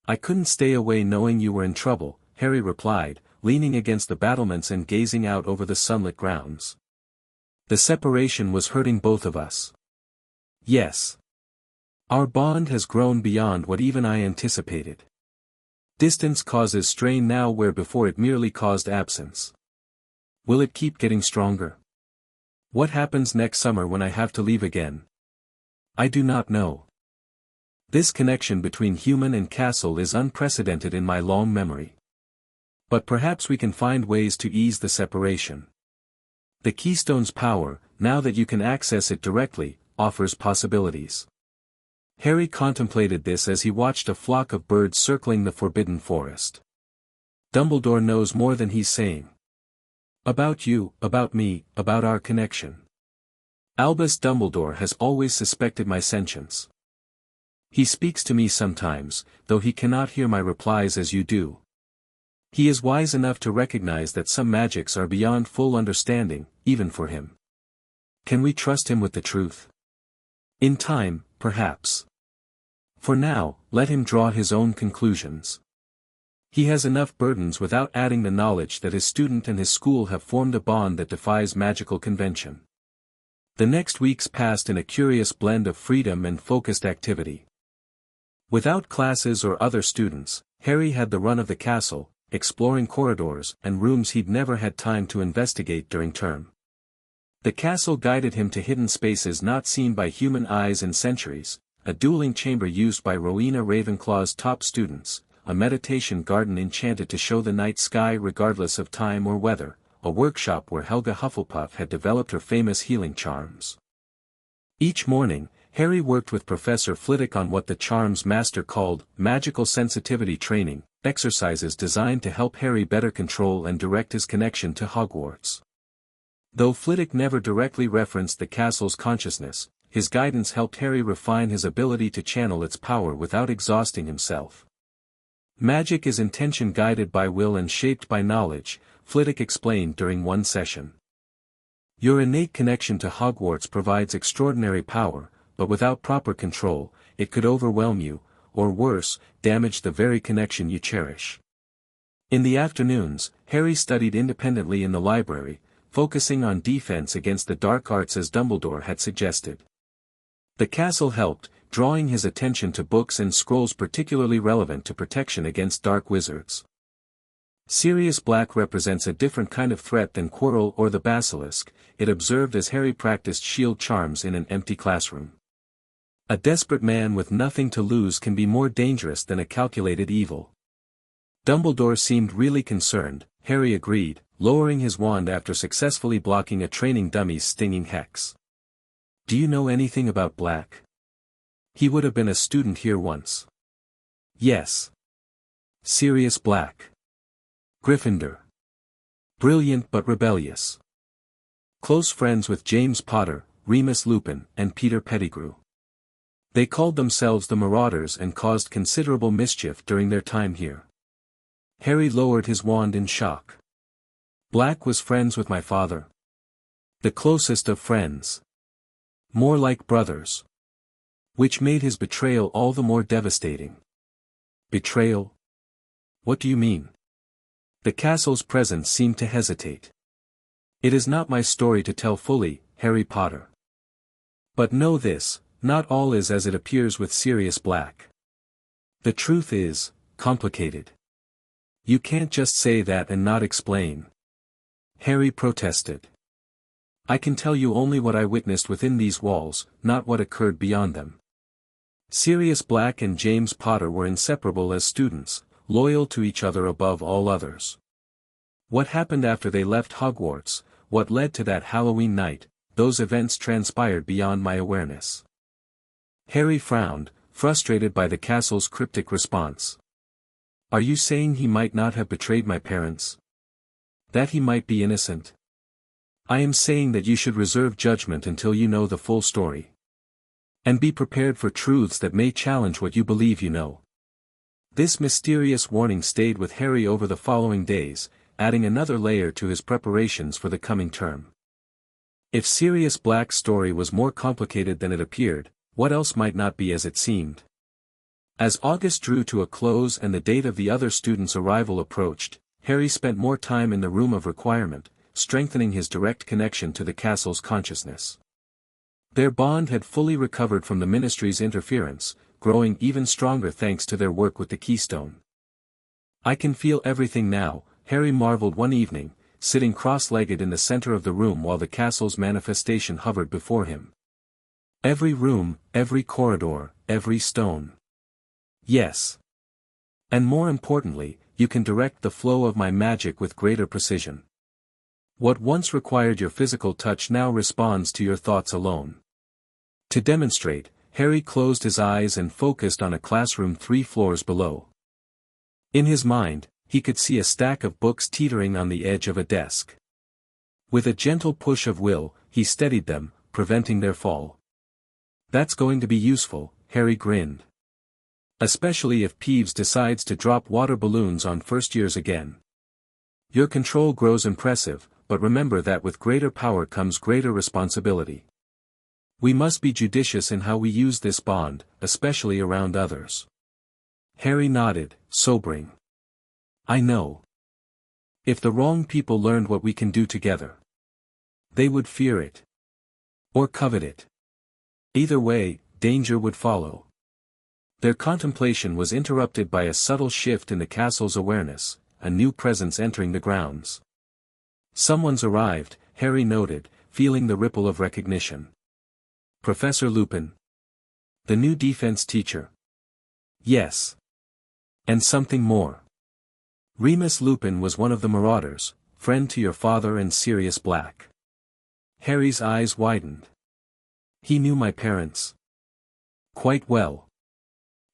I couldn't stay away knowing you were in trouble, Harry replied, leaning against the battlements and gazing out over the sunlit grounds. The separation was hurting both of us. Yes. Our bond has grown beyond what even I anticipated. Distance causes strain now where before it merely caused absence. Will it keep getting stronger? What happens next summer when I have to leave again? I do not know. This connection between human and castle is unprecedented in my long memory. But perhaps we can find ways to ease the separation. The Keystone's power, now that you can access it directly, offers possibilities. Harry contemplated this as he watched a flock of birds circling the forbidden forest. Dumbledore knows more than he's saying. About you, about me, about our connection. Albus Dumbledore has always suspected my sentience. He speaks to me sometimes, though he cannot hear my replies as you do. He is wise enough to recognize that some magics are beyond full understanding, even for him. Can we trust him with the truth? In time, perhaps. For now, let him draw his own conclusions. He has enough burdens without adding the knowledge that his student and his school have formed a bond that defies magical convention. The next weeks passed in a curious blend of freedom and focused activity. Without classes or other students, Harry had the run of the castle, exploring corridors and rooms he'd never had time to investigate during term. The castle guided him to hidden spaces not seen by human eyes in centuries, a dueling chamber used by Rowena Ravenclaw's top students, a meditation garden enchanted to show the night sky regardless of time or weather, a workshop where Helga Hufflepuff had developed her famous healing charms. Each morning, Harry worked with Professor Flitwick on what the charms master called magical sensitivity training, exercises designed to help Harry better control and direct his connection to Hogwarts. Though Flitwick never directly referenced the castle's consciousness, his guidance helped Harry refine his ability to channel its power without exhausting himself. Magic is intention guided by will and shaped by knowledge, Flitwick explained during one session. Your innate connection to Hogwarts provides extraordinary power, but without proper control, it could overwhelm you, or worse, damage the very connection you cherish. In the afternoons, Harry studied independently in the library, focusing on defense against the dark arts as Dumbledore had suggested. The castle helped, drawing his attention to books and scrolls particularly relevant to protection against dark wizards. Sirius Black represents a different kind of threat than Quirrell or the Basilisk, it observed as Harry practiced shield charms in an empty classroom. A desperate man with nothing to lose can be more dangerous than a calculated evil. Dumbledore seemed really concerned, Harry agreed, lowering his wand after successfully blocking a training dummy's stinging hex. Do you know anything about Black? He would have been a student here once. Yes. Sirius Black. Gryffindor. Brilliant but rebellious. Close friends with James Potter, Remus Lupin, and Peter Pettigrew. They called themselves the Marauders and caused considerable mischief during their time here. Harry lowered his wand in shock. Black was friends with my father. The closest of friends. More like brothers. Which made his betrayal all the more devastating. Betrayal? What do you mean? The castle's presence seemed to hesitate. It is not my story to tell fully, Harry Potter. But know this, not all is as it appears with Sirius Black. The truth is, complicated. You can't just say that and not explain. Harry protested. I can tell you only what I witnessed within these walls, not what occurred beyond them. Sirius Black and James Potter were inseparable as students, loyal to each other above all others. What happened after they left Hogwarts, what led to that Halloween night, those events transpired beyond my awareness. Harry frowned, frustrated by the castle's cryptic response. Are you saying he might not have betrayed my parents? That he might be innocent? I am saying that you should reserve judgment until you know the full story. And be prepared for truths that may challenge what you believe you know. This mysterious warning stayed with Harry over the following days, adding another layer to his preparations for the coming term. If Sirius Black's story was more complicated than it appeared, what else might not be as it seemed? As August drew to a close and the date of the other students' arrival approached, Harry spent more time in the room of requirement, strengthening his direct connection to the castle's consciousness. Their bond had fully recovered from the Ministry's interference, growing even stronger thanks to their work with the Keystone. I can feel everything now, Harry marveled one evening, sitting cross-legged in the center of the room while the castle's manifestation hovered before him. Every room, every corridor, every stone. Yes. And more importantly, you can direct the flow of my magic with greater precision. What once required your physical touch now responds to your thoughts alone. To demonstrate, Harry closed his eyes and focused on a classroom 3 floors below. In his mind, he could see a stack of books teetering on the edge of a desk. With a gentle push of will, he steadied them, preventing their fall. That's going to be useful, Harry grinned. Especially if Peeves decides to drop water balloons on first years again. Your control grows impressive, but remember that with greater power comes greater responsibility. We must be judicious in how we use this bond, especially around others. Harry nodded, sobering. I know. If the wrong people learned what we can do together, they would fear it. Or covet it. Either way, danger would follow. Their contemplation was interrupted by a subtle shift in the castle's awareness, a new presence entering the grounds. Someone's arrived, Harry noted, feeling the ripple of recognition. Professor Lupin. The new defense teacher. Yes. And something more. Remus Lupin was one of the Marauders, friend to your father and Sirius Black. Harry's eyes widened. He knew my parents. Quite well.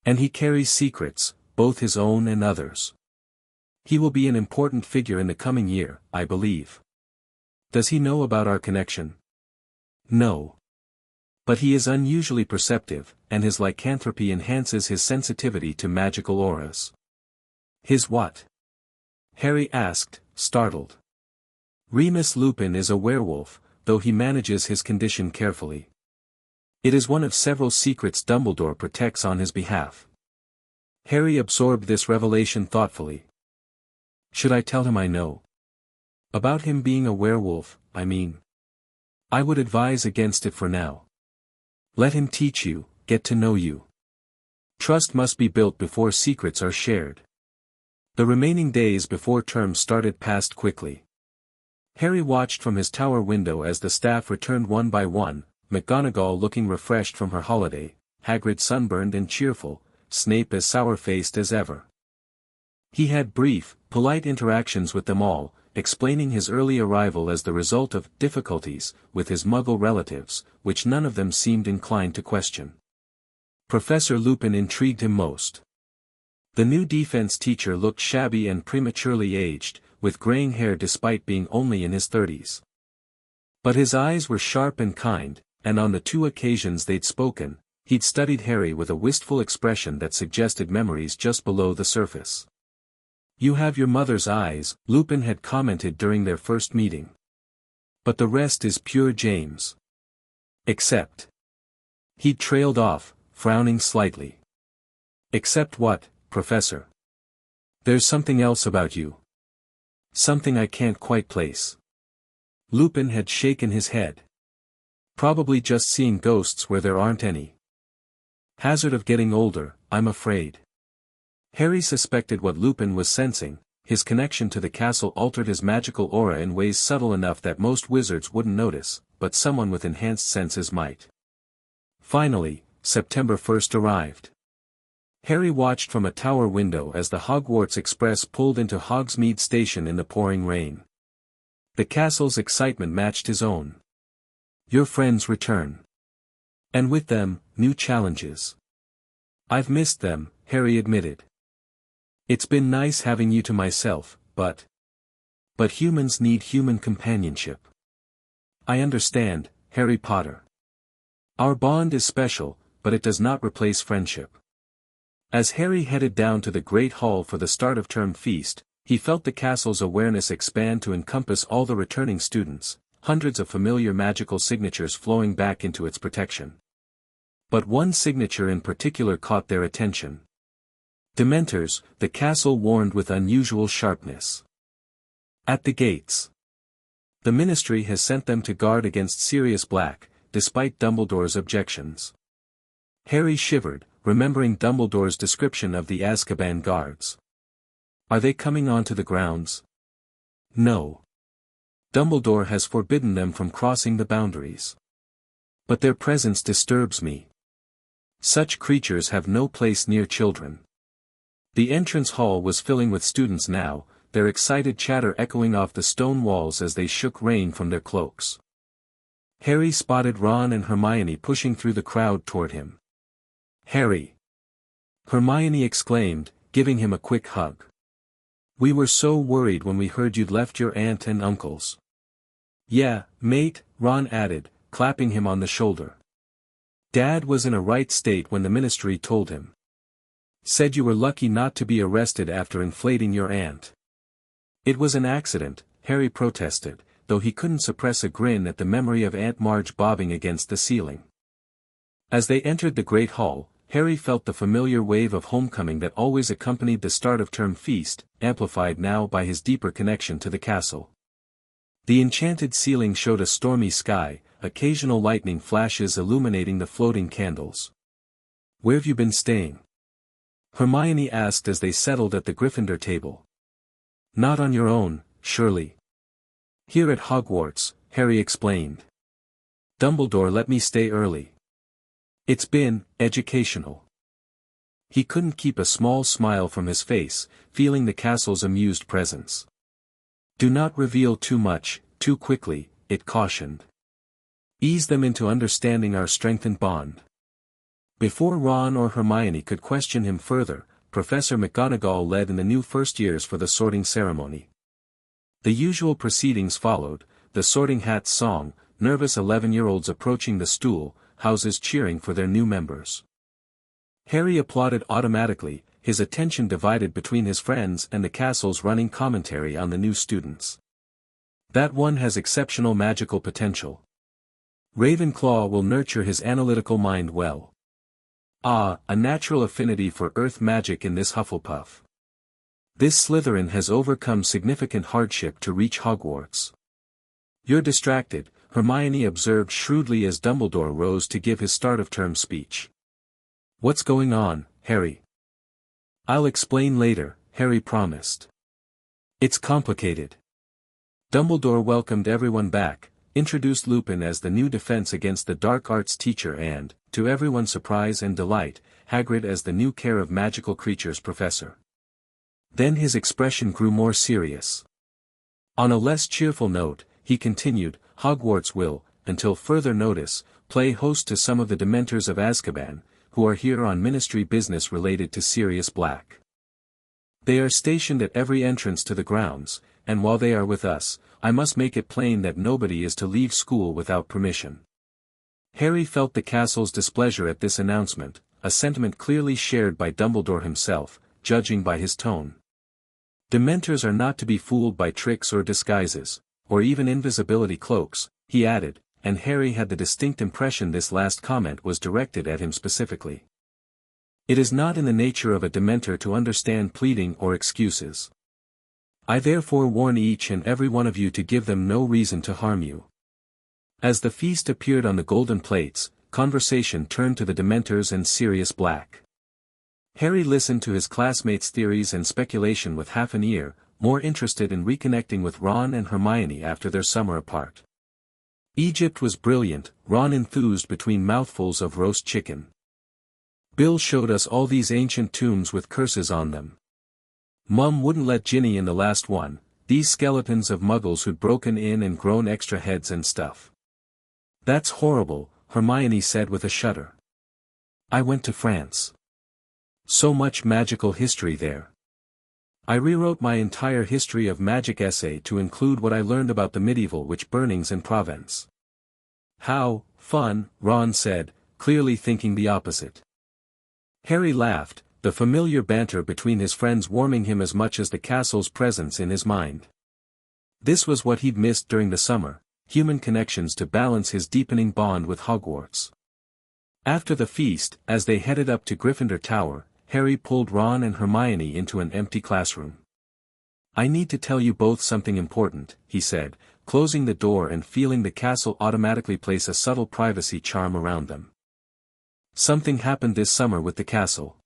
And he carries secrets, both his own and others. He will be an important figure in the coming year, I believe. Does he know about our connection? No. But he is unusually perceptive, and his lycanthropy enhances his sensitivity to magical auras. His what? Harry asked, startled. Remus Lupin is a werewolf, though he manages his condition carefully. It is one of several secrets Dumbledore protects on his behalf. Harry absorbed this revelation thoughtfully. Should I tell him I know? About him being a werewolf, I mean. I would advise against it for now. Let him teach you, get to know you. Trust must be built before secrets are shared. The remaining days before term started passed quickly. Harry watched from his tower window as the staff returned one by one, McGonagall looking refreshed from her holiday, Hagrid sunburned and cheerful, Snape as sour-faced as ever. He had brief, polite interactions with them all, explaining his early arrival as the result of difficulties with his Muggle relatives, which none of them seemed inclined to question. Professor Lupin intrigued him most. The new defense teacher looked shabby and prematurely aged, with graying hair despite being only in his 30s. But his eyes were sharp and kind, and on the 2 occasions they'd spoken, he'd studied Harry with a wistful expression that suggested memories just below the surface. "You have your mother's eyes," Lupin had commented during their first meeting. "But the rest is pure James. Except." He'd trailed off, frowning slightly. "Except what, Professor?" "There's something else about you. Something I can't quite place." Lupin had shaken his head. "Probably just seeing ghosts where there aren't any. Hazard of getting older, I'm afraid." Harry suspected what Lupin was sensing. His connection to the castle altered his magical aura in ways subtle enough that most wizards wouldn't notice, but someone with enhanced senses might. Finally, September 1st arrived. Harry watched from a tower window as the Hogwarts Express pulled into Hogsmeade Station in the pouring rain. The castle's excitement matched his own. Your friends return. And with them, new challenges. I've missed them, Harry admitted. It's been nice having you to myself, but humans need human companionship. I understand, Harry Potter. Our bond is special, but it does not replace friendship. As Harry headed down to the Great Hall for the start of term feast, he felt the castle's awareness expand to encompass all the returning students, hundreds of familiar magical signatures flowing back into its protection. But one signature in particular caught their attention. Dementors, the castle warned with unusual sharpness. At the gates. The Ministry has sent them to guard against Sirius Black, despite Dumbledore's objections. Harry shivered, remembering Dumbledore's description of the Azkaban guards. Are they coming onto the grounds? No. Dumbledore has forbidden them from crossing the boundaries. But their presence disturbs me. Such creatures have no place near children. The entrance hall was filling with students now, their excited chatter echoing off the stone walls as they shook rain from their cloaks. Harry spotted Ron and Hermione pushing through the crowd toward him. Harry! Hermione exclaimed, giving him a quick hug. We were so worried when we heard you'd left your aunt and uncles. Yeah, mate, Ron added, clapping him on the shoulder. Dad was in a right state when the Ministry told him. Said you were lucky not to be arrested after inflating your aunt. It was an accident, Harry protested, though he couldn't suppress a grin at the memory of Aunt Marge bobbing against the ceiling. As they entered the Great Hall, Harry felt the familiar wave of homecoming that always accompanied the start of term feast, amplified now by his deeper connection to the castle. The enchanted ceiling showed a stormy sky, occasional lightning flashes illuminating the floating candles. Where've you been staying? Hermione asked as they settled at the Gryffindor table. Not on your own, surely. Here at Hogwarts, Harry explained. Dumbledore let me stay early. It's been educational. He couldn't keep a small smile from his face, feeling the castle's amused presence. Do not reveal too much, too quickly, it cautioned. Ease them into understanding our strengthened bond. Before Ron or Hermione could question him further, Professor McGonagall led in the new first years for the sorting ceremony. The usual proceedings followed, the Sorting Hats song, nervous 11-year-olds approaching the stool, houses cheering for their new members. Harry applauded automatically, his attention divided between his friends and the castle's running commentary on the new students. That one has exceptional magical potential. Ravenclaw will nurture his analytical mind well. Ah, a natural affinity for earth magic in this Hufflepuff. This Slytherin has overcome significant hardship to reach Hogwarts. You're distracted, Hermione observed shrewdly as Dumbledore rose to give his start-of-term speech. What's going on, Harry? I'll explain later, Harry promised. It's complicated. Dumbledore welcomed everyone back, introduced Lupin as the new defense against the dark arts teacher and, to everyone's surprise and delight, Hagrid as the new care of magical creatures professor. Then his expression grew more serious. On a less cheerful note, he continued, Hogwarts will, until further notice, play host to some of the Dementors of Azkaban, who are here on ministry business related to Sirius Black. They are stationed at every entrance to the grounds, and while they are with us, I must make it plain that nobody is to leave school without permission. Harry felt the castle's displeasure at this announcement, a sentiment clearly shared by Dumbledore himself, judging by his tone. Dementors are not to be fooled by tricks or disguises, or even invisibility cloaks, he added, and Harry had the distinct impression this last comment was directed at him specifically. It is not in the nature of a Dementor to understand pleading or excuses. I therefore warn each and every one of you to give them no reason to harm you. As the feast appeared on the golden plates, conversation turned to the Dementors and Sirius Black. Harry listened to his classmates' theories and speculation with half an ear, more interested in reconnecting with Ron and Hermione after their summer apart. Egypt was brilliant, Ron enthused between mouthfuls of roast chicken. Bill showed us all these ancient tombs with curses on them. Mum wouldn't let Ginny in the last one, these skeletons of muggles who'd broken in and grown extra heads and stuff. That's horrible, Hermione said with a shudder. I went to France. So much magical history there. I rewrote my entire history of magic essay to include what I learned about the medieval witch burnings in Provence. How fun, Ron said, clearly thinking the opposite. Harry laughed, the familiar banter between his friends warming him as much as the castle's presence in his mind. This was what he'd missed during the summer, human connections to balance his deepening bond with Hogwarts. After the feast, as they headed up to Gryffindor Tower, Harry pulled Ron and Hermione into an empty classroom. I need to tell you both something important, he said, closing the door and feeling the castle automatically place a subtle privacy charm around them. Something happened this summer with the castle.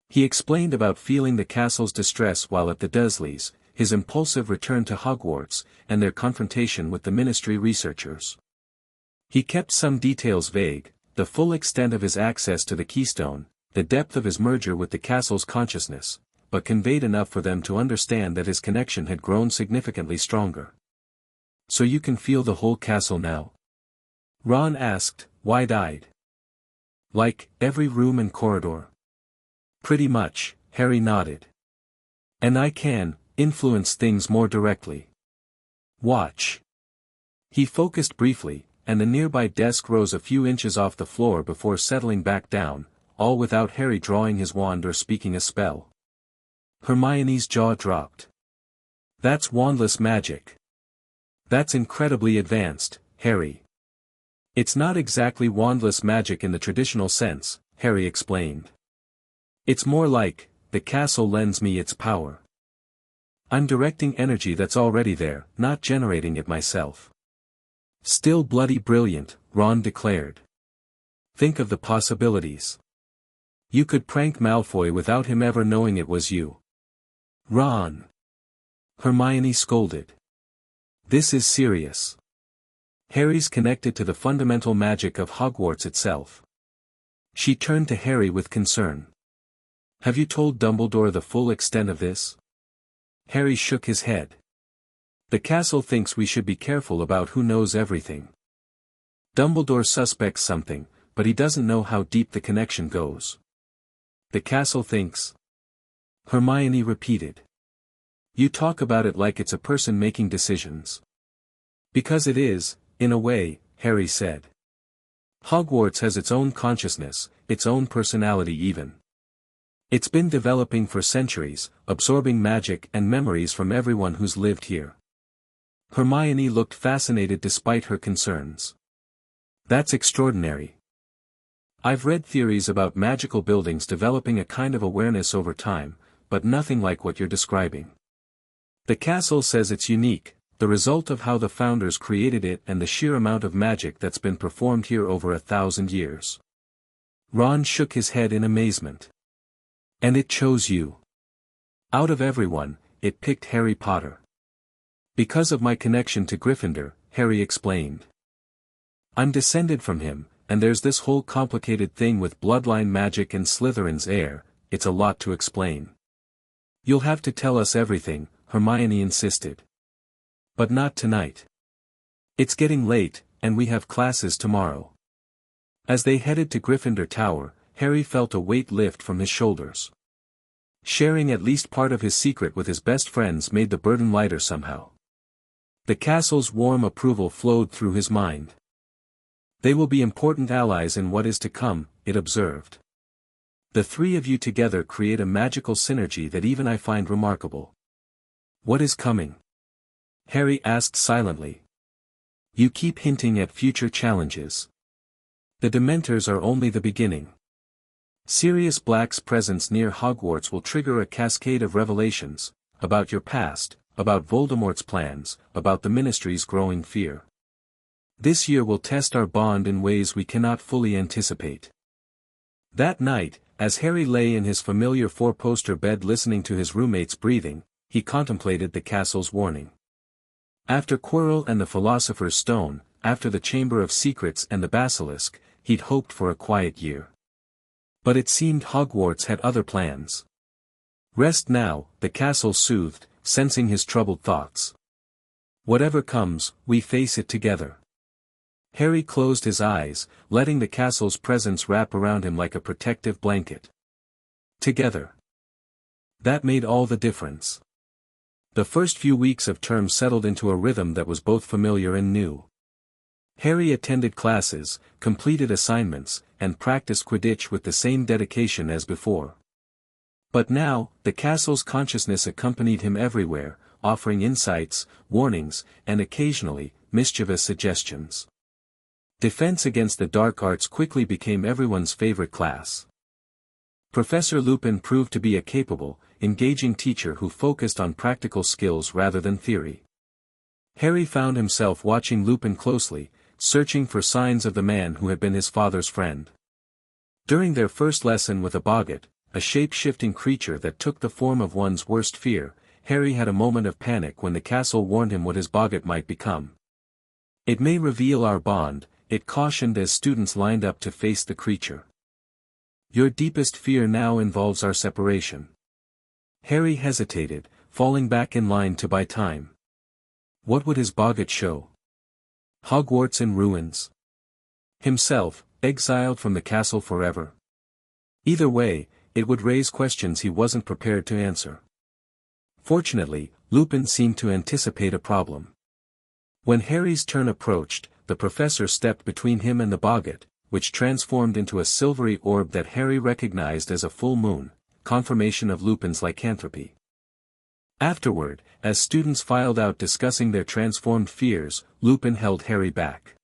He explained about feeling the castle's distress while at the Dursleys, his impulsive return to Hogwarts, and their confrontation with the ministry researchers. He kept some details vague, the full extent of his access to the keystone, the depth of his merger with the castle's consciousness, but conveyed enough for them to understand that his connection had grown significantly stronger. So you can feel the whole castle now? Ron asked, wide-eyed. Like, every room and corridor? Pretty much, Harry nodded. And I can influence things more directly. Watch. He focused briefly, and the nearby desk rose a few inches off the floor before settling back down, all without Harry drawing his wand or speaking a spell. Hermione's jaw dropped. That's wandless magic. That's incredibly advanced, Harry. It's not exactly wandless magic in the traditional sense, Harry explained. It's more like, the castle lends me its power. I'm directing energy that's already there, not generating it myself. Still bloody brilliant, Ron declared. Think of the possibilities. You could prank Malfoy without him ever knowing it was you. Ron. Hermione scolded. This is serious. Harry's connected to the fundamental magic of Hogwarts itself. She turned to Harry with concern. Have you told Dumbledore the full extent of this? Harry shook his head. The castle thinks we should be careful about who knows everything. Dumbledore suspects something, but he doesn't know how deep the connection goes. The castle thinks. Hermione repeated. You talk about it like it's a person making decisions. Because it is, in a way, Harry said. Hogwarts has its own consciousness, its own personality even. It's been developing for centuries, absorbing magic and memories from everyone who's lived here. Hermione looked fascinated despite her concerns. That's extraordinary. I've read theories about magical buildings developing a kind of awareness over time, but nothing like what you're describing. The castle says it's unique, the result of how the founders created it and the sheer amount of magic that's been performed here over 1,000 years. Ron shook his head in amazement. And it chose you. Out of everyone, it picked Harry Potter. Because of my connection to Gryffindor, Harry explained. I'm descended from him, and there's this whole complicated thing with bloodline magic and Slytherin's heir. It's a lot to explain. You'll have to tell us everything, Hermione insisted. But not tonight. It's getting late, and we have classes tomorrow. As they headed to Gryffindor Tower, Harry felt a weight lift from his shoulders. Sharing at least part of his secret with his best friends made the burden lighter somehow. The castle's warm approval flowed through his mind. They will be important allies in what is to come, it observed. The three of you together create a magical synergy that even I find remarkable. What is coming? Harry asked silently. You keep hinting at future challenges. The Dementors are only the beginning. Sirius Black's presence near Hogwarts will trigger a cascade of revelations, about your past, about Voldemort's plans, about the Ministry's growing fear. This year will test our bond in ways we cannot fully anticipate. That night, as Harry lay in his familiar four-poster bed listening to his roommate's breathing, he contemplated the castle's warning. After Quirrell and the Philosopher's Stone, after the Chamber of Secrets and the Basilisk, he'd hoped for a quiet year. But it seemed Hogwarts had other plans. Rest now, the castle soothed, sensing his troubled thoughts. Whatever comes, we face it together. Harry closed his eyes, letting the castle's presence wrap around him like a protective blanket. Together. That made all the difference. The first few weeks of term settled into a rhythm that was both familiar and new. Harry attended classes, completed assignments, and practiced Quidditch with the same dedication as before. But now, the castle's consciousness accompanied him everywhere, offering insights, warnings, and occasionally, mischievous suggestions. Defense against the dark arts quickly became everyone's favorite class. Professor Lupin proved to be a capable, engaging teacher who focused on practical skills rather than theory. Harry found himself watching Lupin closely, searching for signs of the man who had been his father's friend. During their first lesson with a boggart, a shape-shifting creature that took the form of one's worst fear, Harry had a moment of panic when the castle warned him what his boggart might become. It may reveal our bond, it cautioned as students lined up to face the creature. Your deepest fear now involves our separation. Harry hesitated, falling back in line to buy time. What would his boggart show? Hogwarts in ruins. Himself, exiled from the castle forever. Either way, it would raise questions he wasn't prepared to answer. Fortunately, Lupin seemed to anticipate a problem. When Harry's turn approached, the professor stepped between him and the boggart, which transformed into a silvery orb that Harry recognized as a full moon, confirmation of Lupin's lycanthropy. Afterward, as students filed out discussing their transformed fears, Lupin held Harry back.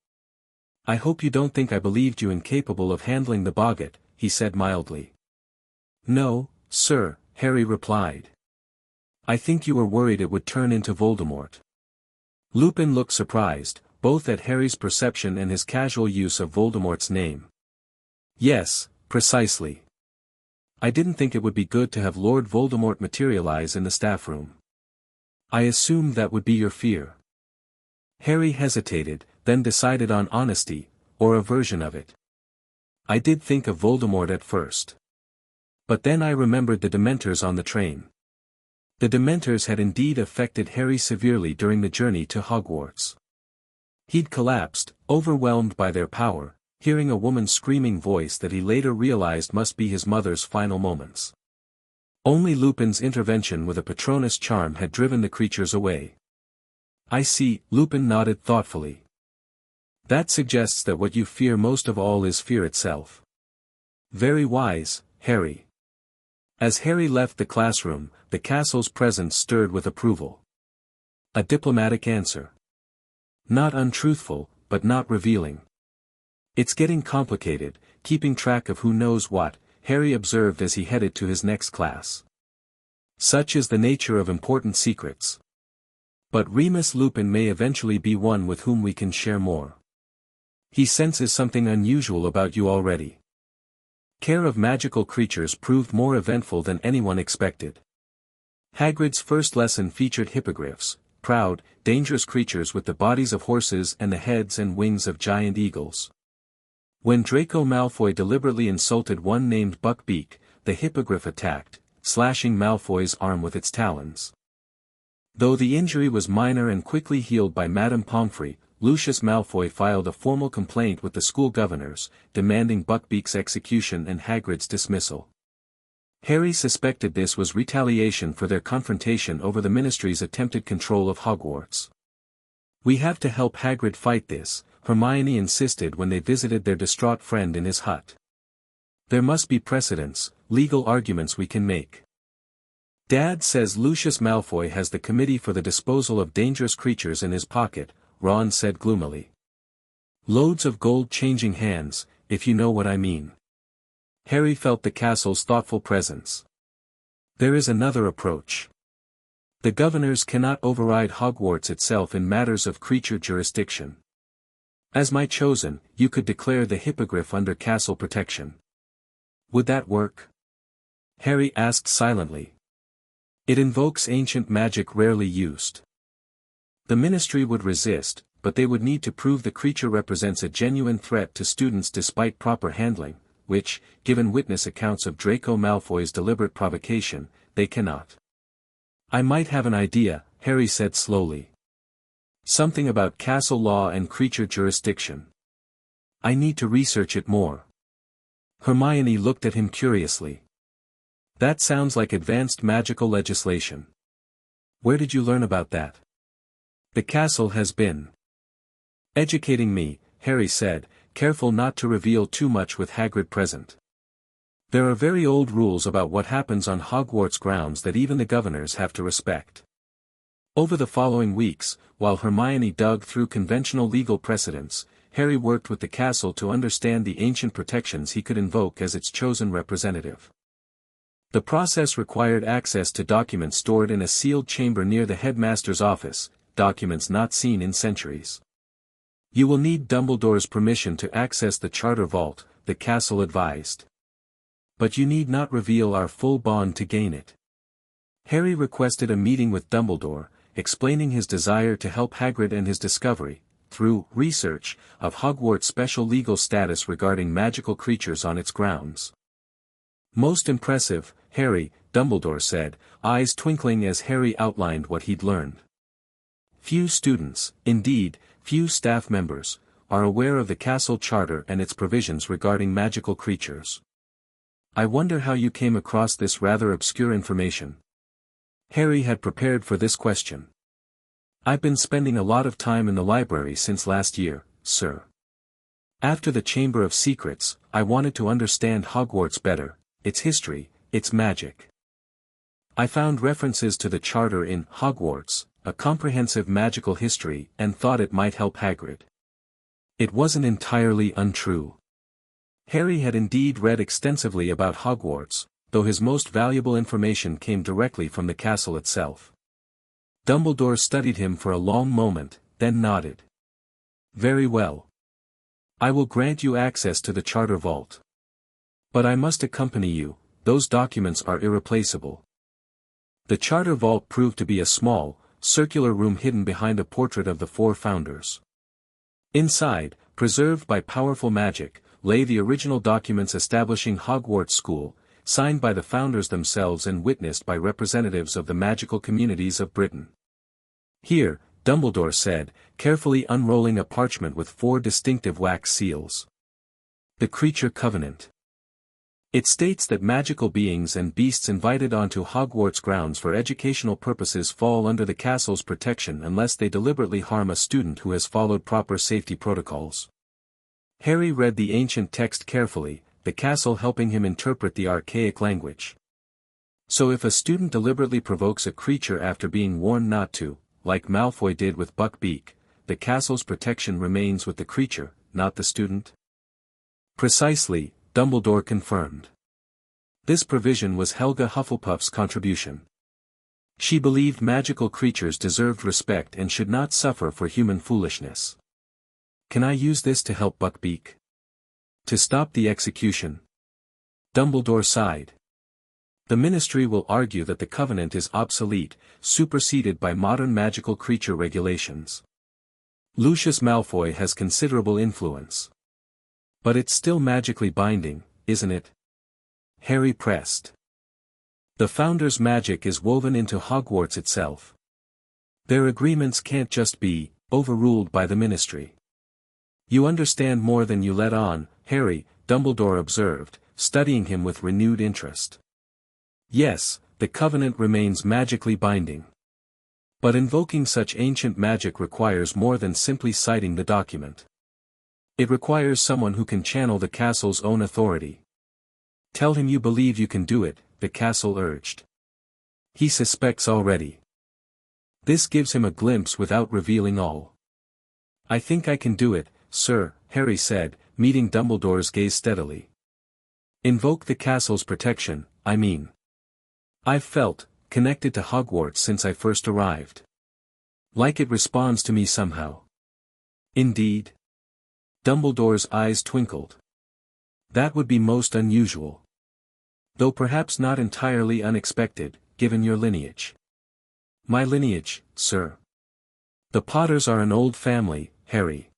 I hope you don't think I believed you incapable of handling the boggart, he said mildly. No, sir, Harry replied. I think you were worried it would turn into Voldemort. Lupin looked surprised, both at Harry's perception and his casual use of Voldemort's name. Yes, precisely. I didn't think it would be good to have Lord Voldemort materialize in the staff room. I assumed that would be your fear. Harry hesitated, then decided on honesty, or a version of it. I did think of Voldemort at first. But then I remembered the Dementors on the train. The Dementors had indeed affected Harry severely during the journey to Hogwarts. He'd collapsed, overwhelmed by their power, hearing a woman's screaming voice that he later realized must be his mother's final moments. Only Lupin's intervention with a Patronus charm had driven the creatures away. I see, Lupin nodded thoughtfully. That suggests that what you fear most of all is fear itself. Very wise, Harry. As Harry left the classroom, the castle's presence stirred with approval. A diplomatic answer. Not untruthful, but not revealing. It's getting complicated, keeping track of who knows what, Harry observed as he headed to his next class. Such is the nature of important secrets. But Remus Lupin may eventually be one with whom we can share more. He senses something unusual about you already. Care of magical creatures proved more eventful than anyone expected. Hagrid's first lesson featured hippogriffs, proud, dangerous creatures with the bodies of horses and the heads and wings of giant eagles. When Draco Malfoy deliberately insulted one named Buckbeak, the hippogriff attacked, slashing Malfoy's arm with its talons. Though the injury was minor and quickly healed by Madame Pomfrey, Lucius Malfoy filed a formal complaint with the school governors, demanding Buckbeak's execution and Hagrid's dismissal. Harry suspected this was retaliation for their confrontation over the Ministry's attempted control of Hogwarts. "We have to help Hagrid fight this," Hermione insisted when they visited their distraught friend in his hut. "There must be precedents, legal arguments we can make." "Dad says Lucius Malfoy has the Committee for the Disposal of Dangerous Creatures in his pocket," Ron said gloomily. "Loads of gold changing hands, if you know what I mean." Harry felt the castle's thoughtful presence. "There is another approach. The governors cannot override Hogwarts itself in matters of creature jurisdiction. As my chosen, you could declare the hippogriff under castle protection. Would that work?" Harry asked silently. "It invokes ancient magic rarely used. The Ministry would resist, but they would need to prove the creature represents a genuine threat to students despite proper handling, which, given witness accounts of Draco Malfoy's deliberate provocation, they cannot." "I might have an idea," Harry said slowly. "Something about castle law and creature jurisdiction. I need to research it more." Hermione looked at him curiously. "That sounds like advanced magical legislation. Where did you learn about that?" "The castle has been educating me," Harry said, careful not to reveal too much with Hagrid present. "There are very old rules about what happens on Hogwarts grounds that even the governors have to respect." Over the following weeks, while Hermione dug through conventional legal precedents, Harry worked with the castle to understand the ancient protections he could invoke as its chosen representative. The process required access to documents stored in a sealed chamber near the headmaster's office, documents not seen in centuries. "You will need Dumbledore's permission to access the Charter Vault," the castle advised. "But you need not reveal our full bond to gain it." Harry requested a meeting with Dumbledore, explaining his desire to help Hagrid and his discovery, through research, of Hogwarts' special legal status regarding magical creatures on its grounds. "Most impressive, Harry," Dumbledore said, eyes twinkling as Harry outlined what he'd learned. "Few students, indeed, few staff members, are aware of the castle charter and its provisions regarding magical creatures. I wonder how you came across this rather obscure information." Harry had prepared for this question. "I've been spending a lot of time in the library since last year, sir. After the Chamber of Secrets, I wanted to understand Hogwarts better, its history, its magic. I found references to the charter in Hogwarts, a comprehensive magical history, and thought it might help Hagrid." It wasn't entirely untrue. Harry had indeed read extensively about Hogwarts, though his most valuable information came directly from the castle itself. Dumbledore studied him for a long moment, then nodded. "Very well. I will grant you access to the Charter Vault. But I must accompany you, those documents are irreplaceable." The Charter Vault proved to be a small, circular room hidden behind a portrait of the four founders. Inside, preserved by powerful magic, lay the original documents establishing Hogwarts School, signed by the founders themselves and witnessed by representatives of the magical communities of Britain. "Here," Dumbledore said, carefully unrolling a parchment with 4 distinctive wax seals. "The Creature Covenant. It states that magical beings and beasts invited onto Hogwarts grounds for educational purposes fall under the castle's protection unless they deliberately harm a student who has followed proper safety protocols." Harry read the ancient text carefully, the castle helping him interpret the archaic language. "So if a student deliberately provokes a creature after being warned not to, like Malfoy did with Buckbeak, the castle's protection remains with the creature, not the student?" "Precisely," Dumbledore confirmed. This provision was Helga Hufflepuff's contribution. She believed magical creatures deserved respect and should not suffer for human foolishness. Can I use this to help Buckbeak? To stop the execution? Dumbledore sighed. The Ministry will argue that the Covenant is obsolete, superseded by modern magical creature regulations. Lucius Malfoy has considerable influence. But it's still magically binding, isn't it? Harry pressed. The Founder's magic is woven into Hogwarts itself. Their agreements can't just be overruled by the Ministry. You understand more than you let on, Harry, Dumbledore observed, studying him with renewed interest. Yes, the Covenant remains magically binding. But invoking such ancient magic requires more than simply citing the document. It requires someone who can channel the castle's own authority. Tell him you believe you can do it, the castle urged. He suspects already. This gives him a glimpse without revealing all. I think I can do it, sir, Harry said, meeting Dumbledore's gaze steadily. Invoke the castle's protection, I mean. I've felt connected to Hogwarts since I first arrived. Like it responds to me somehow. Indeed? Dumbledore's eyes twinkled. That would be most unusual. Though perhaps not entirely unexpected, given your lineage. My lineage, sir. The Potters are an old family, Harry.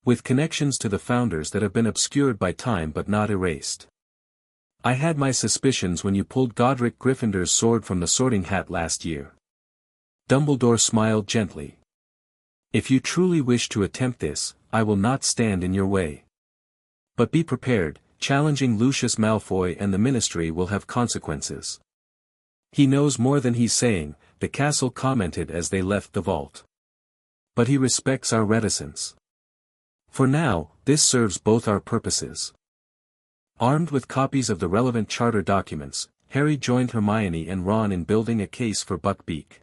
With connections to the Founders that have been obscured by time but not erased. I had my suspicions when you pulled Godric Gryffindor's sword from the Sorting Hat last year. Dumbledore smiled gently. If you truly wish to attempt this, I will not stand in your way. But be prepared, challenging Lucius Malfoy and the Ministry will have consequences. He knows more than he's saying, the castle commented as they left the vault. But he respects our reticence. For now, this serves both our purposes. Armed with copies of the relevant charter documents, Harry joined Hermione and Ron in building a case for Buckbeak.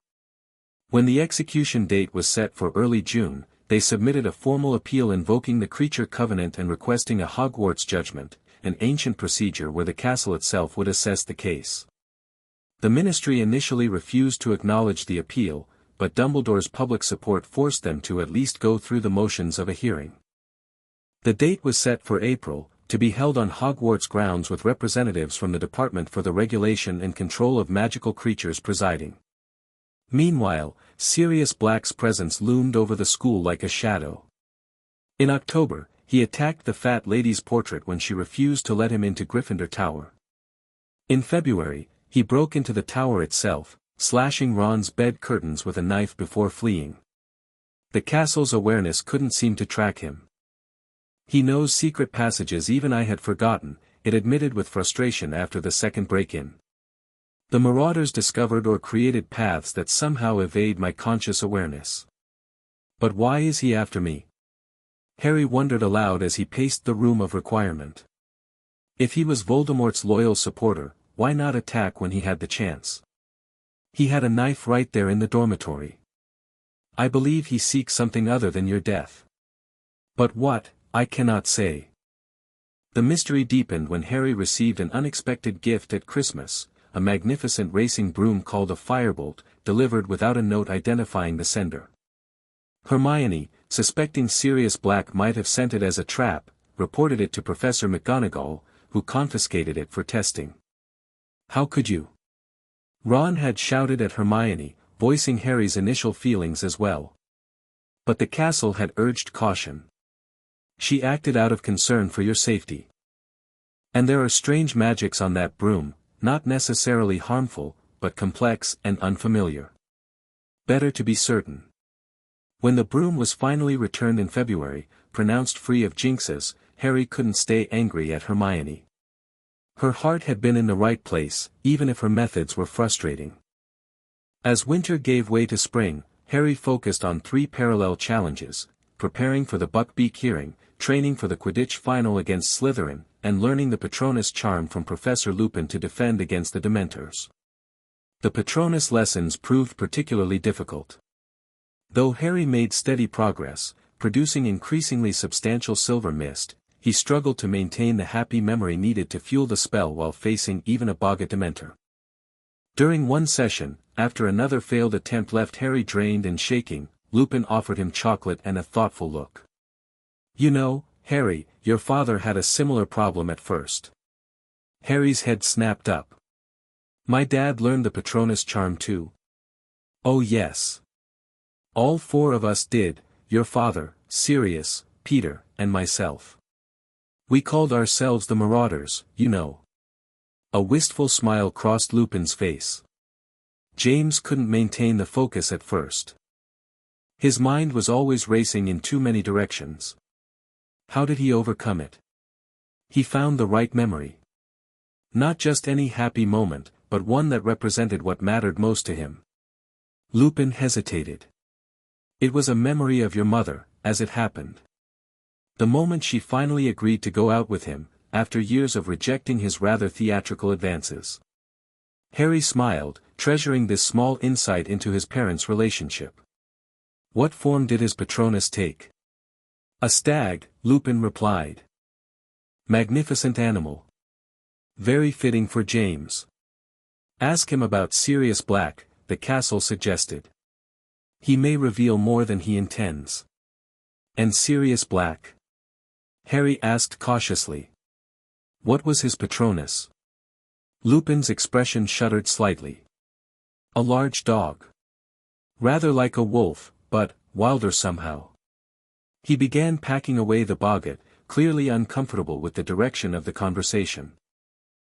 When the execution date was set for early June, they submitted a formal appeal invoking the Creature Covenant and requesting a Hogwarts judgment, an ancient procedure where the castle itself would assess the case. The Ministry initially refused to acknowledge the appeal, but Dumbledore's public support forced them to at least go through the motions of a hearing. The date was set for April, to be held on Hogwarts grounds with representatives from the Department for the Regulation and Control of Magical Creatures presiding. Meanwhile, Sirius Black's presence loomed over the school like a shadow. In October, he attacked the fat lady's portrait when she refused to let him into Gryffindor Tower. In February, he broke into the tower itself, slashing Ron's bed curtains with a knife before fleeing. The castle's awareness couldn't seem to track him. He knows secret passages even I had forgotten, it admitted with frustration after the second break-in. The marauders discovered or created paths that somehow evade my conscious awareness. But why is he after me? Harry wondered aloud as he paced the room of requirement. If he was Voldemort's loyal supporter, why not attack when he had the chance? He had a knife right there in the dormitory. I believe he seeks something other than your death. But what, I cannot say. The mystery deepened when Harry received an unexpected gift at Christmas, a magnificent racing broom called a Firebolt, delivered without a note identifying the sender. Hermione, suspecting Sirius Black might have sent it as a trap, reported it to Professor McGonagall, who confiscated it for testing. How could you? Ron had shouted at Hermione, voicing Harry's initial feelings as well. But the castle had urged caution. She acted out of concern for your safety. And there are strange magics on that broom, not necessarily harmful, but complex and unfamiliar. Better to be certain. When the broom was finally returned in February, pronounced free of jinxes, Harry couldn't stay angry at Hermione. Her heart had been in the right place, even if her methods were frustrating. As winter gave way to spring, Harry focused on 3 parallel challenges: preparing for the Buckbeak hearing, training for the Quidditch final against Slytherin, and learning the Patronus charm from Professor Lupin to defend against the Dementors. The Patronus lessons proved particularly difficult. Though Harry made steady progress, producing increasingly substantial silver mist, he struggled to maintain the happy memory needed to fuel the spell while facing even a Boga Dementor. During one session, after another failed attempt left Harry drained and shaking, Lupin offered him chocolate and a thoughtful look. "You know, Harry, your father had a similar problem at first." Harry's head snapped up. "My dad learned the Patronus charm too." "Oh yes. All four of us did, your father, Sirius, Peter, and myself. We called ourselves the Marauders, you know." A wistful smile crossed Lupin's face. James couldn't maintain the focus at first. His mind was always racing in too many directions. How did he overcome it? He found the right memory. Not just any happy moment, but one that represented what mattered most to him. Lupin hesitated. "It was a memory of your mother, as it happened. The moment she finally agreed to go out with him, after years of rejecting his rather theatrical advances." Harry smiled, treasuring this small insight into his parents' relationship. "What form did his Patronus take?" "A stag," Lupin replied. "Magnificent animal. Very fitting for James." "Ask him about Sirius Black," the castle suggested. "He may reveal more than he intends." "And Sirius Black?" Harry asked cautiously. "What was his Patronus?" Lupin's expression shuddered slightly. "A large dog. Rather like a wolf, but wilder somehow." He began packing away the boggart, clearly uncomfortable with the direction of the conversation.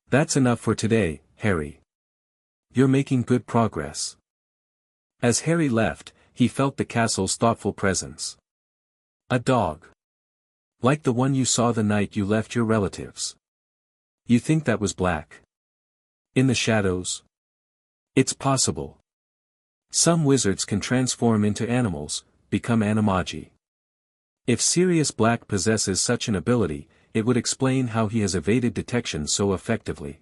"That's enough for today, Harry. You're making good progress." As Harry left, he felt the castle's thoughtful presence. "A dog. Like the one you saw the night you left your relatives. You think that was Black? In the shadows? It's possible. Some wizards can transform into animals, become animagi. If Sirius Black possesses such an ability, it would explain how he has evaded detection so effectively."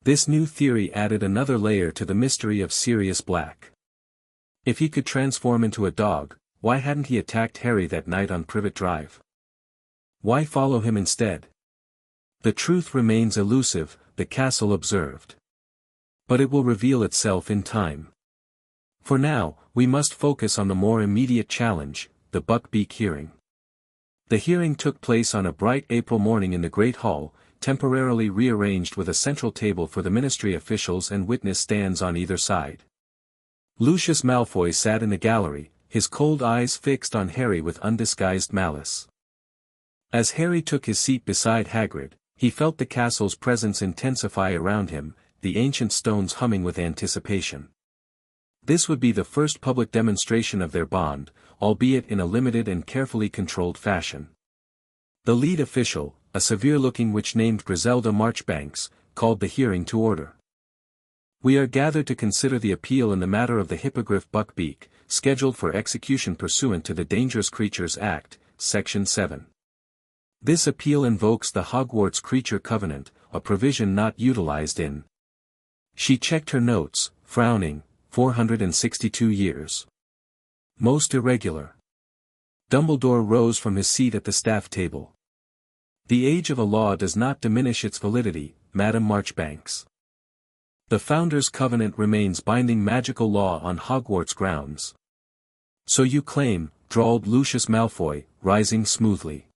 This new theory added another layer to the mystery of Sirius Black. If he could transform into a dog, why hadn't he attacked Harry that night on Privet Drive? Why follow him instead? "The truth remains elusive," the castle observed. "But it will reveal itself in time. For now, we must focus on the more immediate challenge, the Buckbeak hearing." The hearing took place on a bright April morning in the Great Hall, temporarily rearranged with a central table for the ministry officials and witness stands on either side. Lucius Malfoy sat in the gallery, his cold eyes fixed on Harry with undisguised malice. As Harry took his seat beside Hagrid, he felt the castle's presence intensify around him, the ancient stones humming with anticipation. This would be the first public demonstration of their bond, albeit in a limited and carefully controlled fashion. The lead official, a severe-looking witch named Griselda Marchbanks, called the hearing to order. "We are gathered to consider the appeal in the matter of the Hippogriff Buckbeak, scheduled for execution pursuant to the Dangerous Creatures Act, Section 7. This appeal invokes the Hogwarts Creature Covenant, a provision not utilized in." She checked her notes, frowning, 462 years. "Most irregular." Dumbledore rose from his seat at the staff table. "The age of a law does not diminish its validity, Madam Marchbanks. The Founders' Covenant remains binding magical law on Hogwarts grounds." "So you claim," drawled Lucius Malfoy, rising smoothly.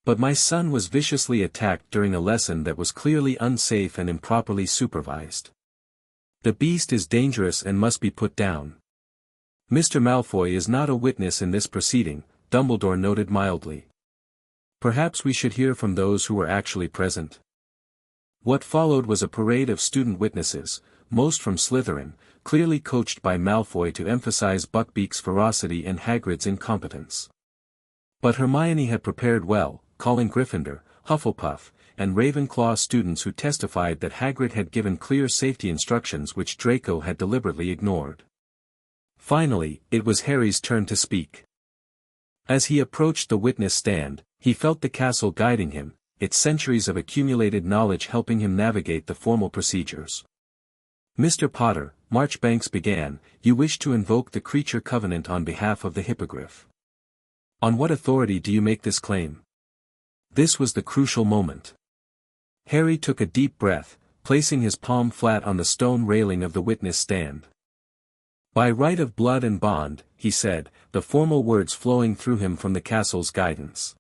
"But my son was viciously attacked during a lesson that was clearly unsafe and improperly supervised. The beast is dangerous and must be put down." "Mr. Malfoy is not a witness in this proceeding," Dumbledore noted mildly. "Perhaps we should hear from those who were actually present." What followed was a parade of student witnesses, most from Slytherin, clearly coached by Malfoy to emphasize Buckbeak's ferocity and Hagrid's incompetence. But Hermione had prepared well, calling Gryffindor, Hufflepuff, and Ravenclaw students who testified that Hagrid had given clear safety instructions which Draco had deliberately ignored. Finally, it was Harry's turn to speak. As he approached the witness stand, he felt the castle guiding him, its centuries of accumulated knowledge helping him navigate the formal procedures. "Mr. Potter," Marchbanks began, "you wish to invoke the Creature Covenant on behalf of the Hippogriff. On what authority do you make this claim?" This was the crucial moment. Harry took a deep breath, placing his palm flat on the stone railing of the witness stand. "By right of blood and bond," he said, the formal words flowing through him from the castle's guidance.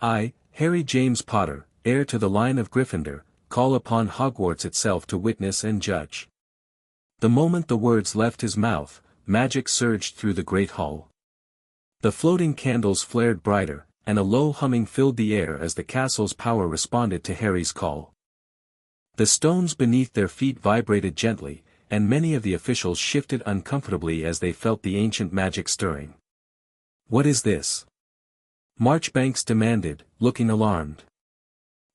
"I, Harry James Potter, heir to the line of Gryffindor, call upon Hogwarts itself to witness and judge." The moment the words left his mouth, magic surged through the great hall. The floating candles flared brighter, and a low humming filled the air as the castle's power responded to Harry's call. The stones beneath their feet vibrated gently, and many of the officials shifted uncomfortably as they felt the ancient magic stirring. "What is this?" Marchbanks demanded, looking alarmed.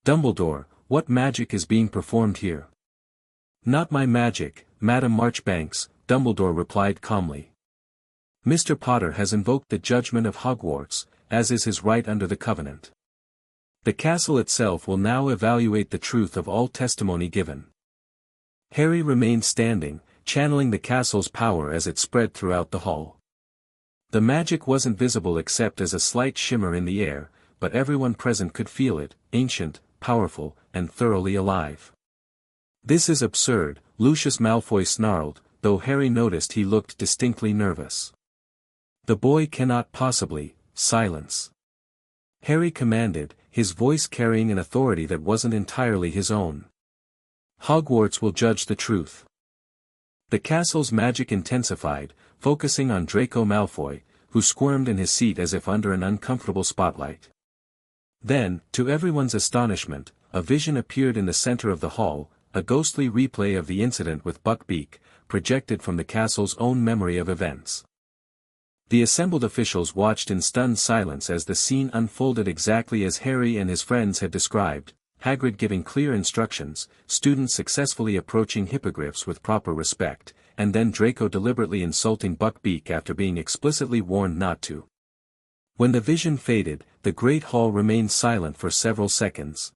"Dumbledore, what magic is being performed here?" "Not my magic, Madam Marchbanks," Dumbledore replied calmly. "Mr. Potter has invoked the judgment of Hogwarts, as is his right under the Covenant. The castle itself will now evaluate the truth of all testimony given." Harry remained standing, channeling the castle's power as it spread throughout the hall. The magic wasn't visible except as a slight shimmer in the air, but everyone present could feel it, ancient, powerful, and thoroughly alive. "This is absurd," Lucius Malfoy snarled, though Harry noticed he looked distinctly nervous. "The boy cannot possibly." "Silence!" Harry commanded, his voice carrying an authority that wasn't entirely his own. "Hogwarts will judge the truth." The castle's magic intensified, focusing on Draco Malfoy, who squirmed in his seat as if under an uncomfortable spotlight. Then, to everyone's astonishment, a vision appeared in the center of the hall, a ghostly replay of the incident with Buckbeak, projected from the castle's own memory of events. The assembled officials watched in stunned silence as the scene unfolded exactly as Harry and his friends had described, Hagrid giving clear instructions, students successfully approaching hippogriffs with proper respect, and then Draco deliberately insulting Buckbeak after being explicitly warned not to. When the vision faded, the great hall remained silent for several seconds.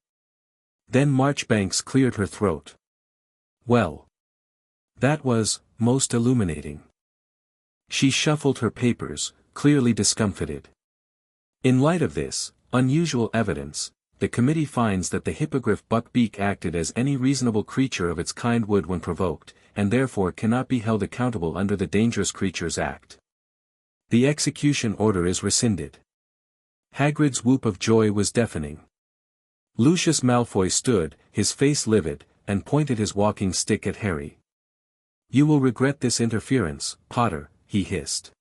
Then Marchbanks cleared her throat. "Well. That was most illuminating." She shuffled her papers, clearly discomfited. "In light of this unusual evidence, the committee finds that the hippogriff Buckbeak acted as any reasonable creature of its kind would when provoked, and therefore cannot be held accountable under the Dangerous Creatures Act. The execution order is rescinded." Hagrid's whoop of joy was deafening. Lucius Malfoy stood, his face livid, and pointed his walking stick at Harry. "You will regret this interference, Potter," he hissed.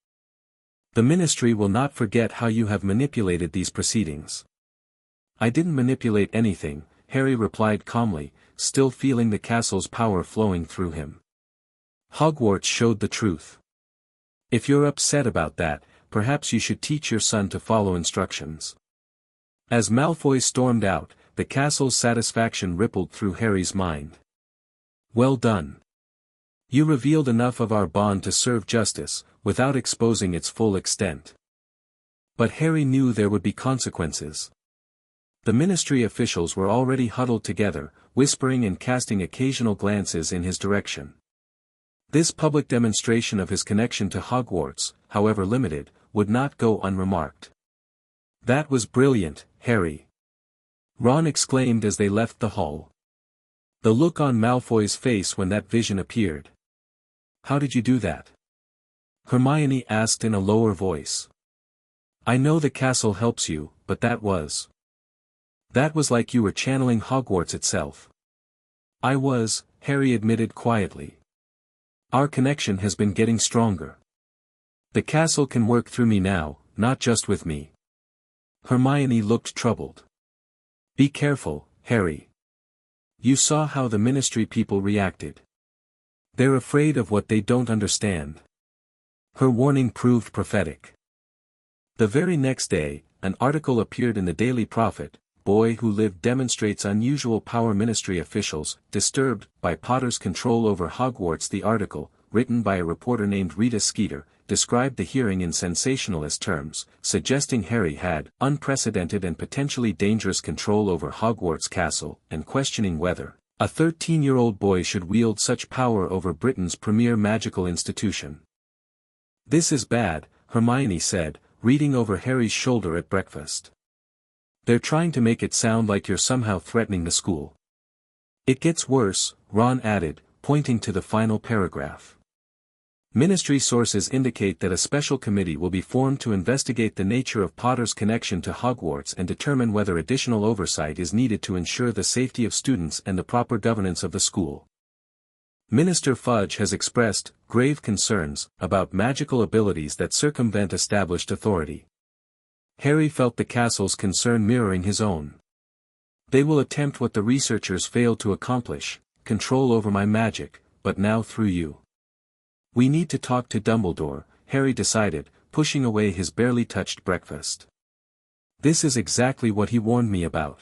"The Ministry will not forget how you have manipulated these proceedings." "I didn't manipulate anything," Harry replied calmly, still feeling the castle's power flowing through him. "Hogwarts showed the truth. If you're upset about that, perhaps you should teach your son to follow instructions." As Malfoy stormed out, the castle's satisfaction rippled through Harry's mind. "Well done. You revealed enough of our bond to serve justice, without exposing its full extent." But Harry knew there would be consequences. The Ministry officials were already huddled together, whispering and casting occasional glances in his direction. This public demonstration of his connection to Hogwarts, however limited, would not go unremarked. "That was brilliant, Harry!" Ron exclaimed as they left the hall. The look on Malfoy's face when that vision appeared. "How did you do that?" Hermione asked in a lower voice. "I know the castle helps you, but that was like you were channeling Hogwarts itself." "I was," Harry admitted quietly. "Our connection has been getting stronger. The castle can work through me now, not just with me." Hermione looked troubled. "Be careful, Harry. You saw how the Ministry people reacted. They're afraid of what they don't understand." Her warning proved prophetic. The very next day, an article appeared in the Daily Prophet, "Boy Who Lived Demonstrates Unusual Power." Ministry officials, disturbed by Potter's control over Hogwarts. The article, written by a reporter named Rita Skeeter, described the hearing in sensationalist terms, suggesting Harry had unprecedented and potentially dangerous control over Hogwarts Castle, and questioning whether a 13-year-old boy should wield such power over Britain's premier magical institution. "This is bad," Hermione said, reading over Harry's shoulder at breakfast. "They're trying to make it sound like you're somehow threatening the school." It gets worse, Ron added, pointing to the final paragraph. Ministry sources indicate that a special committee will be formed to investigate the nature of Potter's connection to Hogwarts and determine whether additional oversight is needed to ensure the safety of students and the proper governance of the school. Minister Fudge has expressed grave concerns about magical abilities that circumvent established authority. Harry felt the castle's concern mirroring his own. They will attempt what the researchers failed to accomplish, control over my magic, but now through you. We need to talk to Dumbledore, Harry decided, pushing away his barely touched breakfast. This is exactly what he warned me about.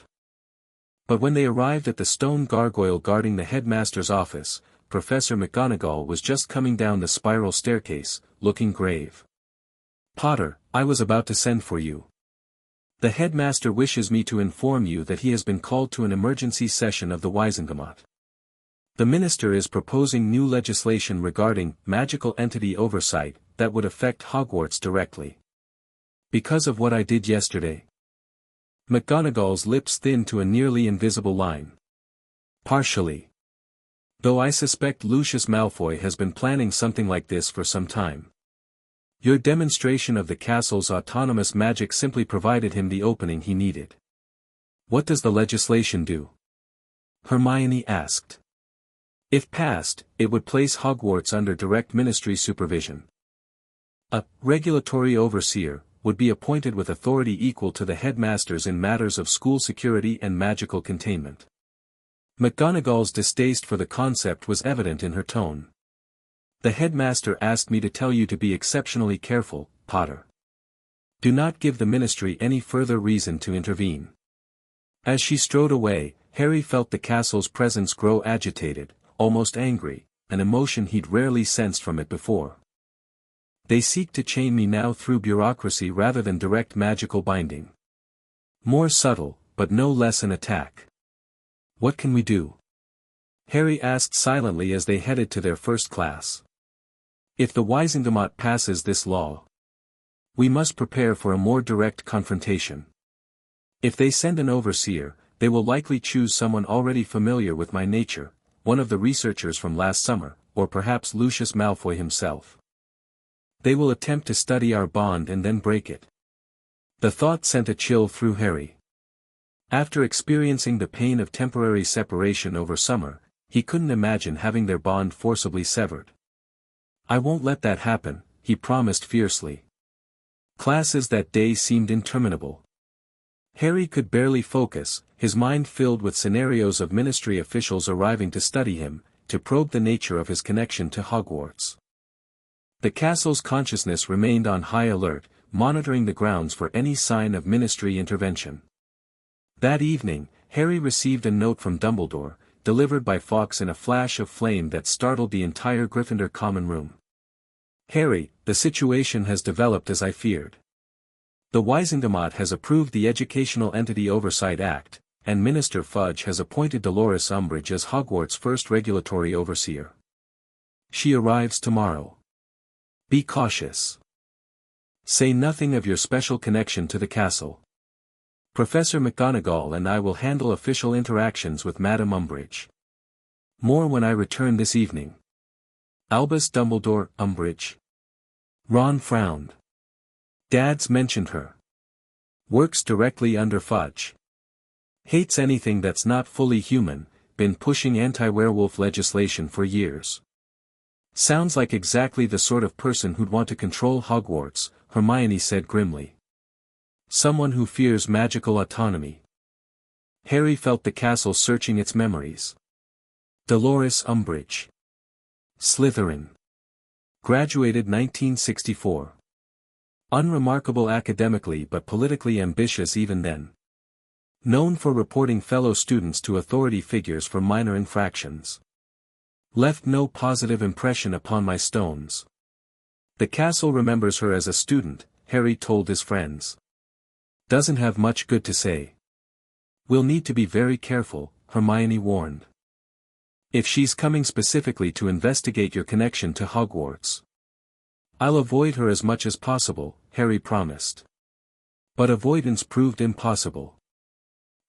But when they arrived at the stone gargoyle guarding the headmaster's office, Professor McGonagall was just coming down the spiral staircase, looking grave. Potter, I was about to send for you. The headmaster wishes me to inform you that he has been called to an emergency session of the Wizengamot. The minister is proposing new legislation regarding magical entity oversight that would affect Hogwarts directly. Because of what I did yesterday. McGonagall's lips thinned to a nearly invisible line. Partially. Though I suspect Lucius Malfoy has been planning something like this for some time. Your demonstration of the castle's autonomous magic simply provided him the opening he needed. What does the legislation do? Hermione asked. If passed, it would place Hogwarts under direct ministry supervision. A regulatory overseer would be appointed with authority equal to the headmasters in matters of school security and magical containment. McGonagall's distaste for the concept was evident in her tone. The headmaster asked me to tell you to be exceptionally careful, Potter. Do not give the ministry any further reason to intervene. As she strode away, Harry felt the castle's presence grow agitated, almost angry, an emotion he'd rarely sensed from it before. They seek to chain me now through bureaucracy rather than direct magical binding. More subtle, but no less an attack. What can we do? Harry asked silently as they headed to their first class. If the Wizengamot passes this law, we must prepare for a more direct confrontation. If they send an overseer, they will likely choose someone already familiar with my nature, one of the researchers from last summer, or perhaps Lucius Malfoy himself. They will attempt to study our bond and then break it. The thought sent a chill through Harry. After experiencing the pain of temporary separation over summer, he couldn't imagine having their bond forcibly severed. I won't let that happen, he promised fiercely. Classes that day seemed interminable. Harry could barely focus, his mind filled with scenarios of ministry officials arriving to study him, to probe the nature of his connection to Hogwarts. The castle's consciousness remained on high alert, monitoring the grounds for any sign of ministry intervention. That evening, Harry received a note from Dumbledore, delivered by Fawkes in a flash of flame that startled the entire Gryffindor common room. Harry, the situation has developed as I feared. The Wizengamot has approved the Educational Entity Oversight Act, and Minister Fudge has appointed Dolores Umbridge as Hogwarts' first regulatory overseer. She arrives tomorrow. Be cautious. Say nothing of your special connection to the castle. Professor McGonagall and I will handle official interactions with Madame Umbridge. More when I return this evening. Albus Dumbledore, Umbridge. Ron frowned. Dad's mentioned her. Works directly under Fudge. Hates anything that's not fully human, been pushing anti-werewolf legislation for years. Sounds like exactly the sort of person who'd want to control Hogwarts, Hermione said grimly. Someone who fears magical autonomy. Harry felt the castle searching its memories. Dolores Umbridge. Slytherin. Graduated 1964. Unremarkable academically but politically ambitious even then. Known for reporting fellow students to authority figures for minor infractions. Left no positive impression upon my stones. The castle remembers her as a student, Harry told his friends. Doesn't have much good to say. We'll need to be very careful, Hermione warned. If she's coming specifically to investigate your connection to Hogwarts. I'll avoid her as much as possible, Harry promised. But avoidance proved impossible.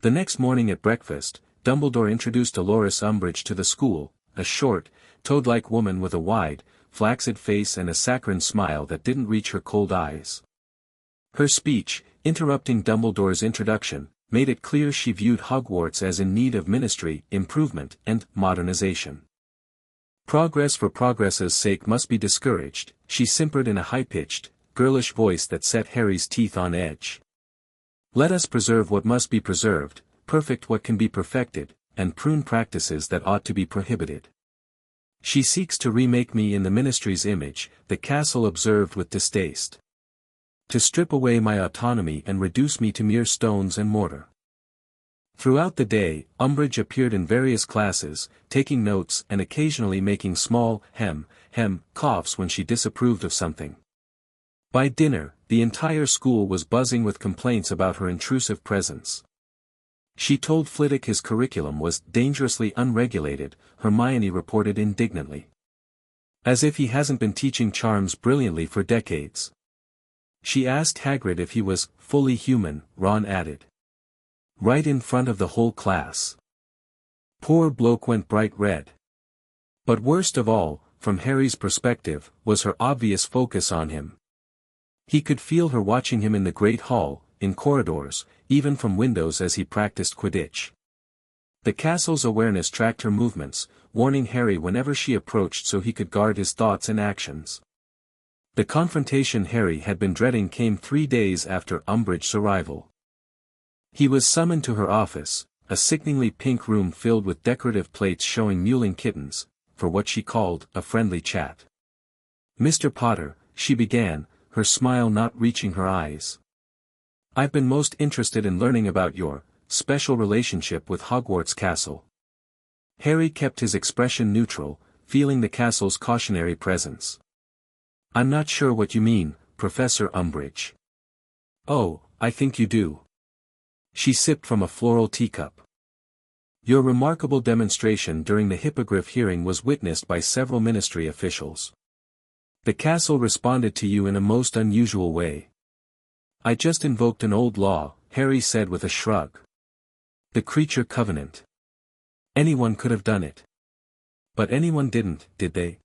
The next morning at breakfast, Dumbledore introduced Dolores Umbridge to the school, a short, toad-like woman with a wide, flaccid face and a saccharine smile that didn't reach her cold eyes. Her speech, interrupting Dumbledore's introduction, made it clear she viewed Hogwarts as in need of ministry, improvement, and modernization. Progress for progress's sake must be discouraged, she simpered in a high-pitched, girlish voice that set Harry's teeth on edge. Let us preserve what must be preserved, perfect what can be perfected, and prune practices that ought to be prohibited. She seeks to remake me in the ministry's image, the castle observed with distaste. To strip away my autonomy and reduce me to mere stones and mortar. Throughout the day, Umbridge appeared in various classes, taking notes and occasionally making small, coughs when she disapproved of something. By dinner, the entire school was buzzing with complaints about her intrusive presence. She told Flitwick his curriculum was dangerously unregulated, Hermione reported indignantly. As if he hasn't been teaching charms brilliantly for decades. She asked Hagrid if he was fully human, Ron added. Right in front of the whole class. Poor bloke went bright red. But worst of all, from Harry's perspective, was her obvious focus on him. He could feel her watching him in the Great Hall, in corridors, even from windows as he practiced Quidditch. The castle's awareness tracked her movements, warning Harry whenever she approached so he could guard his thoughts and actions. The confrontation Harry had been dreading came 3 days after Umbridge's arrival. He was summoned to her office, a sickeningly pink room filled with decorative plates showing mewling kittens, for what she called a friendly chat. Mr. Potter, she began, her smile not reaching her eyes. I've been most interested in learning about your special relationship with Hogwarts Castle. Harry kept his expression neutral, feeling the castle's cautionary presence. I'm not sure what you mean, Professor Umbridge. Oh, I think you do. She sipped from a floral teacup. Your remarkable demonstration during the Hippogriff hearing was witnessed by several ministry officials. The castle responded to you in a most unusual way. I just invoked an old law, Harry said with a shrug. The Creature Covenant. Anyone could have done it. But anyone didn't, did they?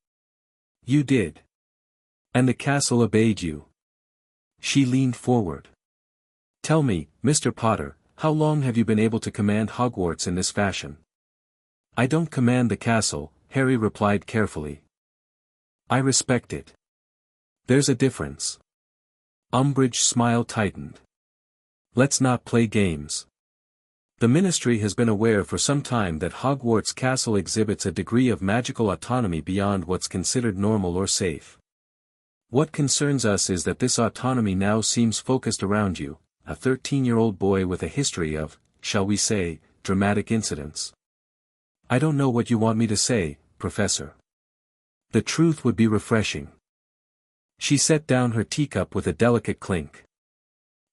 You did. And the castle obeyed you. She leaned forward. Tell me, Mr. Potter, how long have you been able to command Hogwarts in this fashion? I don't command the castle, Harry replied carefully. I respect it. There's a difference. Umbridge's smile tightened. Let's not play games. The Ministry has been aware for some time that Hogwarts Castle exhibits a degree of magical autonomy beyond what's considered normal or safe. What concerns us is that this autonomy now seems focused around you, a 13-year-old boy with a history of, shall we say, dramatic incidents. I don't know what you want me to say, Professor. The truth would be refreshing. She set down her teacup with a delicate clink.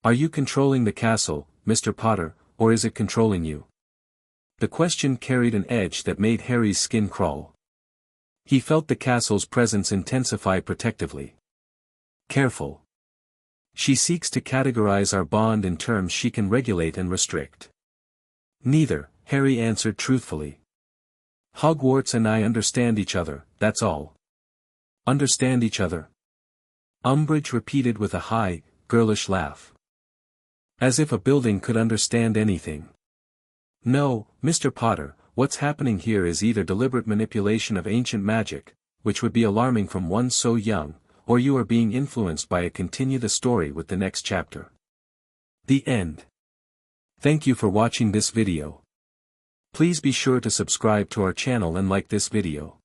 Are you controlling the castle, Mr. Potter, or is it controlling you? The question carried an edge that made Harry's skin crawl. He felt the castle's presence intensify protectively. Careful. She seeks to categorize our bond in terms she can regulate and restrict. Neither, Harry answered truthfully. Hogwarts and I understand each other, that's all. Understand each other? Umbridge repeated with a high, girlish laugh. As if a building could understand anything. No, Mr. Potter, what's happening here is either deliberate manipulation of ancient magic, which would be alarming from one so young, or you are being influenced by a continue the story with the next chapter. The end. Thank you for watching this video. Please be sure to subscribe to our channel and like this video.